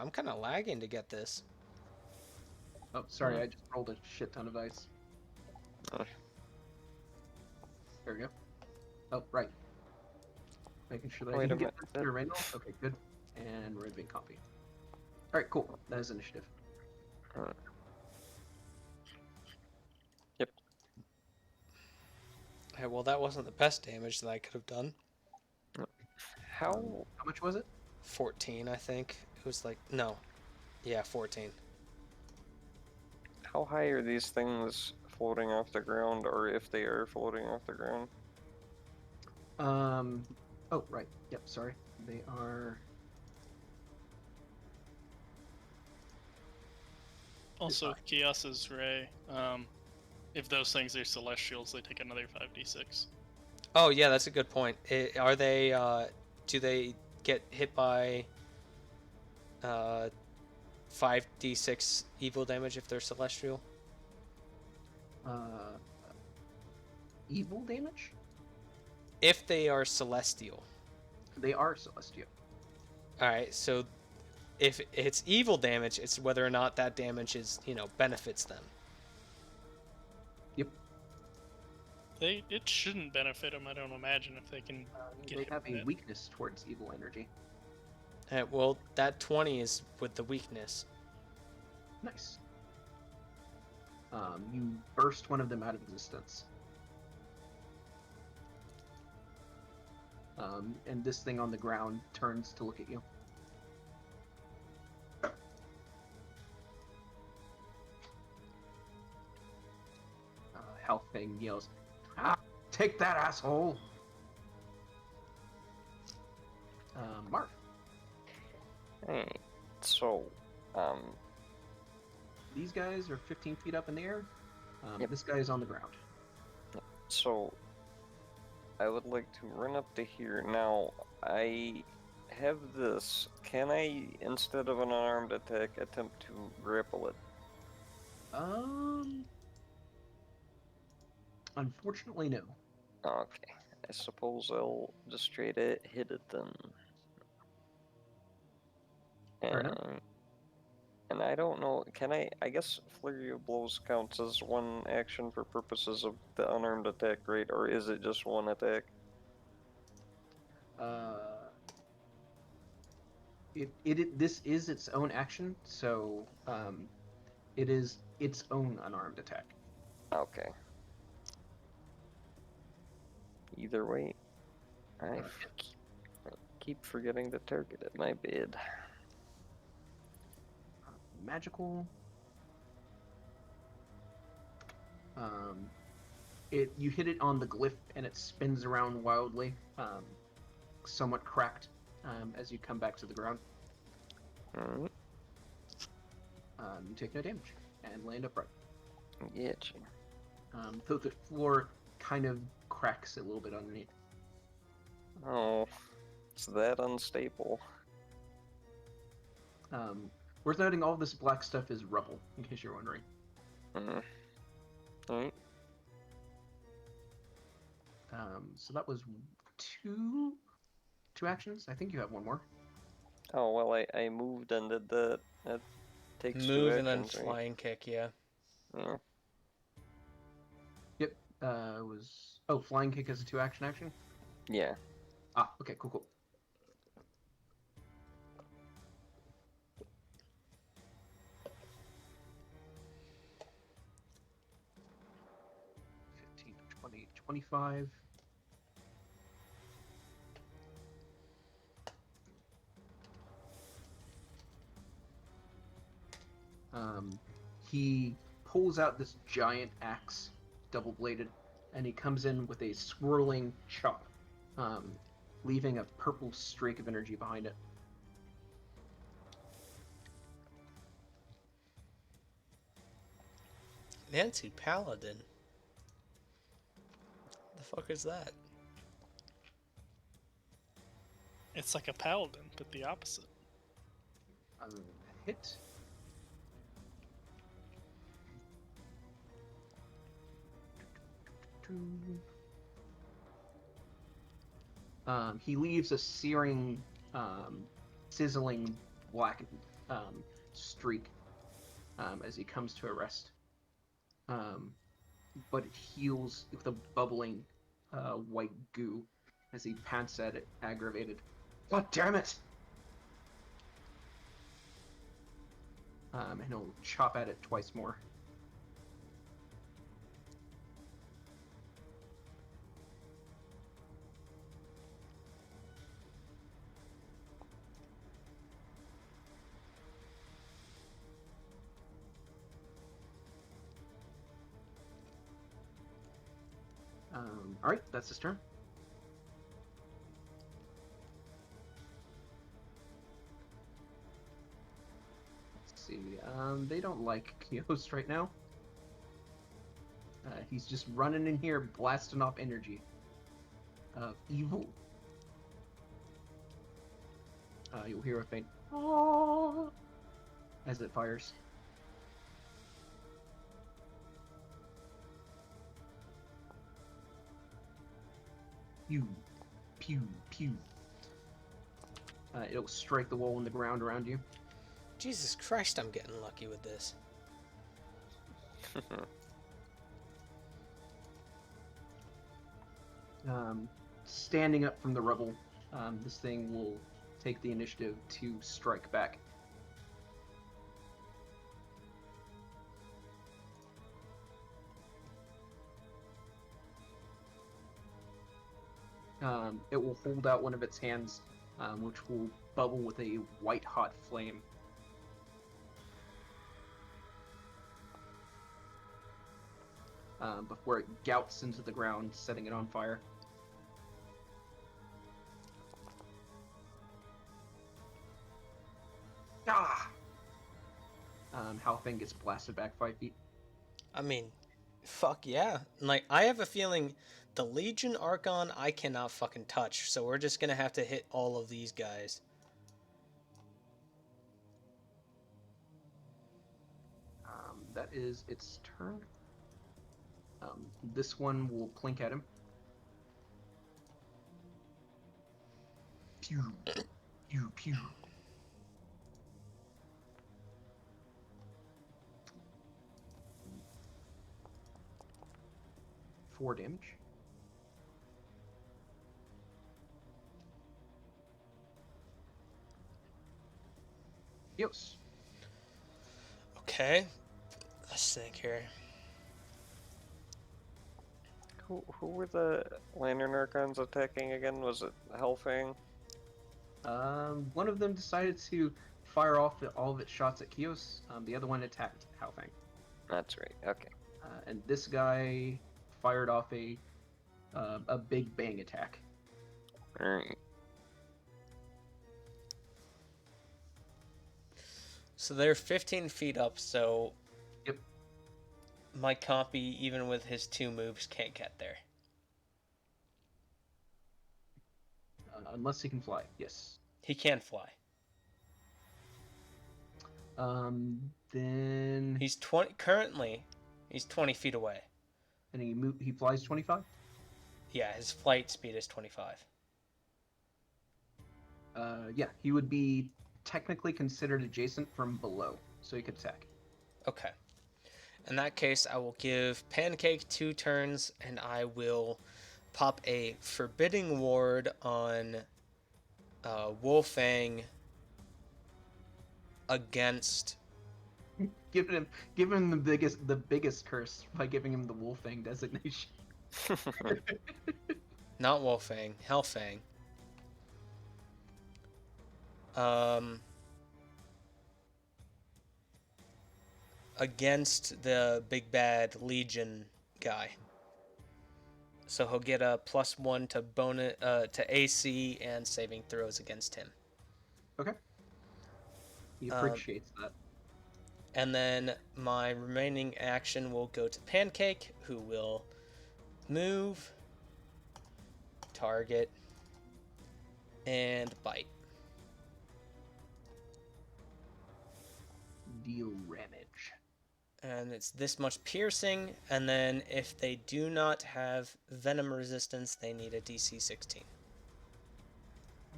I'm kind of lagging to get this.
Oh, sorry, I just rolled a shit ton of dice. There we go. Oh, right. Making sure that
Wait
I
a
can get
minute,
this to Randall. Okay, good. And red being copy. Alright, cool. That is initiative.
Yep.
Okay, well, that wasn't the best damage that I could have done.
How
How much was it?
14, I think. It was like, no. Yeah, 14.
how high are these things floating off the ground, or if they are floating off the ground?
Oh, right. Yep, sorry. They are...
Also, Kios's Ray. If those things are celestials, they take another 5d6.
Oh, yeah, that's a good point. Are they, do they get hit by 5d6 evil damage if they're celestial?
Evil damage?
If they are celestial.
They are celestial.
Alright, so if it's evil damage, it's whether or not that damage is, benefits them.
Yep.
It shouldn't benefit them, I don't imagine, if they can get
They
hit
have
with
a
it.
weakness towards evil energy.
Well, that 20 is with the weakness.
Nice. You burst one of them out of existence. And this thing on the ground turns to look at you. Health thing yells, "Ah, take that, asshole!" Marv.
Hey, so,
These guys are 15 feet up in the air.
Yep.
This guy is on the ground.
so I would like to run up to here. Now, I have this. Can I, instead of an unarmed attack, attempt to grapple it?
Unfortunately, no.
Okay. I suppose I'll just straight hit it then.
Fair enough.
And I don't know, can I guess Flurry of Blows counts as one action for purposes of the unarmed attack, right? Or is it just one attack?
This is its own action, so it is its own unarmed attack.
Okay. Either way, I keep forgetting to target it, my bad.
Magical. You hit it on the glyph and it spins around wildly, somewhat cracked as you come back to the ground.
Alright.
You take no damage and land upright.
Getcha.
Though the floor kind of cracks a little bit underneath.
Oh, it's that unstable.
Worth noting, all of this black stuff is rubble, in case you're wondering.
Alright.
So that was two actions. I think you have one more.
Oh well, I moved and did that. That takes 2
Move and then
actions, right?
flying kick, yeah.
Yeah.
Yep. Was flying kick is a 2 action.
Yeah.
Ah, okay, cool. 15, 20, 25. He pulls out this giant axe, double-bladed, and he comes in with a swirling chop, leaving a purple streak of energy behind it.
Nancy Paladin. The fuck is that?
It's like a paladin, but the opposite.
Hit. He leaves a searing, sizzling black streak as he comes to a rest. But it heals with a bubbling white goo as he pants at it, aggravated. God damn it! And he'll chop at it twice more. Alright, that's his turn. Let's see. They don't like Kiost right now. He's just running in here, blasting off energy of evil. You'll hear a faint "Aww" as it fires. Pew, pew, pew. It'll strike the wall and the ground around you.
Jesus Christ, I'm getting lucky with this.
Standing up from the rubble, this thing will take the initiative to strike back. It will hold out one of its hands, which will bubble with a white-hot flame. Before it gouts into the ground, setting it on fire. Ah! Halfing gets blasted back 5 feet.
I mean, fuck yeah. Like, I have a feeling the Legion Archon I cannot fucking touch, so we're just gonna have to hit all of these guys.
That is its turn. This one will clink at him. Pew, pew, pew. 4 damage. Yos.
Okay. Let's think here.
Who were the Lantern Archons attacking again? Was it Hellfang?
One of them decided to fire off all of its shots at Kios. The other one attacked Halfang.
That's right. Okay.
And this guy fired off a big bang attack.
All right.
So they're 15 feet up, so...
Yep.
My copy, even with his 2 moves, can't get there.
Unless he can fly, yes.
He can fly.
Then...
He's 20... Currently, he's 20 feet away.
And he flies 25?
Yeah, his flight speed is 25.
Yeah, he would be technically considered adjacent from below, so he could attack.
Okay. In that case, I will give Pancake 2 turns, and I will pop a Forbidding Ward on Wolfang against.
Give him the biggest curse by giving him the Wolfang designation.
Not Wolfang, Hellfang. Against the big bad Legion guy. So he'll get a +1 to bonus to AC and saving throws against him.
Okay. He appreciates that.
And then my remaining action will go to Pancake, who will move, target, and bite.
Deal damage.
And it's this much piercing, and then if they do not have venom resistance, they need a DC 16.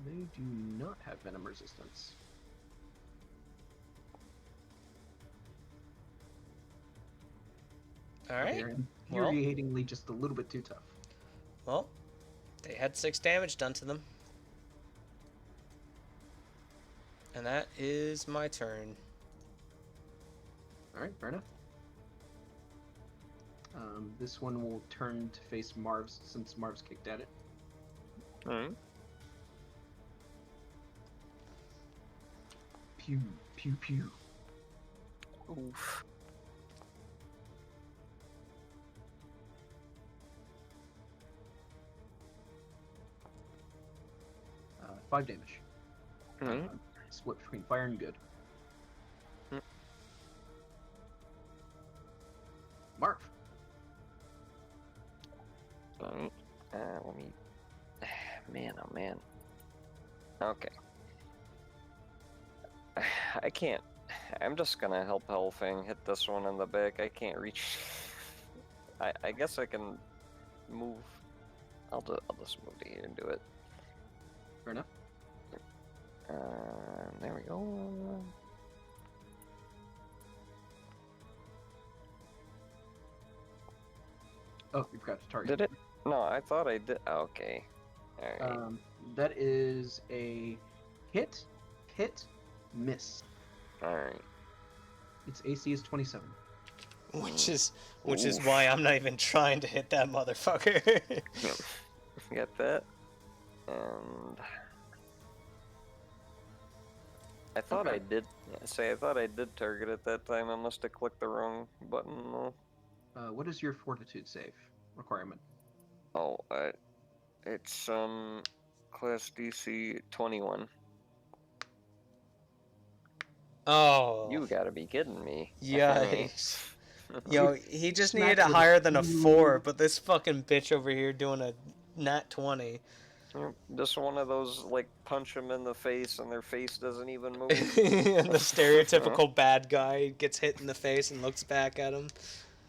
They do not have venom resistance.
Alright.
They're infuriatingly just a little bit too tough.
Well, they had 6 damage done to them. And that is my turn.
Alright, fair enough. This one will turn to face Marv's since Marv's kicked at it.
Alright.
Pew, pew, pew.
Oof.
Uh, 5 damage.
Alright.
Split between fire and good.
Mm.
Marv.
Alright. Let me. Man, oh man. Okay. I can't. I'm just gonna help Hellfang hit this one in the back. I can't reach. I guess I can move. I'll just move to here and do it.
Fair enough.
There we go.
Oh, you forgot to target.
Did it? No, I thought I did. Okay. Alright.
That is a hit, miss.
Alright.
Its AC is 27.
Which is
Oof.
why I'm not even trying to hit that motherfucker.
Get that? And I thought
Okay.
I did. I thought I did target it that time. I must have clicked the wrong button though.
What is your fortitude save requirement?
Oh, it's class DC 21.
Oh.
You gotta be kidding me.
Yikes. Yo, he just
Smack
needed a
with
higher than a
you.
4, but this fucking bitch over here doing a nat 20.
Just one of those, like, punch them in the face and their face doesn't even move.
And the stereotypical bad guy gets hit in the face and looks back at him.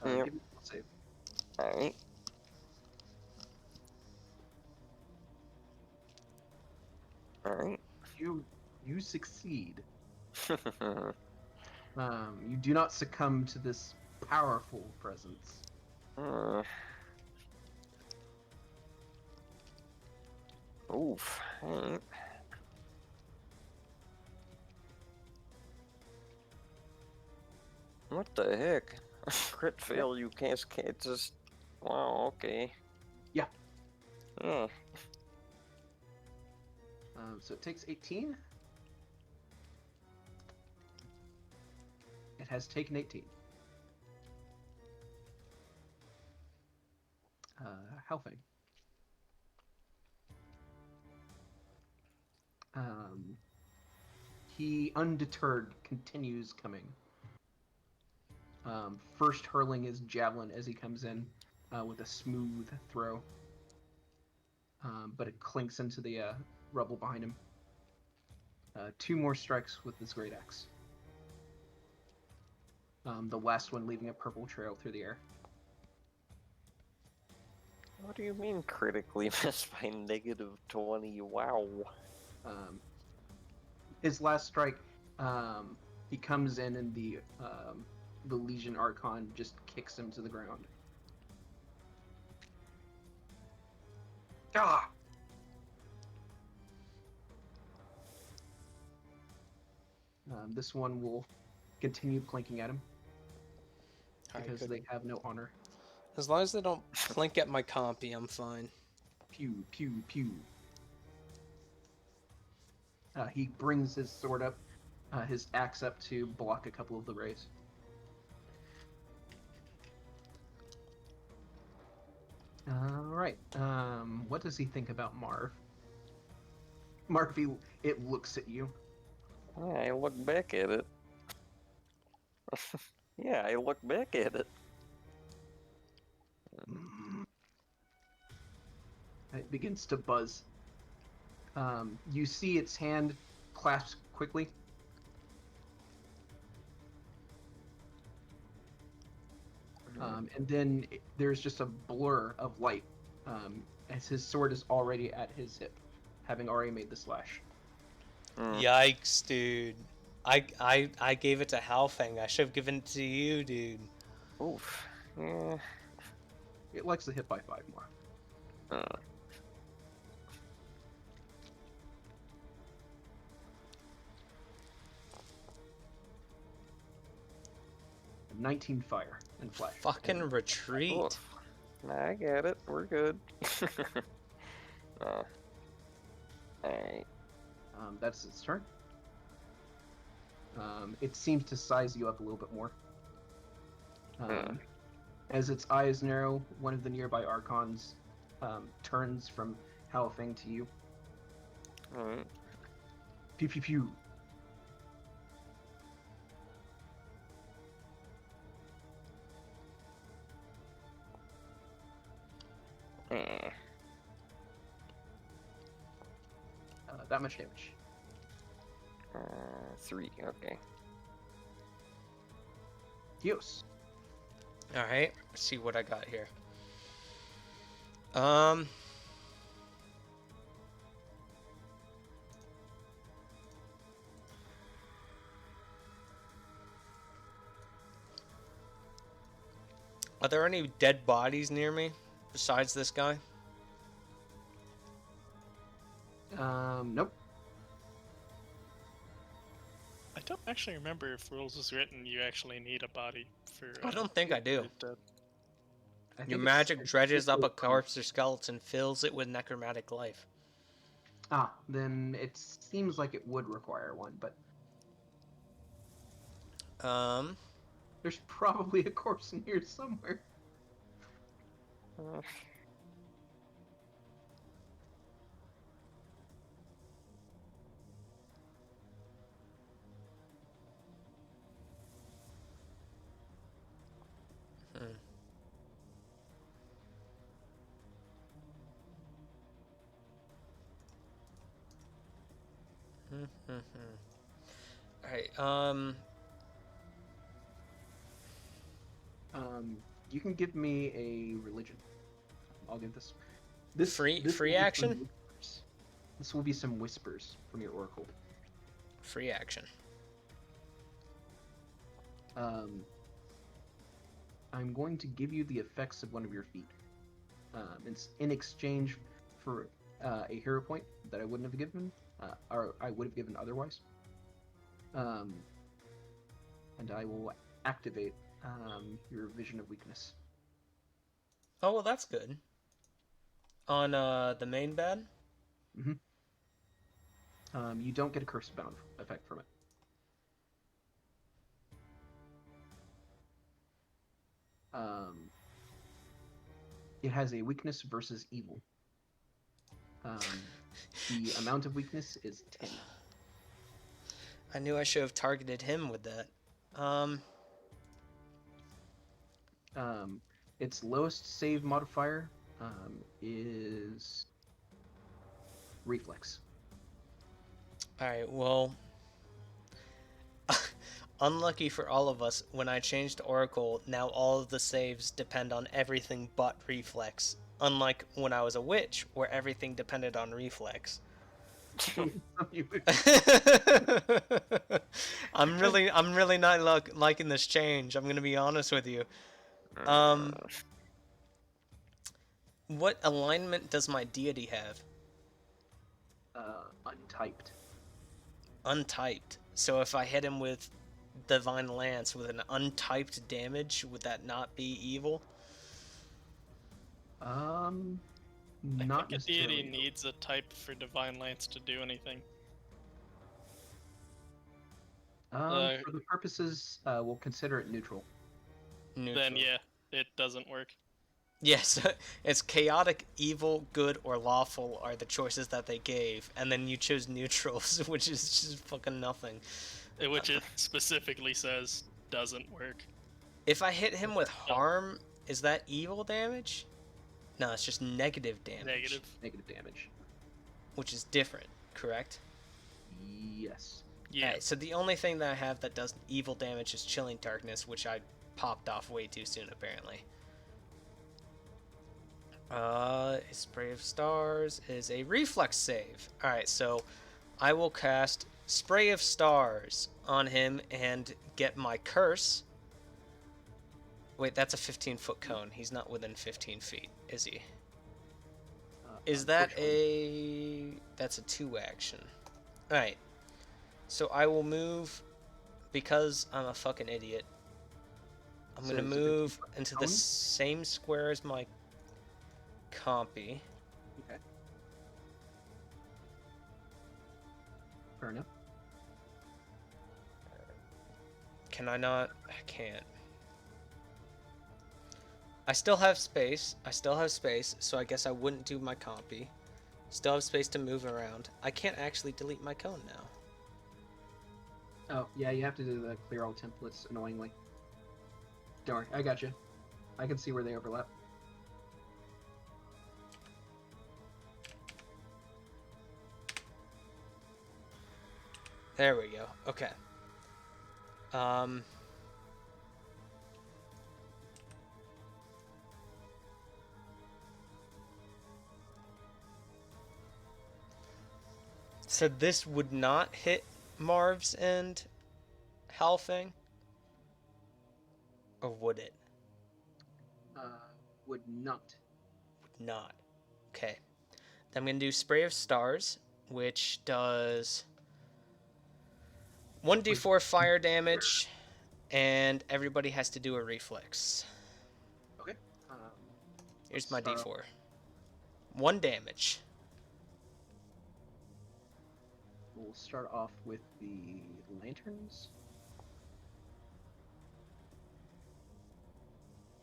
Yep.
Give me a save.
Alright. Alright.
You succeed. You do not succumb to this powerful presence.
Oof. Alright. What the heck? Crit fail, you can't just. Wow, okay.
Yeah.
Yeah.
So it takes 18. It has taken 18. Hellfang. He, undeterred, continues coming. First hurling his javelin as he comes in with a smooth throw. But it clinks into the rubble behind him. 2 more strikes with this great axe. The last one leaving a purple trail through the air.
What do you mean critically missed by -20? Wow.
His last strike, he comes in and the Legion Archon just kicks him to the ground. Ah! This one will continue clinking at him
Alright,
because
good.
they have no honor.
As long as they don't clink at my compy, I'm fine.
Pew, pew, pew. He brings his sword up, his axe up to block a couple of the rays. Alright, what does he think about Marv? Marv, it looks at you.
Yeah, I look back at it. Yeah, I look back at it.
It begins to buzz. You see its hand clasp quickly. And then there's just a blur of light as his sword is already at his hip, having already made the slash.
Yikes, dude. I gave it to Halfang. I should have given it to you, dude.
Oof. Yeah.
It likes to hit by 5 more.
Uh,
19 fire and flash.
Fucking retreat.
oof. Nah, I get it. We're good. Alright.
That's its turn. It seems to size you up a little bit more. As its eyes narrow, one of the nearby Archons turns from Halfang to you.
Alright.
Pew pew pew. That much damage.
3, okay.
Dios.
Alright, let's see what I got here. Are there any dead bodies near me besides this guy?
Nope.
I don't actually remember if rules is written you actually need a body for.
I don't think I do.
I think
Your
it's-
magic
it's
dredges up a
just-
corpse or skeleton, fills it with necromantic life.
Then it seems like it would require one, but there's probably a corpse in here somewhere.
Alright,
You can give me a religion. I'll give this
Free
will be some
action?
whispers. This will be some whispers from your oracle.
free action.
I'm going to give you the effects of one of your feet. It's in exchange for a hero point that I wouldn't have given, or I would have given otherwise. And I will activate your Vision of Weakness.
Oh, well, that's good. On the main bed?
You don't get a curse bound effect from it. It has a weakness versus evil. The amount of weakness is 10.
I knew I should have targeted him with that.
Its lowest save modifier is reflex.
Alright, well... unlucky for all of us, when I changed to Oracle, now all of the saves depend on everything but reflex. Unlike when I was a witch, where everything depended on reflex. I'm really not liking this change. I'm gonna be honest with you. What alignment does my deity have?
Untyped.
Untyped. So if I hit him with Divine Lance with an untyped damage, would that not be evil?
I
Not
think a deity
necessarily.
needs a type for Divine Lance to do anything.
For the purposes, we'll consider it neutral.
Then yeah, it doesn't work.
Yes, it's chaotic, evil, good, or lawful are the choices that they gave, and then you chose neutrals, which is just fucking nothing.
Which it specifically says doesn't work.
If I hit him with harm, is that evil damage? No, it's just negative damage.
Negative damage.
Which is different, correct?
Yes.
Yeah.
Right, so the only thing that I have that does evil damage is Chilling Darkness, which I popped off way too soon, apparently. Spray of Stars is a reflex save. Alright, so I will cast Spray of Stars on him and get my curse. Wait, that's a 15-foot cone. He's not within 15 feet, is he? Is that a... That's a 2 action. Alright. So I will move, because I'm a fucking idiot. I'm going to move into the same square as my compy.
Okay. Fair enough.
Can I not? I can't. I still have space, so I guess I wouldn't do my compy. Still have space to move around. I can't actually delete my cone now.
Oh, yeah, you have to do the clear all templates, annoyingly. Don't worry, I got you. I can see where they overlap.
There we go. Okay. So this would not hit Marv's and Halfing? Or would it?
Would not.
Would not. Okay. Then I'm going to do Spray of Stars, which does 1d4 fire damage, and everybody has to do a reflex.
Okay.
Here's my d4. 1 damage.
We'll start off with the lanterns.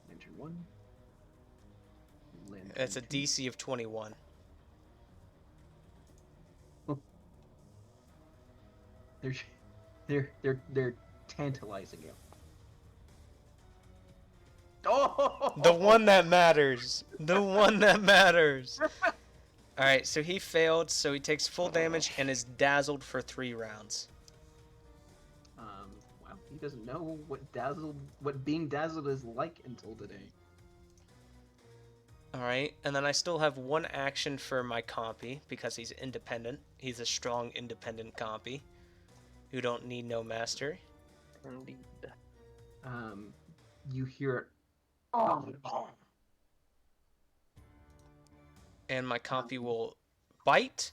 Lantern 1. Lantern
That's a
2.
DC of 21.
They're tantalizing you. Oh!
The one that matters. The one that matters. Alright, so he failed, so he takes full damage and is dazzled for 3 rounds.
Wow, he doesn't know what being dazzled is like until today.
Alright, and then I still have 1 action for my compy, because he's independent. He's a strong, independent compy, who don't need no master.
Indeed.
You hear it.
And my compy will bite,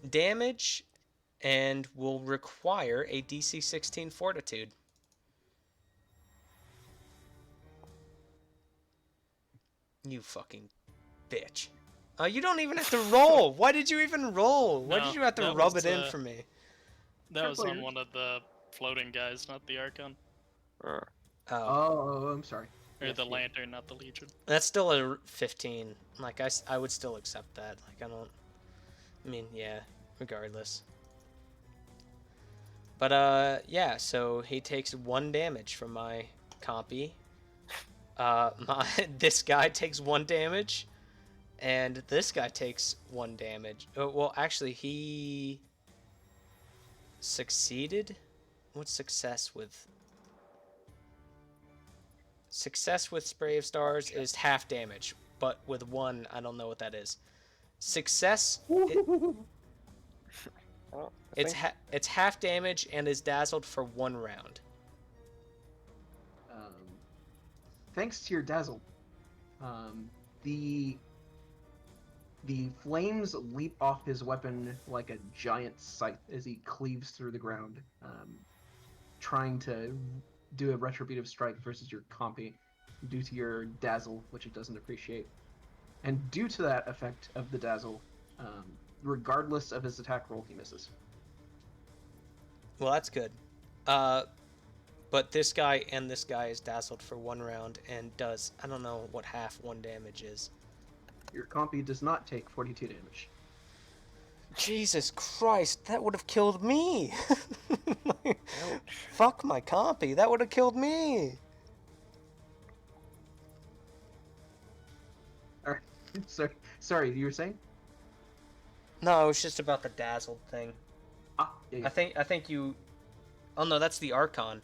damage, and will require a DC 16 fortitude. You fucking bitch. You don't even have to roll. Why did you even roll? Why did you have to rub it in for me?
That was on one of the floating guys, not the Archon.
Oh, I'm sorry.
Or the Lantern, not the Legion.
That's still a 15. Like, I would still accept that. Like, I mean, yeah, regardless. But, yeah, so he takes 1 damage from my compy. This guy takes 1 damage. And this guy takes 1 damage. Well, actually, he succeeded? What's success with? Success with Spray of Stars is half damage, but with 1, I don't know what that is. Success,
I
it's
think
it's half damage and is dazzled for 1 round.
Thanks to your dazzle, the flames leap off his weapon like a giant scythe as he cleaves through the ground, trying to do a retributive strike versus your compy due to your dazzle, which it doesn't appreciate. And due to that effect of the dazzle, regardless of his attack roll, he misses.
Well, that's good. But this guy and this guy is dazzled for 1 round and does, I don't know what half 1 damage is.
Your compy does not take 42 damage.
Jesus Christ, that would have killed me. Fuck my compy, that would have killed me.
Alright, sorry, you were saying?
No, it was just about the dazzled thing.
Yeah.
I think you. Oh no, that's the Archon.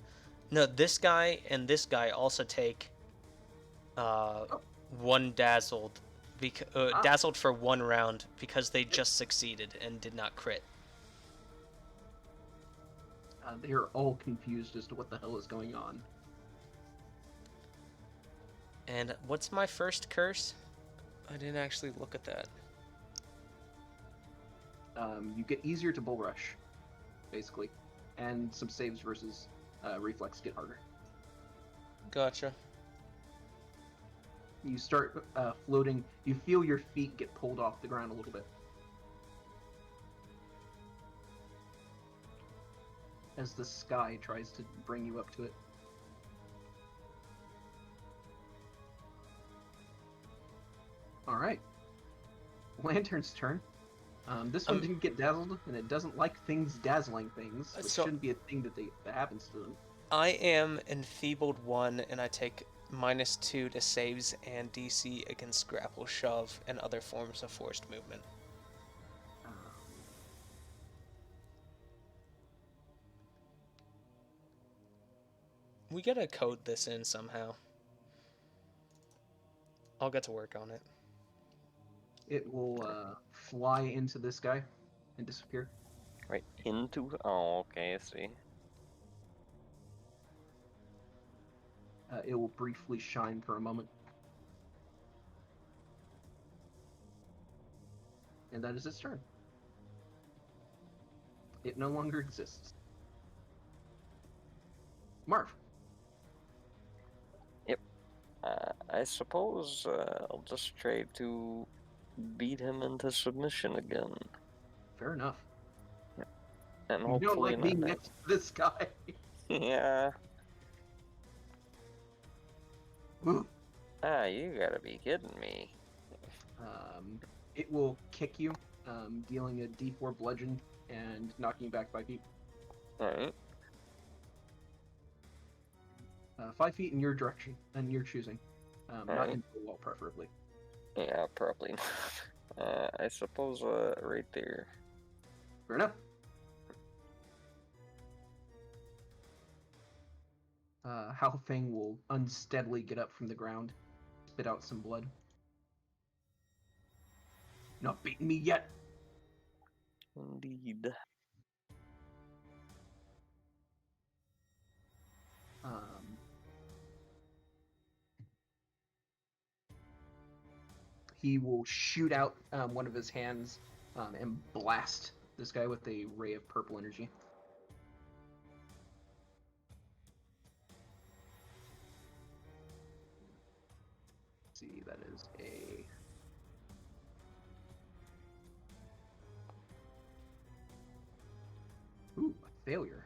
No, this guy and this guy also take 1 dazzled, dazzled for 1 round because they just succeeded and did not crit.
They are all confused as to what the hell is going on.
And what's my first curse? I didn't actually look at that.
You get easier to bull rush, basically, and some saves versus reflex get harder.
Gotcha.
You start floating. You feel your feet get pulled off the ground a little bit as the sky tries to bring you up to it. All right, Lantern's turn. This one didn't get dazzled, and it doesn't like things dazzling things, which shouldn't be a thing that happens to them.
I am enfeebled 1, and I take -2 to saves and DC against grapple, shove, and other forms of forced movement. We gotta code this in somehow. I'll get to work on it.
It will fly into this guy and disappear.
right into. Oh, okay. I see.
It will briefly shine for a moment. And that is its turn. It no longer exists. Marv.
Yep. I suppose I'll just try to beat him into submission again.
Fair enough.
Yep. And
You
hopefully
don't like being
not.
next to this guy.
Yeah.
Ooh.
You gotta be kidding me.
It will kick you, dealing a D4 bludgeon and knocking you back 5 feet.
Alright.
5 feet in your direction, and you're choosing. Not
Alright.
into the wall, preferably.
Yeah, probably not. I suppose right there.
Fair enough. Hao Feng will unsteadily get up from the ground, spit out some blood. Not beating me yet.
Indeed.
He will shoot out one of his hands and blast this guy with a ray of purple energy. Let's see, that is a... Ooh, a failure.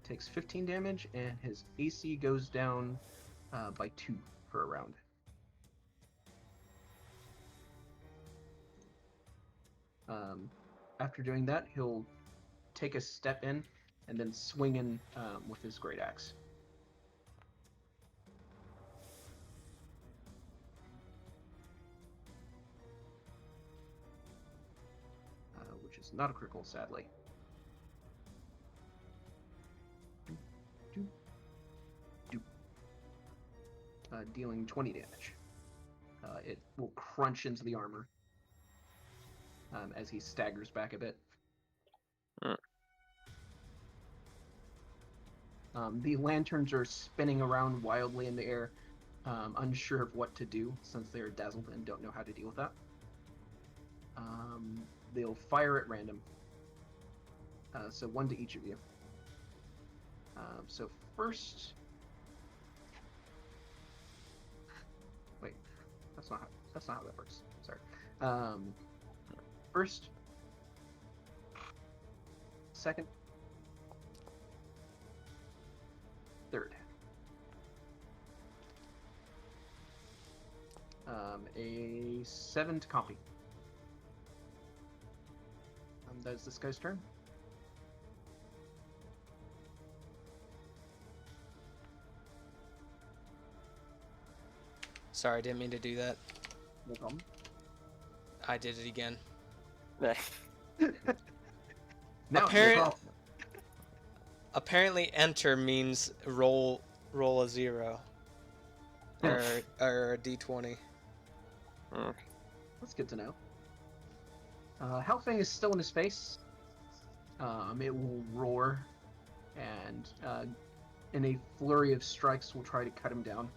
Takes 15 damage, and his AC goes down by 2 for a round. After doing that, he'll take a step in and then swing in with his great axe. is not a critical, sadly. Dealing 20 damage. It will crunch into the armor as he staggers back a bit. The lanterns are spinning around wildly in the air, unsure of what to do since they are dazzled and don't know how to deal with that. They'll fire at random. So one to each of you. So first... Wait, that's not how that works. Sorry. First, second, third. A 7 to copy. That is this guy's turn.
Sorry, I didn't mean to do that.
No problem.
I did it again.
Now,
Apparent-
no problem.
Apparently, enter means roll a 0 or a d20.
That's good to know. Hellfang is still in his face. It will roar, and in a flurry of strikes, will try to cut him down.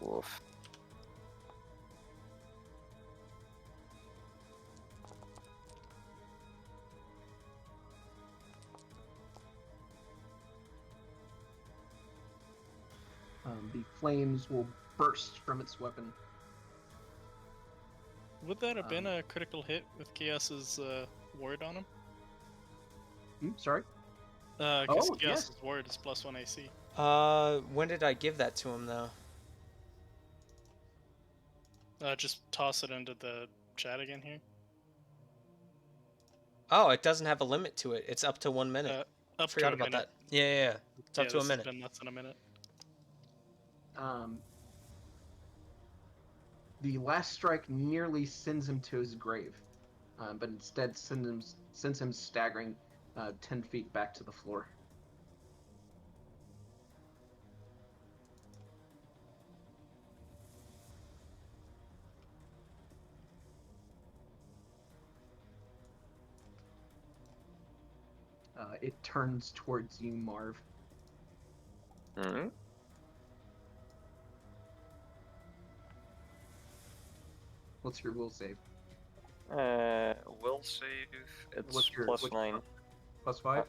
Woof.
The flames will burst from its weapon.
Would that have been a critical hit with Chaos's ward on him?
Sorry?
Because
Oh,
Chaos's
yes.
ward is +1 AC.
When did I give that to him, though?
Just toss it into the chat again here.
Oh, it doesn't have a limit to it. It's up to 1 minute.
Up
Forgot
to a
about
minute.
that. Yeah. It's up to a
this
minute.
has been less than a minute.
The last strike nearly sends him to his grave, but instead sends him staggering 10 feet back to the floor. It turns towards you, Marv.
Mm-hmm.
What's your will save?
Will save. It's
What's your-
plus
what's your-
9.
+5?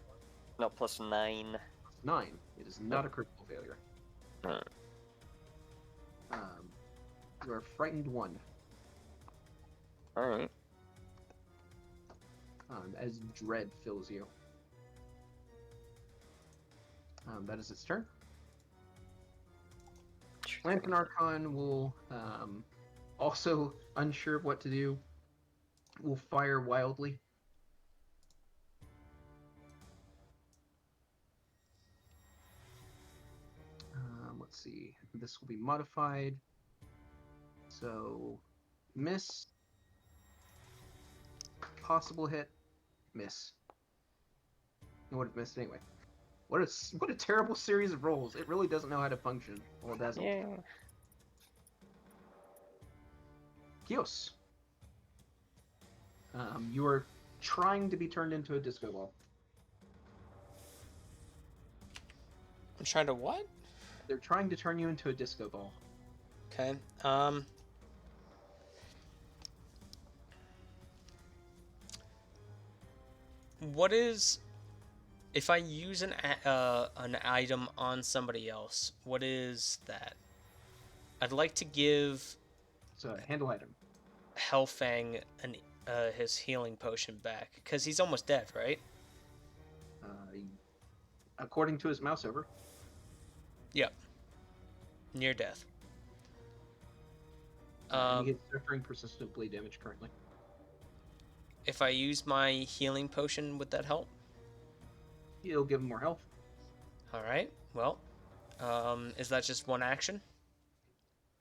No, plus 9.
9. It is not a critical failure.
Alright.
You are frightened 1.
Alright.
As dread fills you. That is its turn. Lantern Archon will, also unsure of what to do, will fire wildly. Let's see. This will be modified. So, miss. Possible hit. Miss. You would have missed anyway. What a terrible series of rolls. It really doesn't know how to function. Well, it doesn't.
Yeah.
Kios. You are trying to be turned into a disco ball.
I'm trying to what?
They're trying to turn you into a disco ball.
Okay. What is... If I use an item on somebody else, what is that? I'd like to give
It's a handle item.
Hellfang his healing potion back, because he's almost dead, right?
According to his mouse over.
Yep. Near death.
He is suffering persistent bleed damage currently.
If I use my healing potion, would that help?
It'll give him more health.
Alright, well, is that just one action?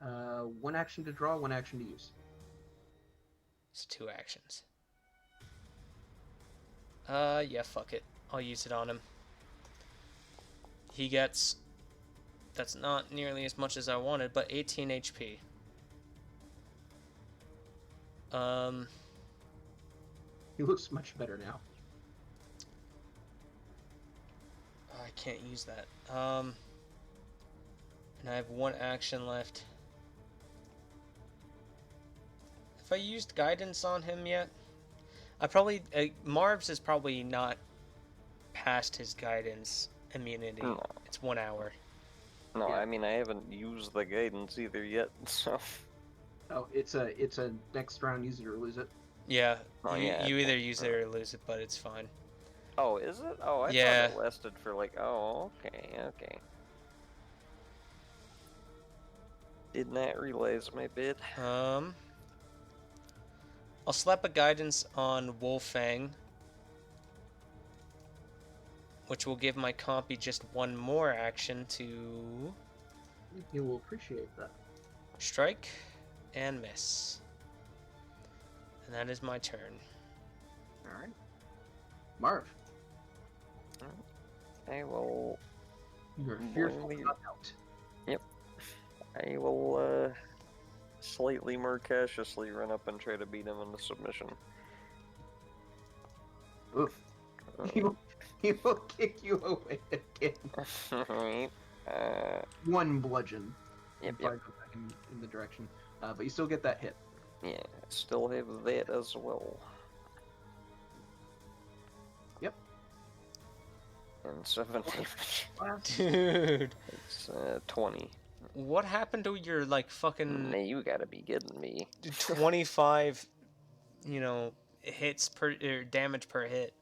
1 action to draw, 1 action to use.
It's 2 actions. Yeah, fuck it. I'll use it on him. He gets... That's not nearly as much as I wanted, but 18 HP.
He looks much better now.
I can't use that. And I have 1 action left. Have I used guidance on him yet? I probably... Marv's is probably not past his guidance immunity.
No.
It's 1 hour.
No,
Yeah.
I mean, I haven't used the guidance either yet, so...
Oh, it's a next round, use it or lose it.
Yeah,
Oh,
you,
yeah,
you either
okay.
use it or lose it, but it's fine.
Oh, is it? Oh, I
Yeah.
thought it lasted for like... Oh, okay. Did not realize my bid.
I'll slap a guidance on Wolfang, which will give my compy just 1 more action to
He will appreciate that.
strike and miss. And that is my turn.
All right, Marv,
I will...
you're fearful
Blindly-
not out.
I will, slightly more cautiously run up and try to beat him into submission.
Oof. He will kick you away again.
Alright.
1 bludgeon.
Yep.
Probably go back in the direction. But you still get that hit.
Yeah, still have that as well.
Yep.
And 7 damage.
Dude,
It's 20.
what happened to your, like, fucking
Now you gotta be kidding me.
25, hits per, or damage per hit?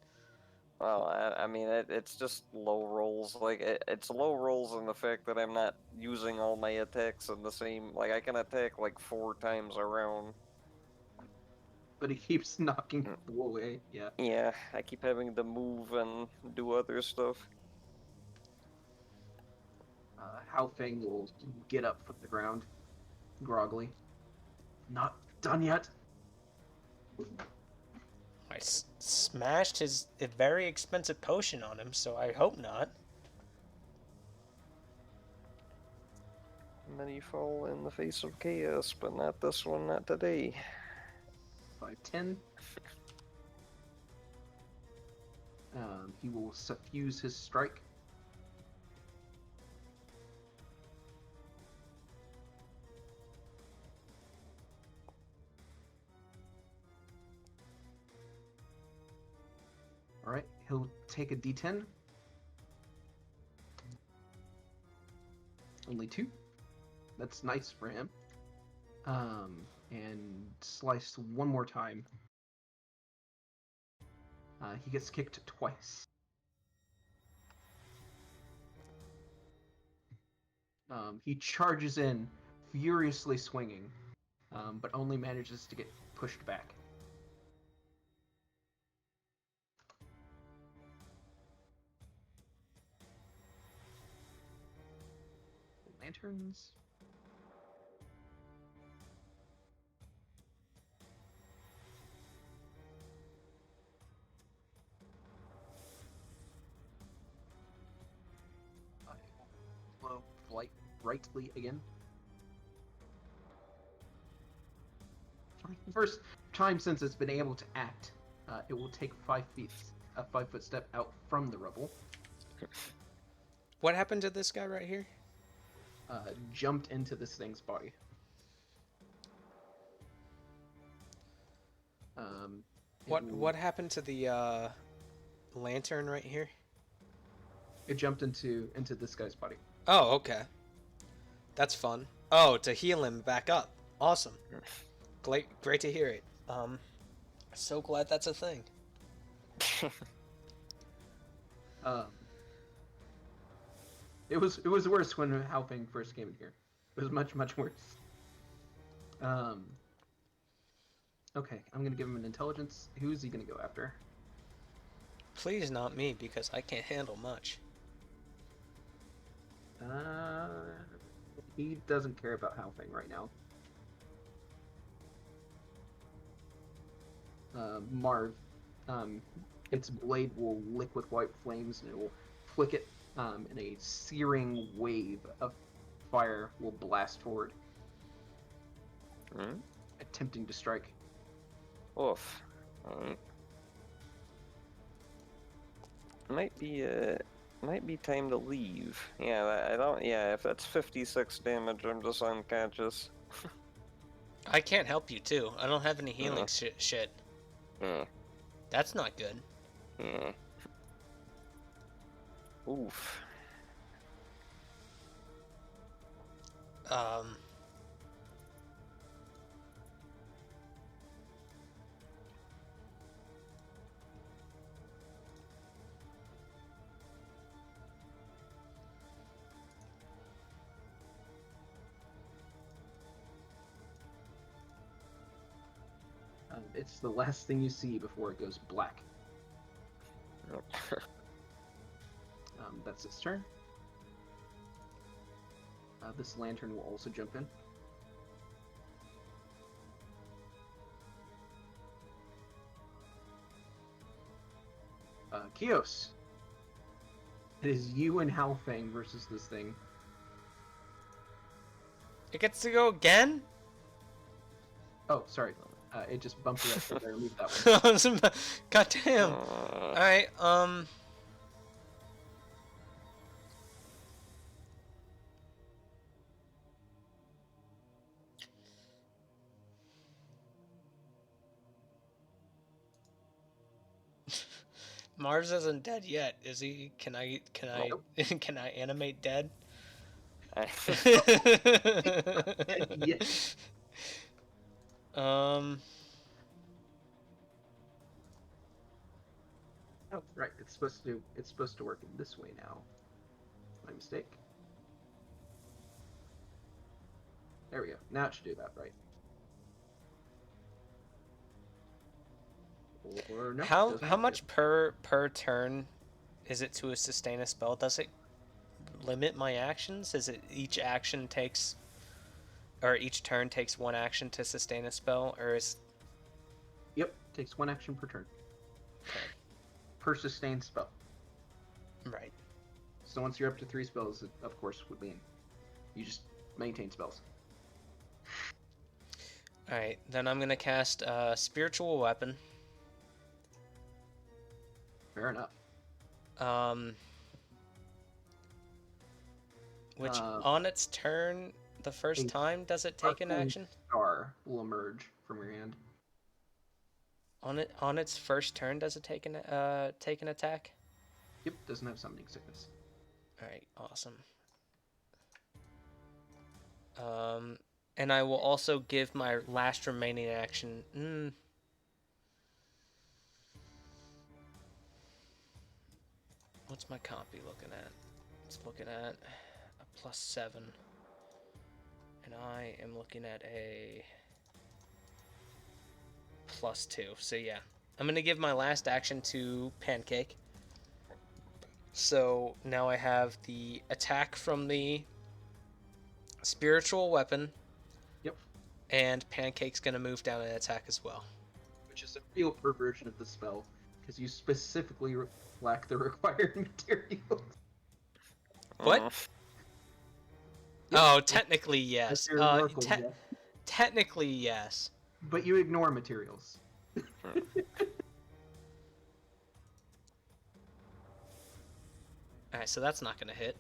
Well, I mean, it's just low rolls. Like, it's low rolls in the fact that I'm not using all my attacks in the same... Like, I can attack, like, 4 times a round.
But he keeps knocking people away. Yeah.
Yeah, I keep having to move and do other stuff.
Haofeng will get up from the ground, groggily. Not done yet.
I smashed his very expensive potion on him, so I hope not.
And then you fall in the face of chaos, but not this one, not today.
5, 10. He will suffuse his strike. Alright, he'll take a d10. Only 2. That's nice for him. And slice 1 more time. He gets kicked twice. He charges in, furiously swinging, but only manages to get pushed back. Lanterns. I will glow brightly again. For the first time since it's been able to act, it will take 5 feet, a 5-foot step out from the rubble.
What happened to this guy right here?
Jumped into this thing's body.
What happened to the lantern right here?
It jumped into this guy's body.
Oh, okay. That's fun. Oh, to heal him back up. Awesome. Great to hear it. So glad that's a thing.
It was worse when Haofeng first came in here. It was much worse. Okay, I'm gonna give him an intelligence. Who's he gonna go after?
Please not me, because I can't handle much.
He doesn't care about Haofeng right now. Marv, its blade will lick with white flames, and it will flick it, and a searing wave of fire will blast forward,
Hmm?
attempting to strike.
Oof. Alright. Might be time to leave. Yeah, I don't. Yeah, if that's 56 damage, I'm just unconscious.
I can't help you too. I don't have any healing shit.
Yeah.
That's not good.
Yeah. Oof.
Um.
It's the last thing you see before it goes black. That's its turn. This lantern will also jump in. Kios. It is you and Halfang versus this thing.
It gets to go again?
Oh, sorry. It just bumped it up, so I removed that one.
God damn. Alright, Mars isn't dead yet, is he? Can I
Nope.
can I animate dead?
Yes.
Um
Oh, right. It's supposed to work in this way now. My mistake. There we go. Now it should do that, right? Or no.
how much per turn is it to sustain a spell? Does it limit my actions? Is it each action takes, or each turn takes one action to sustain a spell, or is...
Yep. Takes one action per turn.
Okay.
Per sustained spell.
Right.
So once you're up to 3 spells, it of course would mean you just maintain spells.
Alright, then I'm gonna cast Spiritual Weapon.
Fair enough.
Which on its turn, the first time, does it take an action?
Star will emerge from your hand.
On its first turn, does it take an attack?
Yep, doesn't have summoning sickness.
Alright, awesome. And I will also give my last remaining action. What's my copy looking at? It's looking at a +7. And I am looking at a +2. So yeah, I'm gonna give my last action to Pancake. So now I have the attack from the spiritual weapon.
Yep.
And Pancake's gonna move down and attack as well.
Which is a real perversion of the spell, because you specifically lack the required materials.
What?
Yep.
Oh, technically yes.
Oracle, yeah.
Technically yes.
But you ignore materials.
Alright, so that's not gonna hit.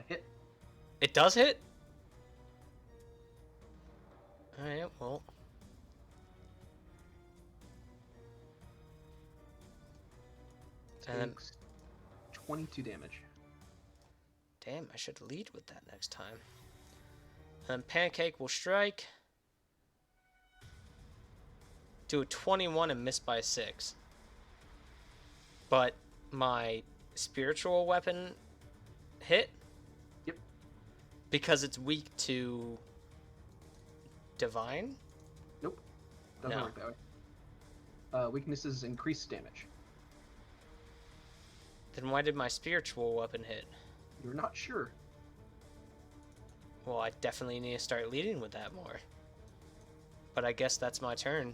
Hit.
It does hit? Alright, well. And
Takes 22 damage.
damn, I should lead with that next time. And Pancake will strike. Do a 21 and miss by 6. But my spiritual weapon hit?
Yep.
Because it's weak to divine?
Nope. Doesn't
No.
work that way. Weaknesses increase damage.
Then why did my spiritual weapon hit?
You're not sure.
Well, I definitely need to start leading with that more. But I guess that's my turn.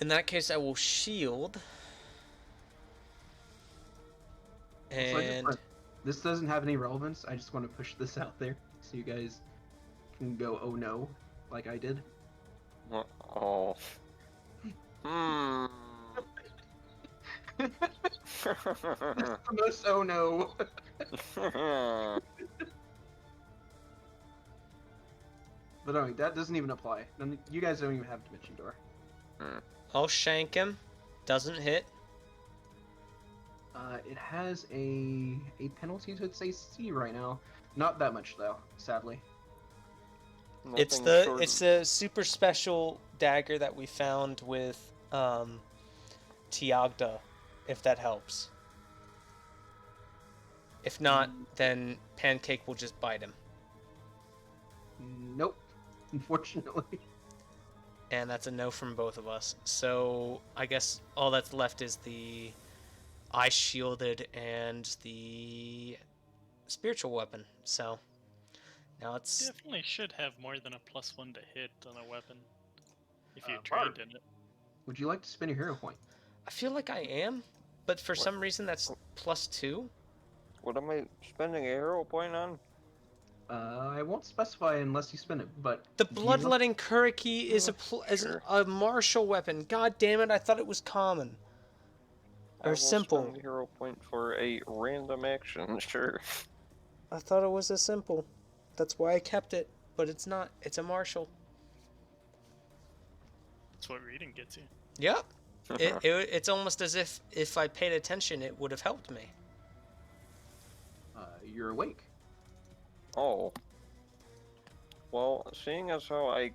In that case, I will shield.
So I just
And
want, this doesn't have any relevance. I just want to push this out there so you guys can go, oh no, like I did.
Oh. Hmm.
The most oh no. But no, that doesn't even apply. You guys don't even have Dimension Door.
I'll shank him. Doesn't hit.
It has a penalty to its AC right now. Not that much though, sadly.
It's the super special dagger that we found with Tiagda, if that helps. If not, then Pancake will just bite him.
Nope, unfortunately.
And that's a no from both of us. So I guess all that's left is the Ice Shielded and the Spiritual Weapon. So now it's...
Definitely should have more than a +1 to hit on a weapon if you
Bard,
trained in it.
would you like to spend a hero point?
I feel like I am, but for some reason that's +2.
What am I spending a hero point on?
I won't specify unless you spend it, but...
The
do you
Bloodletting Kuriki is
Sure.
a martial weapon. God damn it, I thought it was common.
I
Or
will
simple.
spend a hero point for a random action, sure.
I thought it was a simple. That's why I kept it, but it's not. It's a martial.
That's what reading gets you.
Yep. It's almost as if I paid attention, it would have helped me.
You're awake.
Oh. Well, seeing as how I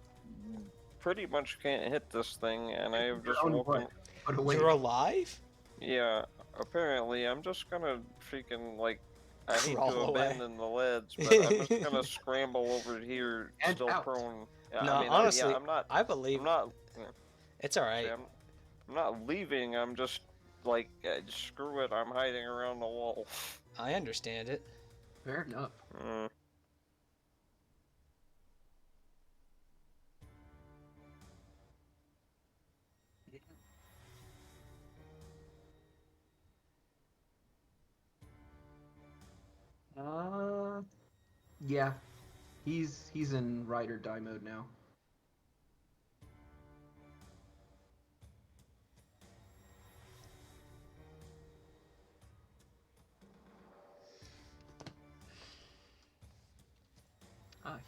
pretty much can't hit this thing, and I have just woken...
But awake.
You're alive?
Yeah, apparently I'm just gonna freaking, like, I hate
Crawl
to
away.
abandon the leads, but I'm just gonna scramble over here,
And
still
out.
prone. Yeah,
No,
I mean,
honestly,
I'm not...
I believe
I'm not...
it's alright.
I'm not leaving, I'm just, like, screw it, I'm hiding around the wall.
I understand it.
Fair enough. Yeah. He's in ride or die mode now.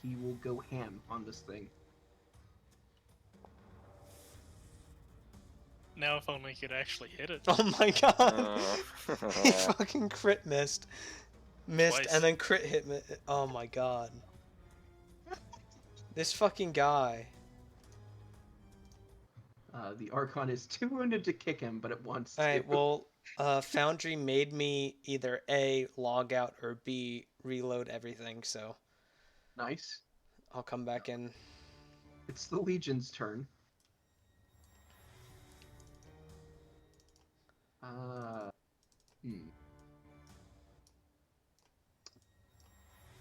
He will go ham on this thing.
Now if only he could actually hit it.
Oh my god! He fucking crit missed.
Twice.
And then crit hit me. Oh my god. This fucking guy.
The Archon is too wounded to kick him, but it wants to.
Alright, well, Foundry made me either A, log out, or B, reload everything, so
Nice.
I'll come back in.
It's the Legion's turn.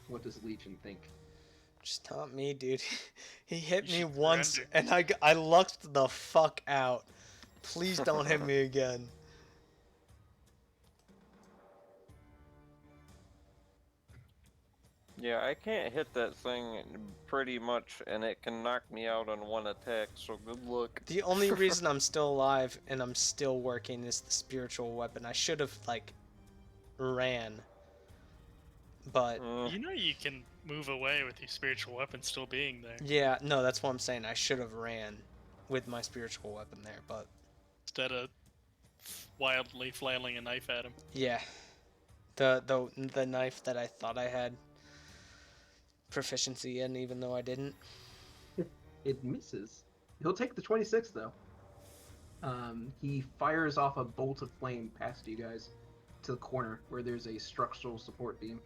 What does Legion think?
Just not me, dude. He hit
You
me
should
once,
surrender.
and I lucked the fuck out. Please don't hit me again.
Yeah, I can't hit that thing pretty much, and it can knock me out on one attack, so good luck.
The only reason I'm still alive and I'm still working is the spiritual weapon. I should have, like, ran. But...
You know you can move away with your spiritual weapon still being there.
Yeah, no, that's what I'm saying. I should have ran with my spiritual weapon there, but...
Instead of wildly flailing a knife at him.
Yeah. The knife that I thought I had proficiency in, even though I didn't.
It misses. He'll take the 26 though. He fires off a bolt of flame past you guys to the corner where there's a structural support beam.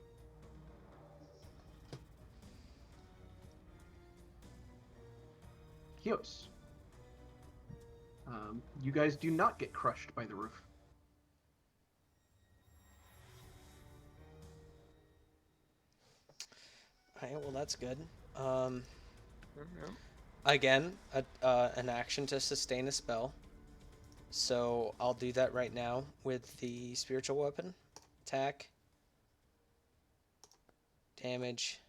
Kios. You guys do not get crushed by the roof.
Alright, well that's good. Again, an action to sustain a spell. So I'll do that right now with the spiritual weapon. Attack. Damage.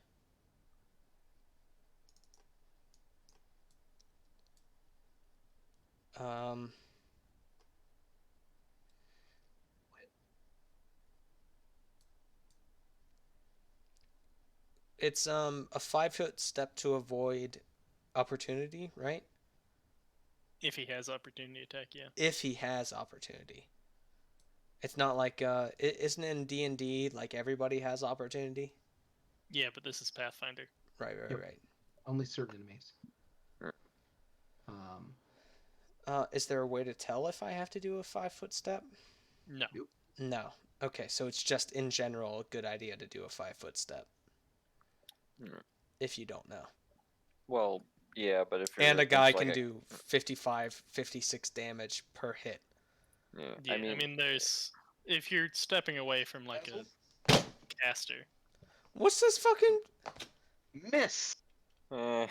Um, it's a 5 foot step to avoid opportunity, right?
If he has opportunity attack, yeah.
If he has opportunity. It's not like isn't it in D&D like everybody has opportunity?
Yeah, but this is Pathfinder.
Right, right,
Yep.
right.
Only certain enemies.
Mm.
Is there a way to tell if I have to do a 5 foot step?
No.
Nope.
No. Okay, so it's just in general a good idea to do a 5 foot step.
Mm.
If you don't know.
Well, yeah, but if
And
you're
a guy
against like
can
a
do 55, 56 damage per hit.
yeah,
Yeah,
I mean,
there's if you're stepping away from like a caster.
What's this fucking...
Miss!
eh,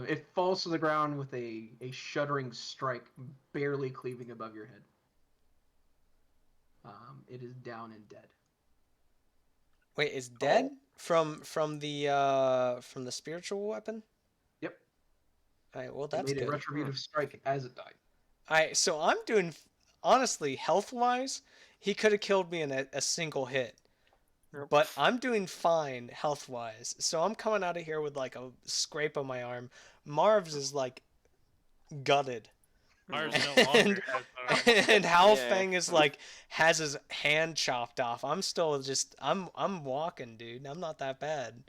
It falls to the ground with a shuddering strike, barely cleaving above your head. It is down and dead.
Wait, is
Oh.
dead from the spiritual weapon?
Yep.
Alright, well
It
that's
made a
good.
retributive strike as it died.
Alright, so I'm doing... Honestly, health-wise, he could have killed me in a single hit.
Yep.
But I'm doing fine health-wise. So I'm coming out of here with like a scrape on my arm. Marv's is like gutted.
Marv's
mm,
no longer
And,
has arms.
and
Yeah.
Halfang is like has his hand chopped off. I'm still just I'm walking, dude. I'm not that bad.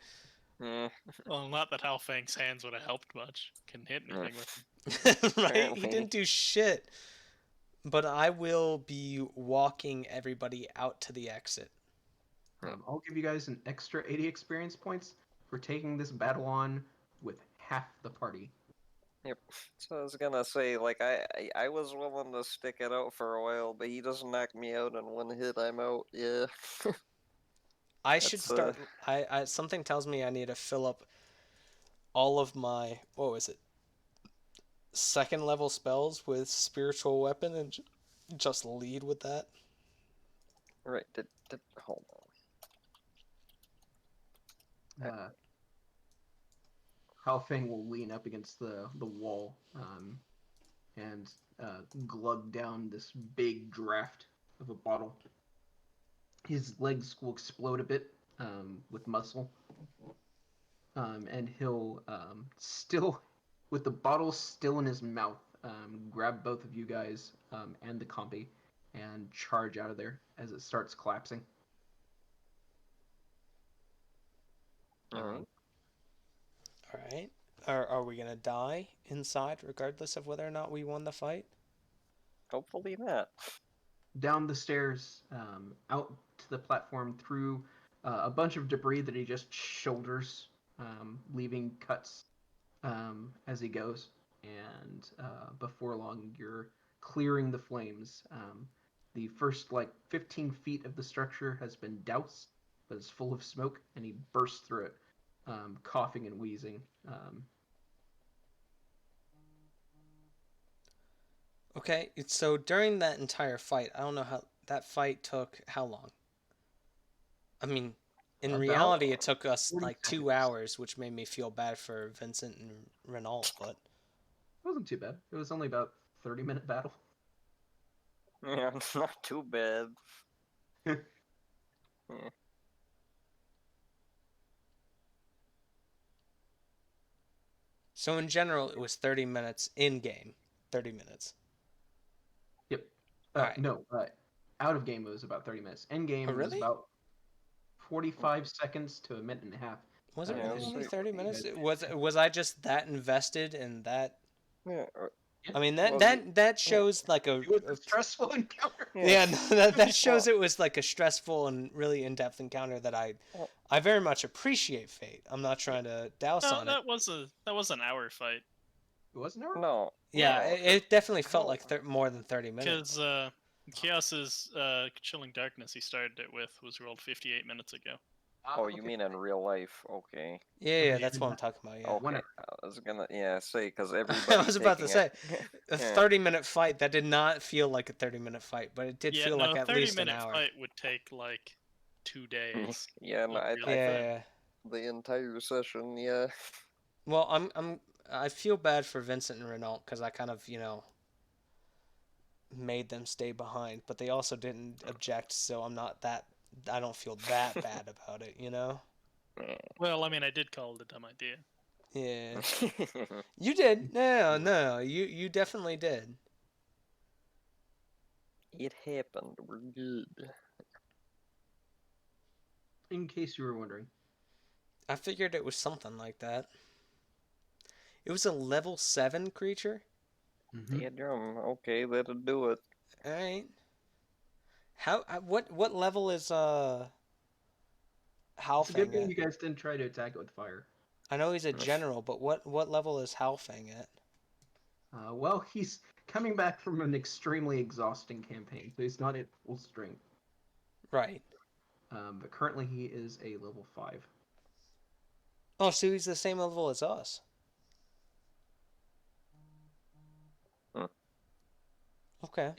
eh,
Well, not that Halfang's hands would have helped much. Couldn't hit
eh,
anything with them.
Right? He
apparently.
didn't do shit. But I will be walking everybody out to the exit.
I'll give you guys an extra 80 experience points for taking this battle on with half the party.
Yep. So I was gonna say, like, I was willing to stick it out for a while, but he doesn't knock me out in one hit, I'm out. Yeah.
I should
That's,
start I something tells me I need to fill up all of my what was it? Second level spells with spiritual weapon and just lead with that.
Right. Hold on.
Uh, Halfang will lean up against the wall and glug down this big draft of a bottle. His legs will explode a bit with muscle. And he'll still, with the bottle still in his mouth, grab both of you guys and the compy and charge out of there as it starts collapsing.
Alright.
All right. Are we gonna die inside, regardless of whether or not we won the fight?
Hopefully not.
Down the stairs, out to the platform, through a bunch of debris that he just shoulders, leaving cuts as he goes. And before long, you're clearing the flames. The first 15 feet of the structure has been doused, but it's full of smoke, and he bursts through it, coughing and wheezing.
Okay. So during that entire fight, I don't know how that fight took how long. I mean, in
About
reality, it took us
40
like 2
seconds.
hours, which made me feel bad for Vincent and Renault. But
It wasn't too bad. It was only about 30-minute battle.
Yeah, it's not too bad. Yeah.
so in general, it was 30 minutes in game. 30 minutes.
Yep.
Alright.
No, out of game it was about 30 minutes. In game
Oh,
it was
really?
about 45 seconds to a minute and a half.
Was it
Yeah,
really
it was
only
like-
30
You
minutes?
guys-
Was I just that invested in that?
Yeah.
I mean
Well,
that shows like
It was a stressful encounter.
yeah, no, that shows it was like a stressful and really in-depth encounter that
Well-
I very much appreciate Fate. I'm not trying to douse
No,
on it.
that was an hour fight.
It wasn't hour?
No.
Yeah,
no,
it definitely felt
how-
like more than 30 minutes.
Because Chaos's Chilling Darkness he started it with was rolled 58 minutes ago.
Oh, you
Okay.
mean in real life? Okay.
Yeah, that's what I'm talking about. Yeah.
Okay.
Whenever.
I was gonna say because
I
everybody
was about to
taking
say
it.
a
Yeah.
30-minute fight that did not feel like a 30-minute fight, but it did
Yeah,
feel
no,
like
a
at least an
30-minute
hour.
fight would take like 2 days.
Yeah, no,
of
I
real
think
time.
Yeah.
the entire session. Yeah.
Well, I feel bad for Vincent and Renault because I kind of made them stay behind, but they also didn't object, so I don't feel that bad about it, you know?
Well, I mean, I did call it a dumb idea.
Yeah. You did. No, you definitely did.
It happened. We're good.
In case you were wondering.
I figured it was something like that. It was a level 7 creature?
Mm-hmm.
Yeah, drum. Okay, that'll do it.
All right. What level is
It's a good
Halfang
thing
at?
you guys didn't try to attack it with fire.
I know he's a general, but what level is Halfang at?
Well, he's coming back from an extremely exhausting campaign, so he's not at full strength.
Right.
But currently he is a level 5.
Oh, so he's the same level as us.
Hmm.
Okay.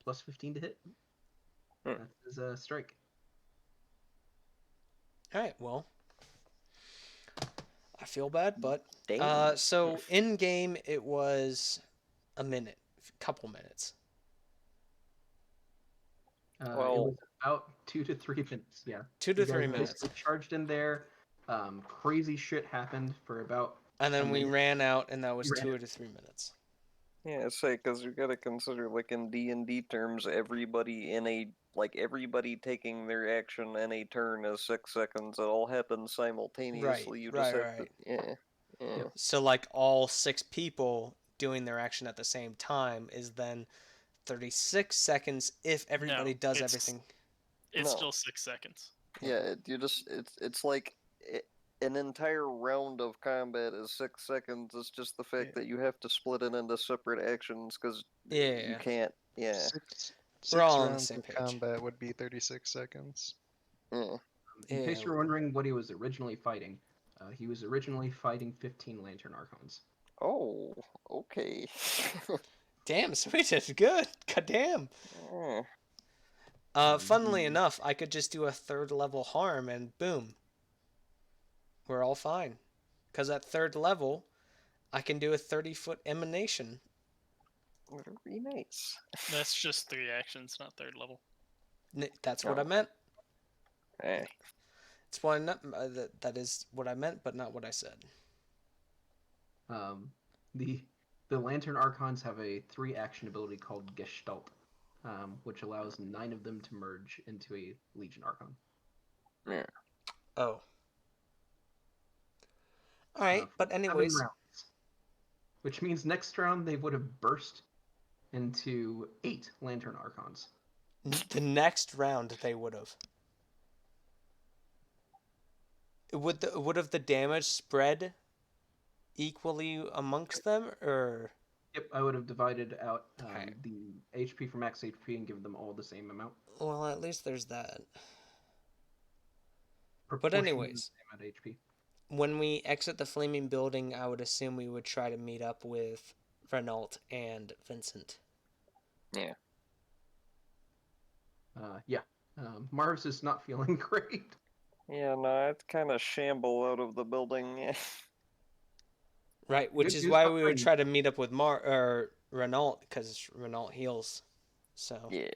Plus 15 to hit.
Hmm.
That's his strike.
All right. Well, I feel bad, but
Damn.
so in game it was a minute, couple minutes.
It
Well,
was about 2 to 3 minutes, yeah.
2 to
You guys
3 minutes.
basically charged in there. Crazy shit happened for about
And
a
then we
minute.
ran out, and that was
You ran
2 to 3 minutes.
yeah, say because you got to consider, like in D&D terms, everybody taking their action in a turn is 6 seconds. It all happens simultaneously.
Right,
You just
right,
have to,
right.
yeah.
So like all 6 people doing their action at the same time is then 36 seconds if everybody
No,
does
it's-
everything.
It's
No.
still 6 seconds.
Yeah, it's like an entire round of combat is 6 seconds. It's just the fact
Yeah.
that you have to split it into separate actions because you
Yeah.
can't. Yeah,
Six
We're all on the
rounds
same
of
page.
combat would be 36 seconds.
yeah.
In case
Yeah.
you're wondering what he was originally fighting, he was originally fighting 15 Lantern Archons.
Oh, okay.
Damn, so we did good. God damn.
Yeah.
Funnily enough, I could just do a 3rd level harm and boom. We're all fine. Because at 3rd level, I can do a 30-foot emanation.
Very nice.
That's just 3 actions, not 3rd level.
That's what I
Oh.
meant.
Eh.
It's what that is what I meant, but not what I said.
The Lantern Archons have a 3 action ability called Gestalt, which allows 9 of them to merge into a Legion Archon.
Yeah.
Oh. All right,
For
but
7
anyways,
rounds, which means next round they would have burst into 8 Lantern Archons.
the next round they would have. Would have the damage spread equally amongst them, or?
Yep, I would have divided out
Okay.
the HP for max HP and given them all the same amount.
Well, at least there's that.
Proportionally
anyways.
the same amount of HP.
When we exit the flaming building, I would assume we would try to meet up with Renault and Vincent.
Yeah.
Yeah. Mars is not feeling great.
Yeah, no, it's kind of shamble out of the building.
Right, which
Good
is
news
why
about
we would
Freddy.
try to meet up with Renault, because Renault heals. So.
Yeah.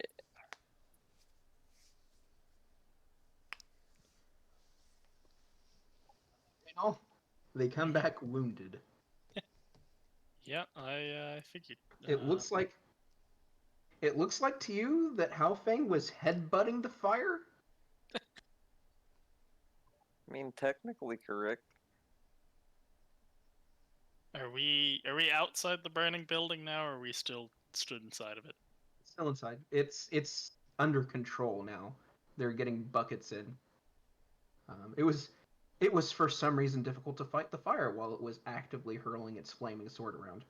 They come back wounded.
Yeah, I figured.
It looks like to you that Halfang was headbutting the fire.
I mean, technically correct.
Are we outside the burning building now, or are we still stood inside of it?
Still inside. It's under control now. They're getting buckets in. It was for some reason difficult to fight the fire while it was actively hurling its flaming sword around.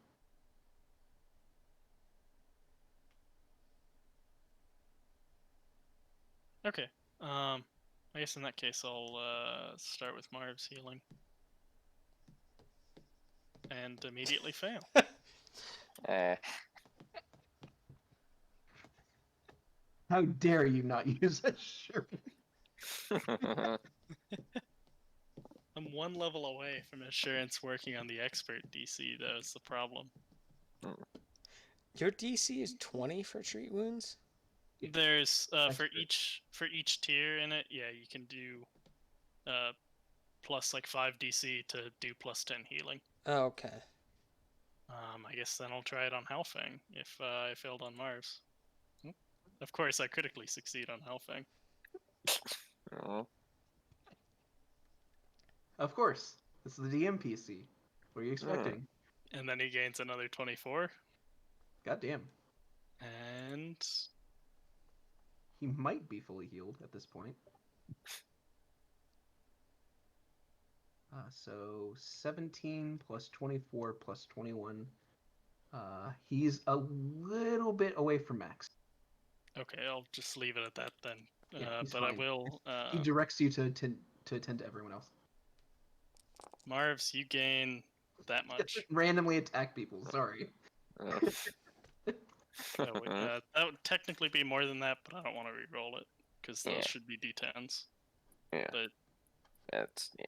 Okay. I guess in that case, I'll start with Marv's healing. And immediately fail.
Eh.
How dare you not use assurance?
I'm one level away from assurance working on the expert DC, though, is the problem.
Your DC is 20 for treat wounds?
There's for
Expert.
each tier in it, yeah, you can do plus like 5 DC to do plus 10 healing.
Oh, okay.
I guess then I'll try it on Halfang if I failed on Mars. Of course, I critically succeed on Halfang.
Oh.
Of course. This is the DM PC. What are you expecting?
And then he gains another 24.
Goddamn.
And
He might be fully healed at this point. So 17 plus 24 plus 21. He's a little bit away from max.
okay, I'll just leave it at that then.
Yeah, he's
but
fine.
I will.
He directs you to attend to everyone else.
Marvs, you gain that much.
Randomly attack people. Sorry.
That would technically be more than that, but I don't want to re-roll it because those
Yeah.
should be D10s.
Yeah.
But
That's yeah.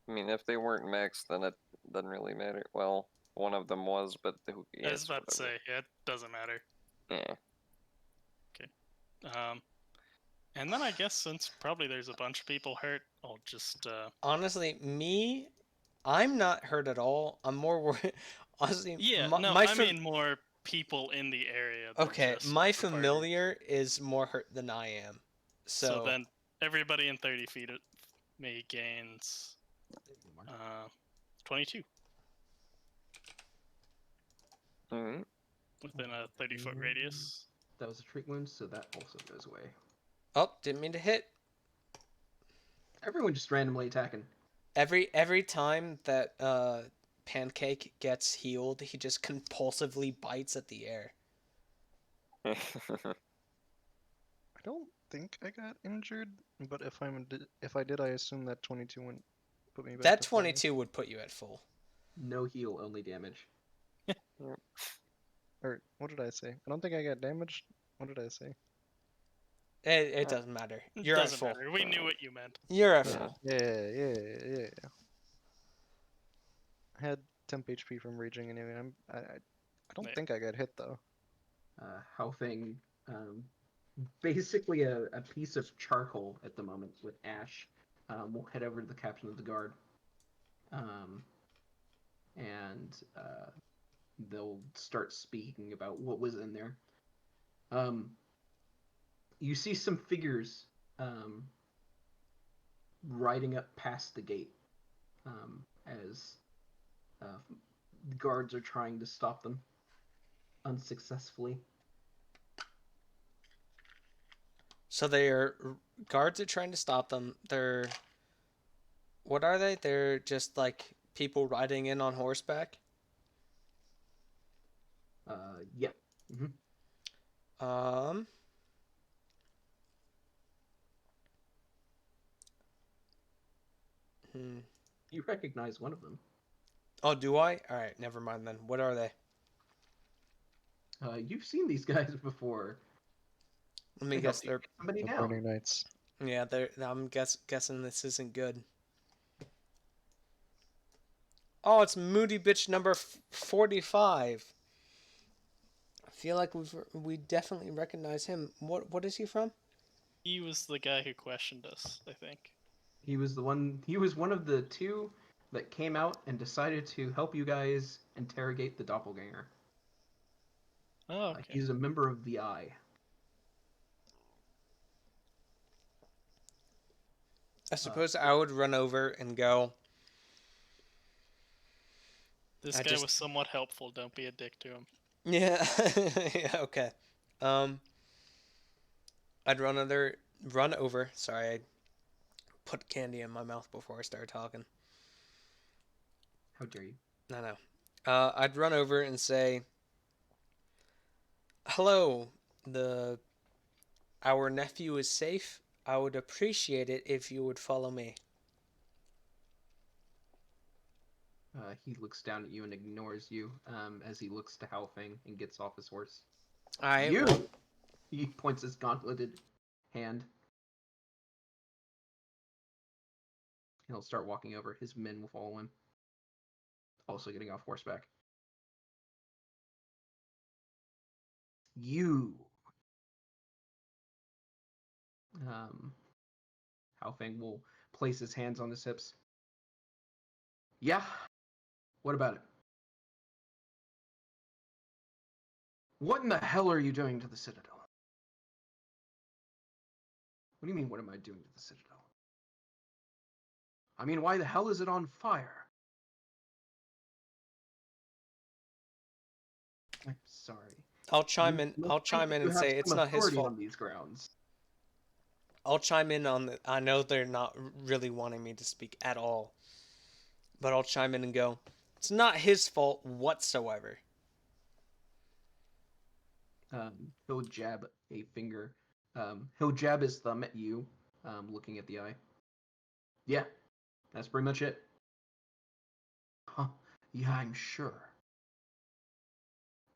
I mean, if they weren't maxed, then it doesn't really matter. Well, one of them was, but who?
I was
Yes,
about to
whatever.
say, yeah, it doesn't matter.
Yeah.
And then I guess since probably there's a bunch of people hurt, I'll just
Honestly, I'm not hurt at all. I'm more worried. Honestly,
I mean more people in the area.
Okay,
just
my
the party.
familiar is more hurt than I am.
So then everybody in 30 feet of me gains 22
Alright.
within a 30-foot radius.
That was a treat wound, so that also goes away.
Oh, didn't mean to hit.
Everyone just randomly attacking.
Every time that Pancake gets healed, he just compulsively bites at the air.
I don't think I got injured, but if I did, I assume that 22 wouldn't put me back.
That
to full.
22 would put you at full.
No heal, only damage.
Or what did I say? I don't think I got damaged. What did I say?
It doesn't matter. You're
Doesn't
at full.
matter. We knew what you meant.
You're at full.
Yeah. I had temp HP from raging anyway. I don't think I got hit though.
Halfing, basically a piece of charcoal at the moment with ash. We'll head over to the captain of the guard. And they'll start speaking about what was in there. You see some figures riding up past the gate as the guards are trying to stop them unsuccessfully.
So guards are trying to stop them. What are they? They're just like people riding in on horseback.
Yeah. Mm-hmm. You recognize one of them.
Oh, do I? All right, never mind then. What are they?
You've seen these guys before.
Let me guess. They're
somebody
The
down.
Burning Knights.
Yeah, I'm guessing this isn't good. Oh, it's Moody Bitch number 45. I feel like we definitely recognize him. What is he from?
He was the guy who questioned us, I think.
He was one of the two that came out and decided to help you guys interrogate the doppelganger.
Oh, okay.
He's a member of the Eye.
I suppose I would run over and go.
This guy was somewhat helpful. Don't be a dick to him.
Yeah. Yeah. Okay. I'd run over. Sorry, I put candy in my mouth before I started talking.
How dare you?
No. I'd run over and say, "Hello, our nephew is safe. I would appreciate it if you would follow me.
He looks down at you and ignores you as he looks to Haofeng and gets off his horse.
Alright,
You!
well,
He points his gauntleted hand. He'll start walking over. His men will follow him. Also getting off horseback. You! Haofeng will place his hands on his hips. Yeah? What about it? What in the hell are you doing to the Citadel? What do you mean, what am I doing to the Citadel? I mean, why the hell is it on fire? I'm sorry.
I'll chime in.
You
I'll
think
chime
that
in
you
and
have
say it's
some
not his
authority
fault.
on these grounds.
I'll chime in on the. I know they're not really wanting me to speak at all, but I'll chime in and go. It's not his fault whatsoever.
He'll jab a finger. He'll jab his thumb at you, looking at the eye. Yeah, that's pretty much it. Huh? Yeah, I'm sure.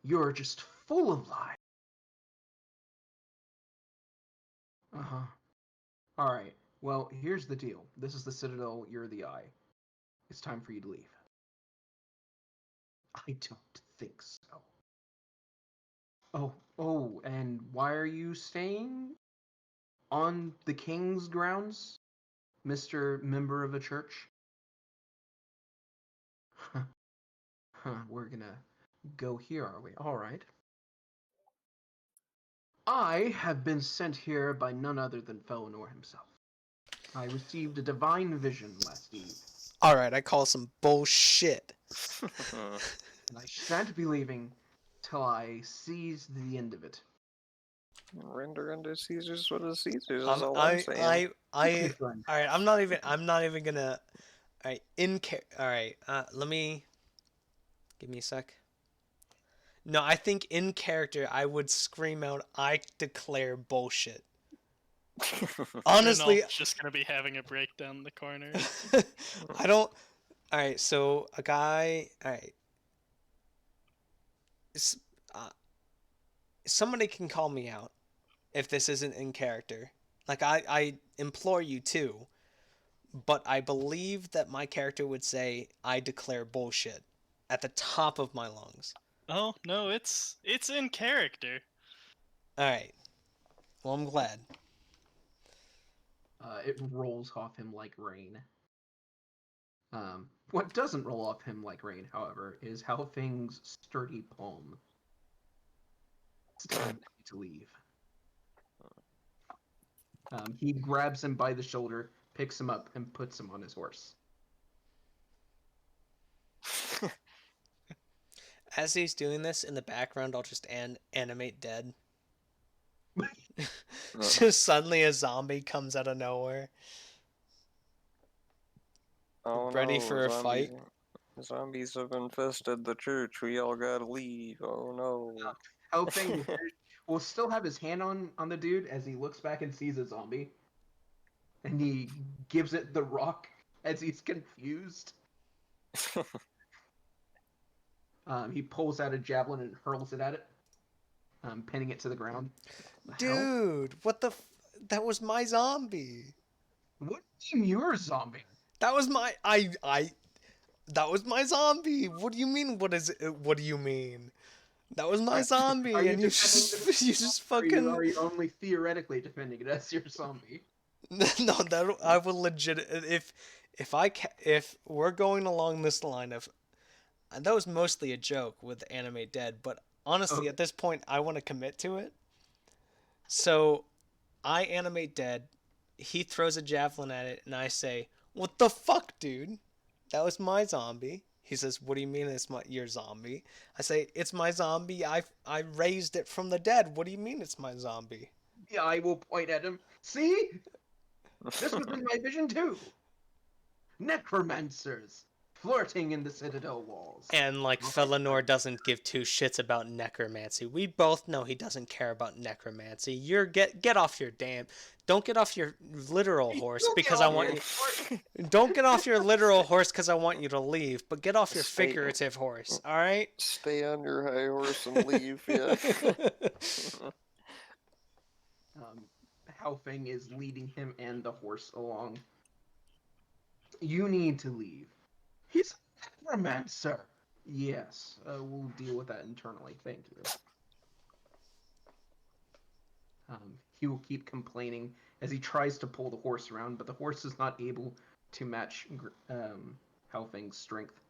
You're just full of lies. Uh-huh. Alright, well, here's the deal. This is the Citadel, you're the eye. It's time for you to leave. I don't think so. Oh, and why are you staying on the king's grounds, Mr. Member of a church? We're gonna go here, are we? Alright. I have been sent here by none other than Felonor himself. I received a divine vision last eve.
Alright, I call some bullshit.
And I shan't be leaving till I seize the end of it.
Render unto Caesar's what is Caesar's is all I'm saying.
Alright, I'm not even gonna. Alright, alright, let me. Give me a sec. No, I think in character I would scream out, I declare bullshit. Honestly,
Renault's just gonna be having a breakdown in the corner.
I don't. Alright, so a guy. Alright. Somebody can call me out if this isn't in character. Like, I implore you to. But I believe that my character would say, I declare bullshit at the top of my lungs.
Oh no, it's in character.
Alright. Well, I'm glad.
It rolls off him like rain. What doesn't roll off him like rain, however, is Haofeng's sturdy palm. It's time to leave. He grabs him by the shoulder, picks him up, and puts him on his horse.
As he's doing this, in the background, I'll just animate dead. Just suddenly a zombie comes out of nowhere.
Oh
Ready
no,
for a fight?
Zombies have infested the church. We all gotta leave. Oh no.
Haofeng will still have his hand on the dude as he looks back and sees a zombie. And he gives it the rock as he's confused. He pulls out a javelin and hurls it at it, pinning it to the ground.
Dude, what the? That was my zombie.
What do you mean you're a zombie?
That was my That was my zombie. What do you mean? What is it? What do you mean? That was my zombie, and you just fucking.
Are you only theoretically defending it as your zombie?
No, that I will legit if we're going along this line of that was mostly a joke with Animate Dead, but honestly, at this point, I want to commit to it. So, I animate Dead. He throws a javelin at it, and I say, "What the fuck, dude? That was my zombie." He says, "What do you mean it's your zombie?" I say, "It's my zombie. I raised it from the dead. What do you mean it's my zombie?"
Yeah, I will point at him. See? This was in my vision too. Necromancers, flirting in the Citadel walls.
And like
Okay.
Felinor doesn't give two shits about necromancy. We both know he doesn't care about necromancy. You're get off your damn. Don't get off your literal horse
You get
because I
off
want
your
you.
horse.
Don't get off your literal horse because I want you to leave. But get off your
Stay-
figurative horse. All right.
Stay on your high horse and leave. Yeah.
Haofeng is leading him and the horse along. You need to leave. He's a necromancer. Yes, we'll deal with that internally. Thank you. He will keep complaining as he tries to pull the horse around, but the horse is not able to match Haofeng's strength.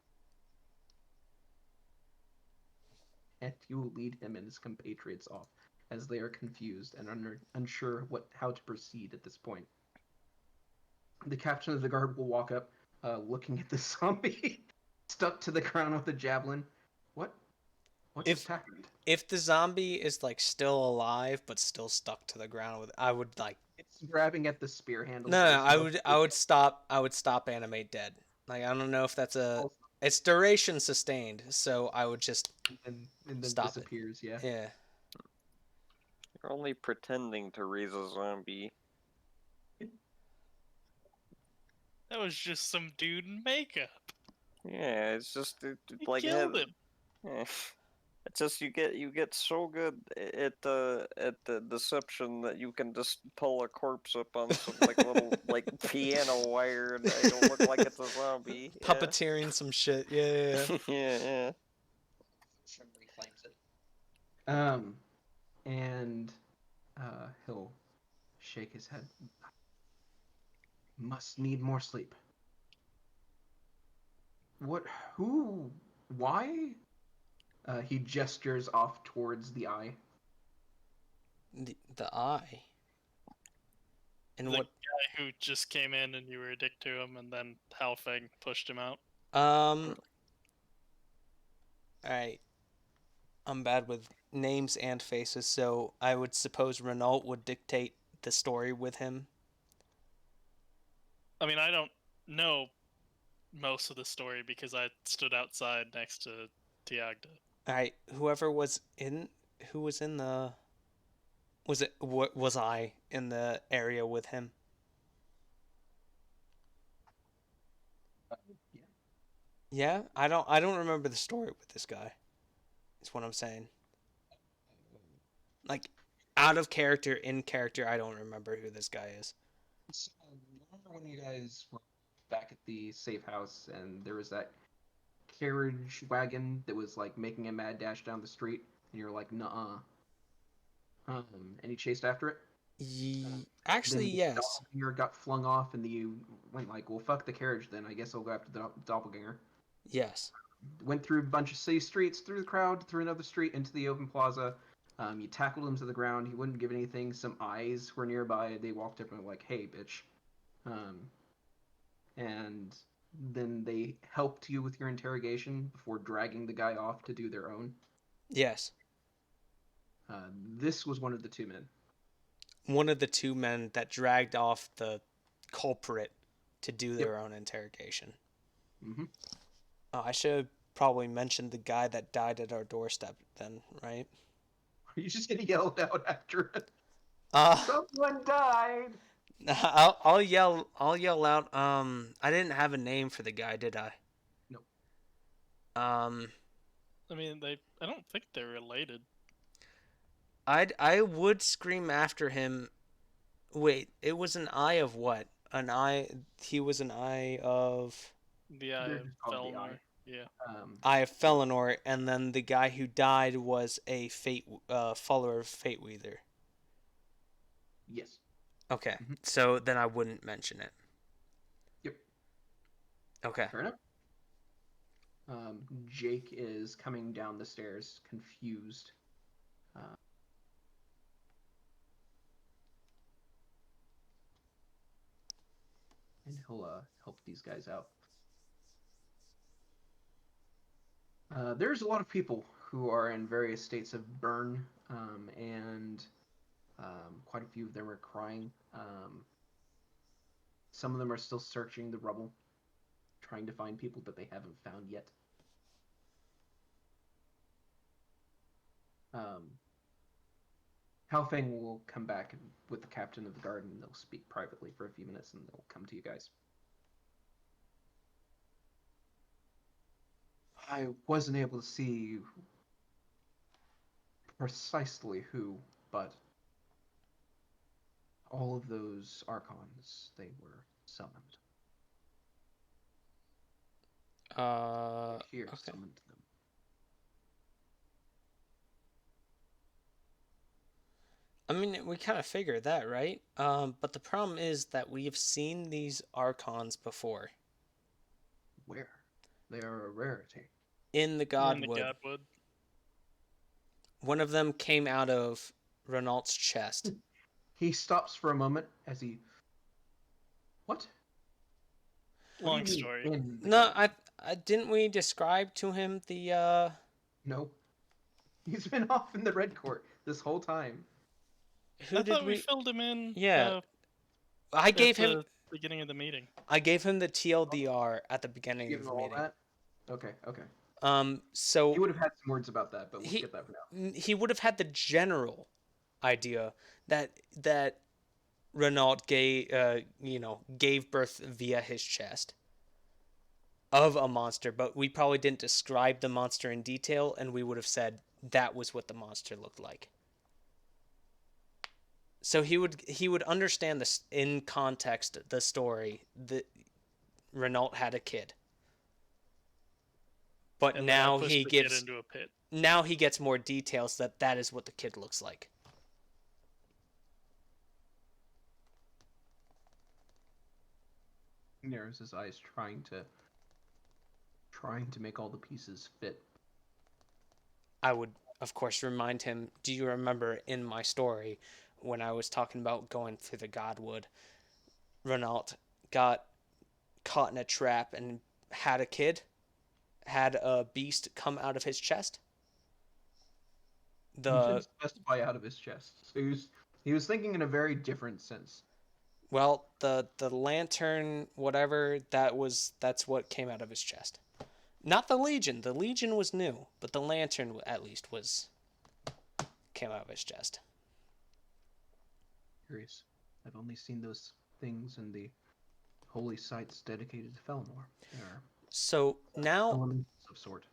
And he will lead him and his compatriots off as they are confused and unsure how to proceed at this point. The captain of the guard will walk up, looking at the zombie stuck to the ground with the javelin. What? What
If-
just happened?
If the zombie is like still alive but still stuck to the ground with, I would like.
It's grabbing at the spear handle.
No,
There's
I would stop. I would stop animate dead. Like I don't know if that's a.
Also-
It's duration sustained, so I would just
and then
Stop it.
disappears. Yeah.
yeah.
You're only pretending to raise a zombie.
That was just some dude in makeup.
Yeah, it's just
He
like
killed him.
Yeah. It's just you get so good at the deception that you can just pull a corpse up on some like little like piano wire and it'll look like it's a zombie. Yeah.
Puppeteering some shit. Yeah.
Yeah.
Reclaims it. And he'll shake his head. Must need more sleep. What? Who? Why? He gestures off towards the eye.
The eye. And
The
what?
guy who just came in and you were a dick to him, and then Halfang pushed him out.
Alright. I'm bad with names and faces, so I would suppose Renault would dictate the story with him.
I mean, I don't know most of the story because I stood outside next to Tiagda.
Alright, who was in the was I in the area with him?
Yeah.
Yeah? I don't remember the story with this guy. Is what I'm saying. Like out of character, in character, I don't remember who this guy is.
So, remember when you guys were back at the safe house and there was that carriage wagon that was like making a mad dash down the street, and you're like, "Nuh-uh." And he chased after it.
Actually,
Then the
yes.
doppelganger got flung off, and you went like, "Well, fuck the carriage then. I guess I'll go after the doppelganger."
Yes.
Went through a bunch of city streets, through the crowd, through another street, into the open plaza. You tackled him to the ground. He wouldn't give anything. Some eyes were nearby. They walked up and were like, "Hey, bitch." And then they helped you with your interrogation before dragging the guy off to do their own.
Yes.
This was one of the two men.
One of the two men that dragged off the culprit to do their own interrogation.
Mm-hmm.
Oh, I should have probably mentioned the guy that died at our doorstep then, right?
You just get yelled out after it.
Uh,
Someone died.
I'll yell out. I didn't have a name for the guy, did I?
No.
I mean, I don't think they're related.
I would scream after him. Wait, it was an eye of what? An eye. He was an eye of.
The Eye
They're
of
just called the
Felnor.
Eye.
Yeah.
Eye of Felinor, and then the guy who died was a follower of Fate Weather.
Yes.
Okay,
Mhm.
so then I wouldn't mention it.
Yep.
Okay.
Fair enough. Jake is coming down the stairs, confused. And he'll help these guys out. There's a lot of people who are in various states of burn, and quite a few of them are crying. Some of them are still searching the rubble, trying to find people that they haven't found yet. Hao Feng will come back with the captain of the guard, and they'll speak privately for a few minutes, and they'll come to you guys. I wasn't able to see precisely who, but all of those archons, they were summoned. Here
Okay.
summoned them.
I mean, we kind of figured that, right? But the problem is that we have seen these archons before
Where? They are a rarity.
in the
In the
Godwood.
Godwood.
One of them came out of Renault's chest.
He stops for a moment as he. What?
Long story.
No, I didn't we describe to him the
No. He's been off in the Red Court this whole time.
who
I
did
thought we filled him in.
Yeah. I
At
gave
the
him
beginning of the meeting.
I gave him the TLDR at the beginning
Give
of
him
the
all
meeting.
that? Okay.
So
He would have had some words about that, but we'll
He-
skip that for now.
he would have had the general idea that Renault gave birth via his chest of a monster, but we probably didn't describe the monster in detail, and we would have said that was what the monster looked like. So he would understand this in context, the story that Renault had a kid, but
And then I
now
pushed
he
the kid
gives
into a pit.
now he gets more details that is what the kid looks like.
He narrows his eyes, trying to make all the pieces fit.
I would, of course, remind him, do you remember in my story when I was talking about going through the Godwood, Renault got caught in a trap and had a kid, had a beast come out of his chest?
He didn't specify out of his chest. So he was thinking in a very different sense.
Well, the lantern, whatever, that's what came out of his chest. Not the Legion. The Legion was new, but the lantern at least came out of his chest.
Curious. I've only seen those things in the holy sites dedicated to Felnor. They are
So now
elements of sort.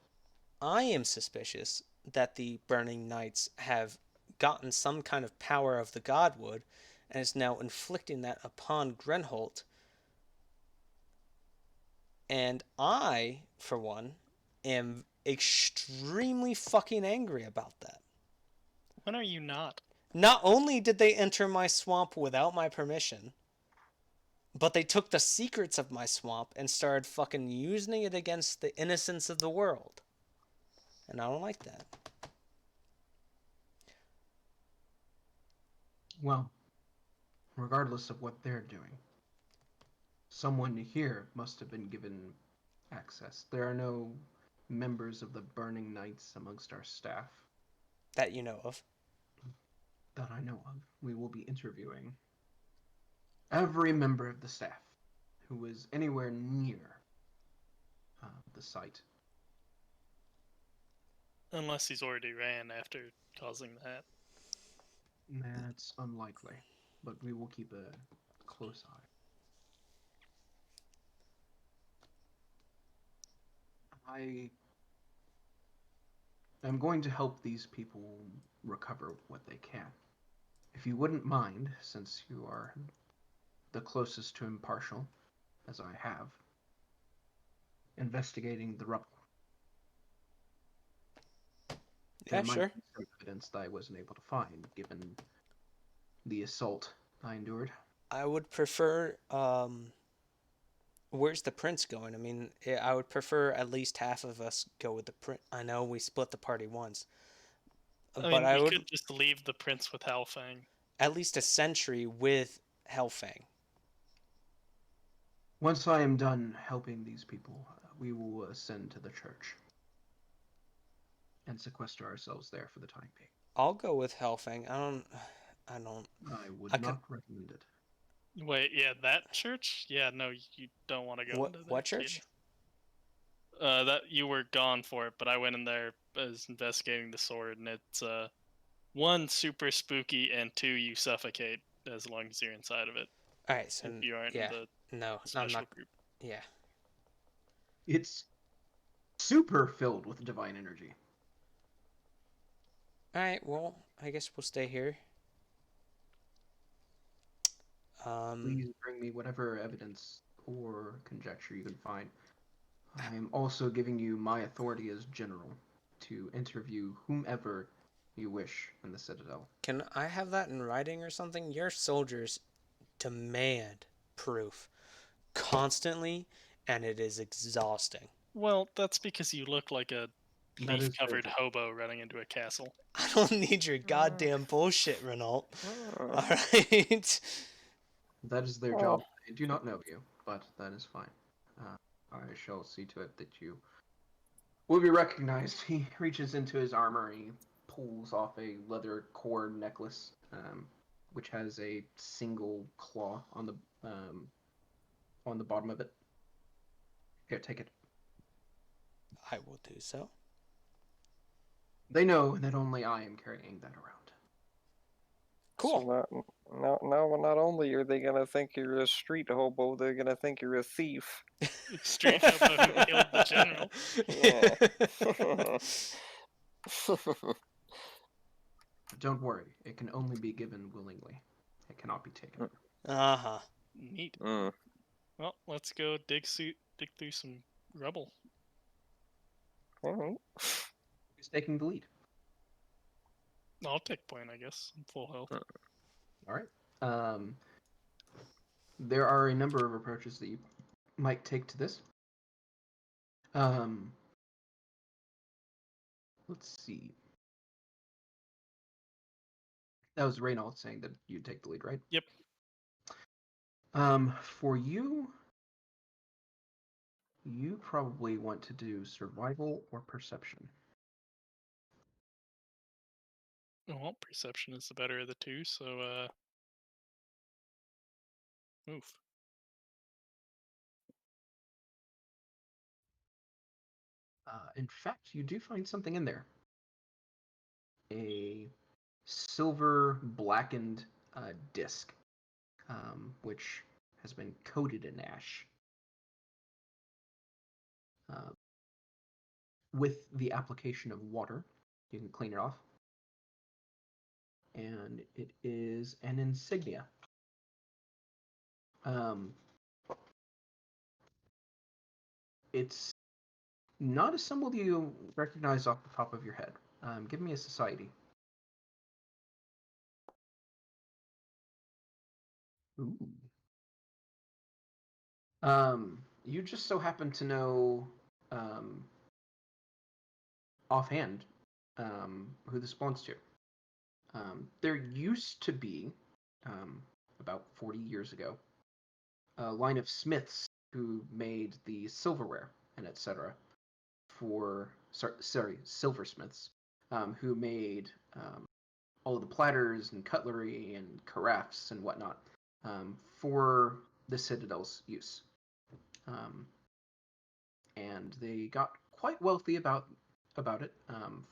I am suspicious that the Burning Knights have gotten some kind of power of the Godwood and is now inflicting that upon Grenholt. And I, for one, am extremely fucking angry about that.
When are you not?
Not only did they enter my swamp without my permission, but they took the secrets of my swamp and started fucking using it against the innocents of the world. And I don't like that.
Well, regardless of what they're doing, someone here must have been given access. There are no members of the Burning Knights amongst our staff
That you know of.
that I know of. We will be interviewing every member of the staff who was anywhere near the site.
Unless he's already ran after causing that.
That's unlikely, but we will keep a close eye. I'm going to help these people recover what they can. If you wouldn't mind, since you are the closest to impartial, as I have, investigating the rubble.
Yeah,
There might
sure.
be some evidence that I wasn't able to find, given the assault I endured.
I would prefer. Where's the prince going? I mean, I would prefer at least half of us go with the prince. I know we split the party once,
I
but
mean,
I
we
would
could just leave the prince with Halfang.
at least a sentry with Hellfang.
Once I am done helping these people, we will ascend to the church and sequester ourselves there for the time being.
I'll go with Hellfang. I don't.
I would
I
not recommend it.
Wait, yeah, that church? Yeah, no, you don't want to go into that.
What church?
That you were gone for it, but I went in there as investigating the sword, and it's one, super spooky, and two, you suffocate as long as you're inside of it.
All right, so
If you aren't in
yeah,
the
no, I'm
special
not.
group.
Yeah.
It's super filled with divine energy.
All right, well, I guess we'll stay here.
Please bring me whatever evidence or conjecture you can find. I am also giving you my authority as general to interview whomever you wish in the Citadel.
Can I have that in writing or something? Your soldiers demand proof constantly, and it is exhausting.
Well, that's because you look like a
That is their
leaf-covered
job.
hobo running into a castle.
I don't need your goddamn bullshit, Renault.
Uh,
All right.
That is their
Oh.
job. They do not know you, but that is fine. I shall see to it that you will be recognized. He reaches into his armor and he pulls off a leather cord necklace, which has a single claw on the bottom of it. Here, take it.
I will do so.
They know that only I am carrying that around.
Cool.
So not only are they gonna think you're a street hobo, they're gonna think you're a thief.
Street hobo who killed the general.
Yeah.
But don't worry, it can only be given willingly. It cannot be taken.
Uh-huh.
Neat.
Mm.
Well, let's go dig through some rubble.
Alright.
Who's taking the lead?
I'll take point, I guess. I'm full health.
All right. There are a number of approaches that you might take to this. Let's see. That was Reynolds saying that you'd take the lead, right?
Yep.
For you, you probably want to do survival or perception.
Well, perception is the better of the two, so oof.
In fact, you do find something in there. A silver blackened disc, which has been coated in ash. With the application of water, you can clean it off. And it is an insignia. It's not a symbol you recognize off the top of your head. Give me a society. Ooh. You just so happen to know offhand who this belongs to. There used to be, about 40 years ago, a line of smiths who made the silverware and etc. for silversmiths who made all of the platters and cutlery and carafes and whatnot for the Citadel's use. And they got quite wealthy about it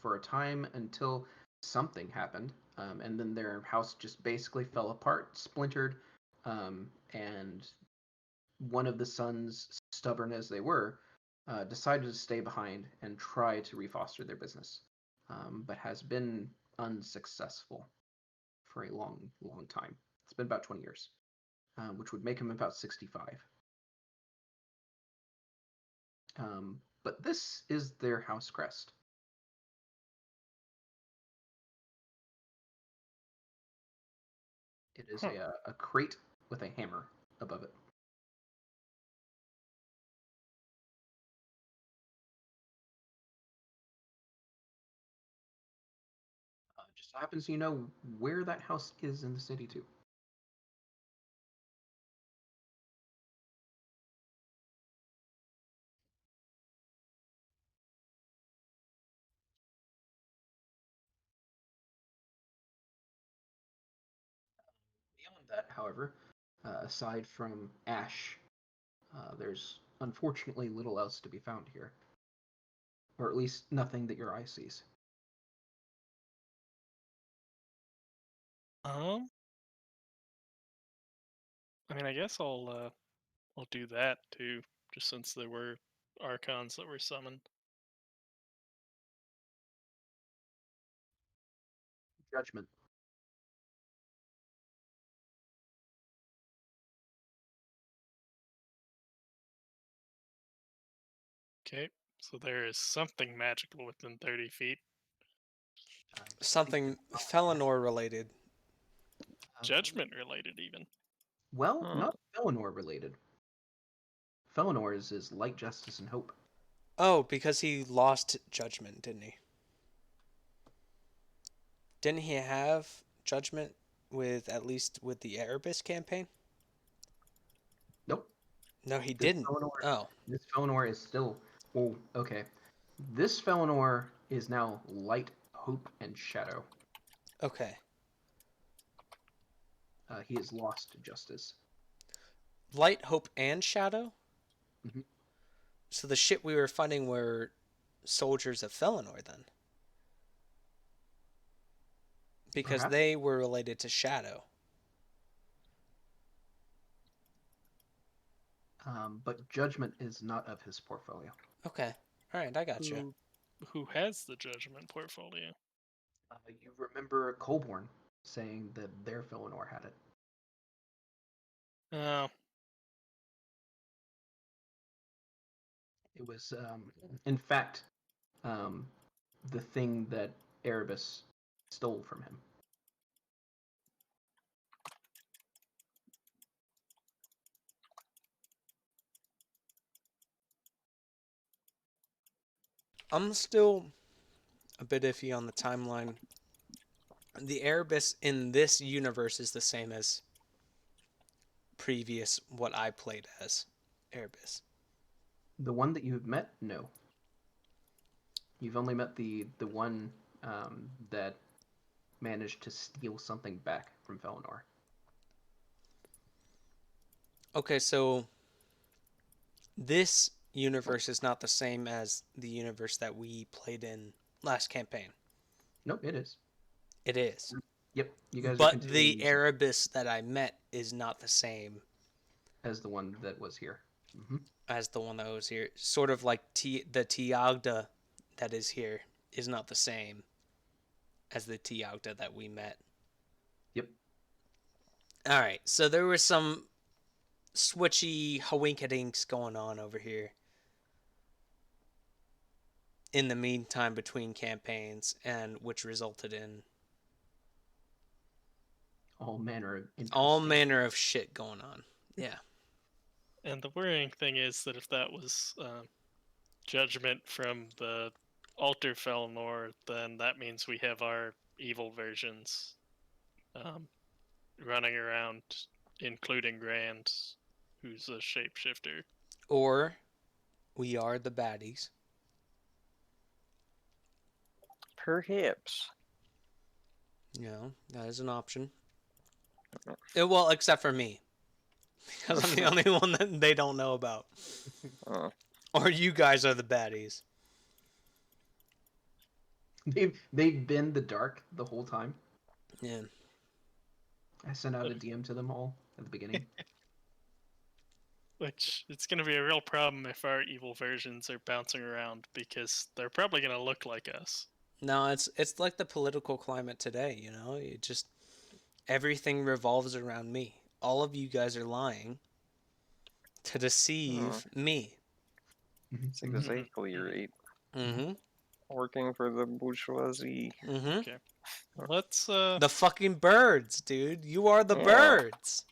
for a time until something happened, and then their house just basically fell apart, splintered, and one of the sons, stubborn as they were, decided to stay behind and try to refoster their business, but has been unsuccessful for a long, long time. It's been about 20 years, which would make him about 65. But this is their house crest. It is a crate with a hammer above it. Just so happens you know where that house is in the city too. Beyond that, however, aside from ash, there's unfortunately little else to be found here. or at least nothing that your eye sees.
I mean, I guess I'll do that too, just since there were archons that were summoned.
Judgment.
Okay, so there is something magical within 30 feet.
I think
Something Felinor related.
Judgment related, even.
Well,
Huh.
not Felinor related. Felinor's is light, justice, and hope.
Oh, because he lost judgment, didn't he? Didn't he have judgment with at least with the Erebus campaign?
Nope.
No, he
This
didn't.
Felinor,
Oh,
this Felinor is still. Well, okay. This Felinor is now light, hope, and shadow.
okay.
He has lost justice.
Light, hope, and shadow.
Mhm.
So the shit we were fighting were soldiers of Felinor then, because
Perhaps.
they were related to shadow.
But judgment is not of his portfolio.
Okay. All right, I got you.
Who has the judgment portfolio?
You remember Colborne saying that their Felinor had it.
Oh,
It was, in fact, um, the thing that Erebus stole from him.
I'm still a bit iffy on the timeline. The Erebus in this universe is the same as previous what I played as Erebus.
The one that you've met, no. You've only met the one that managed to steal something back from Felinor.
Okay, so this universe is not the same as the universe that we played in last campaign.
Nope, it is.
It is.
Yep, you guys are
But
continuing
the Erebus that I met is not the same
as the one that was here. Mm-hmm.
as the one that was here. Sort of like the Tiagda that is here is not the same as the Tiagda that we met.
Yep.
All right, so there was some switchy hoinkadinks going on over here in the meantime between campaigns, and which resulted in
All manner of
all
interesting.
manner of shit going on. Yeah.
and the worrying thing is that if that was judgment from the Alter Felnor, then that means we have our evil versions um, running around, including Grand, who's a shapeshifter.
Or we are the baddies.
Perhaps.
You know, that is an option. Well, except for me. Because I'm the only one that they don't know about.
Uh,
Or you guys are the baddies.
They've been the dark the whole time.
Yeah.
I sent out a DM to them all at the beginning.
Which it's going to be a real problem if our evil versions are bouncing around because they're probably going to look like us.
No, it's like the political climate today, you know? It just everything revolves around me. All of you guys are lying to deceive me.
it's exactly right.
Mm-hmm.
Working for the bourgeoisie.
Mm-hmm.
Okay. Let's
The fucking birds, dude. You are the
Yeah.
birds.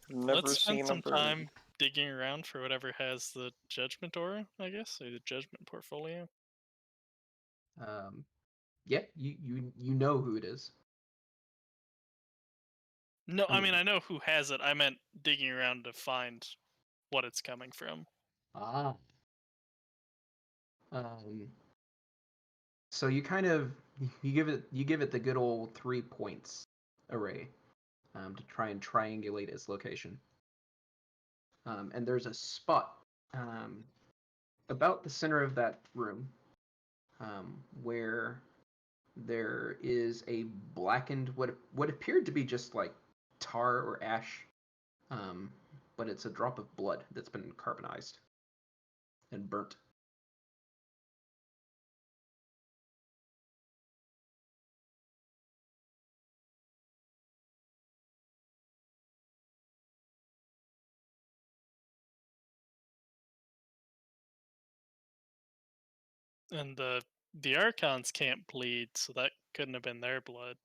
Never
let's spend
seen a
some
bird.
time digging around for whatever has the judgment aura, I guess, or the judgment portfolio.
Yeah, you know who it is.
No,
I
I mean
mean,
I know who has it. I meant digging around to find what it's coming from.
ah. Um, so you kind of you give it the good old 3 points array to try and triangulate its location. And there's a spot about the center of that room where there is a blackened what appeared to be just like tar or ash, um, but it's a drop of blood that's been carbonized and burnt.
And the Archons can't bleed, so that couldn't have been their blood.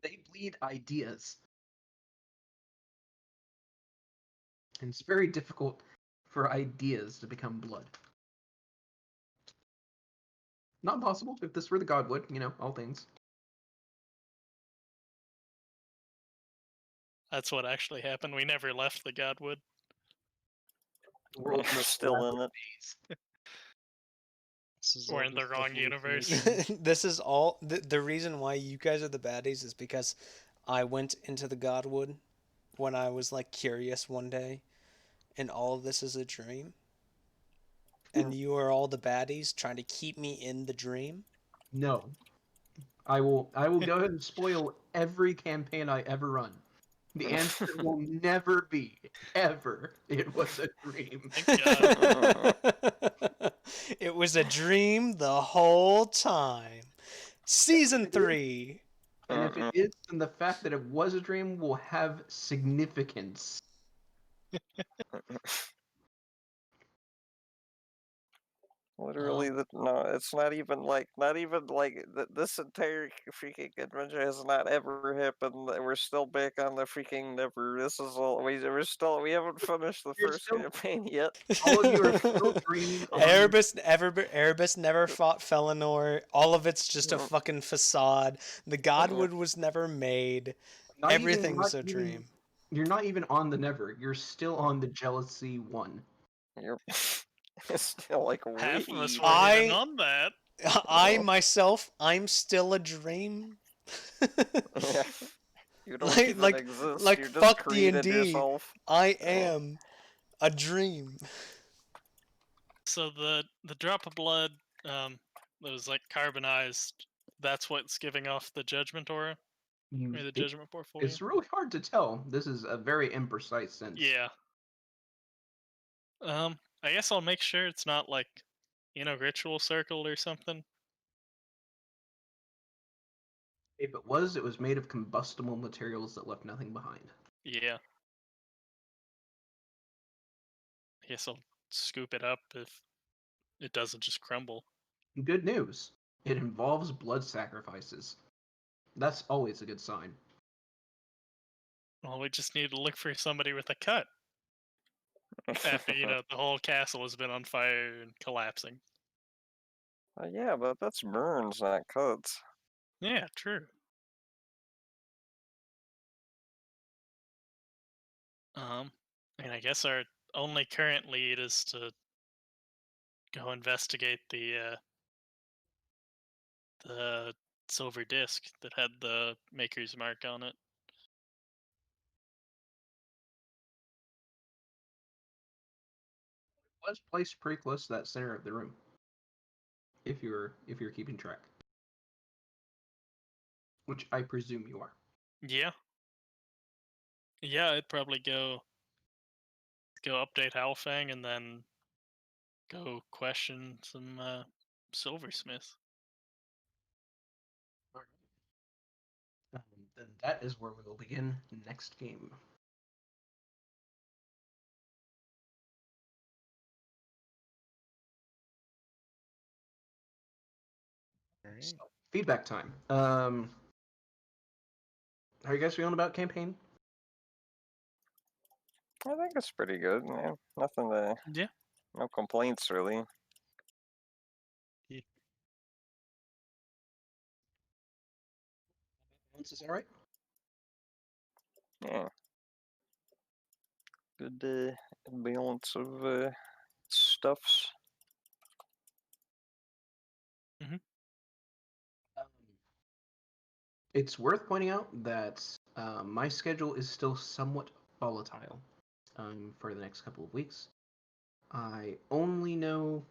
They bleed ideas. And it's very difficult for ideas to become blood. Not impossible if this were the Godwood, all things.
That's what actually happened. We never left the Godwood.
The world
We're
knows
still in it.
This is
We're
all
in the
just a
wrong universe.
hallucination.
This is all the reason why you guys are the baddies is because I went into the Godwood when I was like curious one day, and all of this is a dream. And you are all the baddies trying to keep me in the dream.
No. I will go ahead and spoil every campaign I ever run. The answer will never be ever. It was a dream.
Thank God.
It was a dream the whole time. Season 3.
And if it is, then the fact that it was a dream will have significance.
Literally, no, it's not even like this entire freaking adventure has not ever happened. We're still back on the freaking never. This is all we haven't finished the
You're
first
still-
campaign yet.
All of you are still dreaming on
Erebus never fought Felinor. All of it's just a
No.
fucking facade. The Godwood was never made.
not
Everything's
not
a dream.
You're not even on the never. You're still on the jealousy one.
You're it's still like
Half of us
way.
weren't even on that.
I
No.
myself, I'm still a dream.
Yeah. You don't
Like-
even
like-
exist.
like
You just
fuck
created
D&D.
yourself.
I am a dream.
So the drop of blood that was like carbonized, that's what's giving off the judgment aura or the judgment portfolio.
It's really hard to tell. This is a very imprecise sense.
Yeah. I guess I'll make sure it's not like ritual circle or something.
If it was made of combustible materials that left nothing behind.
Yeah. I guess I'll scoop it up if it doesn't just crumble.
Good news. It involves blood sacrifices. That's always a good sign.
Well, we just need to look for somebody with a cut after the whole castle has been on fire and collapsing.
Yeah, but that's burns, not cuts.
Yeah, true. And I guess our only current lead is to go investigate the silver disc that had the maker's mark on it.
It was placed pretty close to that center of the room. If you're keeping track. Which I presume you are.
Yeah. Yeah, I'd probably go update Howlfang and then go question some silversmiths.
Then that is where we will begin next game.
Alright.
So, feedback time. How are you guys feeling about campaign?
I think it's pretty good, man. Nothing to.
Yeah.
No complaints, really.
Balance is all right.
Yeah. Good balance of stuffs.
It's worth pointing out that my schedule is still somewhat volatile for the next couple of weeks. I only know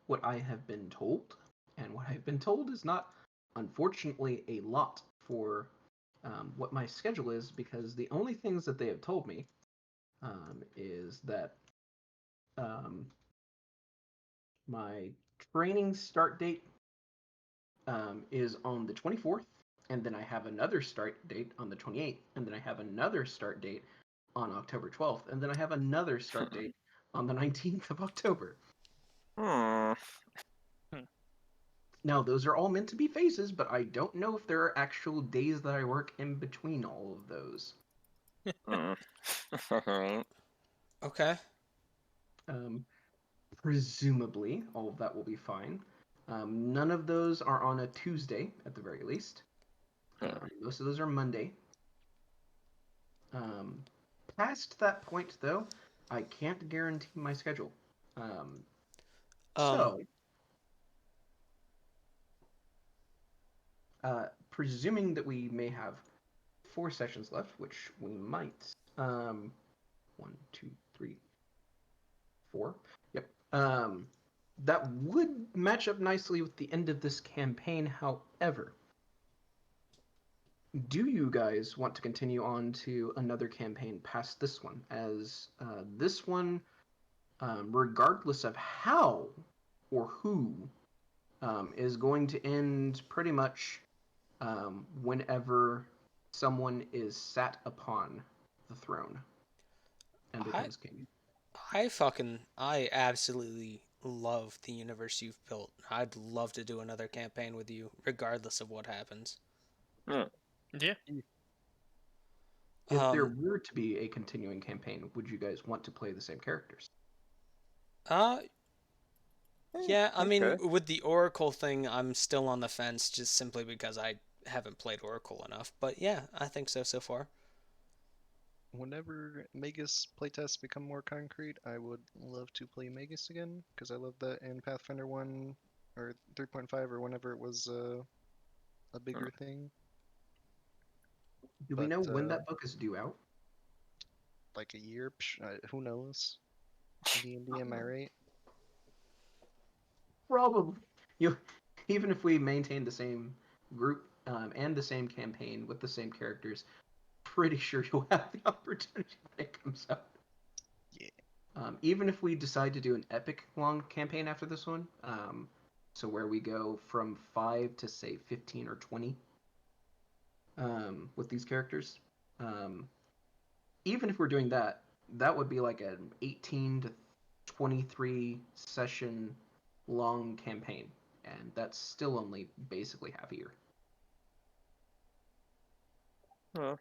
what I have been told, and what I've been told is not, unfortunately, a lot for what my schedule is, because the only things that they have told me is that um, my training start date is on the 24th, and then I have another start date on the 28th, and then I have another start date on October 12th, and then I have another start date on the 19th of October.
Hmm.
Now, those are all meant to be phases, but I don't know if there are actual days that I work in between all of those.
Alright.
Okay.
Um, Presumably, all of that will be fine. None of those are on a Tuesday, at the very least.
Yeah.
Most of those are Monday. Um, Past that point, though, I can't guarantee my schedule. Um,
Um,
so, presuming that we may have 4 sessions left, which we might. 1, 2, 3, 4. Yep. That would match up nicely with the end of this campaign. However, do you guys want to continue on to another campaign past this one? As this one, regardless of how or who, is going to end pretty much whenever someone is sat upon the throne and
I
becomes king.
I absolutely love the universe you've built. I'd love to do another campaign with you, regardless of what happens.
Yeah.
Yeah.
If there
Um,
were to be a continuing campaign, would you guys want to play the same characters?
uh, yeah, I mean,
Okay.
with the Oracle thing, I'm still on the fence just simply because I haven't played Oracle enough. But yeah, I think so far.
Whenever Magus playtests become more concrete, I would love to play Magus again, because I love that in Pathfinder 1 or 3.5 or whenever it was a bigger thing.
Do we
But
know when that book is due out?
like a year, who knows? D&D, am I right?
Probably. You, even if we maintain the same group and the same campaign with the same characters, pretty sure you'll have the opportunity when it comes out.
Yeah.
Even if we decide to do an epic long campaign after this one, so where we go from 5 to say 15 or 20 with these characters, um, even if we're doing that, that would be like an 18 to 23 session long campaign, and that's still only basically half a year.
Huh.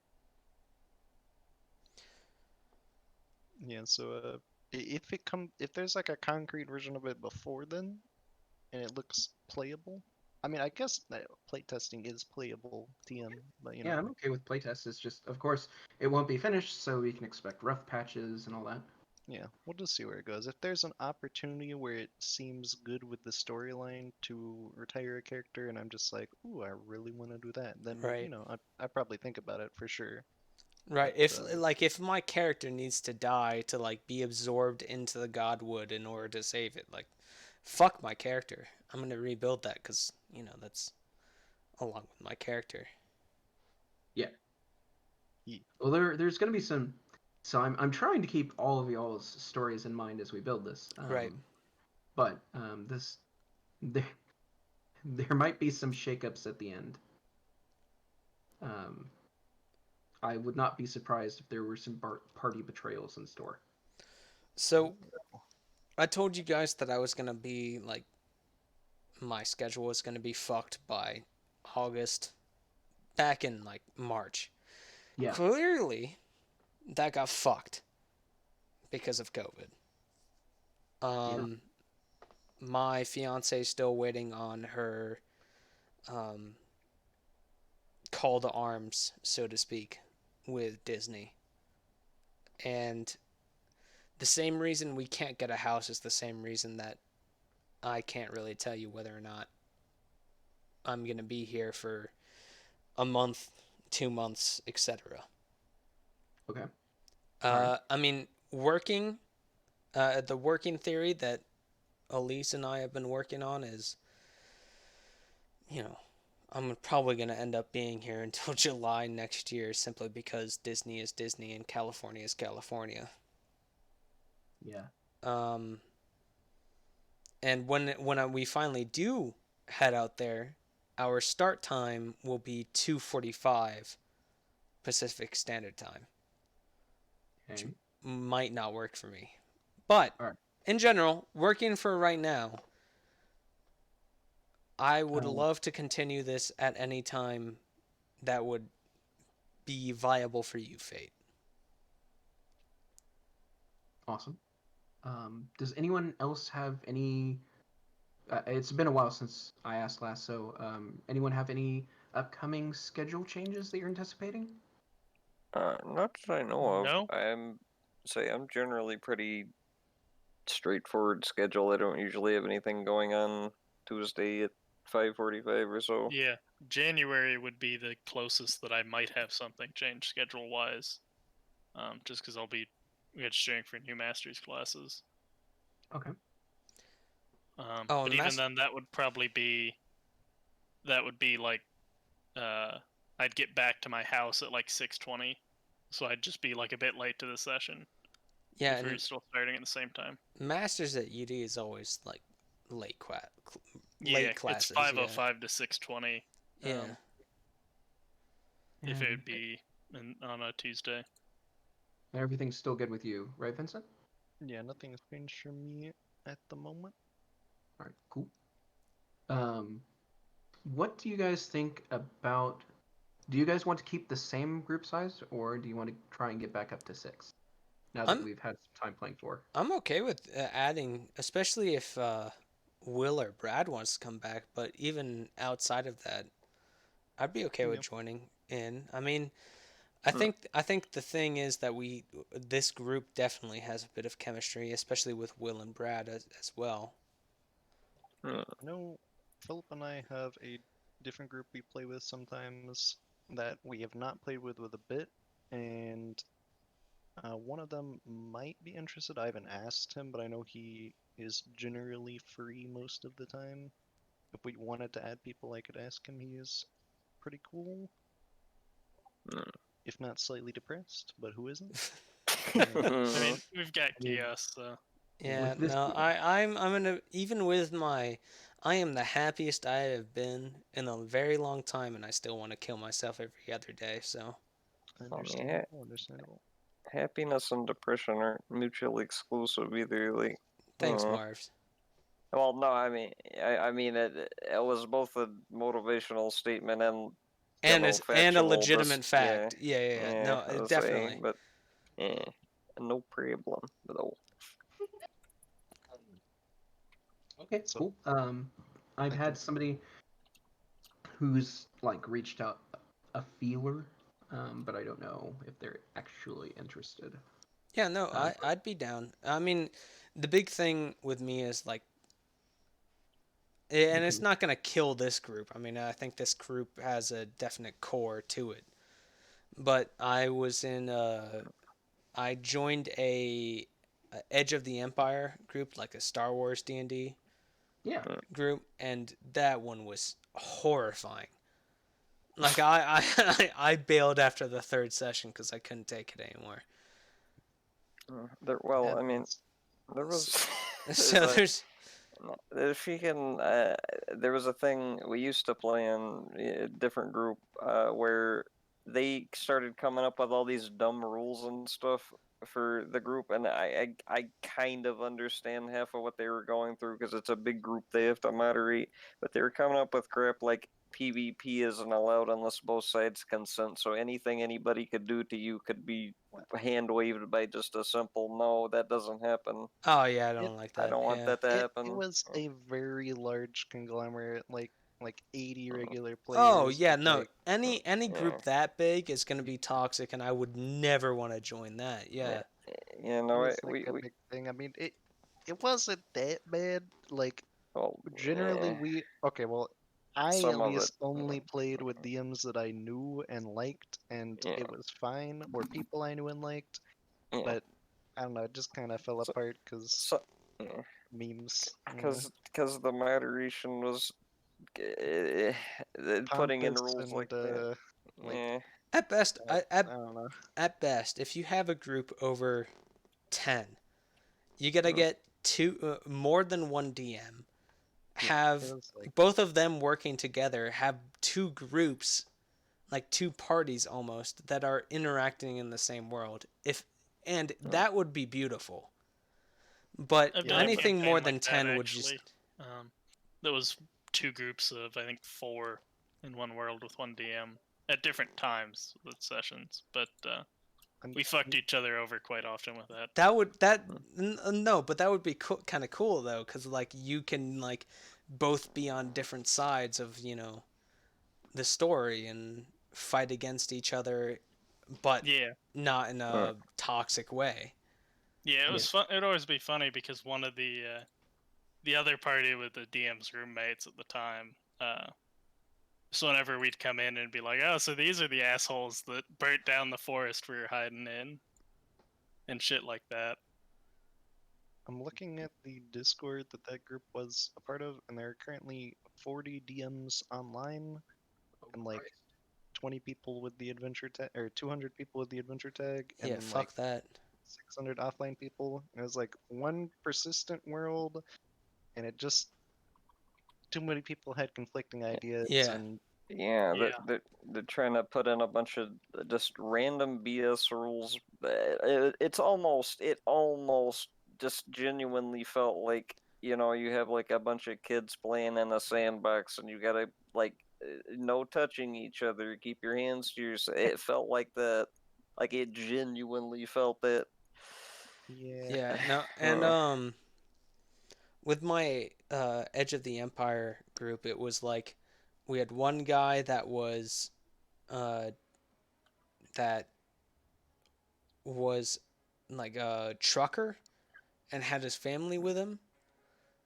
Yeah, so if there's like a concrete version of it before then, and it looks playable, I mean, I guess that playtesting is playable, TM, but
Yeah, I'm okay with playtests. It's just, of course, it won't be finished, so we can expect rough patches and all that.
yeah, we'll just see where it goes. If there's an opportunity where it seems good with the storyline to retire a character, and I'm just like, ooh, I really want to do that, then
Right.
I probably think about it for sure.
Right.
But
If my character needs to die to like be absorbed into the godwood in order to save it, like fuck my character. I'm gonna rebuild that because that's along with my character.
Yeah.
Ye-
Well, there's going to be some. So I'm trying to keep all of y'all's stories in mind as we build this.
Right.
But this there there might be some shakeups at the end. Um, I would not be surprised if there were some party betrayals in store.
So I told you guys that I was gonna be like my schedule was gonna be fucked by August, back in like March.
Yeah,
Clearly, that got fucked because of COVID.
yeah,
Um, my fiance is still waiting on her um, call to arms, so to speak, with Disney. And the same reason we can't get a house is the same reason that I can't really tell you whether or not I'm going to be here for a month, 2 months, etc.
okay, all right,
I mean, the working theory that Elise and I have been working on is, you know, I'm probably going to end up being here until July next year simply because Disney is Disney and California is California.
Yeah.
Um, and we finally do head out there, our start time will be 2:45 Pacific Standard Time, which
Okay.
might not work for me. But
All right.
in general, working for right now, I would
Um,
love to continue this at any time that would be viable for you, Fate.
awesome. Does anyone else have any? It's been a while since I asked last, so anyone have any upcoming schedule changes that you're anticipating?
Not that I know of.
No.
I'm generally pretty straightforward schedule. I don't usually have anything going on Tuesday at 5:45 or so.
Yeah, January would be the closest that I might have something change schedule wise. Just because I'll be registering for new master's classes.
Okay.
Oh,
But
and
even then, that would be like, I'd get back to my house at like 6:20, so I'd just be like a bit late to the session
yeah,
if we were
and
still starting at the same time.
masters at UD is always like late
Yeah,
late
it's
classes.
5:05 to 6:20.
Yeah.
If it
And
would be on a Tuesday.
everything's still good with you, right, Vincent?
Yeah, nothing's changed for me at the moment.
All right, cool. What do you guys think about? Do you guys want to keep the same group size, or do you want to try and get back up to 6? Now that
I'm
we've had some time playing 4.
I'm okay with adding, especially if Will or Brad wants to come back. But even outside of that, I'd be okay with
Yep.
joining in. I mean, I think the thing is that this group definitely has a bit of chemistry, especially with Will and Brad as well.
Hmm.
I know Philip and I have a different group we play with sometimes that we have not played with a bit, and one of them might be interested. I haven't asked him, but I know he is generally free most of the time. If we wanted to add people, I could ask him. He is pretty cool,
Hmm.
if not slightly depressed, but who isn't?
I mean, we've got
I mean,
chaos, so
Yeah,
with this,
no, I'm gonna even with my I am the happiest I have been in a very long time, and I still want to kill myself every other day. So
Understandable.
Happiness and depression aren't mutually exclusive either. Like,
thanks, Marvs.
well, no, I mean it was both a motivational statement and
And a
factual.
legitimate
Yeah,
fact. Yeah.
yeah,
No,
I was saying,
definitely.
but yeah, no problem though.
okay,
So
cool. I've
I
had
can.
somebody who's like reached out a feeler, but I don't know if they're actually interested.
Yeah, no,
Um,
I'd be down. I mean, the big thing with me is like,
the
and it's
com-
not gonna kill this group. I mean, I think this group has a definite core to it. But I joined a Edge of the Empire group, like a Star Wars D&D
yeah,
group, and that one was horrifying. Like I bailed after the third session because I couldn't take it anymore.
Well, I mean,
Happens.
there was there's
So
a
there's
if you can there was a thing we used to play in a different group where they started coming up with all these dumb rules and stuff for the group, and I kind of understand half of what they were going through because it's a big group they have to moderate, but they were coming up with crap like PvP isn't allowed unless both sides consent, so anything anybody could do to you could be hand waved by just a simple no, that doesn't happen.
oh yeah, I
It
don't like
I
that.
don't want
Yeah.
that to
it
happen.
was a very large conglomerate, like 80 regular
Oh
players
yeah,
with
no.
like
Any
Yeah.
group that big is gonna be toxic, and I would never want to join that.
Yeah,
Yeah.
you
it
know,
was like a
we
big thing. I mean, it wasn't that bad. Like
well,
generally we okay, well, I
some
at
of it,
least only played with DMs that I knew and liked, and
yeah,
it was fine, or people I knew and liked.
yeah.
But I don't know, it just kind of fell
So,
apart because
so, yeah.
memes.
Because the moderation was eh, putting in
Pompous
rules
and
like that.
like
Yeah.
At best,
I don't know.
at best, if you have a group over 10, you gotta get more than one DM.
Yeah, it
Have
was like
both of them working together. Have two groups, like two parties almost, that are interacting in the same world. And that would be beautiful. But
I've
yeah,
done
that
a
would
anything more
campaign
than
like that
10 would just.
actually. There was two groups of I think 4 in one world with one DM at different times with sessions, but
un-
we fucked each other over quite often with that.
No, but that would be kind of cool though, because like you can like both be on different sides of the story and fight against each other, but
Yeah,
not in a toxic way.
yeah, it
yeah.
was fun. It'd always be funny because one of the other party with the DM's roommates at the time. So whenever we'd come in and be like, "Oh, so these are the assholes that burnt down the forest we were hiding in," and shit like that.
I'm looking at the Discord that group was a part of, and there are currently 40 DMs online
Oh,
and like
Christ.
20 people with the adventure tag, or 200 people with the adventure tag, and
Yeah,
then like
fuck that.
600 offline people. And it was like one persistent world, and it just too many people had conflicting ideas,
Yeah.
and
Yeah,
Yeah,
they're trying to put in a bunch of just random BS rules. It almost just genuinely felt like you have like a bunch of kids playing in a sandbox and you gotta like no touching each other, keep your hands to yourself. It felt like that, like it genuinely felt that.
yeah,
Yeah, no, and
Uh,
with my Edge of the Empire group, it was like we had one guy uh that was like a trucker and had his family with him.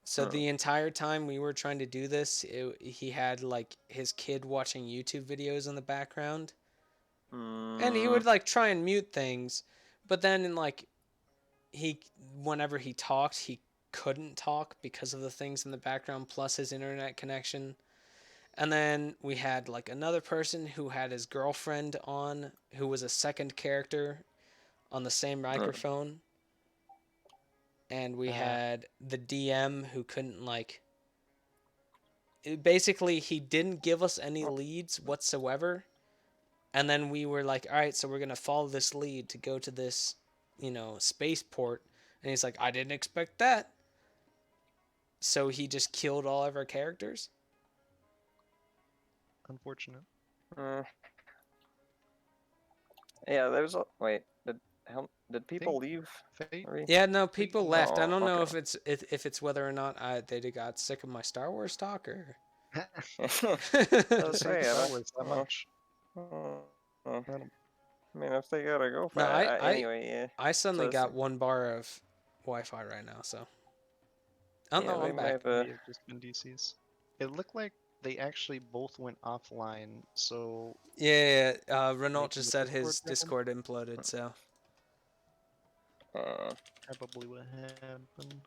So
uh,
the entire time we were trying to do this, he had like his kid watching YouTube videos in the background, and he
mm,
would like try and mute things, but then like he whenever he talked, he couldn't talk because of the things in the background plus his internet connection. And then we had like another person who had his girlfriend on, who was a second character on the same
uh,
microphone. And we
uh,
had the DM who couldn't like. Basically, he didn't give us any leads whatsoever. And then we were like, all right, so we're going to follow this lead to go to this, spaceport. And he's like, I didn't expect that. So he just killed all of our characters.
unfortunate.
uh. Yeah, there's a wait. Did
I think
people leave?
Fate,
Already?
Yeah, no,
Fate
people
left.
left. I
Oh,
don't know
okay.
if it's whether or not they got sick of my Star Wars talk or.
Let's
Hate
say,
Star Wars that
uh,
much.
I
I don't,
mean, if they gotta go for
No,
it, anyway, yeah.
I suddenly
So
got 1 bar of Wi-Fi right now, so. Oh
yeah,
no,
they
I'm back.
might
may have just been DCs. It looked like they actually both went offline, so
Yeah, Renault
maybe
just
the
said
Discord
his
happened.
Discord imploded, so.
uh,
Probably what happened.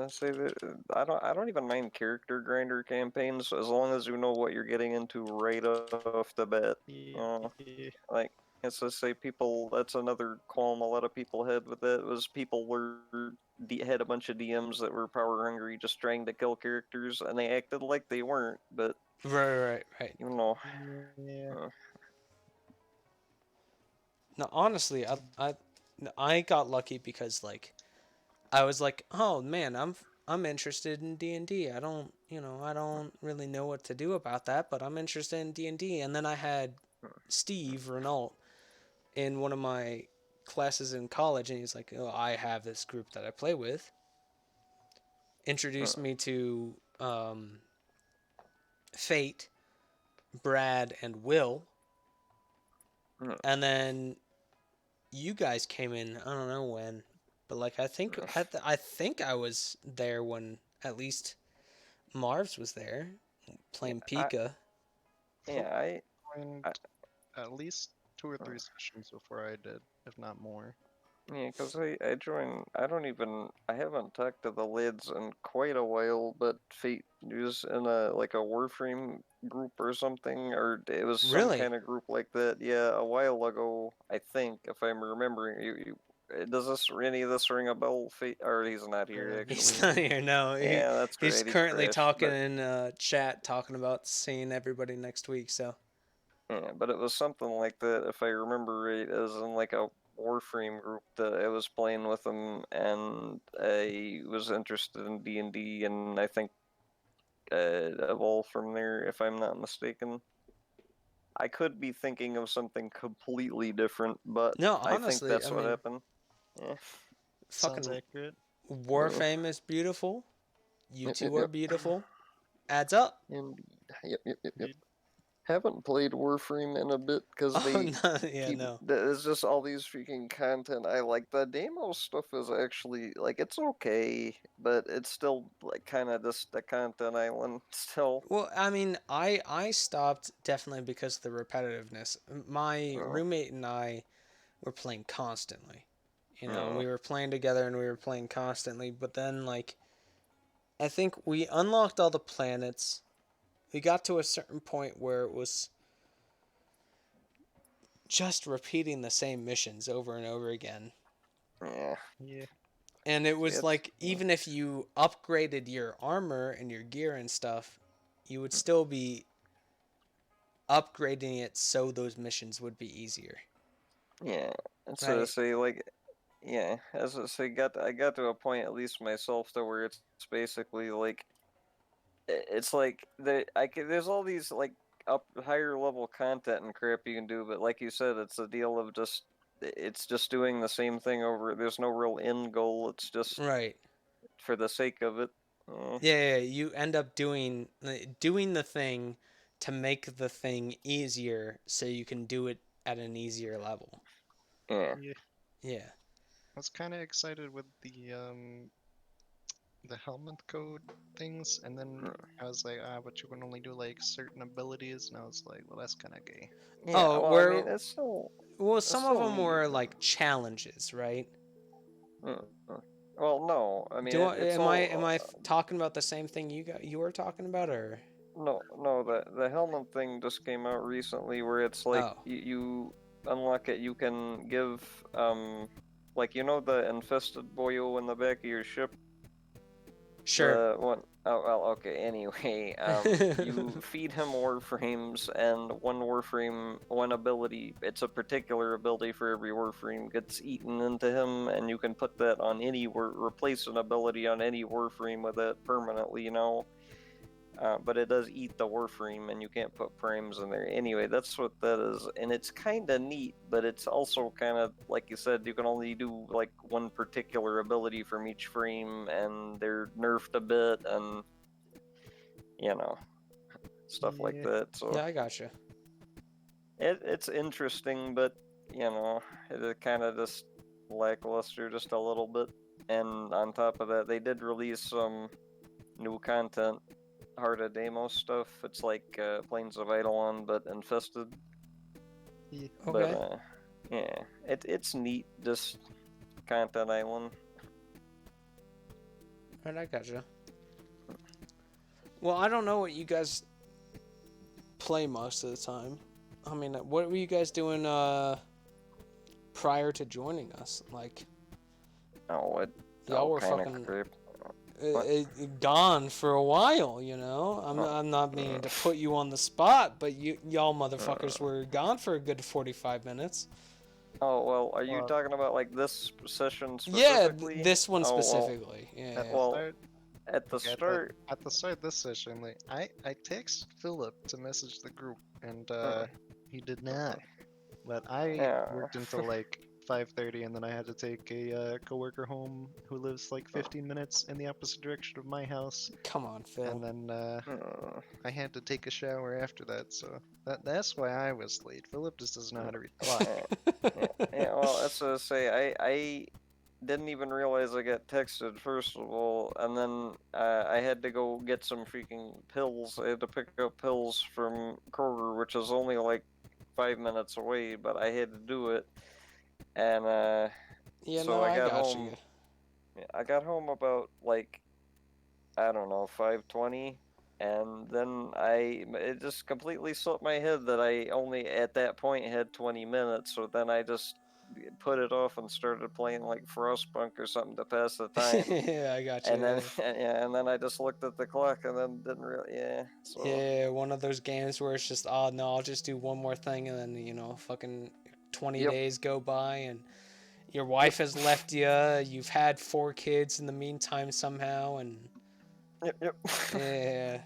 say that I don't even mind character grinder campaigns as long as you know what you're getting into right off the bat. Uh,
Yeah,
like it's to say people that's another qualm a lot of people had with it was people had a bunch of DMs that were power hungry just trying to kill characters and they acted like they weren't, but
Right.
you know
yeah.
uh,
No, honestly, I got lucky because like I was like, oh man, I'm interested in D&D. I don't really know what to do about that, but I'm interested in D&D. And then I had Steve Renault in one of my classes in college, and he's like, oh, I have this group that I play with. Introduced
uh,
me to Fate, Brad, and Will,
uh,
and then you guys came in. I don't know when, but like I think I was there when at least Marv's was there
yeah,
playing Pika.
yeah,
Joined
I
at least two or
uh,
three sessions before I did, if not more.
Yeah, because I joined. I haven't talked to the lads in quite a while, but Fate was in a Warframe group or something, or it was some
Really?
kind of group like that. Yeah, a while ago, I think, if I'm remembering. Does any of this ring a bell? Fate, or he's not here
He's
actually.
not here. No,
Yeah, that's
he's
right. He
currently
crashed,
talking
but
in chat, talking about seeing everybody next week. So
yeah, but it was something like that, if I remember right, as in like a Warframe group that I was playing with him, and I was interested in D&D, and I think evolved from there, if I'm not mistaken. I could be thinking of something completely different, but
no,
I think
honestly, I
that's what
mean,
happened. Yeah.
Sounds
fucking
accurate.
Warframe is beautiful. You
Yep, yep,
two are
yep.
beautiful. Adds up.
Indeed. Yep.
Indeed.
Haven't played Warframe in a bit because
Oh
they
no, yeah,
keep.
no.
There's just all these freaking content. I like the demo stuff is actually like it's okay, but it's still like kind of just the content island still.
Well, I mean, I stopped definitely because of the repetitiveness. My
Uh,
roommate and I were playing constantly. You know,
uh,
we were playing together and we were playing constantly, but then like I think we unlocked all the planets. We got to a certain point where it was just repeating the same missions over and over again.
yeah.
Yeah.
And it
See,
was
it's
like even if you upgraded your armor and your gear and stuff, you would still be upgrading it so those missions would be easier.
yeah. It's
Right?
say like yeah. As I say, I got to a point at least myself to where it's basically like it's like there's all these like up higher level content and crap you can do, but like you said, it's a deal of it's just doing the same thing over. There's no real end goal. It's just
Right.
for the sake of it. Uh,
Yeah, you end up doing the thing to make the thing easier so you can do it at an easier level.
yeah,
Yeah.
Yeah.
I was kind of excited with the helmet code things, and then I was like, but you can only do like certain abilities, and I was like, well, that's kind of gay.
yeah.
Oh,
Well, I
where
mean, it's
some of
still
them
neat.
were like challenges, right?
Uh, well, no, I mean
Do I,
it's
am
all
I talking about the same thing you were talking about or
no. The helmet thing just came out recently, where it's like
oh,
you unlock it. You can give like the infested boyo in the back of your ship.
sure.
The one oh well, okay, anyway, you feed him warframes, and one ability, it's a particular ability for every warframe, gets eaten into him, and you can put that on replace an ability on any warframe with it permanently, but it does eat the warframe, and you can't put primes in there. Anyway, that's what that is, and it's kind of neat, but it's also kind of like you said, you can only do like one particular ability from each frame, and they're nerfed a bit, and you know stuff like
Yeah.
that. So
Yeah, I gotcha.
it's interesting, but it kind of just lackluster just a little bit. And on top of that, they did release some new content, Heart of Deimos stuff. It's like Plains of Eidolon, but infested.
Yeah.
But
Okay.
yeah, it's neat. Just content island.
Right, I gotcha. Well, I don't know what you guys play most of the time. I mean, what were you guys doing prior to joining us? Like
Oh,
y'all
all
were
kind of
fucking
crap. What?
gone for a while, you know.
Oh,
I'm not meaning to put you on the spot, but y'all motherfuckers
uh,
were gone for a good 45 minutes.
oh well, are you
Well,
talking about like this session
Yeah,
specifically?
this one
Oh well,
specifically. Yeah,
at
yeah.
the
well,
start,
at the
at
start.
the start of this session, like I texted Philip to message the group, and
Uh,
he did not. But I
yeah.
worked until like 5:30, and then I had to take a coworker home who lives like 15 minutes in the opposite direction of my house,
Come on, Phil.
and then
Uh,
I had to take a shower after that. So that's why I was late. Philip just doesn't know how to read the clock.
yeah, yeah. Well, that's what I say. I didn't even realize I got texted first of all, and then I had to go get some freaking pills. I had to pick up pills from Kroger, which is only like 5 minutes away, but I had to do it, and
Yeah,
So
no,
I
I
got
got
home.
you.
Yeah, I got home about like I don't know 5:20, and then it just completely slipped my head that I only at that point had 20 minutes. So then I just put it off and started playing like Frostpunk or something to pass the time.
Yeah, I got you.
And then yeah, and then I just looked at the clock and then didn't really So
Yeah, one of those games where it's just, oh no, I'll just do one more thing, and then fucking 20
yep,
days go by, and your
yep,
wife has left you. You've had 4 kids in the meantime somehow, and
yep.
yeah.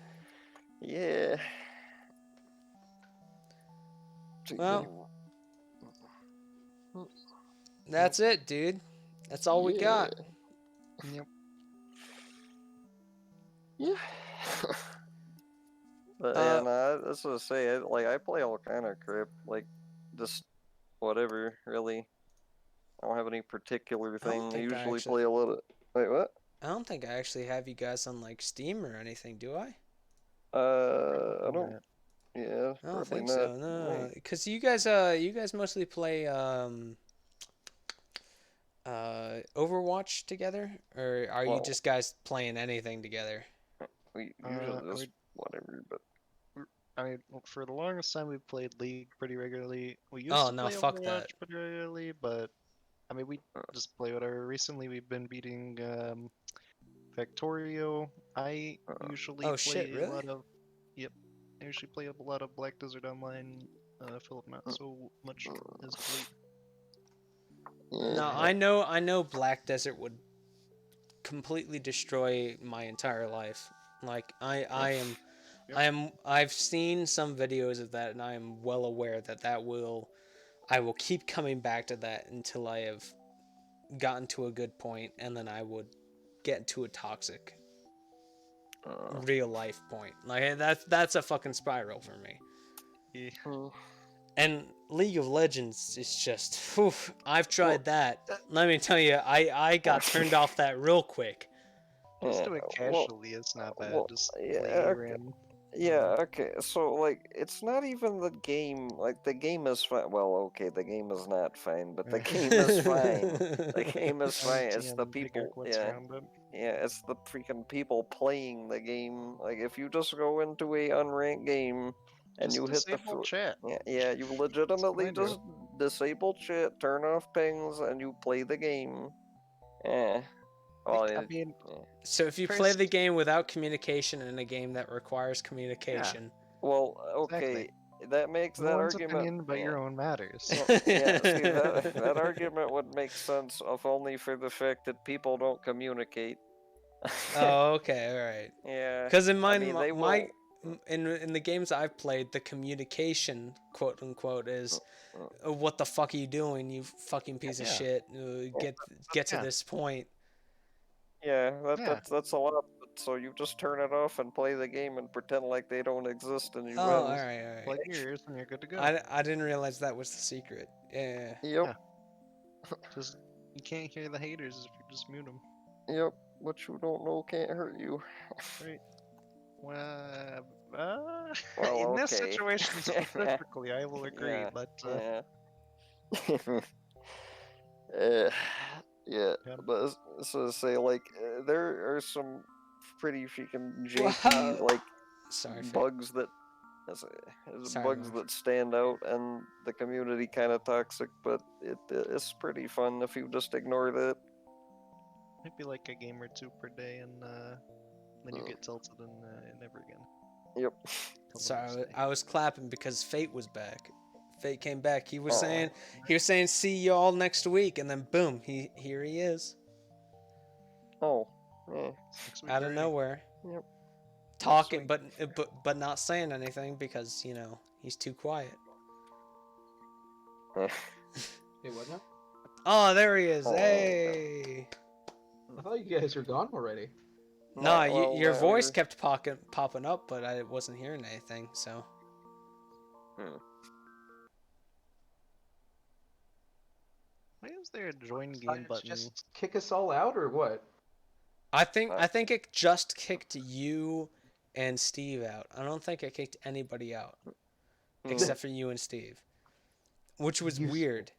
Yeah.
Well, that's it, dude. That's all we
Yeah.
got.
Yep.
Yeah. But
Uh,
that's what I say. I play all kind of crap, like just whatever. Really, I don't have any particular
I don't
thing. I
think I
usually
actually,
play a lot of. Wait, what?
I don't think I actually have you guys on like Steam or anything, do I?
I don't.
Not.
Yeah,
I don't
probably
think
not.
so. No, because you guys mostly play Overwatch together, or are you
Well,
just guys playing anything together?
we usually
I
just
mean,
whatever, but
for the longest time we played League pretty regularly. We used
Oh
to
no,
play
fuck
Overwatch
that.
pretty regularly, but I mean we
uh,
just play whatever. Recently we've been beating Factorio. I
uh,
usually
Oh shit,
play a
really?
lot of Yep. I usually play a lot of Black Desert Online. Philip not so much as of late.
yeah,
No, I know Black Desert would completely destroy my entire life. Like
Yep.
I've seen some videos of that, and I am well aware that I will keep coming back to that until I have gotten to a good point, and then I would get to a toxic
uh,
real life point. Like that's a fucking spiral for me.
Yeah.
uh,
And League of Legends is just, whew, I've
well,
tried that. Let me tell you, I got turned off that real quick.
Just
yeah,
do it
well,
casually. It's not bad.
well,
Just play
yeah,
ARAM.
yeah, okay. So like it's not even the game. Like the game is fine. Well, okay, the game is not fine, but the game is fine. The game is fine. It's the
Understand bigger
people.
what's
Yeah,
around it.
yeah, it's the freaking people playing the game. Like if you just go into a unranked game and
Just
you hit the
disable chat.
yeah, you
That's what
legitimately
I do.
just disable chat, turn off pings, and you play the game. Yeah. Well,
I mean,
yeah.
So if you play the
first,
game without communication in a game that requires
yeah,
communication,
Well,
exactly.
okay, that makes
No
that
one's
argument.
opinion but
Yeah.
your own matters.
Well, yeah. See that argument would make sense if only for the fact that people don't communicate.
oh, okay, all right.
Yeah.
Because in
I
mine,
mean, they
my
will.
in the games I've played, the communication, quote unquote,
Uh,
is
uh,
what the fuck are you doing, you fucking piece of
Yeah,
shit? Get to
yeah,
this point.
Yeah,
yeah.
that's a lot. So you just turn it off and play the game and pretend like they don't exist, and you
Oh, all
win.
right, all right.
Plug your ears and you're good to go.
I didn't realize that was the secret. Yeah.
Yep.
Yeah, just you can't hear the haters if you just mute them.
Yep. What you don't know can't hurt you.
Right. Well,
Well,
in this
okay.
situation specifically, I will agree,
Yeah.
but
Yeah. Uh, yeah,
yeah.
but so to say, like, there are some pretty freaking janky,
Wow.
like,
Sorry, Fate.
bugs that
Sorry,
bugs
Marv.
that stand out, and the community kind of toxic, but it's pretty fun if you just ignore that.
Might be like a game or two per day, and then you
Mm,
get tilted and never again
Yep.
till the next
Sorry,
day.
I was clapping because Fate was back. Fate came back. He was
Aw.
saying see y'all next week, and then boom, here he is
Oh. Yeah.
Next week
out of
already.
nowhere,
Yep. Next
talking
week.
but not saying anything because he's too quiet.
Hey, what now?
Oh, there he is.
Oh.
Hey.
I thought you guys were gone already.
No,
Well,
your
we
voice
were.
kept popping up, but I wasn't hearing anything. So
Hmm.
Why is there a join game
Decided to
button?
just kick us all out, or what?
I think
Uh,
I think it just kicked you and Steve out. I don't think it kicked anybody out
hmm.
except for you and Steve, which was
Useful.
weird.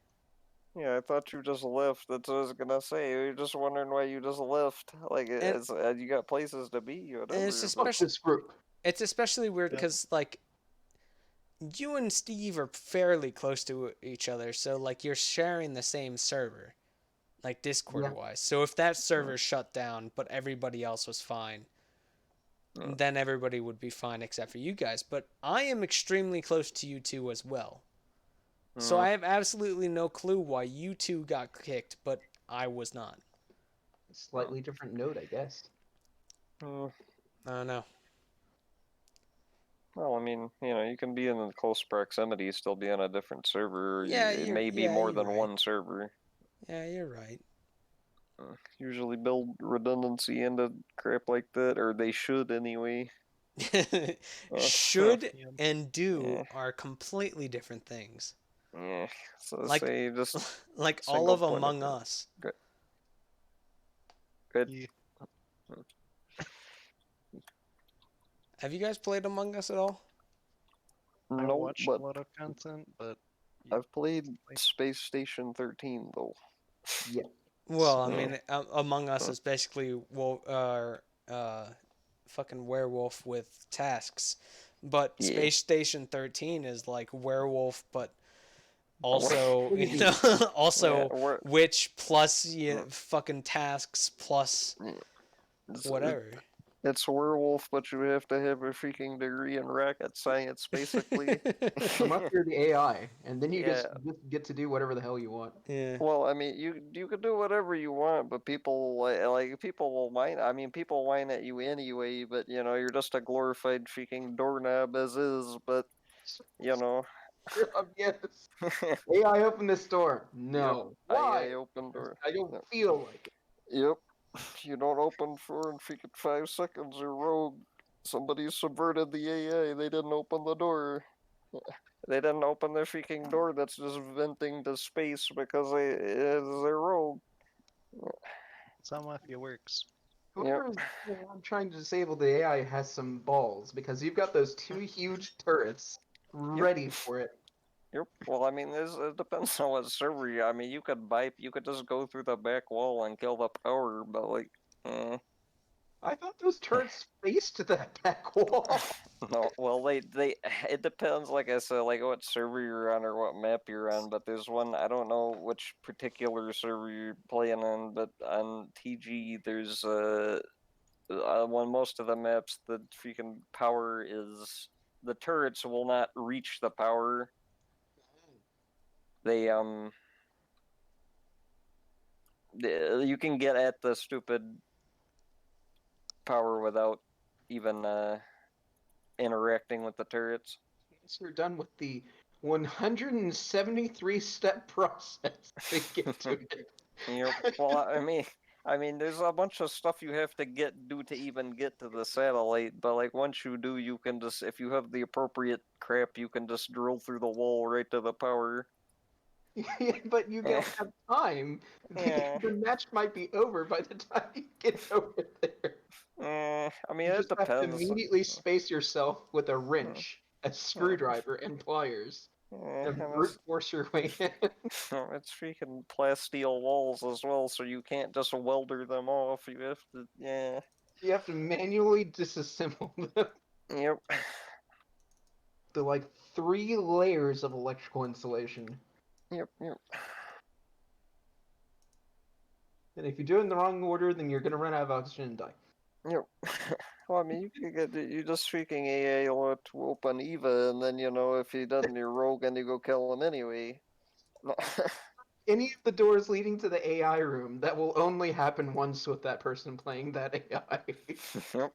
Yeah, I thought you just left. That's what I was gonna say. You're just wondering why you just left. Like,
And,
it's you got places to be,
and it's
whatever. But
Fuck
especially
this group.
weird
Yep.
because like you and Steve are fairly close to each other, so like you're sharing the same server, like Discord
Yeah.
wise. So if that server shut down, but everybody else was fine,
Yeah.
then everybody would be fine except for you guys. But I am extremely close to you two as well. So
Mm,
I have absolutely no clue why you two got kicked, but I was not.
Slightly different note, I guess.
mm.
I don't know.
Well, I mean, you can be in the close proximity, still be on a different server. Or it may be more
you're
than
right.
one server.
Yeah, you're right.
Usually build redundancy into crap like that, or they should anyway.
Should
Yep.
and do
Yeah,
are completely different things.
yeah. So
Like
say just
like all
single
of
point of
Among Us.
good. Good.
Yeah.
Have you guys played Among Us at all?
I
No,
watched
but
a lot of content, but
I've played
like,
Space Station 13 though.
Yeah.
Well, I
Yeah.
mean, Among Us is basically fucking werewolf with tasks, but
Yeah.
Space Station 13 is like werewolf, but
What?
also
Yeah.
Yeah.
also
Where?
witch plus fucking tasks plus
It's,
whatever.
it's werewolf, but you have to have a freaking degree in rocket science, basically.
Unless you're the AI, and then you
Yeah.
just get to do whatever the hell you want.
Yeah.
Well, I mean, you can do whatever you want, but people like people will whine. I mean, people whine at you anyway. But you're just a glorified freaking doorknob as is. But you know,
Yes. AI, open this door.
yep.
No.
I
Why?
open door.
I don't
Yep.
feel like it.
Yep. You don't open for in freaking 5 seconds. You're rogue. Somebody subverted the AI. They didn't open the door. They didn't open the freaking door that's just venting to space because they're rogue.
that's how Mafia works.
Yep.
Whoever is trying to disable the AI has some balls because you've got those two huge turrets
Yep.
ready for it.
Yep. Well, I mean, it depends on what server you. I mean, you could just go through the back wall and kill the power, but like, eh.
I thought those turrets faced that back wall.
No. Well, it depends. Like I said, like what server you're on or what map you're on. But there's one I don't know which particular server you're playing on, but on TG there's on most of the maps the freaking power is the turrets will not reach the power. They you can get at the stupid power without even interacting with the turrets.
Once you're done with the 173-step process to get to it.
Yep. Well, I mean, there's a bunch of stuff you have to do to even get to the satellite. But like once you do, you can just, if you have the appropriate crap, you can just drill through the wall right to the power.
But you don't have time.
Yeah.
The match might be over by the time you get over there.
I mean,
You
it
just have to
depends.
immediately space yourself with a wrench, a screwdriver, and pliers, and
And
brute force your way in.
it's freaking plasteel walls as well, so you can't just welder them off. You have to, yeah.
You have to manually disassemble them.
Yep.
They're like 3 layers of electrical insulation.
Yep. Yep.
And if you do it in the wrong order, then you're gonna run out of oxygen and die.
Yep. Well, I mean, you just freaking AA will to open Eva, and then if he doesn't, you're rogue, and you go kill him anyway. No.
Any of the doors leading to the AI room, that will only happen once with that person playing that AI.
Yep.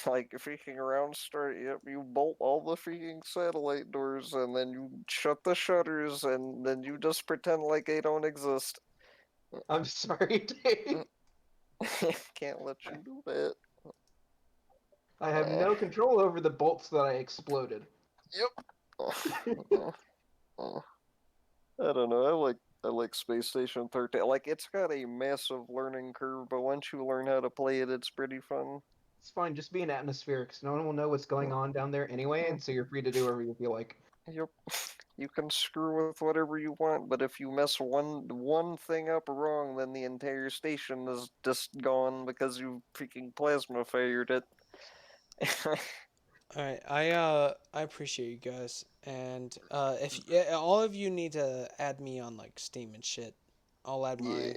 Like freaking around start. Yep. You bolt all the freaking satellite doors, and then you shut the shutters, and then you just pretend like they don't exist.
I'm sorry, Dave.
Can't let you do that.
I have no control over the bolts that I exploded.
Yep. I don't know. I like Space Station 13. Like it's got a massive learning curve, but once you learn how to play it, it's pretty fun.
It's fine, just be an atmosphere, because no one will know what's going on down there anyway, and so you're free to do whatever you feel like.
Yep. You can screw with whatever you want, but if you mess one thing up wrong, then the entire station is just gone because you freaking plasma fired it.
All right, I appreciate you guys, and if all of you need to add me on like Steam and shit, I'll add
Yeah.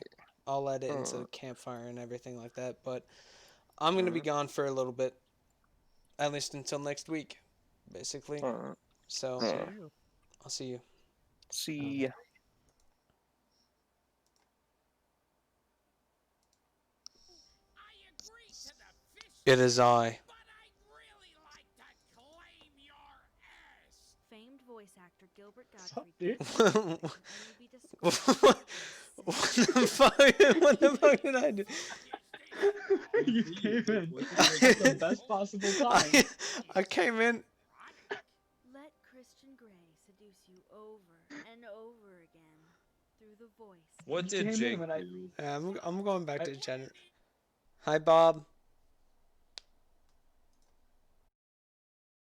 I'll add it into
Uh,
Campfire and everything like that. But I'm gonna be
uh,
gone for a little bit, at least until next week, basically.
uh,
So
See
uh,
you.
I'll see you.
see.
It is I.
Famed voice actor Gilbert
What's up,
Gottfried
dude?
can only be described
What
as
the fuck? What the fuck did I do?
You came in at the best possible time.
I came in.
Let Christian Grey seduce you over and over again through the voice.
What
You
did
came in
Jake
when I-
do?
I'm going back to Jen. Hi, Bob.